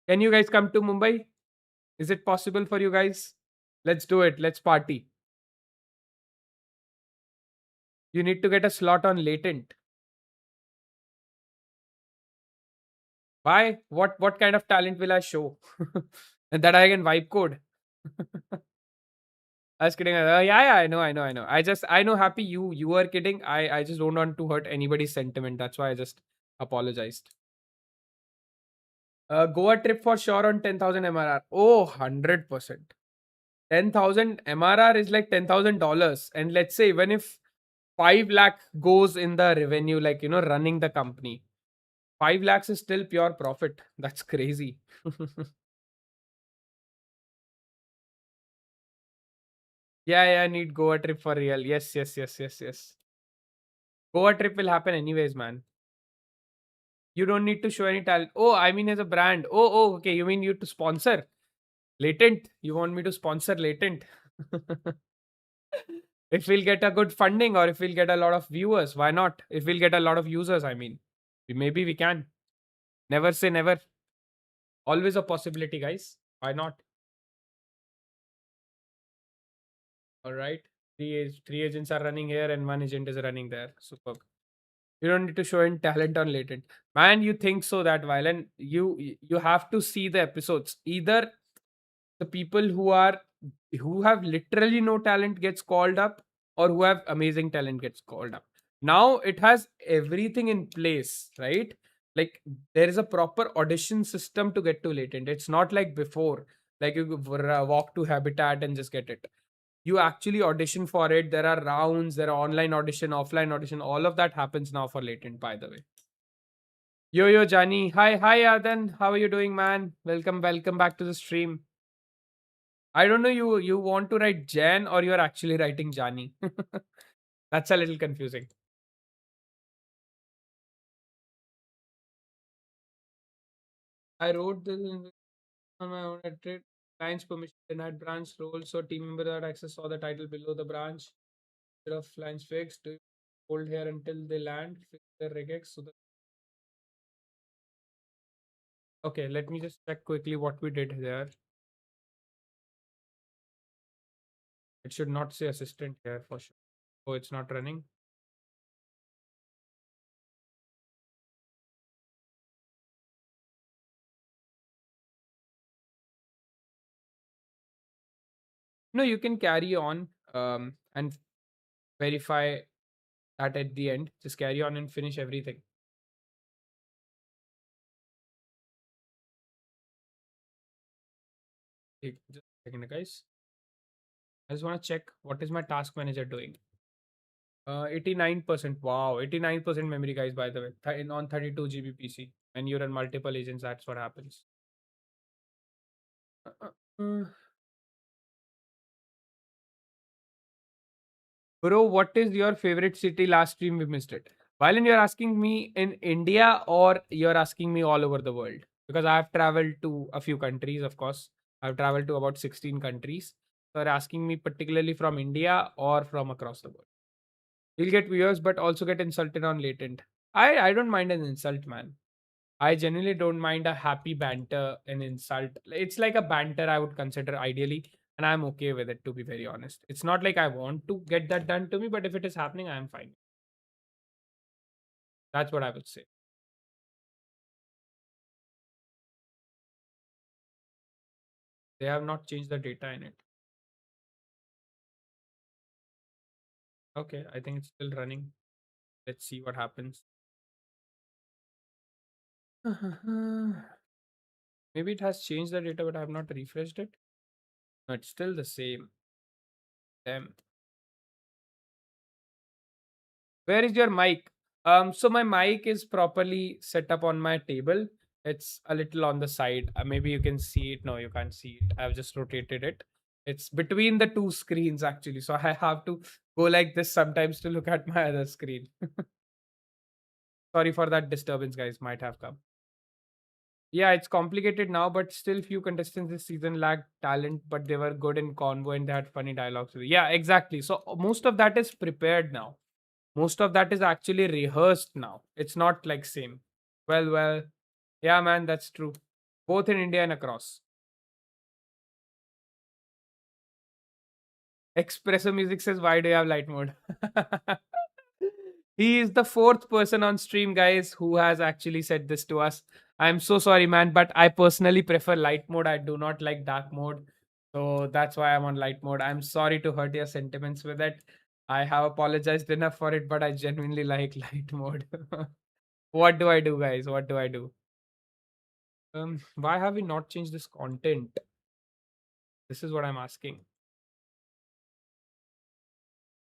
Can you guys come to Mumbai? Is it possible for you guys? Let's do it. Let's party. You need to get a slot on latent. Why? What kind of talent will I show? And that I can vibe code. I was kidding. Yeah, I know. I know, Happy, you were kidding. I just don't want to hurt anybody's sentiment. That's why I just apologized. Goa trip for sure on 10,000 MRR. Oh, 100%. 10,000 MRR is like $10,000. And let's say even if 5 lakh goes in the revenue, like, running the company, 5 lakhs is still pure profit. That's crazy. Yeah, I need Goa trip for real. Yes. Goa trip will happen anyways, man. You don't need to show any talent. Oh, I mean as a brand. Oh, okay. You mean you to sponsor Latent? You want me to sponsor Latent? If we'll get a good funding or if we'll get a lot of viewers, why not? If we'll get a lot of users, I mean, maybe we can. Never say never. Always a possibility, guys. Why not? All right. Three agents are running here and one agent is running there. Superb. You don't need to show in talent on latent. Man, you think so that while and you have to see the episodes. Either the people who have literally no talent gets called up or who have amazing talent gets called up. Now it has everything in place, right? Like there is a proper audition system to get to latent. It's not like before, like you walk to Habitat and just get it. You actually audition for it. There are rounds, there are online audition, offline audition. All of that happens now for latent, by the way. Yo, yo, Johnny. Hi, Adan. How are you doing, man? Welcome back to the stream. I don't know, you want to write Jan or you're actually writing Jani. That's a little confusing. I wrote this on my own at it. Client's permission denied branch role, so team member that access saw the title below the branch. Instead of lines fixed, do hold here until they land, fix their regex. Okay, let me just check quickly what we did there. It should not say assistant here for sure. Oh, it's not running. No, you can carry on and verify that at the end. Just carry on and finish everything. Just a second, guys. I just want to check what is my task manager doing. 89%. Wow, 89% memory, guys. By the way, on 32 GB PC, and you run multiple agents. That's what happens. Uh, uh, uh. Bro, what is your favorite city? Last stream we missed it. While you're asking me in India or you're asking me all over the world? Because I've traveled to a few countries, of course. I've traveled to about 16 countries. So you're asking me particularly from India or from across the world. You'll get viewers, but also get insulted on latent. I don't mind an insult, man. I genuinely don't mind a happy banter, an insult. It's like a banter I would consider ideally, and I'm okay with it, to be very honest. It's not like I want to get that done to me, but if it is happening, I'm fine. That's what I would say. They have not changed the data in it. Okay, I think it's still running. Let's see what happens. Maybe it has changed the data, but I have not refreshed it. No, it's still the same. Damn. Where is your mic? So my mic is properly set up on my table. It's a little on the side. Maybe you can see it. No, you can't see it. I've just rotated it. It's between the two screens actually. So I have to go like this sometimes to look at my other screen. Sorry for that disturbance, guys. Might have come. Yeah, it's complicated now, but still few contestants this season lacked talent, but they were good in convo and they had funny dialogues. Yeah, exactly. So most of that is prepared now. Most of that is actually rehearsed now. It's not like same. Well. Yeah, man, that's true. Both in India and across. Espresso Music says, why do you have light mode? He is the fourth person on stream, guys, who has actually said this to us. I'm so sorry, man, but I personally prefer light mode. I do not like dark mode. So that's why I'm on light mode. I'm sorry to hurt your sentiments with it. I have apologized enough for it, but I genuinely like light mode. What do I do, guys? What do I do? Why have we not changed this content? This is what I'm asking.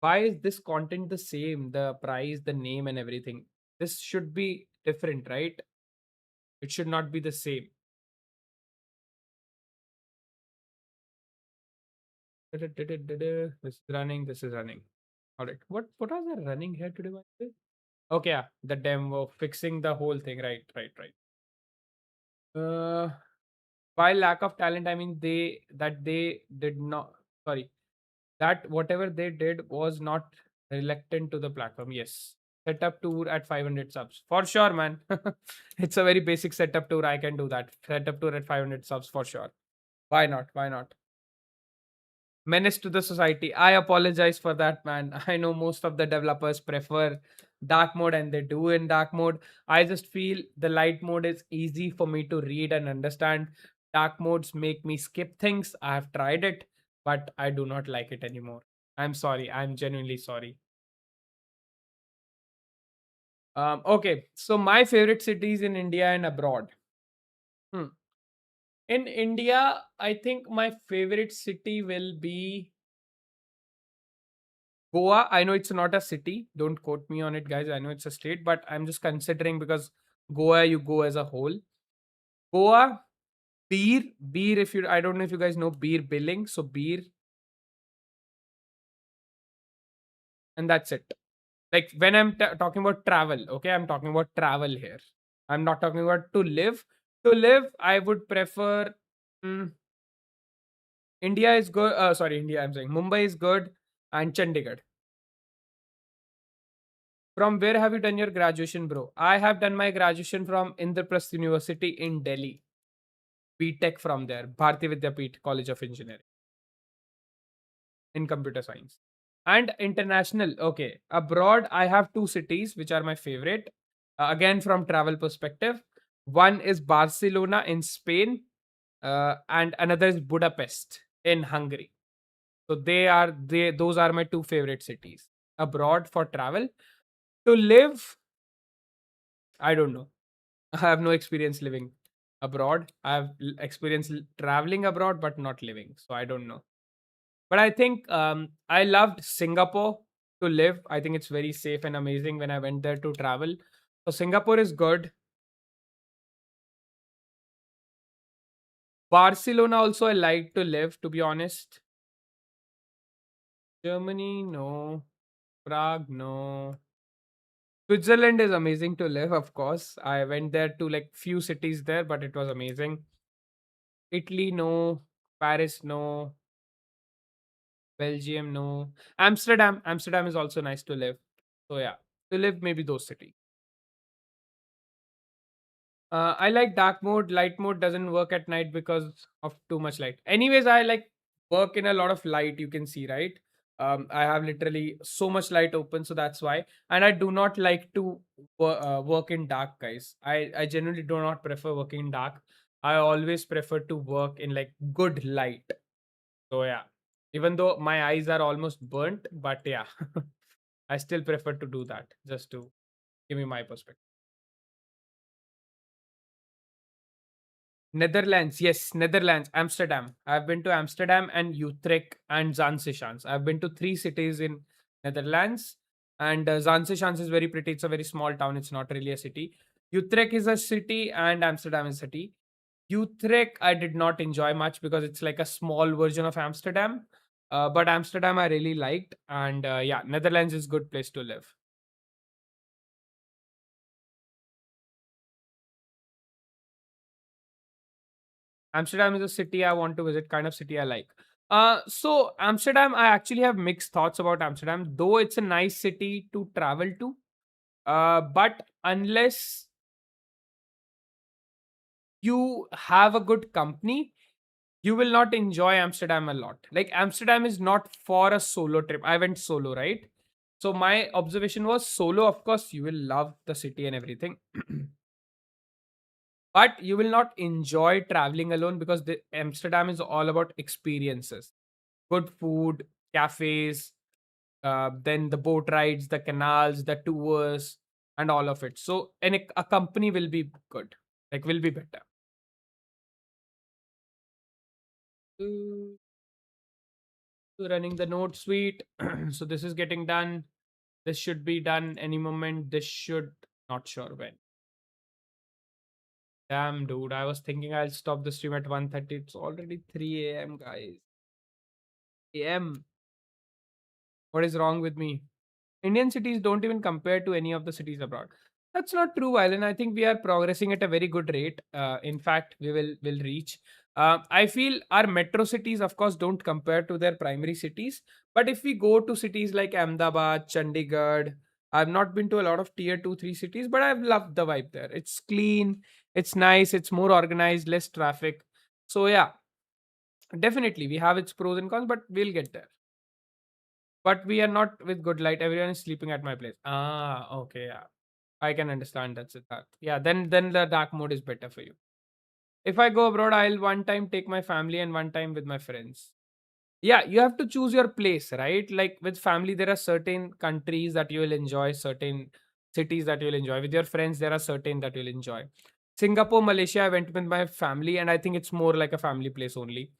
Why is this content the same? The price, the name, and everything. This should be different, right? It should not be the same. This is running. This is running. All right. What are they running here today? By the way? Okay, yeah, the demo fixing the whole thing. Right. Uh, by lack of talent, I mean they did not. Sorry, that whatever they did was not reluctant to the platform. Yes. Setup tour at 500 subs. For sure, man. It's a very basic setup tour. I can do that. Setup tour at 500 subs for sure. Why not? Why not? Menace to the society. I apologize for that, man. I know most of the developers prefer dark mode and they do in dark mode. I just feel the light mode is easy for me to read and understand. Dark modes make me skip things. I have tried it, but I do not like it anymore. I'm sorry. I'm genuinely sorry. Okay, so my favorite cities in India and abroad. Hmm. In India, I think my favorite city will be Goa, I know it's not a city. Don't quote me on it, guys. I know it's a state, but I'm just considering because Goa, you go as a whole. Goa, beer. If you, I don't know if you guys know beer billing. So beer, and that's it. Like when I'm talking about travel, okay, I'm talking about travel here. I'm not talking about to live. To live, I would prefer. mm, India is good. Sorry, India. I'm saying Mumbai is good, and Chandigarh. From where have you done your graduation, bro? I have done my graduation from Indraprasth University in Delhi. B.Tech from there, Bharati Vidyapeeth College of Engineering in computer science. And international, okay. Abroad, I have two cities which are my favorite. Again, from travel perspective, one is Barcelona in Spain, and another is Budapest in Hungary. So those are my two favorite cities abroad for travel. To live, I don't know. I have no experience living abroad. I have experience traveling abroad, but not living. So I don't know. But I think I loved Singapore to live. I think it's very safe and amazing when I went there to travel. So Singapore is good. Barcelona also I like to live, to be honest. Germany, no. Prague, no. Switzerland is amazing to live, of course. I went there to like few cities there, but it was amazing. Italy, no. Paris, no. Belgium, no. Amsterdam is also nice to live. So yeah, to live maybe those cities. I like dark mode. Light mode doesn't work at night because of too much light. Anyways, I like work in a lot of light. You can see, right? I have literally so much light open, so that's why. And I do not like to work in dark, guys. I generally do not prefer working in dark. I always prefer to work in like good light. So yeah, even though my eyes are almost burnt, but yeah, I still prefer to do that just to give me my perspective. Netherlands, yes, Netherlands, Amsterdam. I've been to Amsterdam and Utrecht and Zaanstad. I've been to three cities in Netherlands, and Zaanstad is very pretty. It's a very small town. It's not really a city. Utrecht is a city, and Amsterdam is a city. Utrecht, I did not enjoy much because it's like a small version of Amsterdam. But Amsterdam, I really liked, and yeah, Netherlands is good place to live. Amsterdam is a city I want to visit, kind of city I like. So Amsterdam, I actually have mixed thoughts about Amsterdam, though it's a nice city to travel to. But unless you have a good company, you will not enjoy Amsterdam a lot. Like Amsterdam is not for a solo trip. I went solo, right? So my observation was solo, of course, you will love the city and everything. But you will not enjoy traveling alone because Amsterdam is all about experiences, good food, cafes, then the boat rides, the canals, the tours, and all of it. So, and a company will be good, like will be better. Mm, so running the note suite. So this is getting done. This should be done any moment. This should, not sure when. Damn, dude. I was thinking I'll stop the stream at 1:30. It's already 3 a.m., guys. A.m. What is wrong with me? Indian cities don't even compare to any of the cities abroad. That's not true, Alan. I think we are progressing at a very good rate. In fact, will reach. I feel our metro cities, of course, don't compare to their primary cities. But if we go to cities like Ahmedabad, Chandigarh, I've not been to a lot of tier 2, 3 cities, but I've loved the vibe there. It's clean, it's nice, it's more organized, less traffic. So yeah, definitely we have its pros and cons, but we'll get there. But we are not with good light. Everyone is sleeping at my place. Ah, okay, yeah. I can understand that's it. Yeah, then the dark mode is better for you. If I go abroad, I'll one time take my family and one time with my friends. Yeah, you have to choose your place, right? Like with family, there are certain countries that you will enjoy, certain cities that you'll enjoy. With your friends, there are certain that you'll enjoy. Singapore, Malaysia, I went with my family, and I think it's more like a family place only.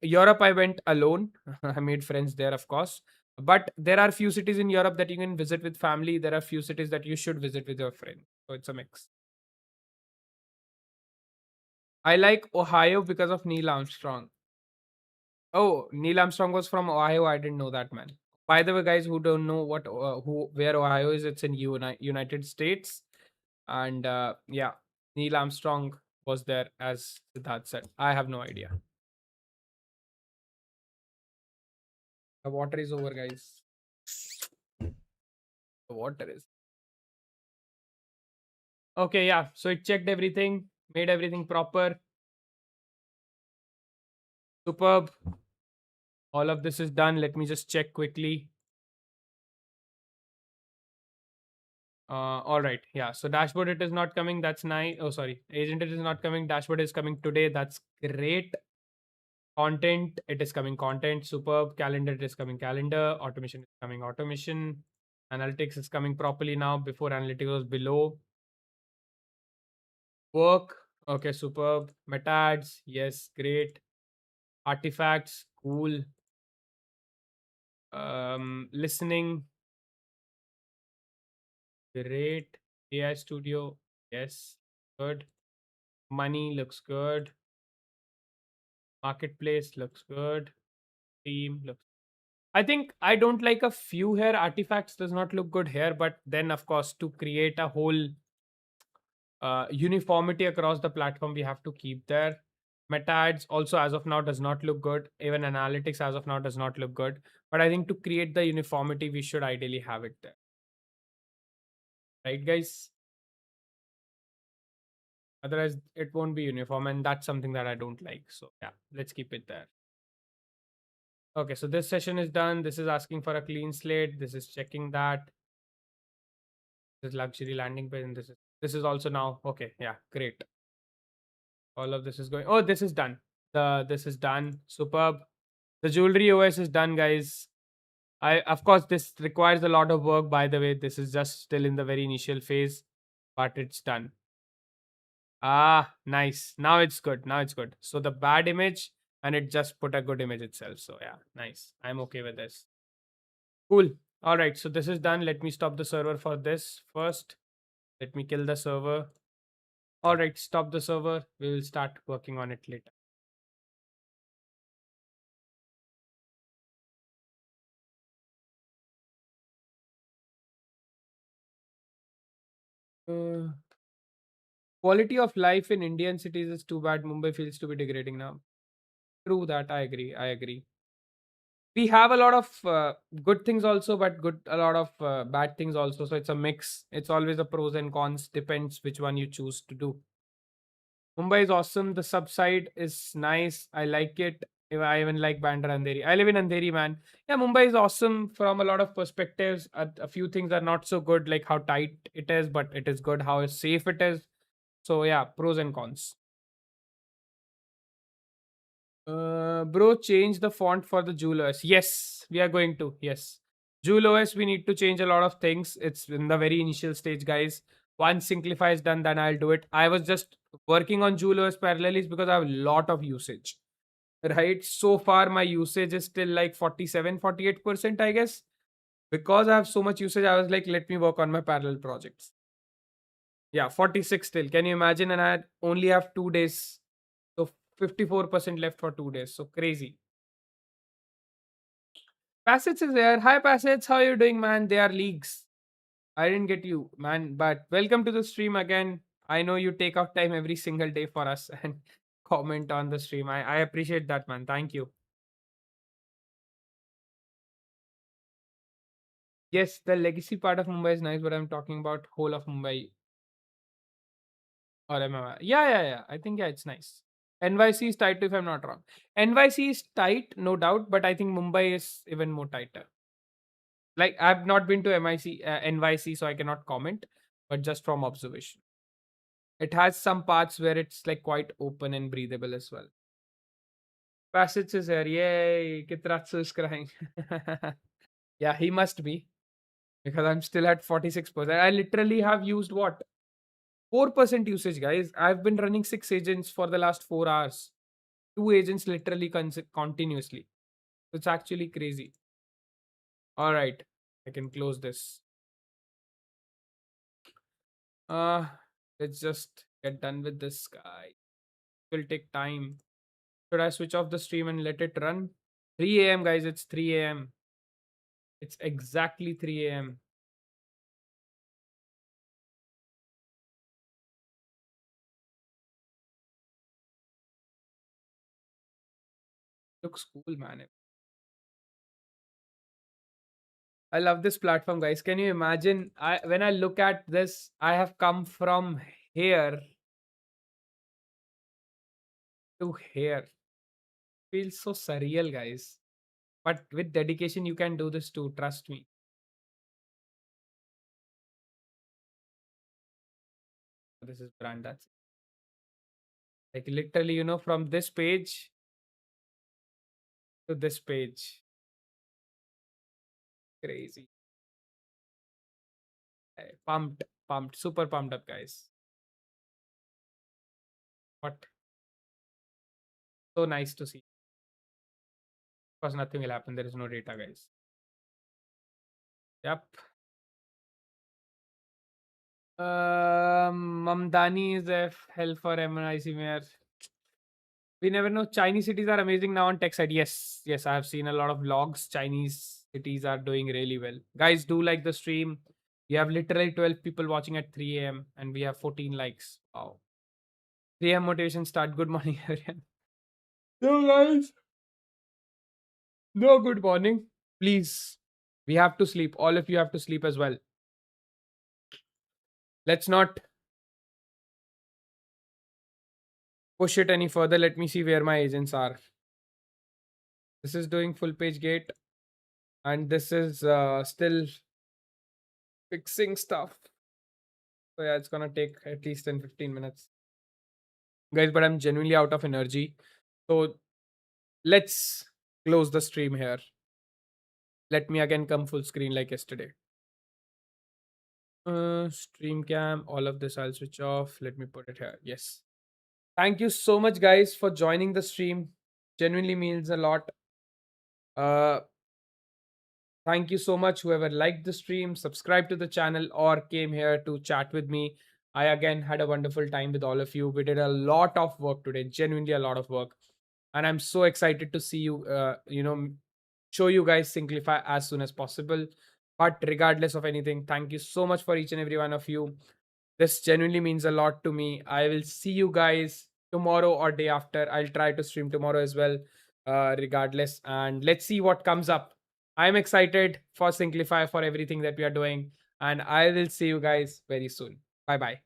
Europe, I went alone. I made friends there, of course. But there are few cities in Europe that you can visit with family. There are few cities that you should visit with your friend. So it's a mix. I like Ohio because of Neil Armstrong. Oh, Neil Armstrong was from Ohio. I didn't know that, man. By the way, guys, who don't know where Ohio is, it's in United States. And yeah, Neil Armstrong was there, as Siddharth said. I have no idea. The water is over, guys. The water is. Okay, yeah. So it checked everything, made everything proper. Superb. All of this is done. Let me just check quickly. All right. Yeah. So dashboard, it is not coming. That's nice. Oh, sorry. Agent, it is not coming. Dashboard is coming today. That's great. Content, it is coming. Content, superb. Calendar, it is coming. Calendar. Automation is coming. Automation. Analytics is coming properly now. Before analytics was below. Work. Okay, superb. Meta ads. Yes, great. Artifacts. Cool. Listening. Great. AI Studio. Yes. Good. Money looks good. Marketplace looks good. Team looks. I think I don't like a few here. Artifacts does not look good here, but then of course to create a whole uniformity across the platform, we have to keep there. Meta ads also as of now does not look good. Even analytics as of now does not look good. But I think to create the uniformity, we should ideally have it there. Right, guys? Otherwise, it won't be uniform, and that's something that I don't like. So yeah, let's keep it there. Okay, so this session is done. This is asking for a clean slate. This is checking that. This is luxury landing page, and this is also now okay. Yeah, great. All of this is going. Oh, this is done. This is done. Superb. The jewelry OS is done, guys. I of course this requires a lot of work. By the way, this is just still in the very initial phase, but it's done. Ah, nice. Now it's good. Now it's good. So the bad image and it just put a good image itself. So yeah, nice. I'm okay with this. Cool. All right. So this is done. Let me stop the server for this first. Let me kill the server. All right. Stop the server. We will start working on it later. Uh, Quality of life in Indian cities is too bad. Mumbai feels to be degrading now. True that. I agree. I agree. We have a lot of good things also, but a lot of bad things also. So it's a mix. It's always a pros and cons. Depends which one you choose to do. Mumbai is awesome. The subside is nice. I like it. I even like Bandra Andheri. I live in Andheri, man. Yeah, Mumbai is awesome from a lot of perspectives. A few things are not so good, like how tight it is, but it is good. How safe it is. So yeah, pros and cons. Bro, change the font for the Jewel OS. Yes, we are going to. Yes. Jewel OS, we need to change a lot of things. It's in the very initial stage, guys. Once Synclify is done, then I'll do it. I was just working on Jewel OS parallelly because I have a lot of usage. Right? So far, my usage is still like 47, 48%, I guess. Because I have so much usage, I was like, let me work on my parallel projects. Yeah, 46 still. Can you imagine? And I only have 2 days. So 54% left for 2 days. So crazy. Passage is there. Hi, Passage. How you doing, man? They are leagues. I didn't get you, man. But welcome to the stream again. I know you take out time every single day for us and comment on the stream. I appreciate that, man. Thank you. Yes, the legacy part of Mumbai is nice, but I'm talking about whole of Mumbai. Or am I? Yeah, yeah, yeah. I think, yeah, it's nice. NYC is tight, if I'm not wrong. NYC is tight, no doubt, but I think Mumbai is even more tighter. Like, I've not been to NYC, so I cannot comment, but just from observation. It has some parts where it's like quite open and breathable as well. Passage is here. Yay! Kitratsu is crying. Yeah, he must be. Because I'm still at 46%. I literally have used what? 4% usage, guys. I've been running 6 agents for the last 4 hours. 2 agents literally continuously. It's actually crazy. All right, I can close this. Uh, let's just get done with this guy. It will take time. Should I switch off the stream and let it run? 3 a.m. guys, it's 3 a.m. It's exactly 3 a.m. Looks cool, man. I love this platform, guys. Can you imagine? When I look at this, I have come from here to here. Feels so surreal, guys. But with dedication, you can do this too. Trust me. This is brand. That's like literally, from this page to this page. Crazy. Pumped, pumped, super pumped up, guys. What? So nice to see. Of course, nothing will happen. There is no data, guys. Yep. Mamdani is a hell for MNIC mayor. We never know. Chinese cities are amazing now on tech side. Yes, yes, I have seen a lot of vlogs. Chinese cities are doing really well. Guys, do like the stream. We have literally 12 people watching at 3 a.m. and we have 14 likes. Wow. 3 a.m. motivation start. Good morning, everyone. No, guys. No, good morning. Please. We have to sleep. All of you have to sleep as well. Let's not push it any further. Let me see where my agents are. This is doing full page gate. And this is still fixing stuff. So yeah, it's gonna take at least 10-15 minutes. Guys, but I'm genuinely out of energy. So let's close the stream here. Let me again come full screen like yesterday. Stream cam, all of this I'll switch off. Let me put it here. Yes. Thank you so much, guys, for joining the stream. Genuinely means a lot. Thank you so much, whoever liked the stream, subscribed to the channel, or came here to chat with me. I again had a wonderful time with all of you. We did a lot of work today, genuinely a lot of work. And I'm so excited to see you, show you guys Synclify as soon as possible. But regardless of anything, thank you so much for each and every one of you. This genuinely means a lot to me. I will see you guys tomorrow or day after. I'll try to stream tomorrow as well, regardless. And let's see what comes up. I'm excited for Synclify, for everything that we are doing. And I will see you guys very soon. Bye bye.